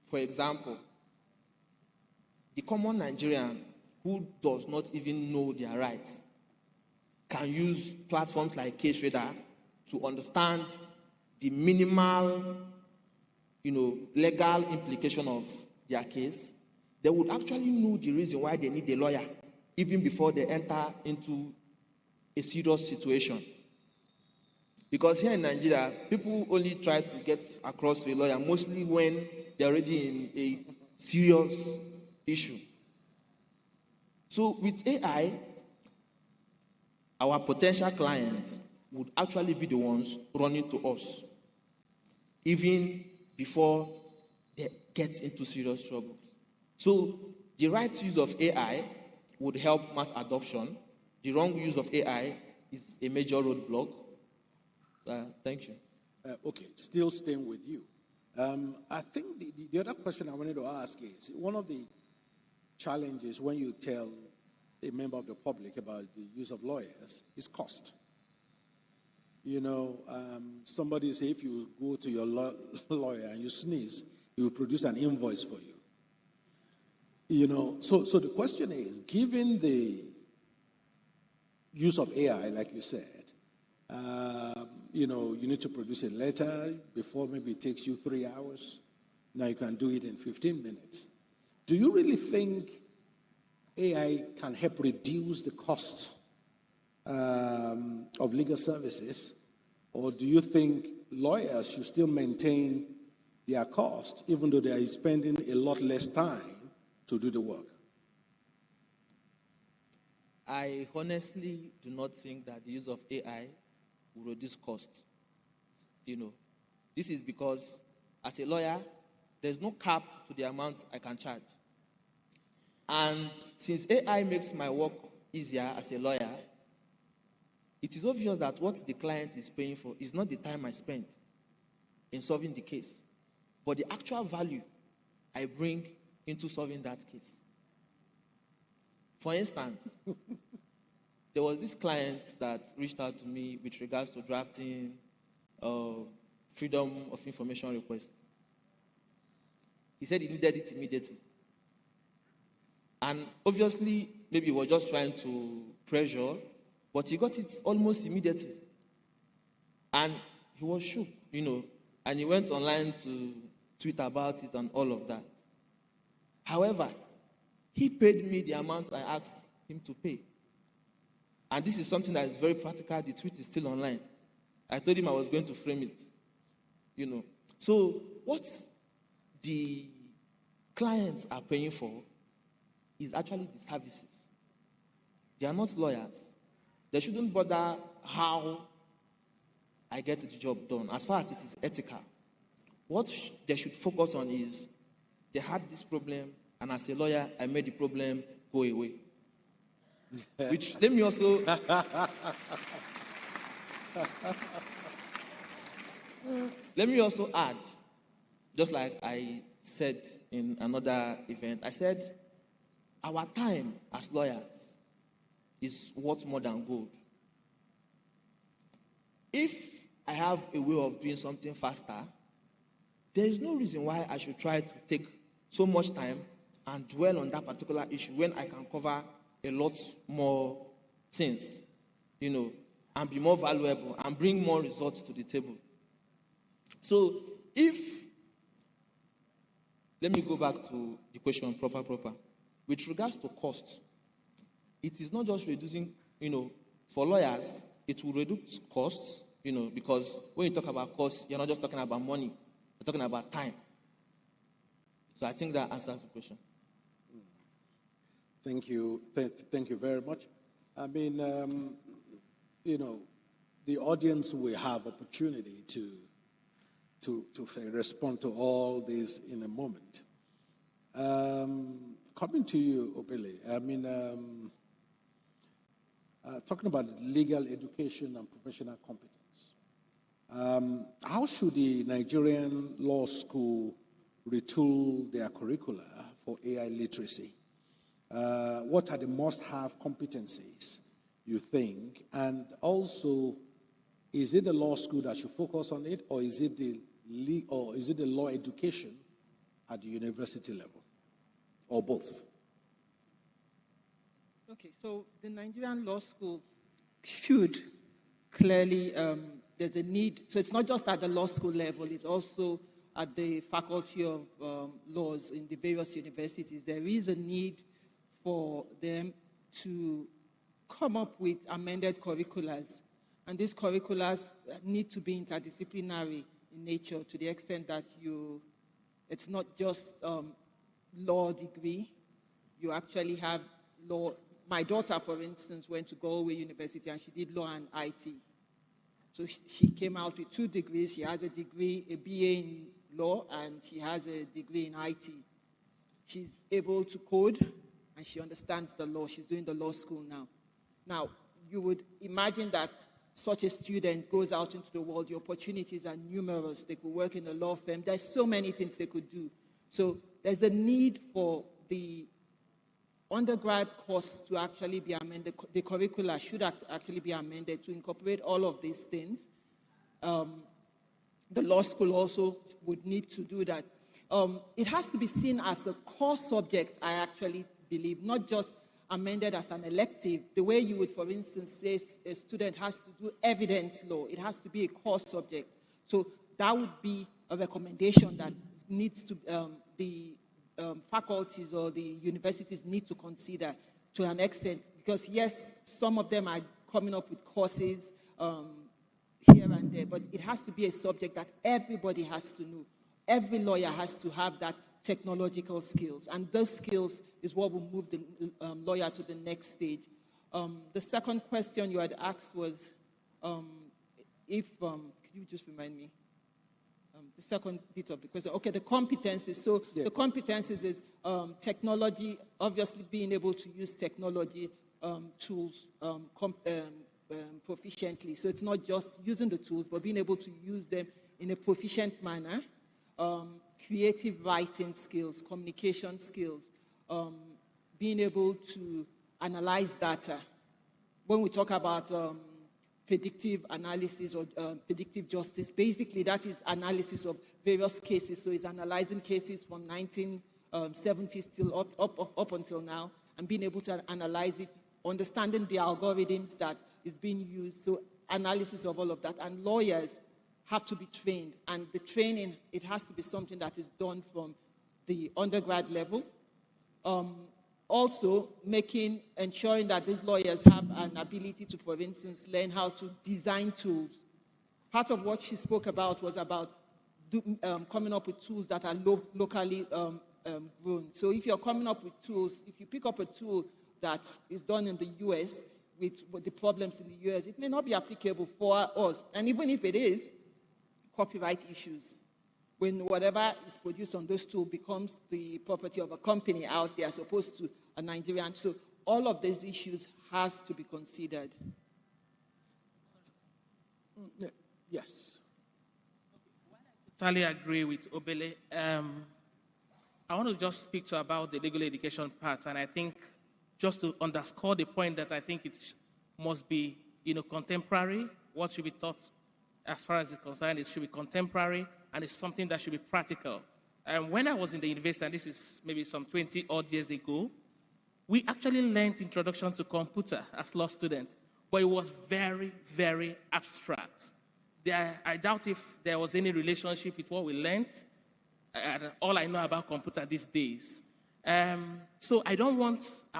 for example, the common Nigerian who does not even know their rights can use platforms like Case Radar to understand the minimal, legal implication of their case, they would actually know the reason why they need a lawyer, even before they enter into a serious situation. Because here in Nigeria, people only try to get across to a lawyer, mostly when they're already in a serious issue. So with AI, our potential clients would actually be the ones running to us, even before they get into serious trouble. So the right use of AI would help mass adoption. The wrong use of AI is a major roadblock. Thank you. Okay, still staying with you. I think the other question I wanted to ask is, one of the challenges when you tell a member of the public about the use of lawyers is cost. Somebody say if you go to your lawyer and you sneeze, he will produce an invoice for you. So the question is, given the use of AI, like you said, you need to produce a letter before maybe it takes you 3 hours. Now you can do it in 15 minutes. Do you really think AI can help reduce the cost of legal services? Or do you think lawyers should still maintain their cost, even though they are spending a lot less time to do the work? I honestly do not think that the use of AI will reduce cost. This is because as a lawyer, there's no cap to the amount I can charge. And since AI makes my work easier as a lawyer, it is obvious that what the client is paying for is not the time I spend in solving the case, but the actual value I bring into solving that case. For instance, there was this client that reached out to me with regards to drafting freedom of information request. He said he needed it immediately. And obviously, maybe he was just trying to pressure, but he got it almost immediately. And he was shook, and he went online to tweet about it and all of that. However, he paid me the amount I asked him to pay. And this is something that is very practical. The tweet is still online. I told him I was going to frame it. So what the clients are paying for is actually the services. They are not lawyers. They shouldn't bother how I get the job done, as far as it is ethical. What they should focus on is, they had this problem, and as a lawyer, I made the problem go away. Which, let me also... Let me also add, just like I said in another event, I said, our time as lawyers is worth more than gold. If I have a way of doing something faster, there is no reason why I should try to take so much time and dwell on that particular issue when I can cover a lot more things, and be more valuable and bring more results to the table. So let me go back to the question proper. With regards to cost, it is not just reducing, for lawyers, it will reduce costs, because when you talk about costs, you're not just talking about money, you're talking about time. So I think that answers the question. Thank you. Thank you very much. I mean, the audience will have opportunity to respond to all this in a moment. Coming to you, Opele, I mean, talking about legal education and professional competence, how should the Nigerian law school retool their curricula for AI literacy? What are the must-have competencies, you think? And also, is it the law school that should focus on it, or is it the law education at the university level, or both? Okay, so the Nigerian law school should clearly, there's a need, so it's not just at the law school level, it's also at the faculty of laws in the various universities. There is a need for them to come up with amended curriculums, and these curriculums need to be interdisciplinary in nature, to the extent that it's not just law degree. You actually have law. My daughter, for instance, went to Galway University and she did law and IT. So she came out with 2 degrees. She has a degree, a BA in law, and she has a degree in IT. She's able to code and she understands the law. She's doing the law school now. Now, you would imagine that such a student goes out into the world, the opportunities are numerous. They could work in a law firm. There's so many things they could do. So there's a need for the undergrad course to actually be amended. The curricula should actually be amended to incorporate all of these things. The law school also would need to do that. It has to be seen as a core subject, I actually believe, not just amended as an elective. The way you would, for instance, say a student has to do evidence law, it has to be a core subject. So that would be a recommendation that needs to, the faculties or the universities need to consider to an extent, because yes, some of them are coming up with courses here and there, but it has to be a subject that everybody has to know. Every lawyer has to have that technological skills, and those skills is what will move the lawyer to the next stage. The second question you had asked was, could you just remind me? The second bit of the question. Okay, the competencies. So the competencies is technology, obviously being able to use technology tools proficiently. So it's not just using the tools, but being able to use them in a proficient manner. Creative writing skills, communication skills, being able to analyze data. When we talk about predictive analysis or predictive justice, basically that is analysis of various cases. So it's analyzing cases from 1970s till up until now, and being able to analyze it, understanding the algorithms that is being used, so analysis of all of that. And lawyers have to be trained, and the training, it has to be something that is done from the undergrad level. Also, ensuring that these lawyers have an ability to, for instance, learn how to design tools. Part of what she spoke about was about coming up with tools that are locally grown. So if you're coming up with tools, if you pick up a tool that is done in the US with the problems in the US, it may not be applicable for us. And even if it is, copyright issues, when whatever is produced on those tools becomes the property of a company out there as opposed to a Nigerian. So all of these issues has to be considered. Yes. Totally agree with Obele. I want to just speak to about the legal education part, and I think just to underscore the point that I think it must be, contemporary. What should be taught as far as it's concerned, it should be contemporary, and it's something that should be practical. And when I was in the university, and this is maybe some 20 odd years ago, we actually learned introduction to computer as law students, but it was very, very abstract. I doubt if there was any relationship with what we learned, and all I know about computer these days. So I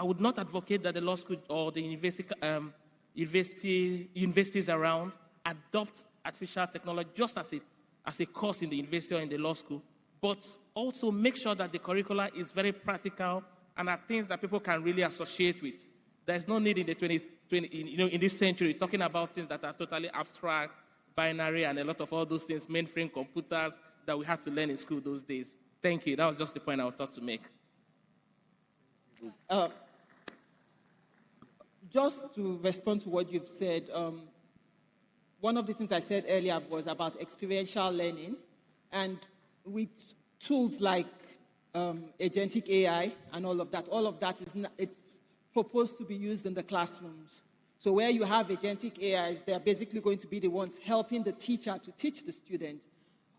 would not advocate that the law school or the universities around adopt artificial technology just as a course in the university or in the law school, but also make sure that the curricula is very practical and are things that people can really associate with. There's no need in the in this century talking about things that are totally abstract, binary, and a lot of all those things, mainframe computers that we had to learn in school those days. Thank you. That was just the point I thought to make. Just to respond to what you've said, one of the things I said earlier was about experiential learning, and with tools like agentic AI and all of that it's proposed to be used in the classrooms. So where you have agentic AIs, they're basically going to be the ones helping the teacher to teach the student.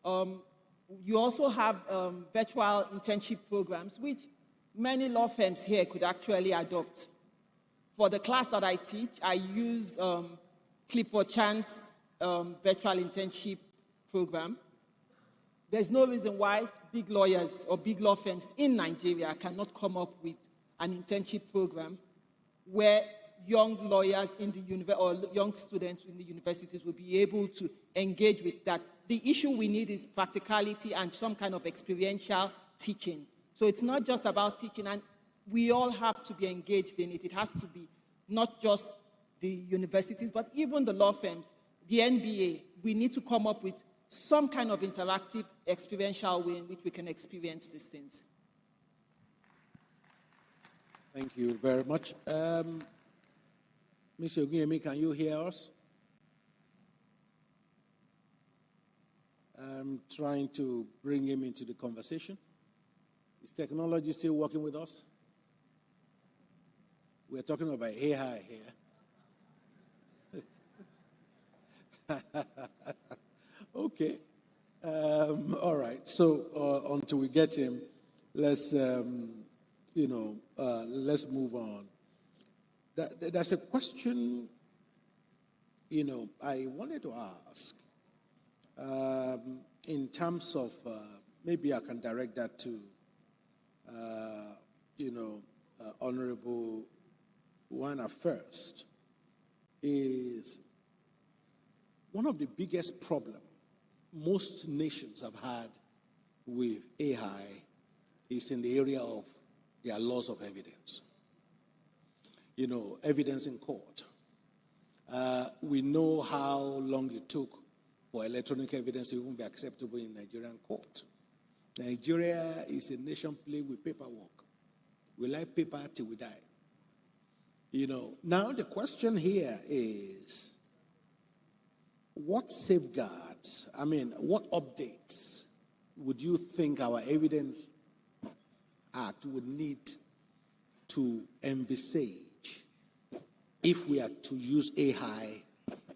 You also have virtual internship programs, which many law firms here could actually adopt. For the class that I teach, I use Clifford Chant's virtual internship program. There's no reason why big lawyers or big law firms in Nigeria cannot come up with an internship program where young lawyers in the or young students in the universities will be able to engage with that. The issue we need is practicality and some kind of experiential teaching. So it's not just about teaching, and we all have to be engaged in it. It has to be not just the universities, but even the law firms, the NBA. We need to come up with some kind of interactive, experiential way in which we can experience these things. Thank you very much. Mr. Ogunyemi, can you hear us? I'm trying to bring him into the conversation. Is technology still working with us? We're talking about AI here. Okay. All right. So until we get him, let's let's move on. There's a question, I wanted to ask. In terms of, maybe I can direct that to, Honorable Wana first, is one of the biggest problems most nations have had with AI is in the area of their laws of evidence. Evidence in court. We know how long it took for electronic evidence to even be acceptable in Nigerian court. Nigeria is a nation plagued with paperwork. We like paper till we die. Now the question here is, what safeguards, what updates would you think our Evidence Act would need to envisage if we are to use AI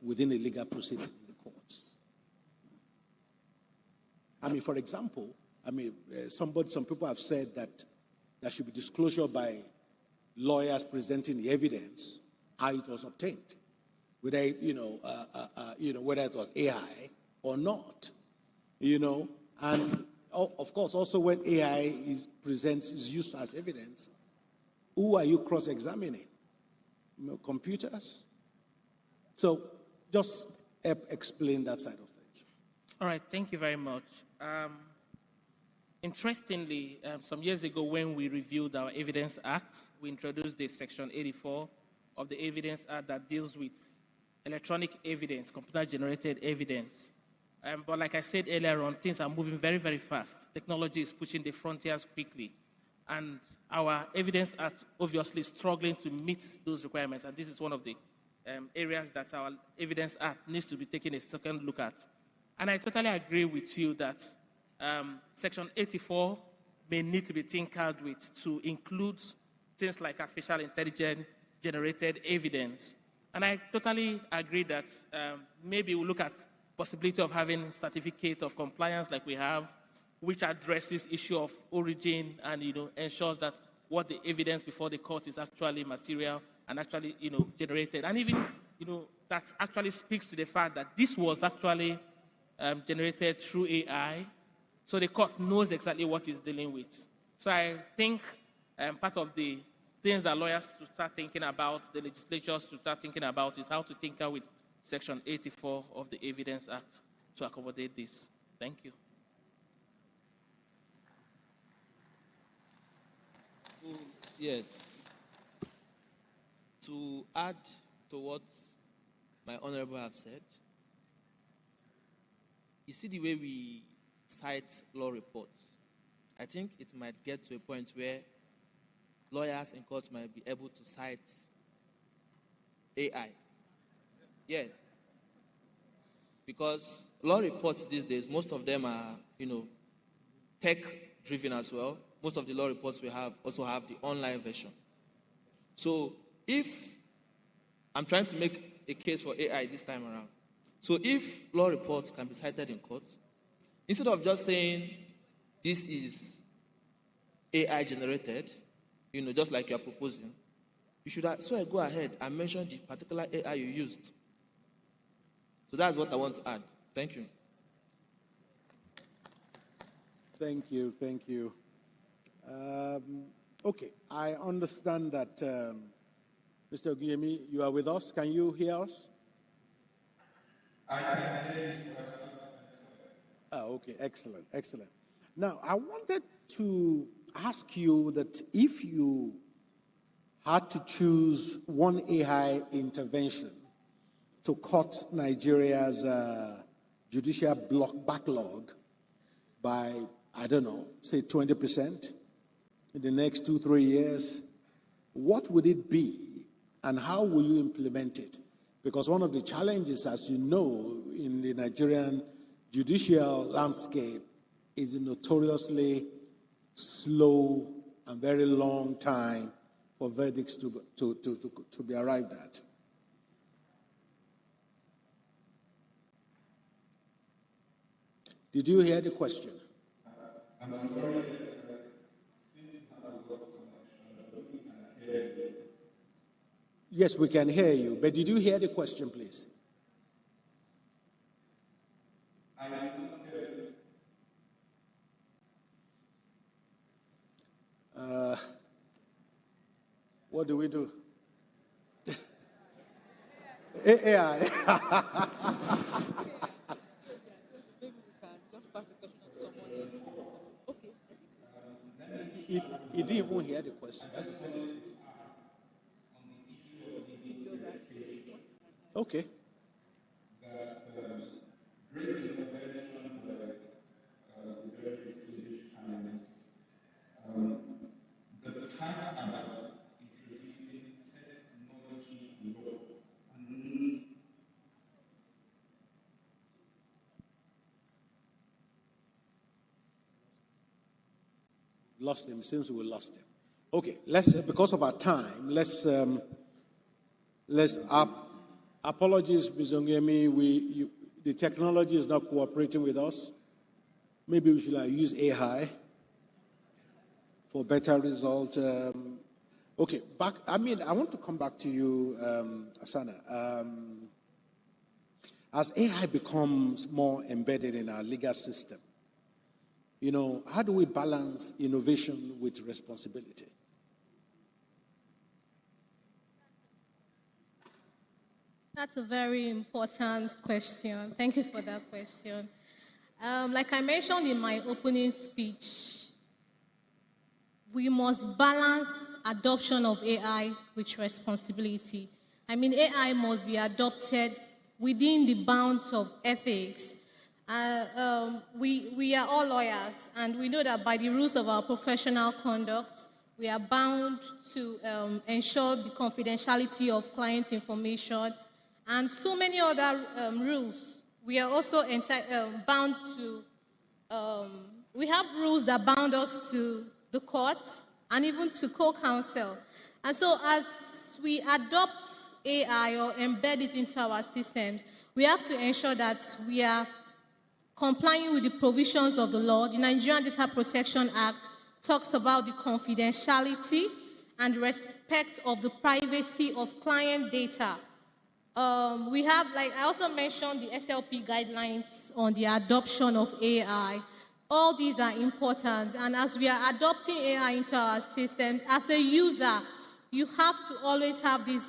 within a legal proceeding in the courts? For example, some people have said that there should be disclosure by lawyers presenting the evidence, how it was obtained, whether whether it was AI or not, and of course also when AI is used as evidence, who are you cross-examining? Computers. So just explain that side of things. All right, thank you very much. Interestingly, some years ago when we reviewed our Evidence Act, we introduced the Section 84 of the Evidence Act that deals with electronic evidence, computer-generated evidence. But like I said earlier on, things are moving very, very fast. Technology is pushing the frontiers quickly. And our Evidence Act obviously is struggling to meet those requirements. And this is one of the areas that our Evidence Act needs to be taking a second look at. And I totally agree with you that Section 84 may need to be tinkered with to include things like artificial intelligence generated evidence. And I totally agree that maybe we'll look at possibility of having certificate of compliance like we have, which addresses issue of origin and ensures that what the evidence before the court is actually material and actually generated, and even that actually speaks to the fact that this was actually generated through AI, so the court knows exactly what it's dealing with. So I think part of the things that lawyers should start thinking about, the legislatures should start thinking about, is how to tinker with Section 84 of the Evidence Act to accommodate this. Thank you. Yes. To add to what my honorable have said, you see the way we cite law reports, I think it might get to a point where lawyers in court might be able to cite AI. Yes. Because law reports these days, most of them are, tech-driven as well. Most of the law reports we have also have the online version. So if I'm trying to make a case for AI this time around, so if law reports can be cited in court, instead of just saying this is AI generated, just like you're proposing, you should go ahead and mention the particular AI you used. So that's what I want to add. Thank you. Thank you. Okay, I understand that, Mr. Oguyemi, you are with us. Can you hear us? I can hear you. Okay, excellent. Now, I wanted to ask you that if you had to choose one AI intervention to cut Nigeria's judicial backlog by, say 20% in the next 2-3 years, what would it be and how will you implement it? Because one of the challenges, as you know, in the Nigerian judicial landscape is a notoriously slow and very long time for verdicts to be arrived at. Did you hear the question? I'm sorry. Yes, we can hear you, but did you hear the question, please? I did not hear it. What do we do? AI. He didn't even hear the question. Okay. Great intervention by the very distinguished panelists. The part about introducing technology law. Lost him. Seems we lost him. Okay, because of our time, apologies, Ms. Ongemi, the technology is not cooperating with us. Maybe we should use AI for better results. Okay, I want to come back to you, Asana. As AI becomes more embedded in our legal system, how do we balance innovation with responsibility? That's a very important question. Thank you for that question. Like I mentioned in my opening speech, we must balance adoption of AI with responsibility. AI must be adopted within the bounds of ethics. We are all lawyers, and we know that by the rules of our professional conduct, we are bound to ensure the confidentiality of client information and so many other rules. We are also bound to, we have rules that bound us to the court and even to co-counsel. And so as we adopt AI or embed it into our systems, we have to ensure that we are complying with the provisions of the law. The Nigerian Data Protection Act talks about the confidentiality and respect of the privacy of client data. We have, I also mentioned the SLP guidelines on the adoption of AI. All these are important, and as we are adopting AI into our systems, as a user, you have to always have this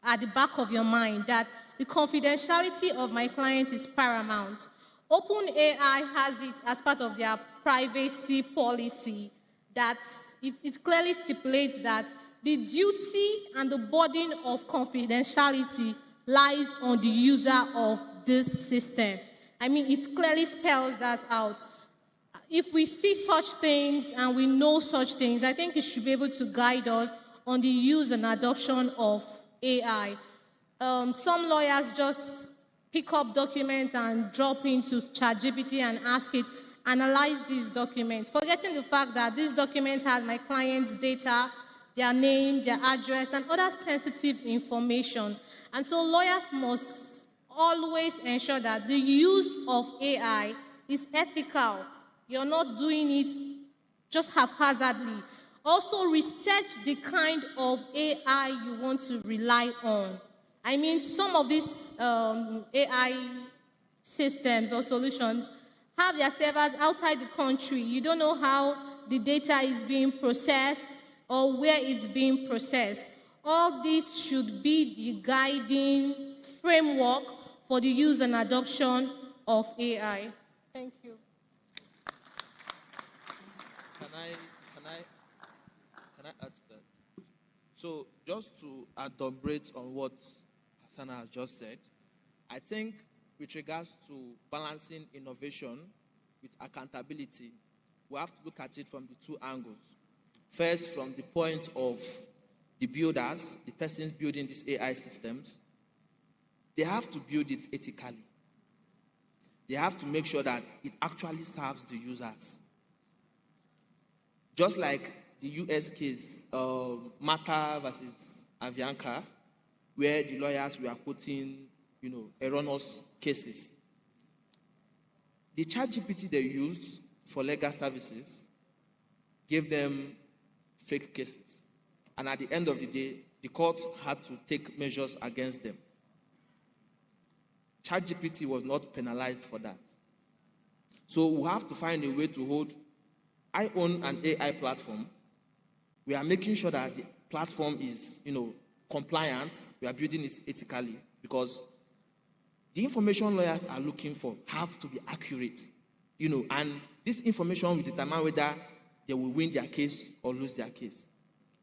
at the back of your mind, that the confidentiality of my client is paramount. OpenAI has it as part of their privacy policy, that it clearly stipulates that the duty and the burden of confidentiality lies on the user of this system. It clearly spells that out. If we see such things and we know such things, I think it should be able to guide us on the use and adoption of AI. Some lawyers just pick up documents and drop into ChatGPT and ask it, analyze these documents, forgetting the fact that this document has my client's data, their name, their address, and other sensitive information. And so lawyers must always ensure that the use of AI is ethical. You're not doing it just haphazardly. Also, research the kind of AI you want to rely on. Some of these AI systems or solutions have their servers outside the country. You don't know how the data is being processed or where it's being processed. All this should be the guiding framework for the use and adoption of AI. Thank you. Can I add to that? So just to elaborate on what Hasana has just said, I think with regards to balancing innovation with accountability, we have to look at it from the two angles. First, from the point of the builders, the persons building these AI systems, they have to build it ethically. They have to make sure that it actually serves the users. Just like the US case, Mata versus Avianca, where the lawyers were quoting, erroneous cases. the ChatGPT they used for legal services gave them fake cases. And at the end of the day, the courts had to take measures against them. ChatGPT was not penalized for that. So we have to find a way to hold. I own an AI platform. We are making sure that the platform is, compliant. We are building it ethically because the information lawyers are looking for have to be accurate, and this information will determine whether they will win their case or lose their case.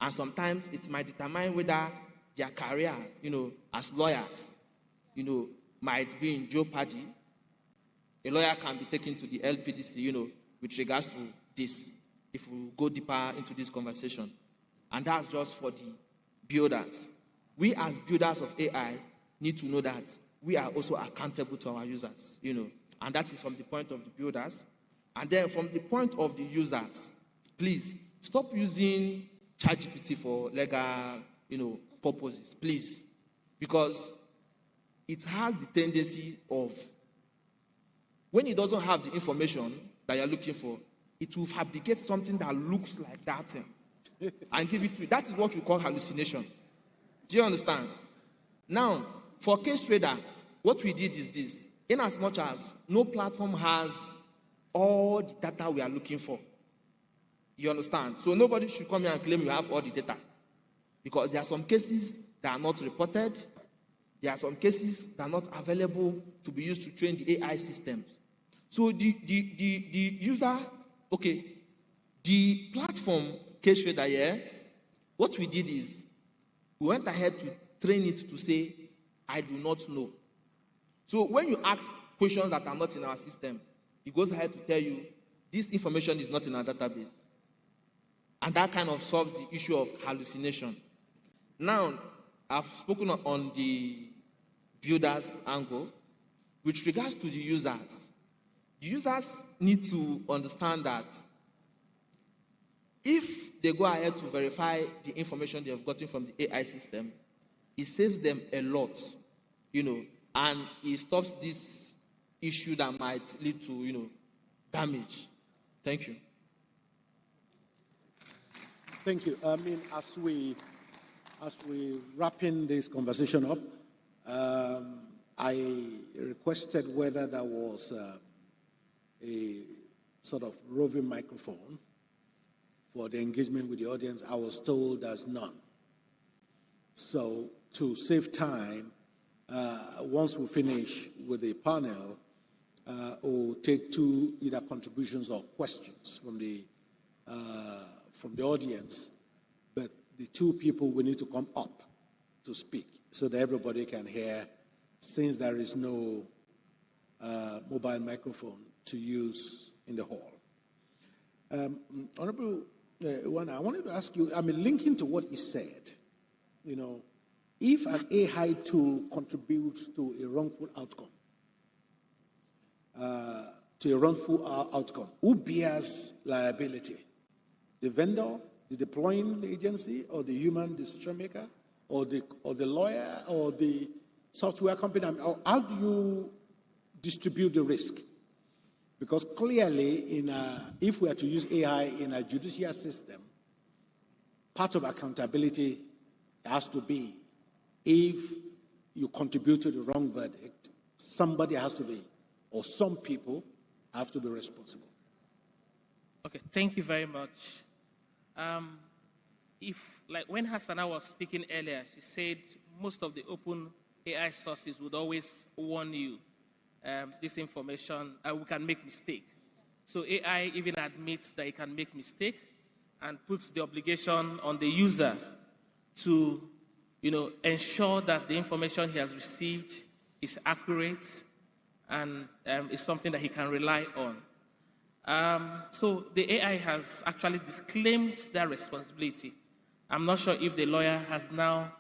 And sometimes it might determine whether their career, as lawyers, might be in jeopardy. A lawyer can be taken to the LPDC, with regards to this, if we go deeper into this conversation. And that's just for the builders. We as builders of AI need to know that we are also accountable to our users, and that is from the point of the builders. And then from the point of the users, please stop using ChatGPT for legal, purposes, please, because it has the tendency of, when it doesn't have the information that you're looking for, it will fabricate something that looks like that thing and give it to you. That is what we call hallucination. Do you understand? Now, for Case Trader, what we did is this. In as much as no platform has all the data we are looking for, you understand? So nobody should come here and claim you have all the data. Because there are some cases that are not reported. There are some cases that are not available to be used to train the AI systems. So the user, the platform Case Trader here, what we did is we went ahead to train it to say, I do not know. So when you ask questions that are not in our system, it goes ahead to tell you, this information is not in our database. And that kind of solves the issue of hallucination. Now, I've spoken on the builders angle. With regards to the users need to understand that if they go ahead to verify the information they have gotten from the AI system, it saves them a lot, and it stops this issue that might lead to, damage. Thank you. Thank you. As we wrapping this conversation up, I requested whether there was a sort of roving microphone for the engagement with the audience. I was told there's none. So to save time, once we finish with the panel, we'll take two either contributions or questions from the audience. But the two people will need to come up to speak so that everybody can hear, since there is no mobile microphone to use in the hall. Honorable One, I wanted to ask you, linking to what he said, if an AI tool contributes to a wrongful outcome, who bears liability? The vendor, the deploying agency, or the human decision maker, or the lawyer, or the software company? Or how do you distribute the risk? Because clearly, if we are to use AI in a judicial system, part of accountability has to be, if you contribute to the wrong verdict, somebody has to be, or some people have to be responsible. Okay, thank you very much. When Hassana was speaking earlier, she said most of the open AI sources would always warn you this information, we can make mistake. So AI even admits that it can make mistake and puts the obligation on the user to, ensure that the information he has received is accurate and is something that he can rely on. So the AI has actually disclaimed that responsibility. I'm not sure if the lawyer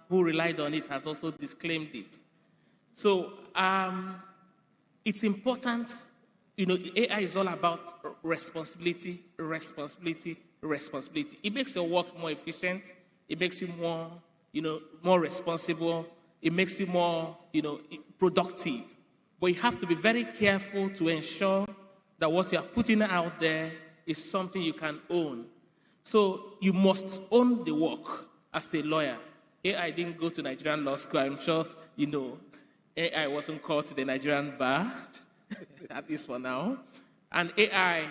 who relied on it has also disclaimed it. So it's important, AI is all about responsibility. It makes your work more efficient. It makes you more, more responsible. It makes you more, productive. But you have to be very careful to ensure that what you are putting out there is something you can own. So you must own the work as a lawyer. AI didn't go to Nigerian law school. I'm sure you know. AI wasn't called to the Nigerian bar, at least for now. And AI,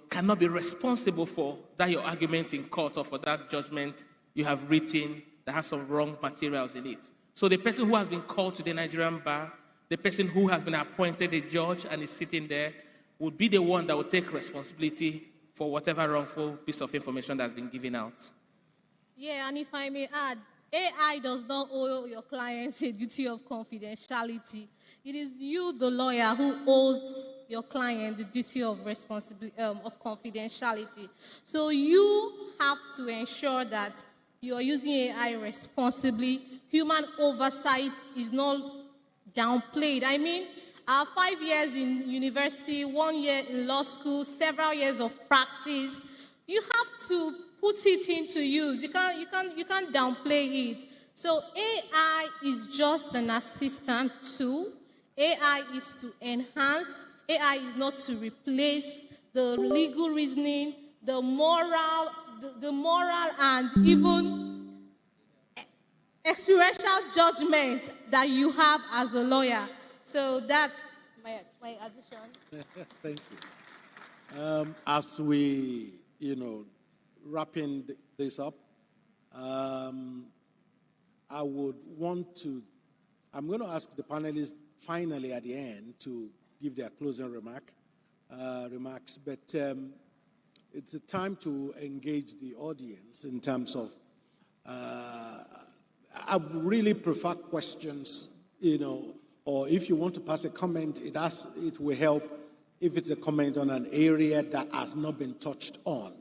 cannot be responsible for that your argument in court or for that judgment you have written that has some wrong materials in it. So the person who has been called to the Nigerian bar, the person who has been appointed a judge and is sitting there, would be the one that will take responsibility for whatever wrongful piece of information that's been given out. Yeah, and if I may add, AI does not owe your clients a duty of confidentiality. It is you, the lawyer, who owes your client the duty of responsibility of confidentiality. So you have to ensure that you are using AI responsibly. Human oversight is not downplayed. I mean, 5 years in university, 1 year in law school, several years of practice. You have to put it into use. You can't downplay it. So AI is just an assistant tool. AI is to enhance. AI is not to replace the legal reasoning, the moral and even experiential judgment that you have as a lawyer. So that's my addition. Thank you. As we, wrapping this up, I would want to, I'm going to ask the panelists finally at the end to give their closing remarks, but it's a time to engage the audience in terms of, I really prefer questions, or if you want to pass a comment, it will help if it's a comment on an area that has not been touched on,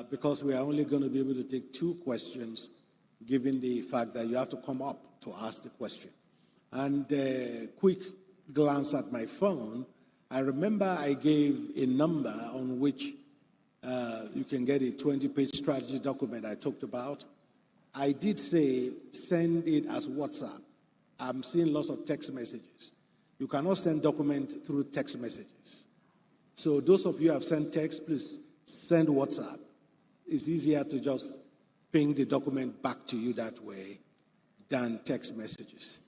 because we are only going to be able to take 2 questions, given the fact that you have to come up to ask the question. And a quick glance at my phone, I remember I gave a number on which you can get a 20-page strategy document I talked about. I did say send it as WhatsApp. I'm seeing lots of text messages. You cannot send document through text messages. So those of you who have sent text, please send WhatsApp. It's easier to just ping the document back to you that way than text messages.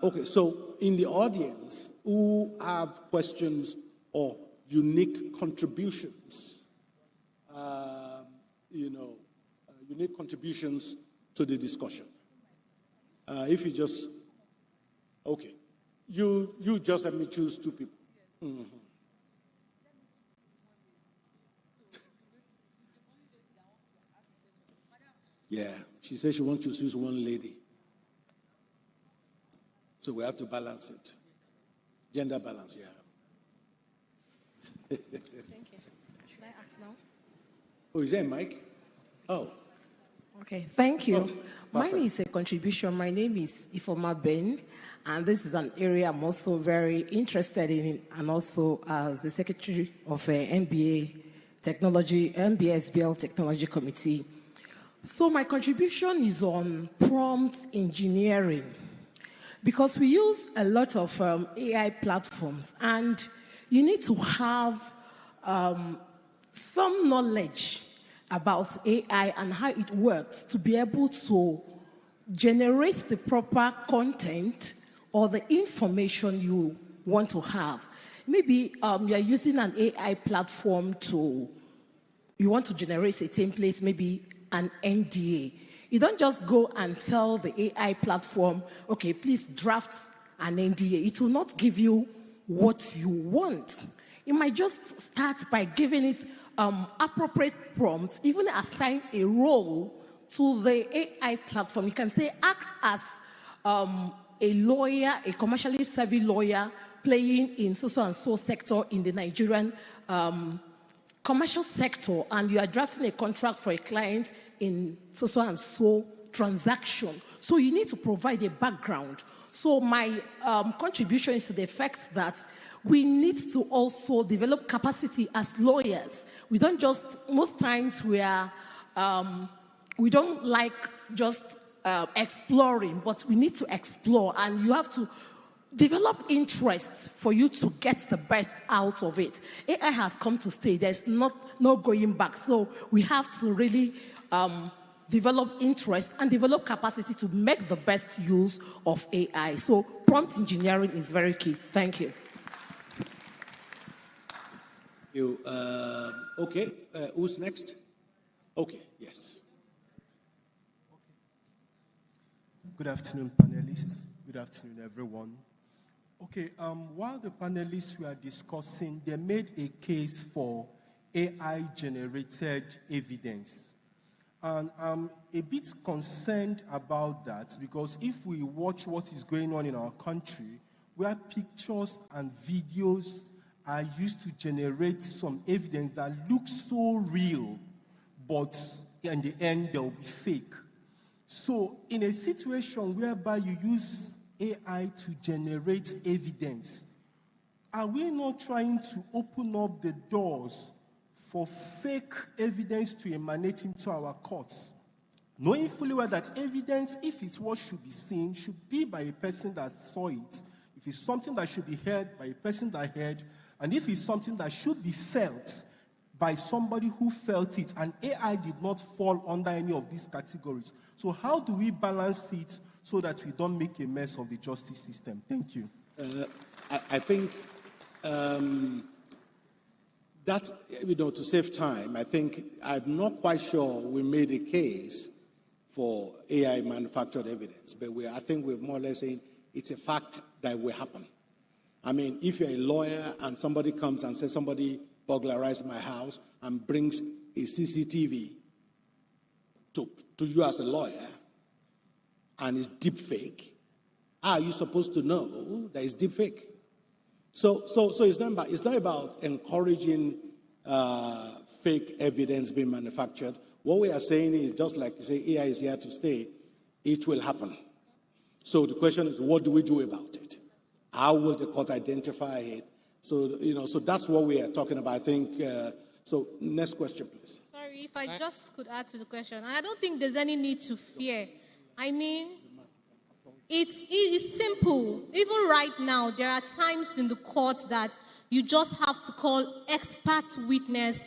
Okay, so in the audience, who have questions or unique contributions, unique contributions to the discussion? If you just, okay, you just let me choose 2 people. Mm-hmm. Yeah, she said she wants to choose 1 lady. So we have to balance it. Gender balance, yeah. Thank you. Should I ask now? Oh, is there a mic? Oh. Okay, thank you. Oh, mine is a contribution. My name is Ifoma Ben, and this is an area I'm also very interested in, and also as the secretary of NBA SBL Technology Committee. So my contribution is on prompt engineering, because we use a lot of AI platforms, and you need to have some knowledge about AI and how it works to be able to generate the proper content or the information you want to have. Maybe you're using an AI platform you want to generate a template, maybe an NDA. You don't just go and tell the AI platform, okay, please draft an NDA. It will not give you what you want. You might just start by giving it appropriate prompts, even assign a role to the AI platform. You can say, act as a lawyer, a commercially savvy lawyer, playing in so and so sector in the Nigerian commercial sector, and you are drafting a contract for a client in so and so transaction. So you need to provide a background. So my contribution is to the effect that we need to also develop capacity as lawyers. We don't just, most times we don't like just exploring, but we need to explore, and you have to develop interest for you to get the best out of it. AI has come to stay. There's no going back. So we have to really develop interest and develop capacity to make the best use of AI. So prompt engineering is very key. Thank you. Okay, who's next? Okay, yes. Good afternoon, panelists. Good afternoon, everyone. Okay, while the panelists were discussing, they made a case for AI-generated evidence. And I'm a bit concerned about that because if we watch what is going on in our country, where pictures and videos are used to generate some evidence that looks so real, but in the end, they'll be fake. So in a situation whereby you use AI to generate evidence, are we not trying to open up the doors for fake evidence to emanate into our courts? Knowing fully well that evidence, if it's what should be seen, should be by a person that saw it. If it's something that should be heard, by a person that heard. And if it's something that should be felt, by somebody who felt it. And AI did not fall under any of these categories. So how do we balance it so that we don't make a mess of the justice system? Thank you. I think that, to save time, I think I'm not quite sure we made a case for AI manufactured evidence, but I think we're more or less saying it's a fact that will happen. I mean, if you're a lawyer and somebody comes and says somebody burglarized my house and brings a CCTV to you as a lawyer and it's deep fake, how are you supposed to know that it's deep fake? So it's not about encouraging fake evidence being manufactured. What we are saying is, just like you say, AI is here to stay, it will happen. So the question is, what do we do about it? How will the court identify it? So, so that's what we are talking about, I think. So next question, please. Sorry, if I just could add to the question. I don't think there's any need to fear. I mean, it's simple. Even right now, there are times in the court that you just have to call expert witness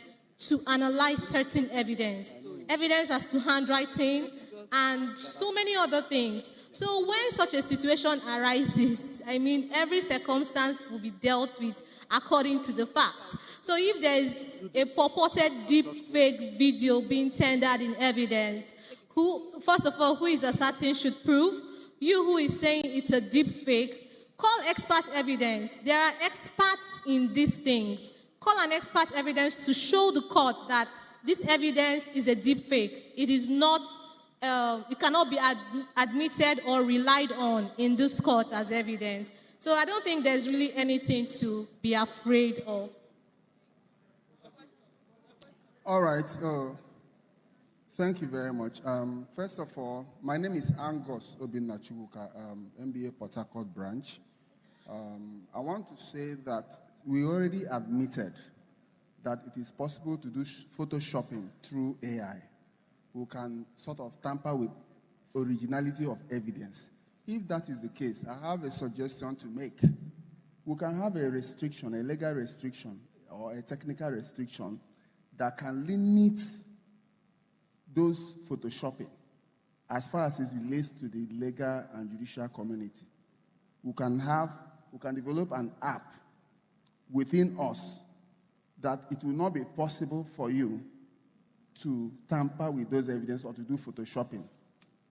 to analyze certain evidence. Evidence as to handwriting and so many other things. So when such a situation arises, I mean, every circumstance will be dealt with according to the facts. So if there is a purported deep fake video being tendered in evidence, first of all, who is asserting should prove? You who is saying it's a deep fake, call expert evidence. There are experts in these things. Call an expert evidence to show the court that this evidence is a deep fake. It is not, it cannot be admitted or relied on in this court as evidence. So I don't think there's really anything to be afraid of. All right. Thank you very much. First of all, my name is Angus Obinachubuka, MBA Port Harcourt branch. I want to say that we already admitted that it is possible to do photoshopping through AI. We can sort of tamper with originality of evidence. If that is the case, I have a suggestion to make. We can have a restriction, a legal restriction, or a technical restriction that can limit those photoshopping as far as it relates to the legal and judicial community. We can develop an app within us that it will not be possible for you to tamper with those evidence or to do photoshopping,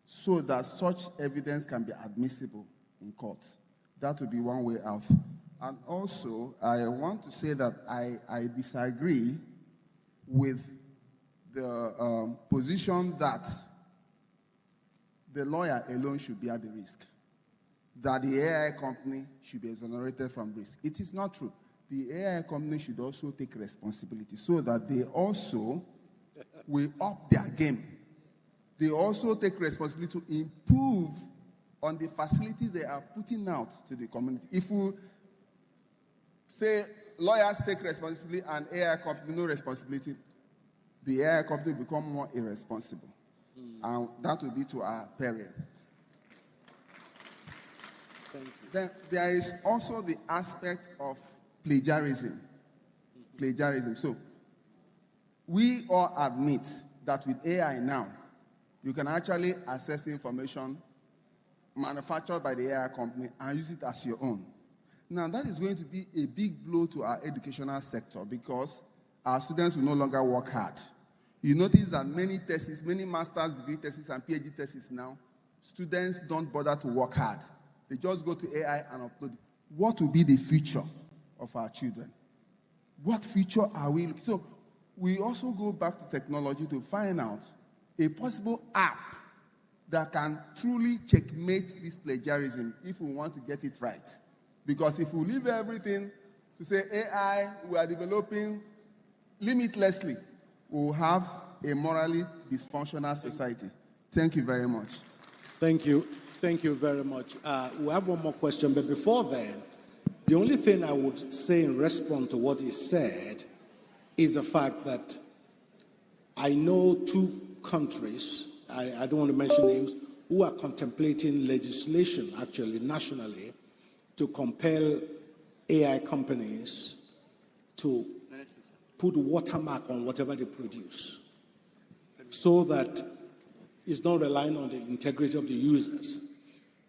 so that such evidence can be admissible in court. That would be one way out. And also, I want to say that I disagree with the position that the lawyer alone should be at the risk, that the AI company should be exonerated from risk. It is not true. The AI company should also take responsibility so that they also will up their game. They also take responsibility to improve on the facilities they are putting out to the community. If we say lawyers take responsibility and AI company no responsibility, the AI company will become more irresponsible. And that will be to our peril. Then there is also the aspect of plagiarism. Plagiarism. So we all admit that with AI now, you can actually access information manufactured by the AI company and use it as your own. Now, that is going to be a big blow to our educational sector because our students will no longer work hard. You notice that many theses, many master's degree theses and PhD theses now, students don't bother to work hard. They just go to AI and upload it. What will be the future of our children? What future are we looking? So we also go back to technology to find out a possible app that can truly checkmate this plagiarism if we want to get it right. Because if we leave everything to say AI, we are developing limitlessly, we will have a morally dysfunctional society. Thank you very much. Thank you. Thank you very much. We have one more question, but before then, the only thing I would say in response to what he said is the fact that I know two countries, I don't want to mention names, who are contemplating legislation, actually, nationally, to compel AI companies to put watermark on whatever they produce so that it's not relying on the integrity of the users.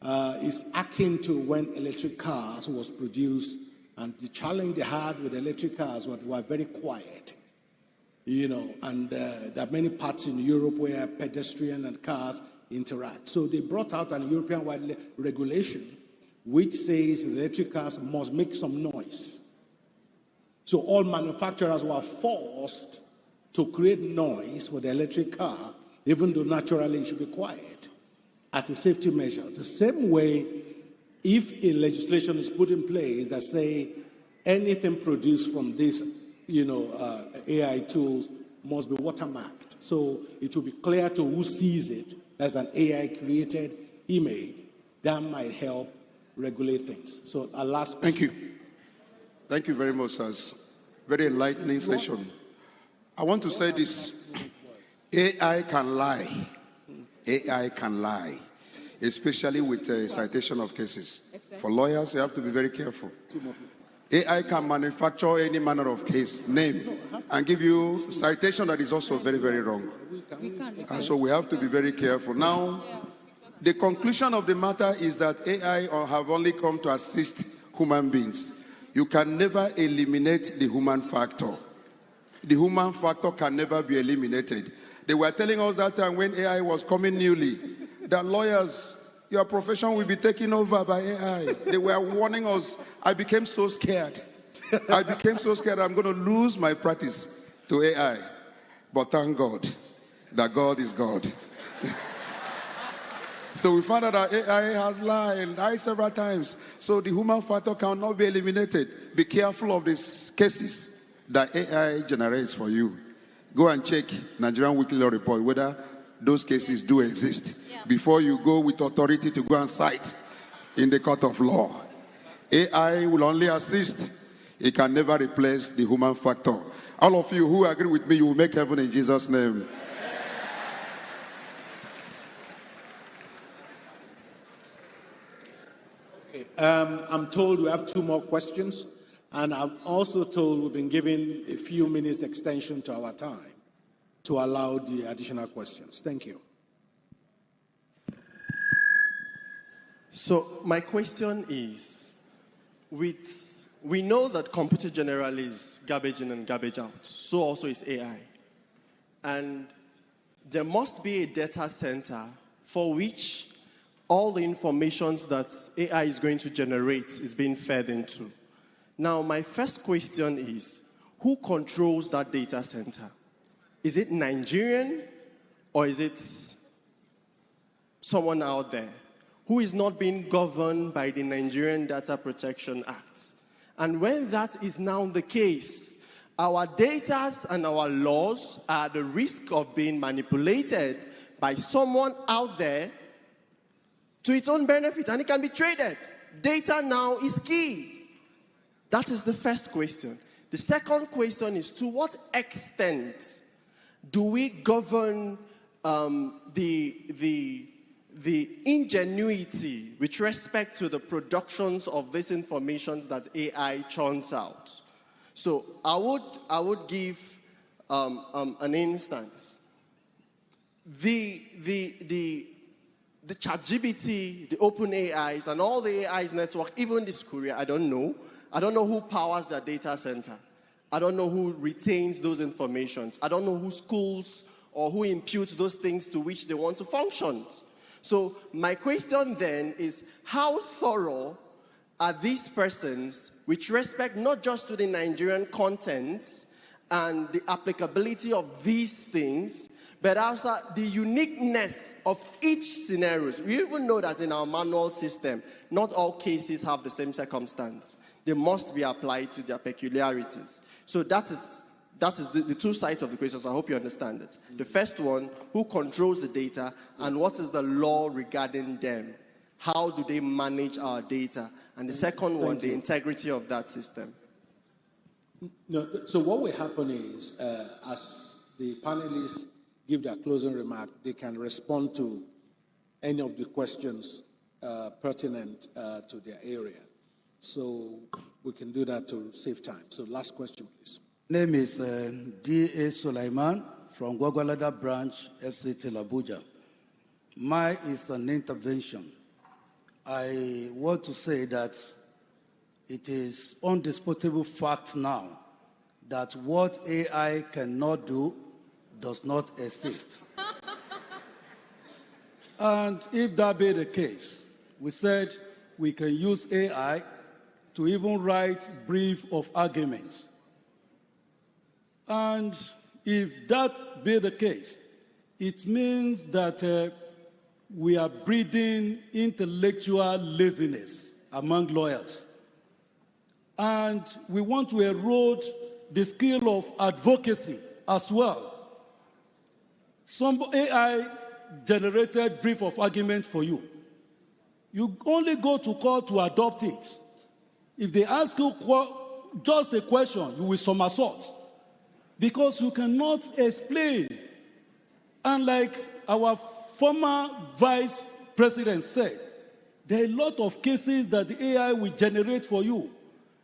It's akin to when electric cars was produced, and the challenge they had with electric cars was they were very quiet. And there are many parts in Europe where pedestrian and cars interact. So they brought out an European-wide regulation which says electric cars must make some noise. So all manufacturers were forced to create noise for the electric car, even though naturally it should be quiet, as a safety measure. The same way, if a legislation is put in place that say anything produced from this, AI tools must be watermarked, so it will be clear to who sees it as an AI-created image, that might help regulate things. So our last question. Thank you. Thank you very much, sir. Very enlightening session. I want to say this. AI can lie. AI can lie, especially with citation of cases. For lawyers, you have to be very careful. AI can manufacture any manner of case, name, and give you citation that is also very, very wrong. And so we have to be very careful. Now, the conclusion of the matter is that AI have only come to assist human beings. You can never eliminate the human factor. The human factor can never be eliminated. They were telling us that time when AI was coming newly, that lawyers, your profession will be taken over by AI. They were warning us. I became so scared. I'm going to lose my practice to AI. But thank God that God is God. So we found out that AI has lied several times. So the human factor cannot be eliminated. Be careful of these cases that AI generates for you. Go and check Nigerian Weekly Law Report whether those cases do exist before you go with authority to go and cite in the court of law. AI will only assist. It can never replace the human factor. All of you who agree with me, you will make heaven in Jesus' name. I'm told we have 2 more questions, and I'm also told we've been given a few minutes extension to our time to allow the additional questions. Thank you. So my question is, we know that computer generally is garbage in and garbage out. So also is AI. And there must be a data center for which all the information that AI is going to generate is being fed into. Now, my first question is, who controls that data center? Is it Nigerian or is it someone out there who is not being governed by the Nigerian Data Protection Act? And when that is now the case, our data and our laws are at the risk of being manipulated by someone out there to its own benefit, and it can be traded. Data now is key. That is the first question. The second question is, to what extent do we govern the the ingenuity with respect to the productions of this information that AI churns out. So I would give an instance. The ChatGPT, the open AIs, and all the AIs network, even this Korea, I don't know. I don't know who powers their data center. I don't know who retains those informations. I don't know who schools or who imputes those things to which they want to function. So my question then is, how thorough are these persons with respect not just to the Nigerian contents and the applicability of these things, but also the uniqueness of each scenario? We even know that in our manual system, not all cases have the same circumstance. They must be applied to their peculiarities. So that is the two sides of the questions. I hope you understand it. The first one, who controls the data, and what is the law regarding them? How do they manage our data? And the second one, the integrity of that system. No, so what will happen is, as the panelists give their closing remark, they can respond to any of the questions pertinent to their area. So we can do that to save time. So last question, please. Name is D.A. Sulaiman from Gwagwalada branch, FCT Abuja. Mine is an intervention. I want to say that it is undisputable fact now that what AI cannot do does not exist. And if that be the case, we said we can use AI to even write brief of argument. And if that be the case, it means that we are breeding intellectual laziness among lawyers. And we want to erode the skill of advocacy as well. Some AI generated brief of argument for you. You only go to court to adopt it. If they ask you just a question, you will somersault. Because you cannot explain. And like our former vice president said, there are a lot of cases that the AI will generate for you.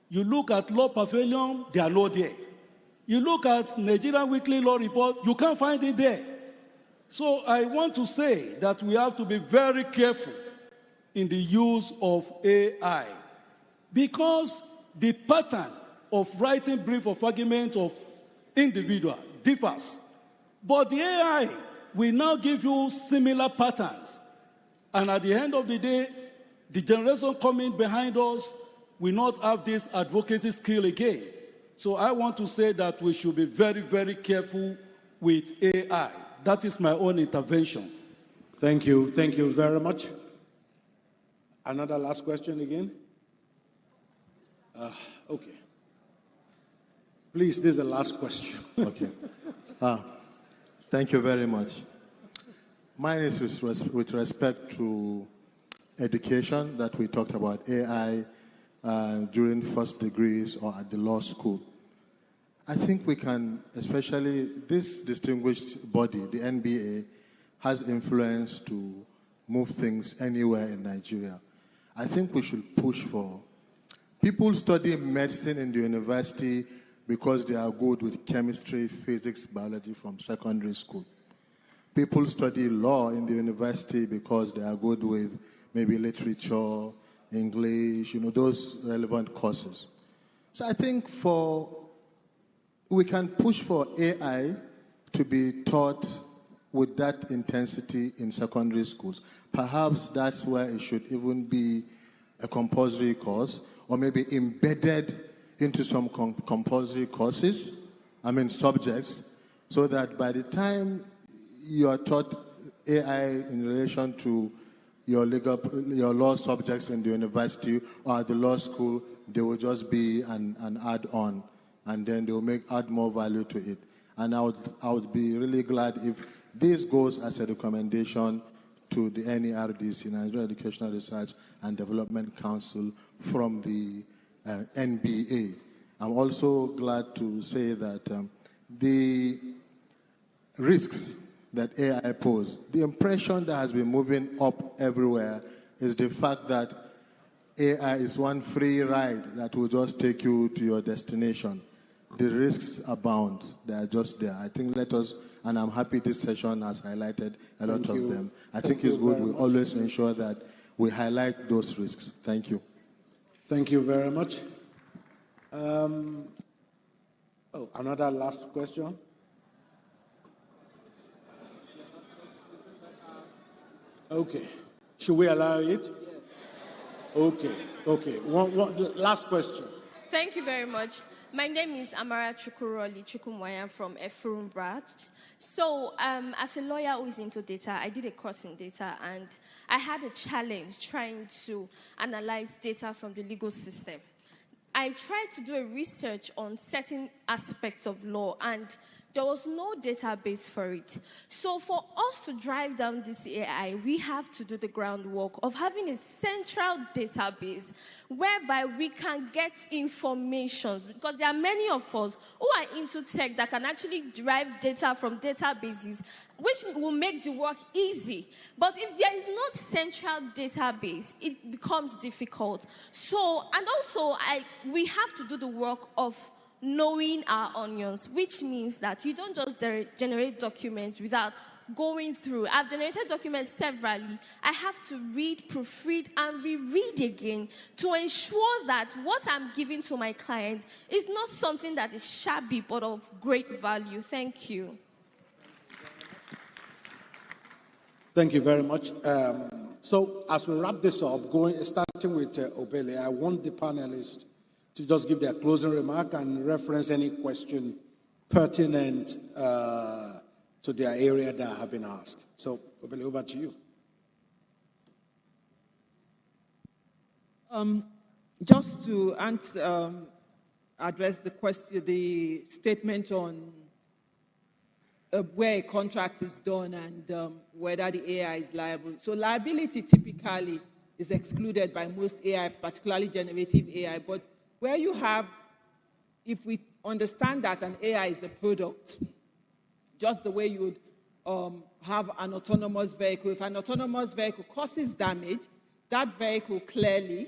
You look at Law Pavilion, they are not there. You look at Nigerian Weekly Law Report, you can't find it there. So I want to say that we have to be very careful in the use of AI. Because the pattern of writing brief of argument of individual differs. But the AI will now give you similar patterns. And at the end of the day, the generation coming behind us will not have this advocacy skill again. So I want to say that we should be very, very careful with AI. That is my own intervention. Thank you. Thank you very much. Another last question again? Okay. Please, this is the last question. Okay. Thank you very much. Mine is with respect to education that we talked about, AI during first degrees or at the law school. I think we can, especially this distinguished body, the NBA, has influence to move things anywhere in Nigeria. I think we should push for people studying medicine in the university because they are good with chemistry, physics, biology from secondary school. People study law in the university because they are good with maybe literature, English, those relevant courses. So I think we can push for AI to be taught with that intensity in secondary schools. Perhaps that's where it should even be a compulsory course, or maybe embedded into some compulsory courses, subjects, so that by the time you are taught AI in relation to your law subjects in the university or at the law school, they will just be an add-on, and then they will add more value to it. And I would be really glad if this goes as a recommendation to the NERDC, Nigerian Educational Research and Development Council, from the NBA. I'm also glad to say that the risks that AI pose. The impression that has been moving up everywhere is the fact that AI is one free ride that will just take you to your destination. The risks abound. They are just there. I think and I'm happy this session has highlighted a lot of them. I think it's good we always ensure that we highlight those risks. Thank you. Thank you very much. Another last question. Okay. Should we allow it? Okay. One last question. Thank you very much. My name is Amara Chukuroli Chukumwaya from Efurum Branch. So, as a lawyer who is into data, I did a course in data, and I had a challenge trying to analyze data from the legal system. I tried to do a research on certain aspects of law, and there was no database for it. So for us to drive down this AI, we have to do the groundwork of having a central database whereby we can get information, because there are many of us who are into tech that can actually derive data from databases, which will make the work easy. But if there is not central database, it becomes difficult. So, and also, we have to do the work of knowing our onions, which means that you don't just generate documents without going through. I've generated documents severally. I have to read, proofread, and reread again to ensure that what I'm giving to my client is not something that is shabby but of great value. Thank you. Thank you very much. So as we wrap this up, starting with Obele, I want the panelists to just give their closing remark and reference any question pertinent to their area that have been asked. So, Obele, over to you. Just to address the question, the statement on where a contract is done and whether the AI is liable. So liability typically is excluded by most AI, particularly generative AI, but where you have, if we understand that an AI is a product, just the way you would have an autonomous vehicle. If an autonomous vehicle causes damage, that vehicle clearly,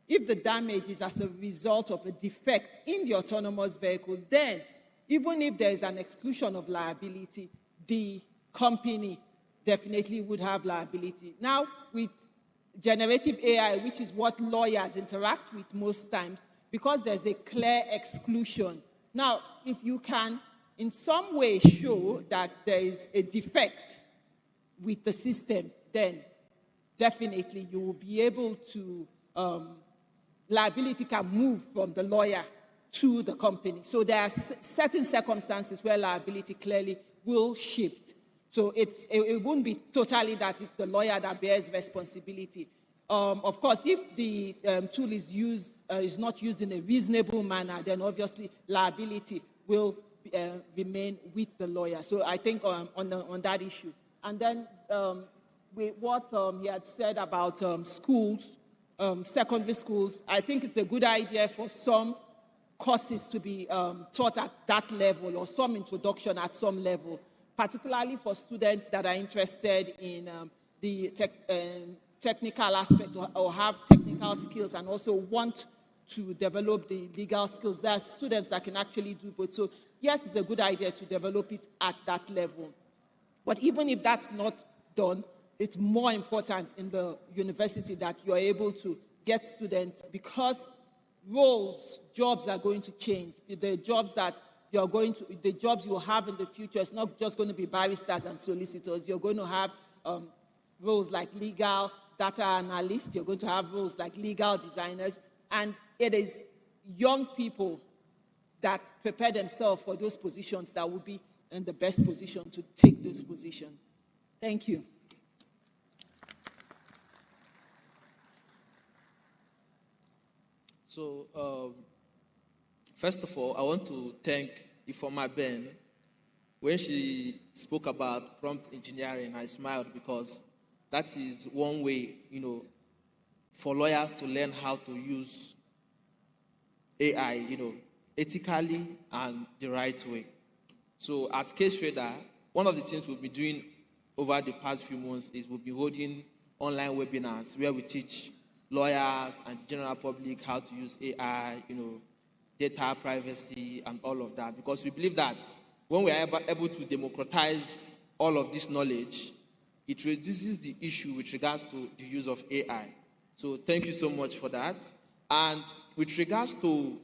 if the damage is as a result of a defect in the autonomous vehicle, then even if there is an exclusion of liability, the company definitely would have liability. Now, with generative AI, which is what lawyers interact with most times, because there's a clear exclusion. Now, if you can in some way show that there is a defect with the system, then definitely you will be able to, liability can move from the lawyer to the company. So there are certain circumstances where liability clearly will shift. So it won't be totally that it's the lawyer that bears responsibility. Of course, if the tool is not used in a reasonable manner, then obviously liability will remain with the lawyer. So I think on that issue. And then with what he had said about schools, secondary schools, I think it's a good idea for some courses to be taught at that level or some introduction at some level, particularly for students that are interested in the technical aspect or have technical skills and also want to develop the legal skills. There are students that can actually do both. So yes, it's a good idea to develop it at that level. But even if that's not done, it's more important in the university that you're able to get students, because jobs are going to change. The jobs you have in the future, it's not just going to be barristers and solicitors. You're going to have roles like legal data analysts. You're going to have roles like legal designers. And it is young people that prepare themselves for those positions that will be in the best position to take those positions. Thank you. So, first of all, I want to thank Ifeoma Ben. When she spoke about prompt engineering, I smiled because that is one way, for lawyers to learn how to use AI, ethically and the right way. So at Case Trader, one of the things we'll be doing over the past few months is we'll be holding online webinars where we teach lawyers and the general public how to use AI, data privacy and all of that. Because we believe that when we are able to democratize all of this knowledge, it reduces the issue with regards to the use of AI. So thank you so much for that. And with regards to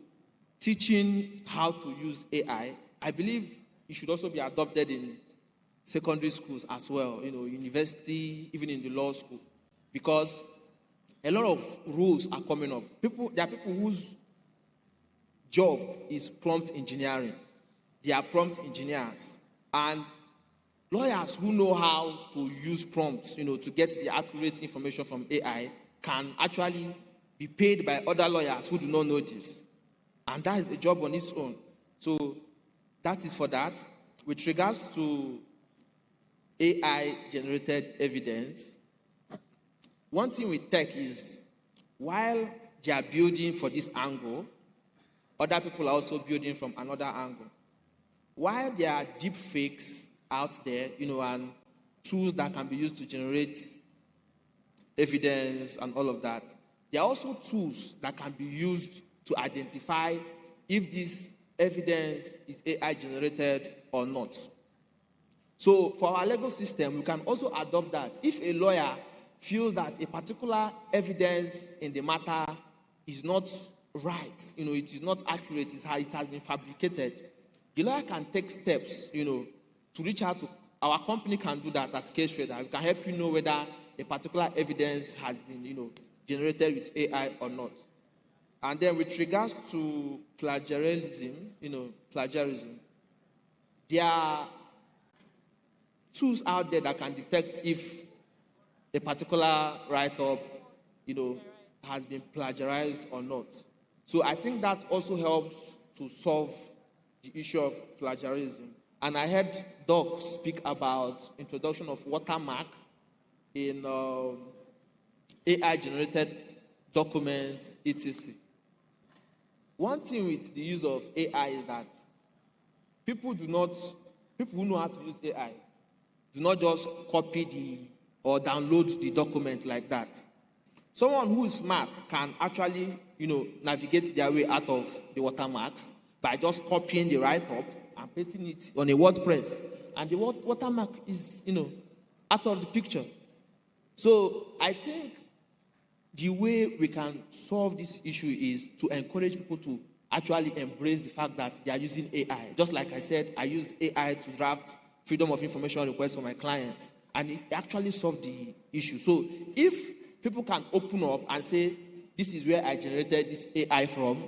teaching how to use AI, I believe it should also be adopted in secondary schools as well, university, even in the law school. Because a lot of rules are coming up. There are people whose job is prompt engineering. They are prompt engineers. And lawyers who know how to use prompts, to get the accurate information from AI can actually be paid by other lawyers who do not know this. And that is a job on its own. So that is for that. With regards to AI-generated evidence, one thing with tech is while they are building for this angle, other people are also building from another angle. While there are deep fakes out there, and tools that can be used to generate evidence and all of that, there are also tools that can be used to identify if this evidence is AI generated or not. So for our legal system, we can also adopt that. If a lawyer feels that a particular evidence in the matter is not right, it is not accurate, it has been fabricated, the lawyer can take steps, to reach out to our company. Can do that at Case Trader. We can help you know whether a particular evidence has been, generated with AI or not. And then with regards to plagiarism, there are tools out there that can detect if a particular write-up, has been plagiarized or not. So I think that also helps to solve the issue of plagiarism. And I heard Doc speak about introduction of watermark in AI-generated documents, etc. One thing with the use of AI is that people who know how to use AI do not just copy or download the document like that. Someone who is smart can actually, navigate their way out of the watermarks by just copying the write-up and pasting it on a WordPress. And the watermark is, out of the picture. So I think the way we can solve this issue is to encourage people to actually embrace the fact that they are using AI. Just like I said, I used AI to draft freedom of information requests for my clients, and it actually solved the issue. So if people can open up and say, this is where I generated this AI from,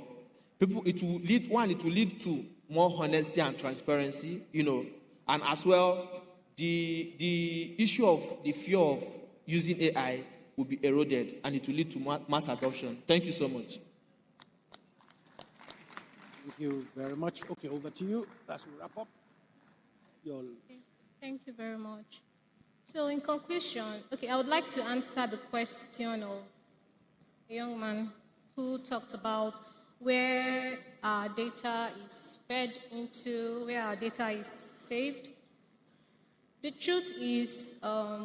it will lead to more honesty and transparency, and as well, the issue of the fear of using AI will be eroded, and it will lead to mass adoption. Thank you so much. Thank you very much. Okay, over to you. As we wrap up. Thank you very much. So in conclusion, I would like to answer the question of a young man who talked about where our data is fed into, where our data is saved. The truth is,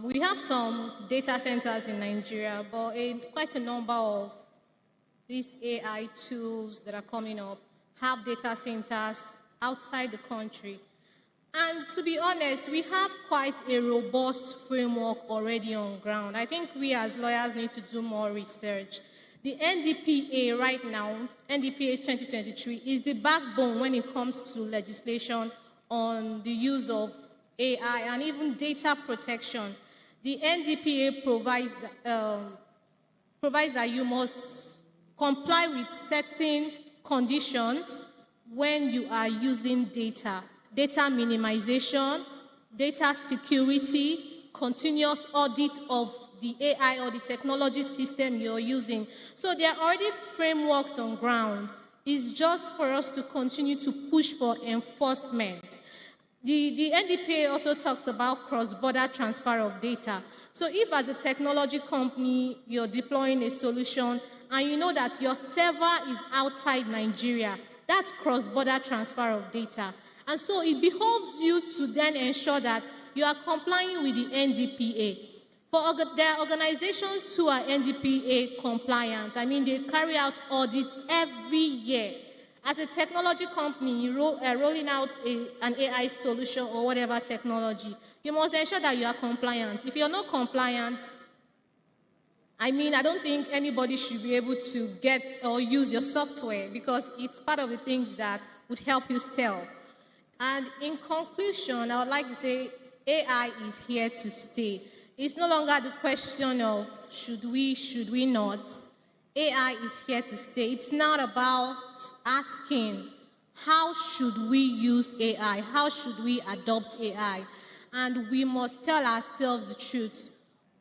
we have some data centers in Nigeria, but quite a number of these AI tools that are coming up have data centers outside the country. And to be honest, we have quite a robust framework already on ground. I think we as lawyers need to do more research. The NDPA right now, NDPA 2023, is the backbone when it comes to legislation on the use of AI and even data protection. The NDPA provides that you must comply with certain conditions when you are using data. Data minimization, data security, continuous audit of the AI or the technology system you're using. So there are already frameworks on ground. It's just for us to continue to push for enforcement. The NDPA also talks about cross-border transfer of data. So if as a technology company you're deploying a solution and you know that your server is outside Nigeria, that's cross-border transfer of data. And so it behoves you to then ensure that you are complying with the NDPA. There are organizations who are NDPA compliant. I mean, they carry out audits every year. As a technology company, rolling out an AI solution or whatever technology, you must ensure that you are compliant. If you're not compliant, I mean, I don't think anybody should be able to get or use your software because it's part of the things that would help you sell. And in conclusion, I would like to say AI is here to stay. It's no longer the question of should we not. AI is here to stay. It's not about asking how should we use AI, how should we adopt AI. And we must tell ourselves the truth.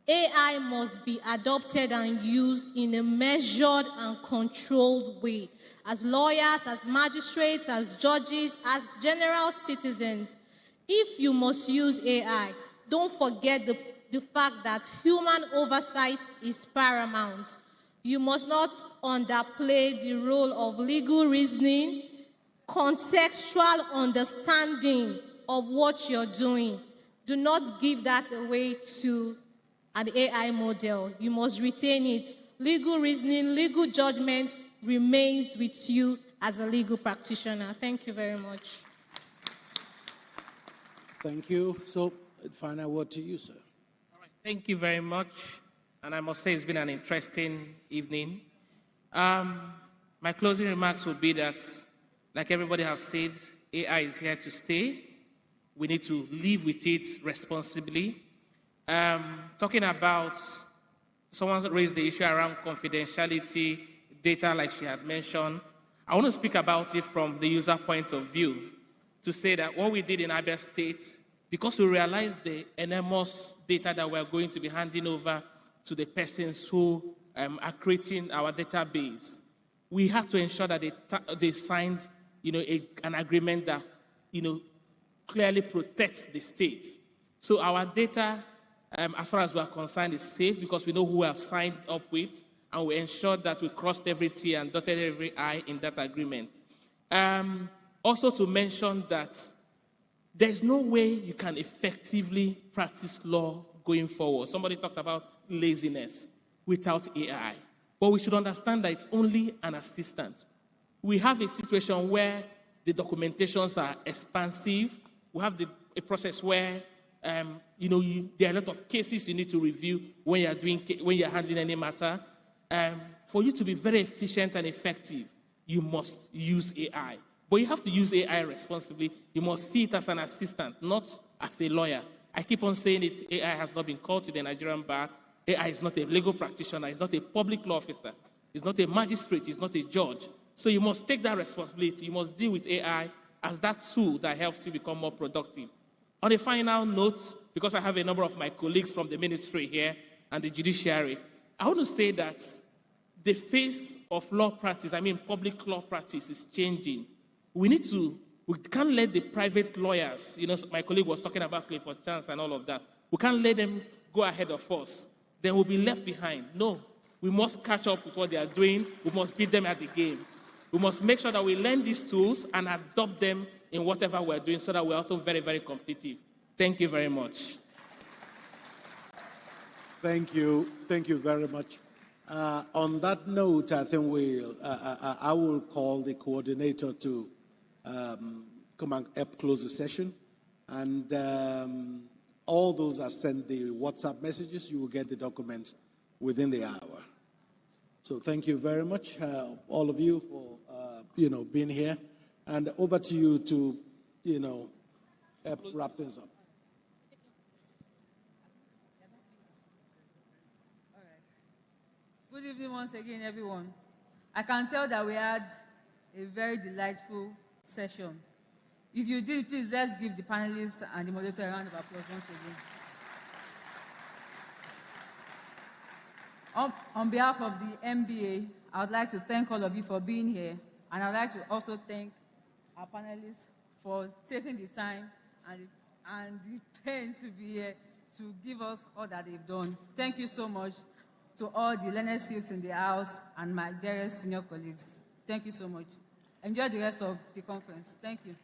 AI must be adopted and used in a measured and controlled way. As lawyers, as magistrates, as judges, as general citizens, if you must use AI, don't forget the fact that human oversight is paramount. You must not underplay the role of legal reasoning, contextual understanding of what you're doing. Do not give that away to an AI model. You must retain it. Legal reasoning, legal judgment remains with you as a legal practitioner. Thank you very much. Thank you. So, final word to you, sir. All right. Thank you very much. And I must say it's been an interesting evening. My closing remarks would be that, like everybody has said, AI is here to stay. We need to live with it responsibly. Talking about, someone raised the issue around confidentiality, data like she had mentioned. I want to speak about it from the user point of view to say that what we did in Abia State, because we realized the enormous data that we're going to be handing over to the persons who are creating our database, we had to ensure that they signed, an agreement that, clearly protects the state. So our data, as far as we are concerned, is safe because we know who we have signed up with, and we ensured that we crossed every T and dotted every I in that agreement. Also to mention that there's no way you can effectively practice law going forward. Somebody talked about laziness without AI. But we should understand that it's only an assistant. We have a situation where the documentations are expansive. We have a process where there are a lot of cases you need to review when you're handling any matter. For you to be very efficient and effective, you must use AI. But you have to use AI responsibly. You must see it as an assistant, not as a lawyer. I keep on saying it, AI has not been called to the Nigerian bar. AI is not a legal practitioner. It's not a public law officer. It's not a magistrate. It's not a judge. So you must take that responsibility. You must deal with AI as that tool that helps you become more productive. On a final note, because I have a number of my colleagues from the ministry here and the judiciary, I want to say that the face of law practice, public law practice, is changing. We can't let the private lawyers, my colleague was talking about Clifford Chance and all of that. We can't let them go ahead of us. Then we'll be left behind. No, we must catch up with what they are doing. We must beat them at the game. We must make sure that we learn these tools and adopt them in whatever we're doing so that we're also very, very competitive. Thank you very much. Thank you. Thank you very much. On that note, I think I will call the coordinator to come and help close the session. And all those that send the WhatsApp messages, you will get the documents within the hour. So thank you very much, all of you, for being here. And over to you to help wrap things up. All right. Good evening once again, everyone. I can tell that we had a very delightful session. If you did, please let's give the panelists and the moderator a round of applause once again. On behalf of the MBA, I would like to thank all of you for being here, and I'd like to also thank our panelists for taking the time and the pain to be here to give us all that they've done. Thank you so much to all the learned youths in the house and my dearest senior colleagues. Thank you so much. Enjoy the rest of the conference. Thank you.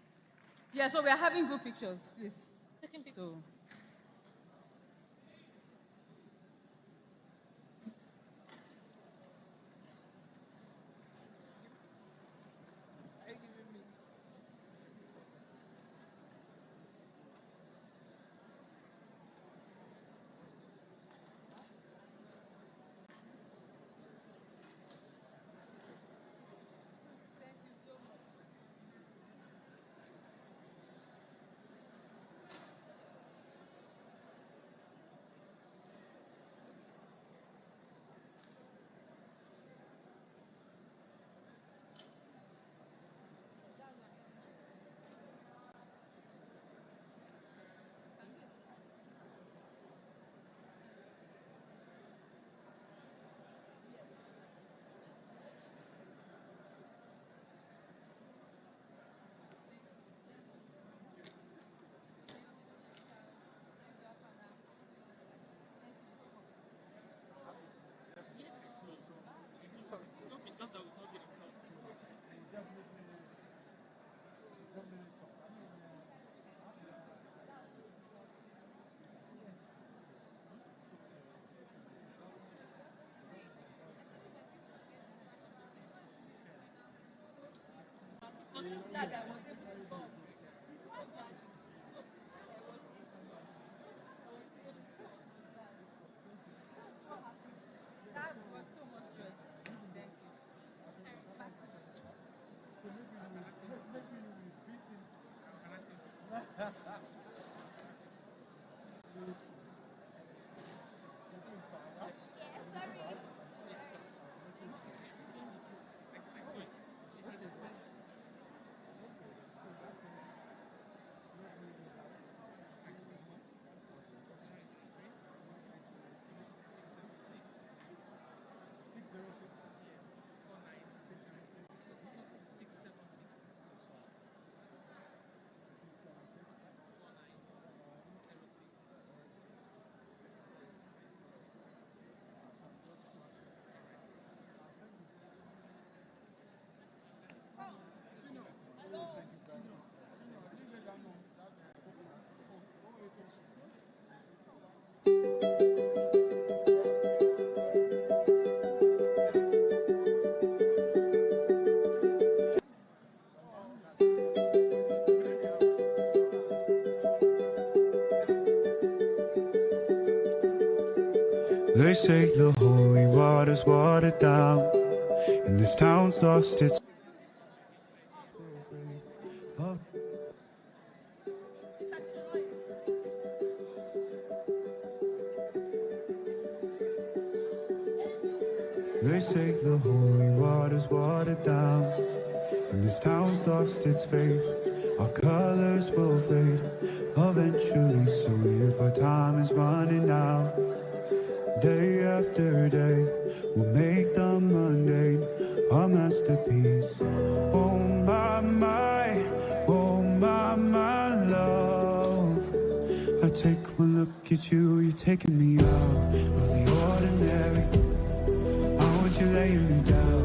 Yeah, so we are having good pictures, please. So. They say the holy water's watered down, and this town's lost its. They say the holy water's watered down, and this town's lost its faith. Our colors will fade eventually, so if our time is running out, day after day, we'll make the mundane a masterpiece. Oh my love. I take one look at you, you're taking me out of the ordinary. I want you laying me down.